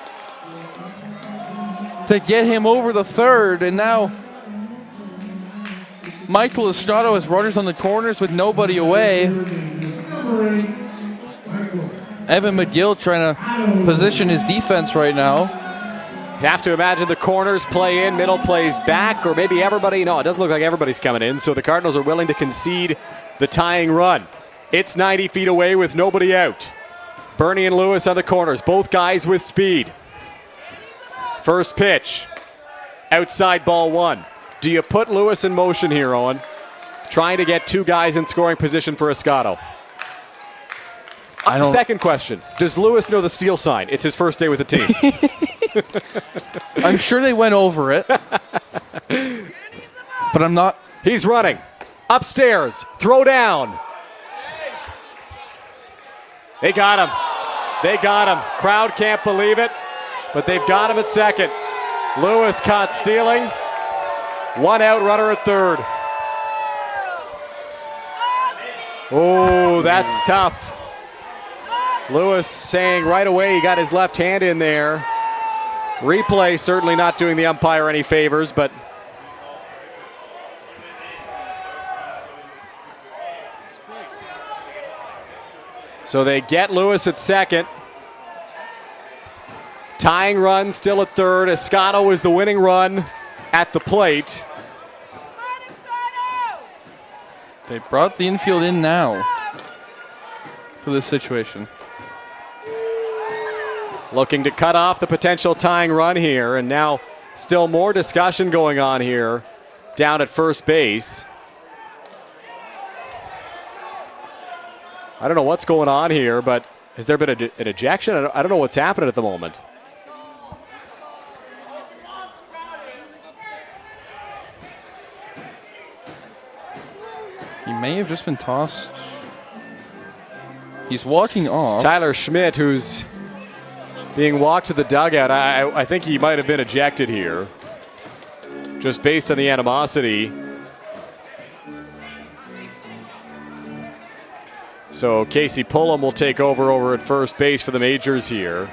to get him over the third. And now Michael Estrado has runners on the corners with nobody away. Evan McGill trying to position his defense right now. You have to imagine the corners play in, middle plays back, or maybe everybody. No, it doesn't look like everybody's coming in, so the Cardinals are willing to concede the tying run. It's 90 feet away with nobody out. Bernie and Lewis on the corners, both guys with speed. First pitch, outside ball one. Do you put Lewis in motion here, Owen? Trying to get two guys in scoring position for Escato. Second question, does Lewis know the steal sign? It's his first day with the team. I'm sure they went over it. But I'm not. He's running. Upstairs. Throw down. They got him. They got him. Crowd can't believe it, but they've got him at second. Lewis caught stealing. One out, runner at third. Oh, that's tough. Lewis saying right away he got his left hand in there. Replay certainly not doing the umpire any favors, but so they get Lewis at second. Tying run still at third. Escato is the winning run at the plate. They brought the infield in now for this situation. Looking to cut off the potential tying run here, and now still more discussion going on here down at first base. I don't know what's going on here, but has there been an ejection? I don't know what's happening at the moment. He may have just been tossed. He's walking off. Tyler Schmidt, who's being walked to the dugout. I think he might have been ejected here, just based on the animosity. So Casey Pullum will take over at first base for the Majors here.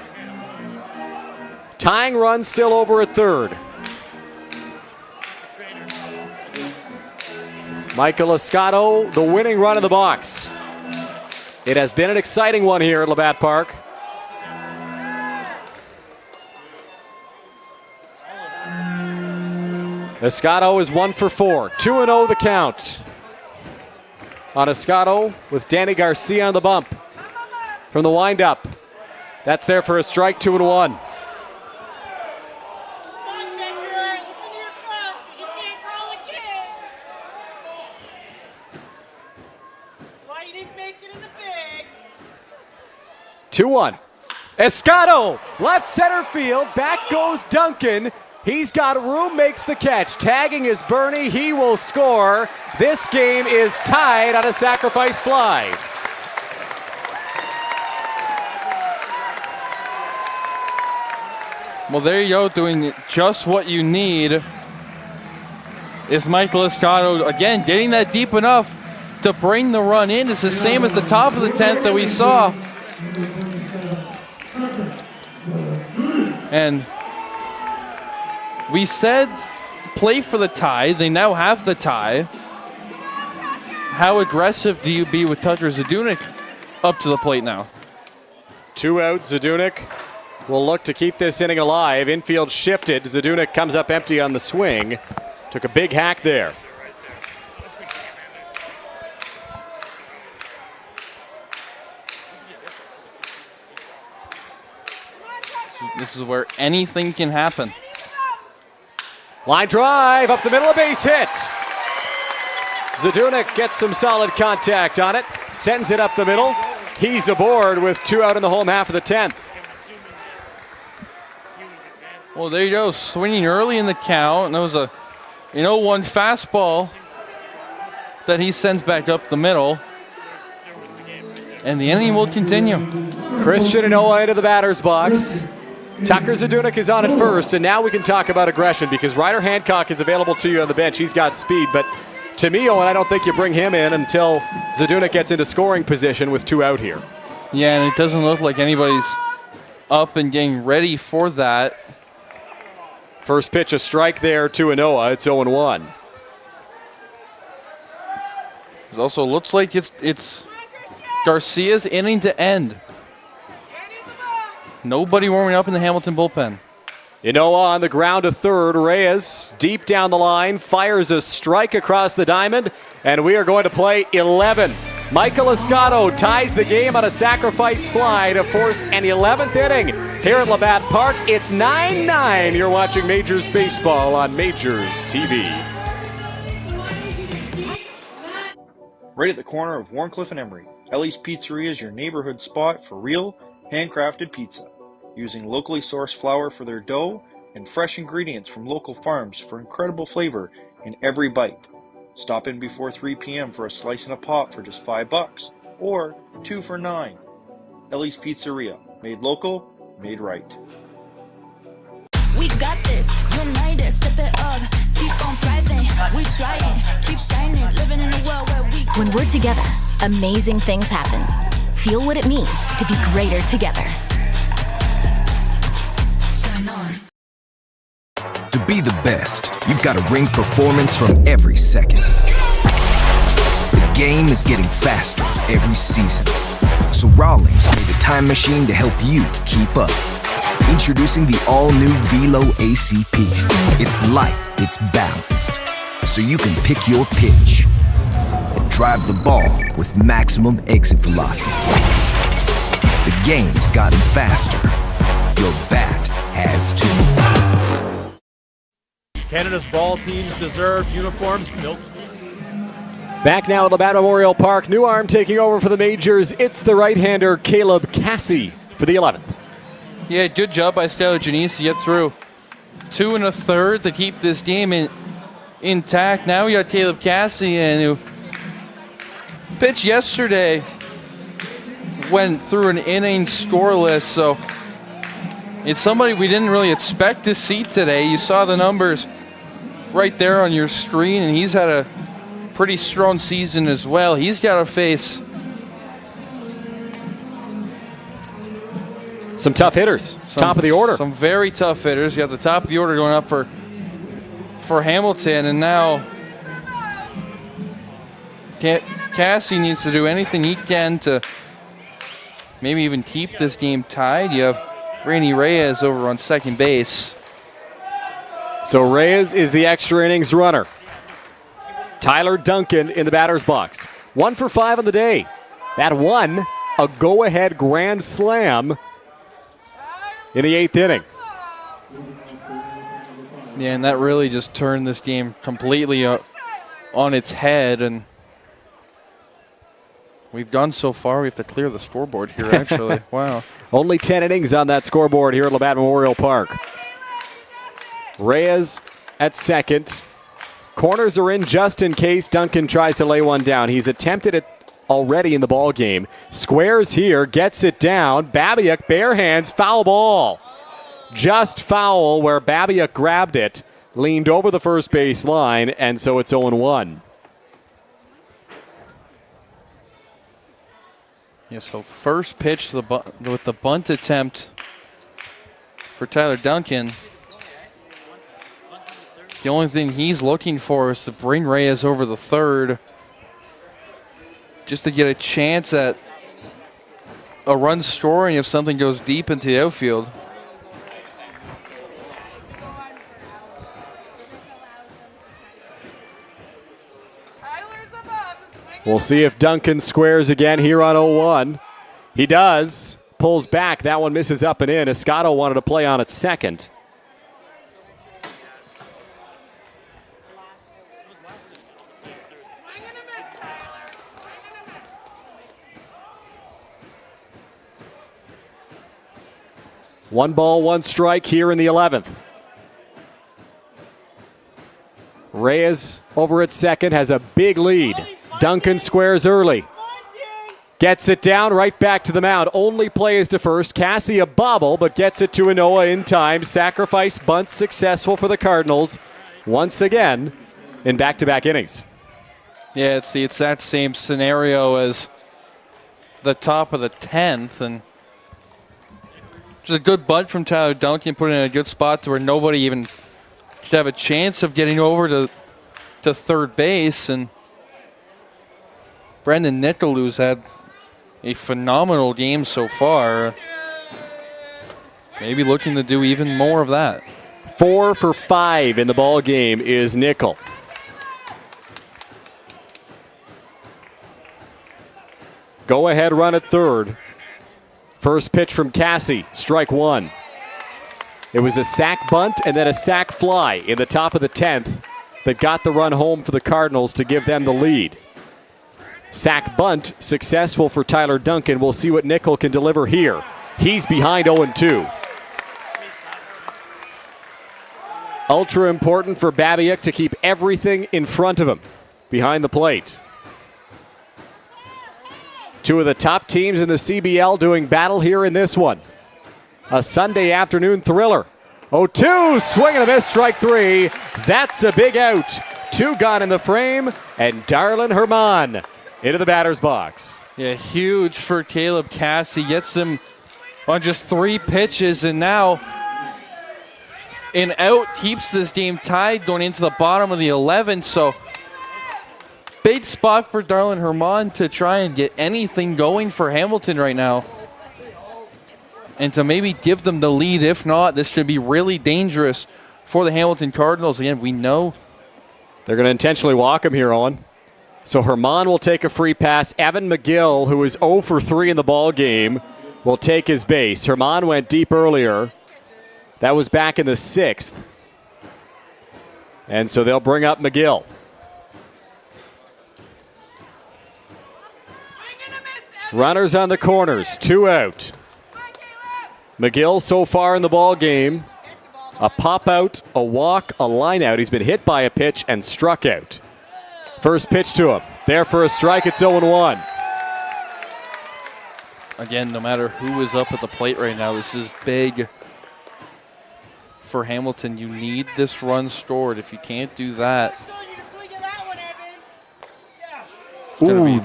Tying run still over at third. Michael Escato, the winning run in the box. It has been an exciting one here at Labatt Park. Escato is 1 for 4. 2-0 the count on Escato with Danny Garcia on the bump from the windup. That's there for a strike, 2-1. Why you didn't make it in the bigs? 2-1. Escato, left center field. Back goes Duncan. He's got room, makes the catch. Tagging is Bernie. He will score. This game is tied on a sacrifice fly. Well, there you go, doing just what you need is Michael Escato, again, getting that deep enough to bring the run in. It's the same as the top of the 10th that we saw. And we said play for the tie. They now have the tie. How aggressive do you be with Tucker Zadunik up to the plate now? 2 out, Zadunik will look to keep this inning alive. Infield shifted. Zadunik comes up empty on the swing. Took a big hack there. This is where anything can happen. Line drive up the middle, a base hit. Zadunik gets some solid contact on it, sends it up the middle. He's aboard with 2 out in the home half of the 10th. Well, there you go, swinging early in the count. And there was a 0-1 fastball that he sends back up the middle. And the inning will continue. Christian and Noah into the batter's box. Tucker Zadunik is on at first, and now we can talk about aggression because Ryder Hancock is available to you on the bench. He's got speed, but to me, Owen, I don't think you bring him in until Zadunik gets into scoring position with 2 out here. Yeah, and it doesn't look like anybody's up and getting ready for that. First pitch, a strike there to Anoa. It's 0-1. It also looks like it's Garcia's inning to end. Nobody warming up in the Hamilton bullpen. Anoa on the ground to third. Reyes deep down the line, fires a strike across the diamond, and we are going to play 11. Michael Escato ties the game on a sacrifice fly to force an 11th inning here at Labatt Park. It's 9-9. You're watching Majors Baseball on Majors TV. Right at the corner of Warncliffe and Emery, Ellie's Pizzeria is your neighborhood spot for real, handcrafted pizza. Using locally sourced flour for their dough and fresh ingredients from local farms for incredible flavor in every bite. Stop in before 3 p.m. for a slice and a pop for just $5 or 2 for $9. Ellie's Pizzeria, made local, made right. We got this, united, step it up, keep on thriving, we trying, keep shining, living in a world where we. When we're together, amazing things happen. Feel what it means to be greater together. To be the best, you've got to ring performance from every second. The game is getting faster every season. So Rawlings made a time machine to help you keep up. Introducing the all-new Velo ACP. It's light, it's balanced, so you can pick your pitch or drive the ball with maximum exit velocity. The game's gotten faster. Your bat has too. Canada's ball teams deserve uniforms built. Back now at Labatt Memorial Park. New arm taking over for the Majors. It's the right-hander Caleb Cassie for the 11th. Yeah, good job by Skylar Janice to get through 2 1/3 to keep this game intact. Now we got Caleb Cassian, who pitched yesterday, went through an inning scoreless, so it's somebody we didn't really expect to see today. You saw the numbers right there on your screen, and he's had a pretty strong season as well. He's got to face some tough hitters, top of the order. Some very tough hitters. You got the top of the order going up for Hamilton, and now Cassie needs to do anything he can to maybe even keep this game tied. You have Rainy Reyes over on second base. So Reyes is the extra innings runner. Tyler Duncan in the batter's box. 1 for 5 on the day. That one, a go-ahead grand slam in the 8th inning. Yeah, and that really just turned this game completely on its head. And we've gone so far, we have to clear the scoreboard here, actually. Wow. Only 10 innings on that scoreboard here at Labatt Memorial Park. Reyes at second. Corners are in just in case Duncan tries to lay one down. He's attempted it already in the ball game. Squares here, gets it down. Babiak bare hands, foul ball. Just foul where Babiak grabbed it, leaned over the first base line, and so it's 0-1. Yeah, so first pitch to with the bunt attempt for Tyler Duncan. The only thing he's looking for is to bring Reyes over the third, just to get a chance at a run scoring if something goes deep into the outfield. We'll see if Duncan squares again here on 0-1. He does. Pulls back. That one misses up and in. Escato wanted to play on at second. One ball, one strike here in the 11th. Reyes over at second has a big lead. Duncan squares early. Gets it down, right back to the mound. Only play is to first. Cassie a bobble, but gets it to Anoa in time. Sacrifice bunt successful for the Cardinals once again in back-to-back innings. Yeah, it's that same scenario as the top of the 10th, and just a good bunt from Tyler Duncan, put it in a good spot to where nobody even should have a chance of getting over to third base. And Brendan Nickel, who's had a phenomenal game so far, maybe looking to do even more of that. 4 for 5 in the ball game is Nickel. Go ahead run at third. First pitch from Cassie, strike one. It was a sac bunt and then a sac fly in the top of the 10th that got the run home for the Cardinals to give them the lead. Sac bunt successful for Tyler Duncan. We'll see what Nickel can deliver here. He's behind 0-2. Ultra important for Babiuk to keep everything in front of him behind the plate. Two of the top teams in the CBL doing battle here in this one. A Sunday afternoon thriller. 0-2, swing and a miss, strike three. That's a big out. 2 gone in the frame, and Darlin Herman into the batter's box. Yeah, huge for Caleb Cassie. Gets him on just 3 pitches, and now an out keeps this game tied going into the bottom of the 11th. So big spot for Darlin Herman to try and get anything going for Hamilton right now, and to maybe give them the lead. If not, this should be really dangerous for the Hamilton Cardinals. Again, we know they're going to intentionally walk him here, Owen. So Herman will take a free pass. Evan McGill, who is 0 for 3 in the ball game, will take his base. Herman went deep earlier. That was back in the 6th. And so they'll bring up McGill. Runners on the corners, 2 out. McGill so far in the ball game, a pop out, a walk, a line out. He's been hit by a pitch and struck out. First pitch to him. There for a strike, it's 0-1. Again, no matter who is up at the plate right now, this is big for Hamilton. You need this run stored. If you can't do that, ooh,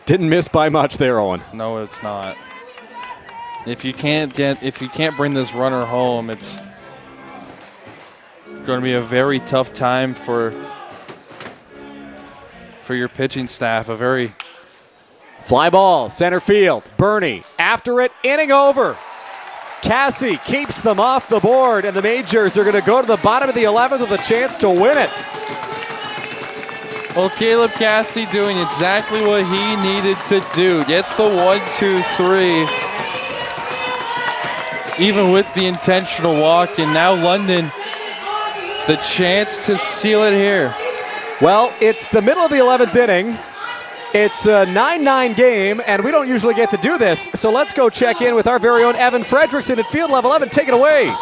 didn't miss by much there, Owen. No, it's not. If you can't bring this runner home, it's going to be a very tough time for your pitching staff. A very fly ball, center field. Bernie after it, inning over. Cassie keeps them off the board, and the Majors are going to go to the bottom of the 11th with a chance to win it. Well, Caleb Cassie doing exactly what he needed to do. Gets the 1-2-3, even with the intentional walk, and now London the chance to seal it here. Well, it's the middle of the 11th inning. It's a 9-9 game, and we don't usually get to do this, so let's go check in with our very own Evan Fredrickson at field level. Evan, take it away.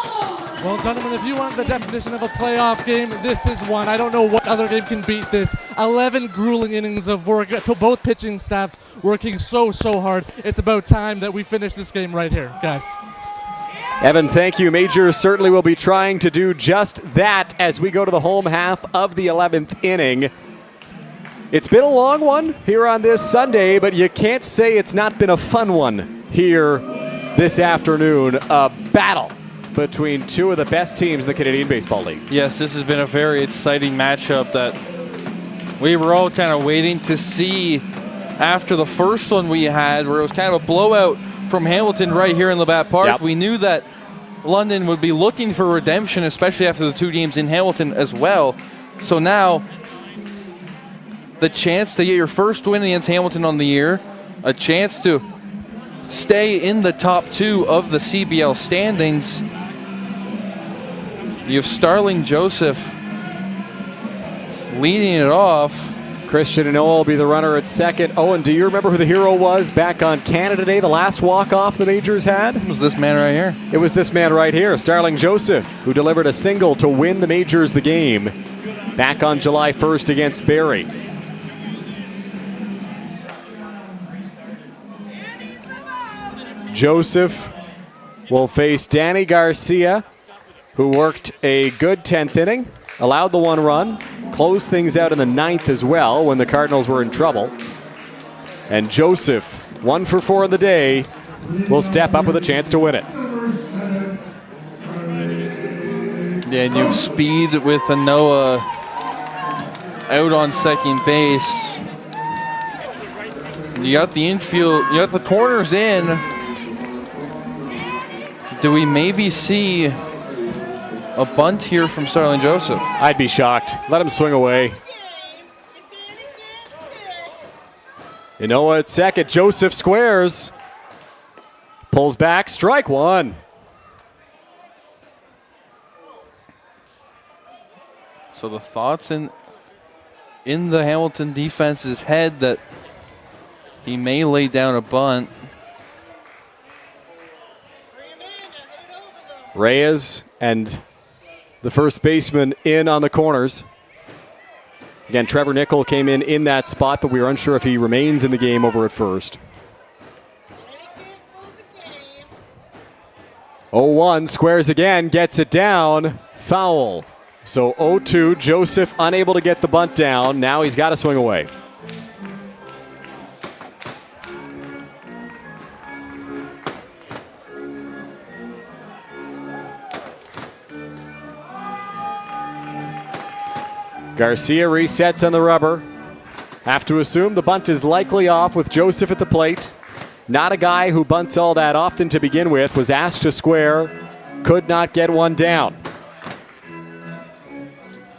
Well, gentlemen, if you want the definition of a playoff game, this is one. I don't know what other game can beat this. 11 grueling innings of work, both pitching staffs working so hard. It's about time that we finish this game right here, guys. Evan, thank you. Majors certainly will be trying to do just that as we go to the home half of the 11th inning. It's been a long one here on this Sunday, but you can't say it's not been a fun one here this afternoon. A battle between two of the best teams in the Canadian Baseball League. Yes, this has been a very exciting matchup that we were all kind of waiting to see after the first one we had, where it was kind of a blowout from Hamilton right here in Labatt Park. Yep. We knew that London would be looking for redemption, especially after the 2 games in Hamilton as well. So now, the chance to get your first win against Hamilton on the year, a chance to stay in the top 2 of the CBL standings. You have Starling Joseph leading it off. Christian and Noel will be the runner at second. Owen, do you remember who the hero was back on Canada Day, the last walk-off the Majors had? It was this man right here. It was this man right here, Starling Joseph, who delivered a single to win the Majors the game back on July 1st against Barrie. Joseph will face Danny Garcia, who worked a good 10th inning, allowed the 1 run, closed things out in the 9th as well when the Cardinals were in trouble. And Joseph, 1 for 4 in the day, will step up with a chance to win it. Yeah, and you have speed with a Noah out on second base. You got the infield, you got the corners in. Do we maybe see a bunt here from Starling Joseph? I'd be shocked. Let him swing away. Noah at second. Joseph squares. Pulls back. Strike one. So the thoughts in the Hamilton defense's head that he may lay down a bunt. Reyes and the first baseman in on the corners. Again, Trevor Nickel came in that spot, but we were unsure if he remains in the game over at first. 0-1, squares again, gets it down, foul. So 0-2, Joseph unable to get the bunt down. Now he's got to swing away. Garcia resets on the rubber. Have to assume the bunt is likely off with Joseph at the plate. Not a guy who bunts all that often to begin with. Was asked to square. Could not get one down.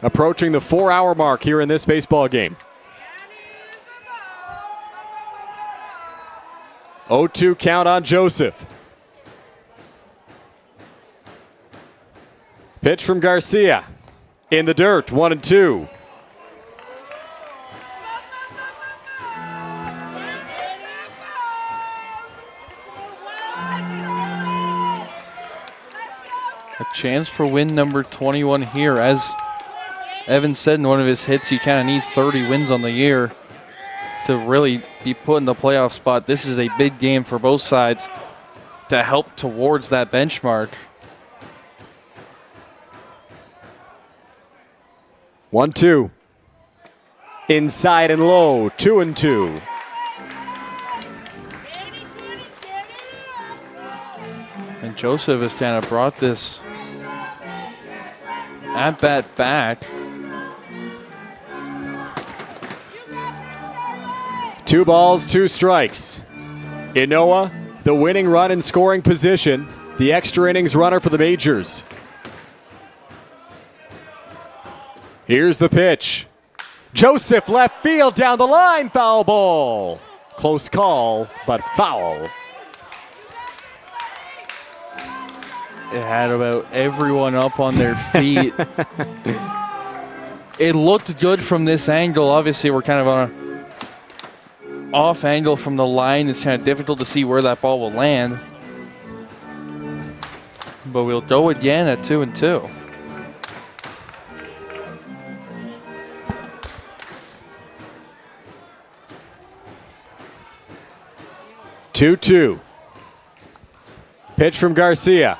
Approaching the 4-hour mark here in this baseball game. 0-2 count on Joseph. Pitch from Garcia. In the dirt, 1-2. A chance for win number 21 here. As Evan said in one of his hits, you kind of need 30 wins on the year to really be put in the playoff spot. This is a big game for both sides to help towards that benchmark. 1-2. Inside and low, 2-2. And Joseph has kind of brought this at-bat back. 2 balls, 2 strikes. Inoa, the winning run in scoring position, the extra innings runner for the Majors. Here's the pitch. Joseph left field down the line, foul ball. Close call, but foul. It had about everyone up on their feet. It looked good from this angle. Obviously, we're kind of on an off angle from the line. It's kind of difficult to see where that ball will land. But we'll go again at 2-2. Two. Pitch from Garcia.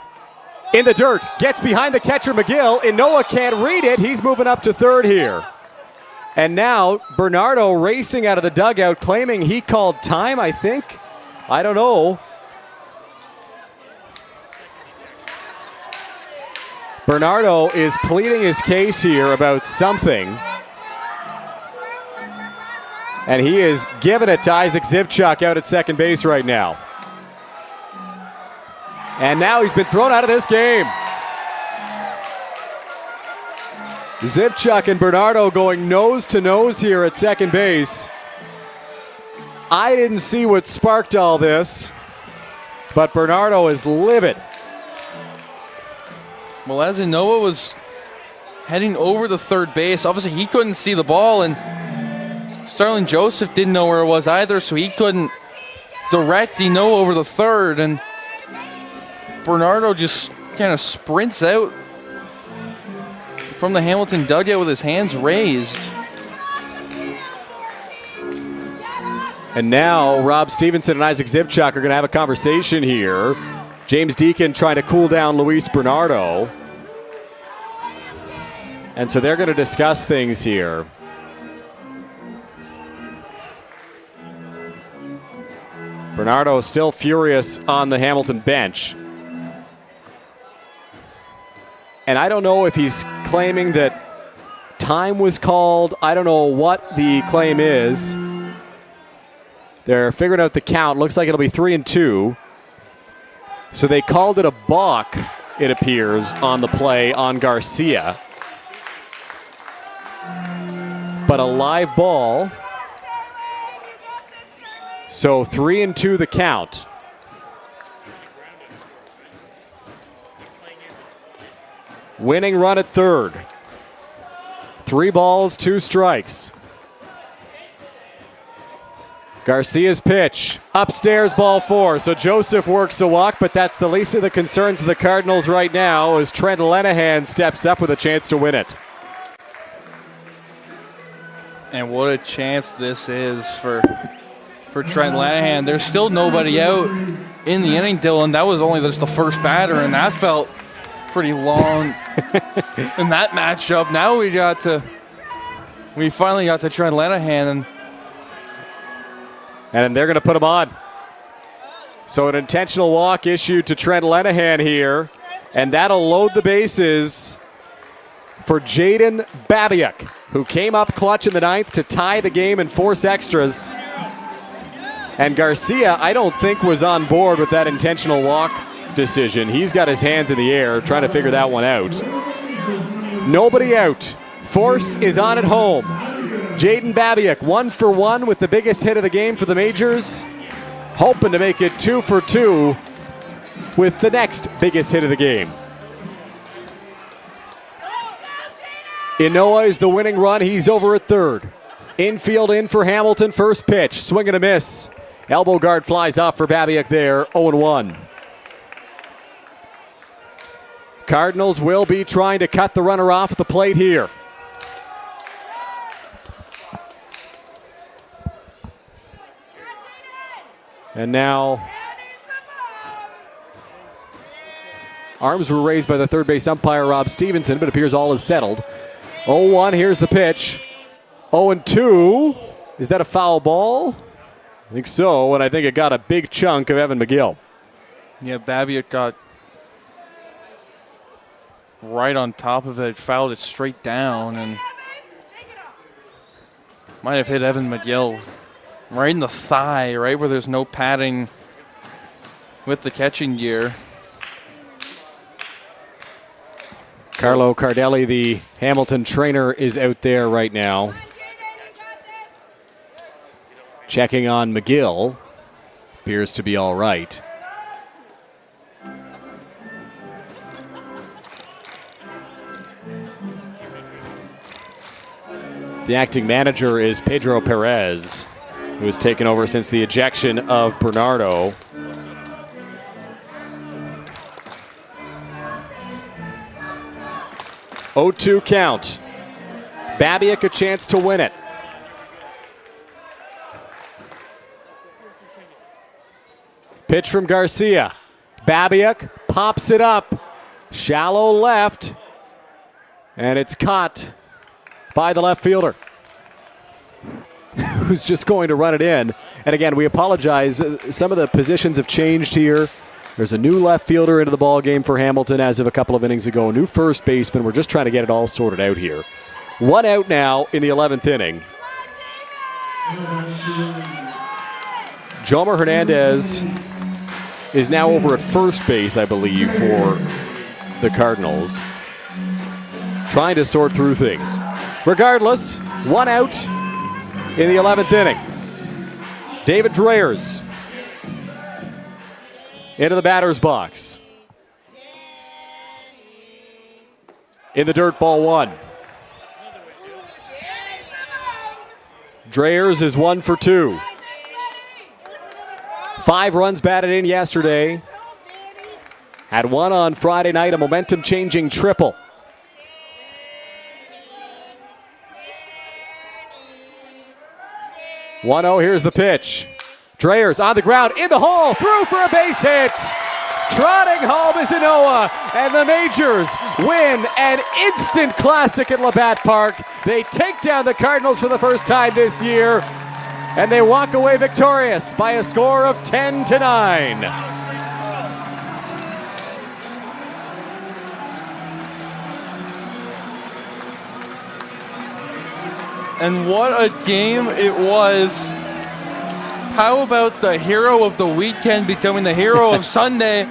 In the dirt, gets behind the catcher McGill. Inoa can't read it. He's moving up to third here. And now Bernardo racing out of the dugout, claiming he called time, I think. I don't know. Bernardo is pleading his case here about something. And he is giving it to Isaac Zivchuk out at second base right now. And now he's been thrown out of this game. Zivchuk and Bernardo going nose to nose here at second base. I didn't see what sparked all this, but Bernardo is livid. Well, as Inoa was heading over the third base, obviously he couldn't see the ball, and Starling Joseph didn't know where it was either, so he couldn't direct Inoa over the third, and Bernardo just kind of sprints out from the Hamilton dugout with his hands raised. And now Rob Stevenson and Isaac Zivchuk are going to have a conversation here. James Deacon trying to cool down Luis Bernardo. And so they're going to discuss things here. Bernardo still furious on the Hamilton bench. And I don't know if he's claiming that time was called. I don't know what the claim is. They're figuring out the count. Looks like it'll be 3-2. So they called it a balk, it appears, on the play on Garcia. But a live ball. So 3-2 the count. Winning run at third. 3 balls, 2 strikes. Garcia's pitch. Upstairs, ball 4. So Joseph works a walk, but that's the least of the concerns of the Cardinals right now as Trent Lenahan steps up with a chance to win it. And what a chance this is for Trent Lenahan. There's still nobody out in the inning, Dylan. That was only just the first batter, and that felt pretty long in that matchup. Now we finally got to Trent Lenahan, and they're going to put him on. So an intentional walk issued to Trent Lenahan here, and that'll load the bases for Jaden Babiak, who came up clutch in the 9th to tie the game and force extras. And Garcia, I don't think, was on board with that intentional walk decision. He's got his hands in the air trying to figure that one out. Nobody out. Force is on at home. Jaden Babiak 1 for 1 with the biggest hit of the game for the Majors. Hoping to make it 2 for 2 with the next biggest hit of the game. Inoa is the winning run. He's over at third. Infield in for Hamilton. First pitch. Swing and a miss. Elbow guard flies off for Babiak there. 0-1. Cardinals will be trying to cut the runner off the plate here. And now arms were raised by the third base umpire, Rob Stevenson, but it appears all is settled. 0-1, here's the pitch. 0-2, is that a foul ball? I think so, and I think it got a big chunk of Evan McGill. Yeah, Babiak got right on top of it, fouled it straight down, and might have hit Evan McGill right in the thigh, right where there's no padding with the catching gear. Carlo Cardelli, the Hamilton trainer, is out there right now. Checking on McGill. Appears to be all right. The acting manager is Pedro Perez, who has taken over since the ejection of Bernardo. (0-2) count. Babiak a chance to win it. Pitch from Garcia. Babiak pops it up. Shallow left. And it's caught by the left fielder, who's just going to run it in. And again, we apologize. Some of the positions have changed here. There's a new left fielder into the ball game for Hamilton as of a couple of innings ago. A new first baseman. We're just trying to get it all sorted out here. 1 out now in the 11th inning. Jomer Hernandez is now over at first base, I believe, for the Cardinals, trying to sort through things. Regardless, 1 out in the 11th inning. David Dreyers into the batter's box. In the dirt, ball 1. Dreyers is 1 for 2. 5 runs batted in yesterday. Had 1 on Friday night, a momentum-changing triple. (1-0), here's the pitch. Dreyers on the ground, in the hole, through for a base hit. Trotting home is Inoa, and the Majors win an instant classic at Labatt Park. They take down the Cardinals for the first time this year, and they walk away victorious by a score of 10-9. And what a game it was. How about the hero of the weekend becoming the hero of Sunday?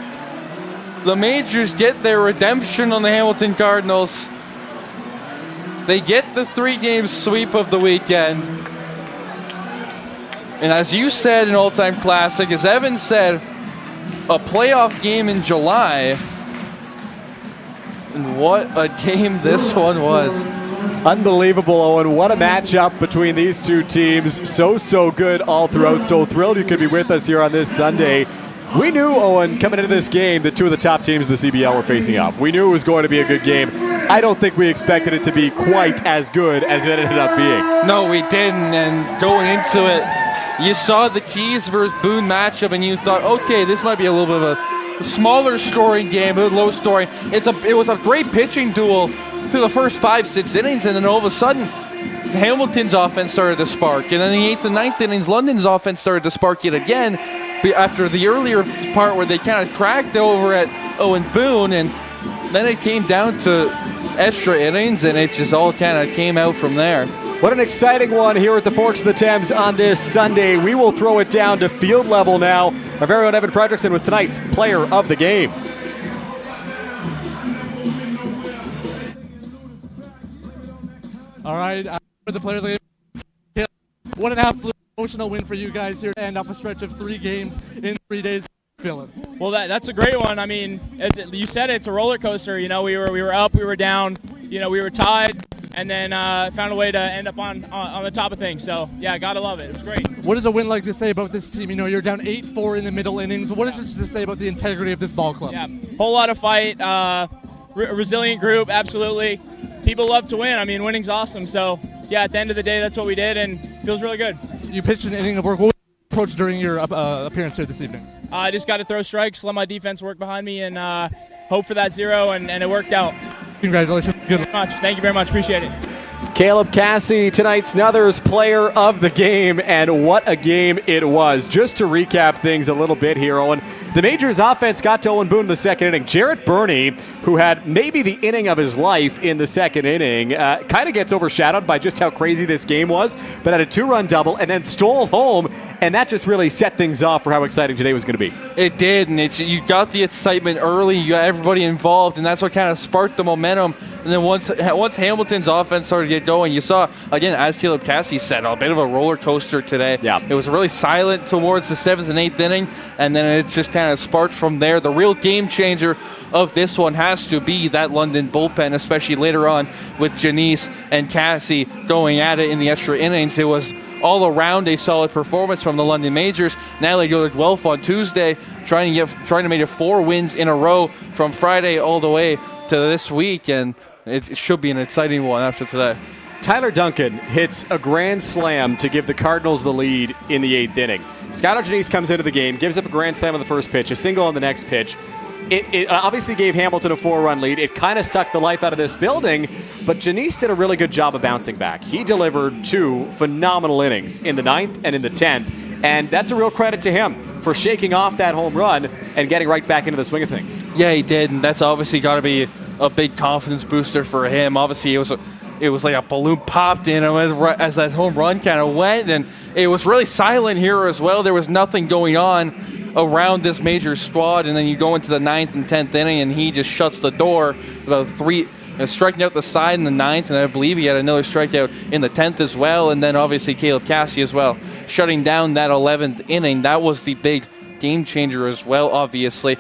The Majors get their redemption on the Hamilton Cardinals. They get the 3-game sweep of the weekend. And as you said in All-Time Classic, as Evan said, a playoff game in July. And what a game this one was. Unbelievable, Owen. What a matchup between these two teams. So good all throughout. So thrilled you could be with us here on this Sunday. We knew, Owen, coming into this game, that two of the top teams in the CBL were facing up. We knew it was going to be a good game. I don't think we expected it to be quite as good as it ended up being. No, we didn't. And going into it, you saw the Keys versus Boone matchup, and you thought, okay, this might be a little bit of a smaller scoring game, a low scoring. It was a great pitching duel through the first 5-6 innings, and then all of a sudden, Hamilton's offense started to spark. And then in the 8th and 9th innings, London's offense started to spark yet again after the earlier part where they kind of cracked over at Owen Boon, and then it came down to extra innings, and it just all kind of came out from there. What an exciting one here at the Forks of the Thames on this Sunday. We will throw it down to field level now. Our very own Evan Fredrickson with tonight's player of the game. All right, for the player of the game, what an absolute emotional win for you guys here to end off a stretch of 3 games in 3 days. Feeling? Well, that's a great one. I mean, as you said, it's a roller coaster. You know, we were up, we were down. You know, we were tied, and then found a way to end up on the top of things. So yeah, gotta love it. It was great. What does a win like this say about this team? You know, you're down 8-4 in the middle innings. What does this say about the integrity of this ball club? Yeah, whole lot of fight, resilient group, absolutely. People love to win. I mean, winning's awesome. So yeah, at the end of the day, that's what we did, and feels really good. You pitched an inning of work. What was your approach during your appearance here this evening? I just got to throw strikes, let my defense work behind me, and hope for that 0, and it worked out. Congratulations. Good luck. Thank you very much. Appreciate it. Caleb Cassie, tonight's Nuthers player of the game, and what a game it was. Just to recap things a little bit here, Owen, the Majors offense got to Owen Boone in the second inning. Jarrett Burney, who had maybe the inning of his life in the second inning, kind of gets overshadowed by just how crazy this game was, but had a 2-run double and then stole home, and that just really set things off for how exciting today was going to be. It did, and you got the excitement early, you got everybody involved, and that's what kind of sparked the momentum. And then once Hamilton's offense started to get going, you saw, again, as Caleb Cassie said, a bit of a roller coaster today. Yeah. It was really silent towards the 7th and 8th inning, and then it just kind of sparked from there. The real game changer of this one has to be that London bullpen, especially later on with Janice and Cassie going at it in the extra innings. It was all around a solid performance from the London Majors. Now they go to Guelph on Tuesday, trying to make it 4 wins in a row from Friday all the way to this week, and it should be an exciting one after today. Tyler Duncan hits a grand slam to give the Cardinals the lead in the 8th inning. Skylar Janice comes into the game, gives up a grand slam on the first pitch, a single on the next pitch. It obviously gave Hamilton a 4-run lead. It kind of sucked the life out of this building, but Janice did a really good job of bouncing back. He delivered 2 phenomenal innings in the 9th and in the 10th, and that's a real credit to him for shaking off that home run and getting right back into the swing of things. Yeah, he did, and that's obviously got to be a big confidence booster for him. Obviously, it was like a balloon popped in him as that home run kind of went, and it was really silent here as well. There was nothing going on around this major squad, and then you go into the 9th and 10th inning, and he just shuts the door. About 3 striking out the side in the 9th, and I believe he had another strikeout in the 10th as well, and then obviously Caleb Cassie as well, shutting down that 11th inning. That was the big game changer as well, obviously,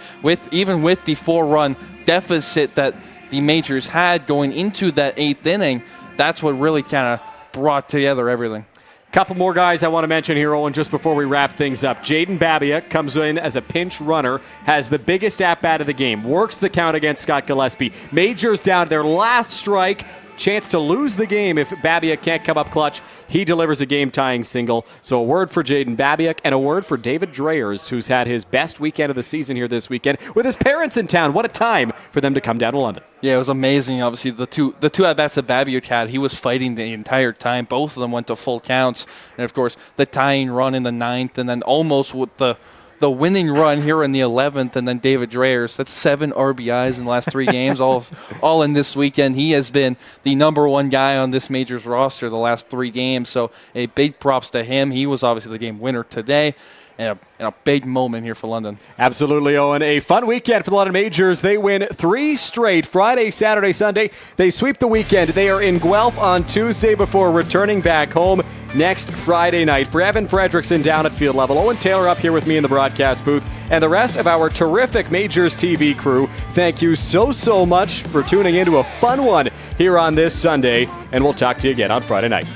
even with the 4-run deficit that the Majors had going into that 8th inning. That's what really kind of brought together everything. Couple more guys I want to mention here, Owen, just before we wrap things up. Jaden Babia comes in as a pinch runner, has the biggest at-bat of the game, works the count against Scott Gillespie. Majors down to their last strike, chance to lose the game if Babiak can't come up clutch. He delivers a game-tying single. So a word for Jaden Babiak and a word for David Dreyers, who's had his best weekend of the season here this weekend with his parents in town. What a time for them to come down to London. Yeah, it was amazing. Obviously, the two at-bats that Babiak had, he was fighting the entire time. Both of them went to full counts. And, of course, the tying run in the 9th, and then almost with the the winning run here in the 11th, and then David Dreyers. That's 7 RBIs in the last 3 games, all in this weekend. He has been the number 1 guy on this Majors roster the last 3 games, so a big props to him. He was obviously the game winner today. And a big moment here for London. Absolutely, Owen. A fun weekend for the London Majors. They win 3 straight, Friday, Saturday, Sunday. They sweep the weekend. They are in Guelph on Tuesday before returning back home next Friday night. For Evan Fredrickson down at field level, Owen Taylor up here with me in the broadcast booth, and the rest of our terrific Majors TV crew, thank you so much for tuning in to a fun one here on this Sunday, and we'll talk to you again on Friday night.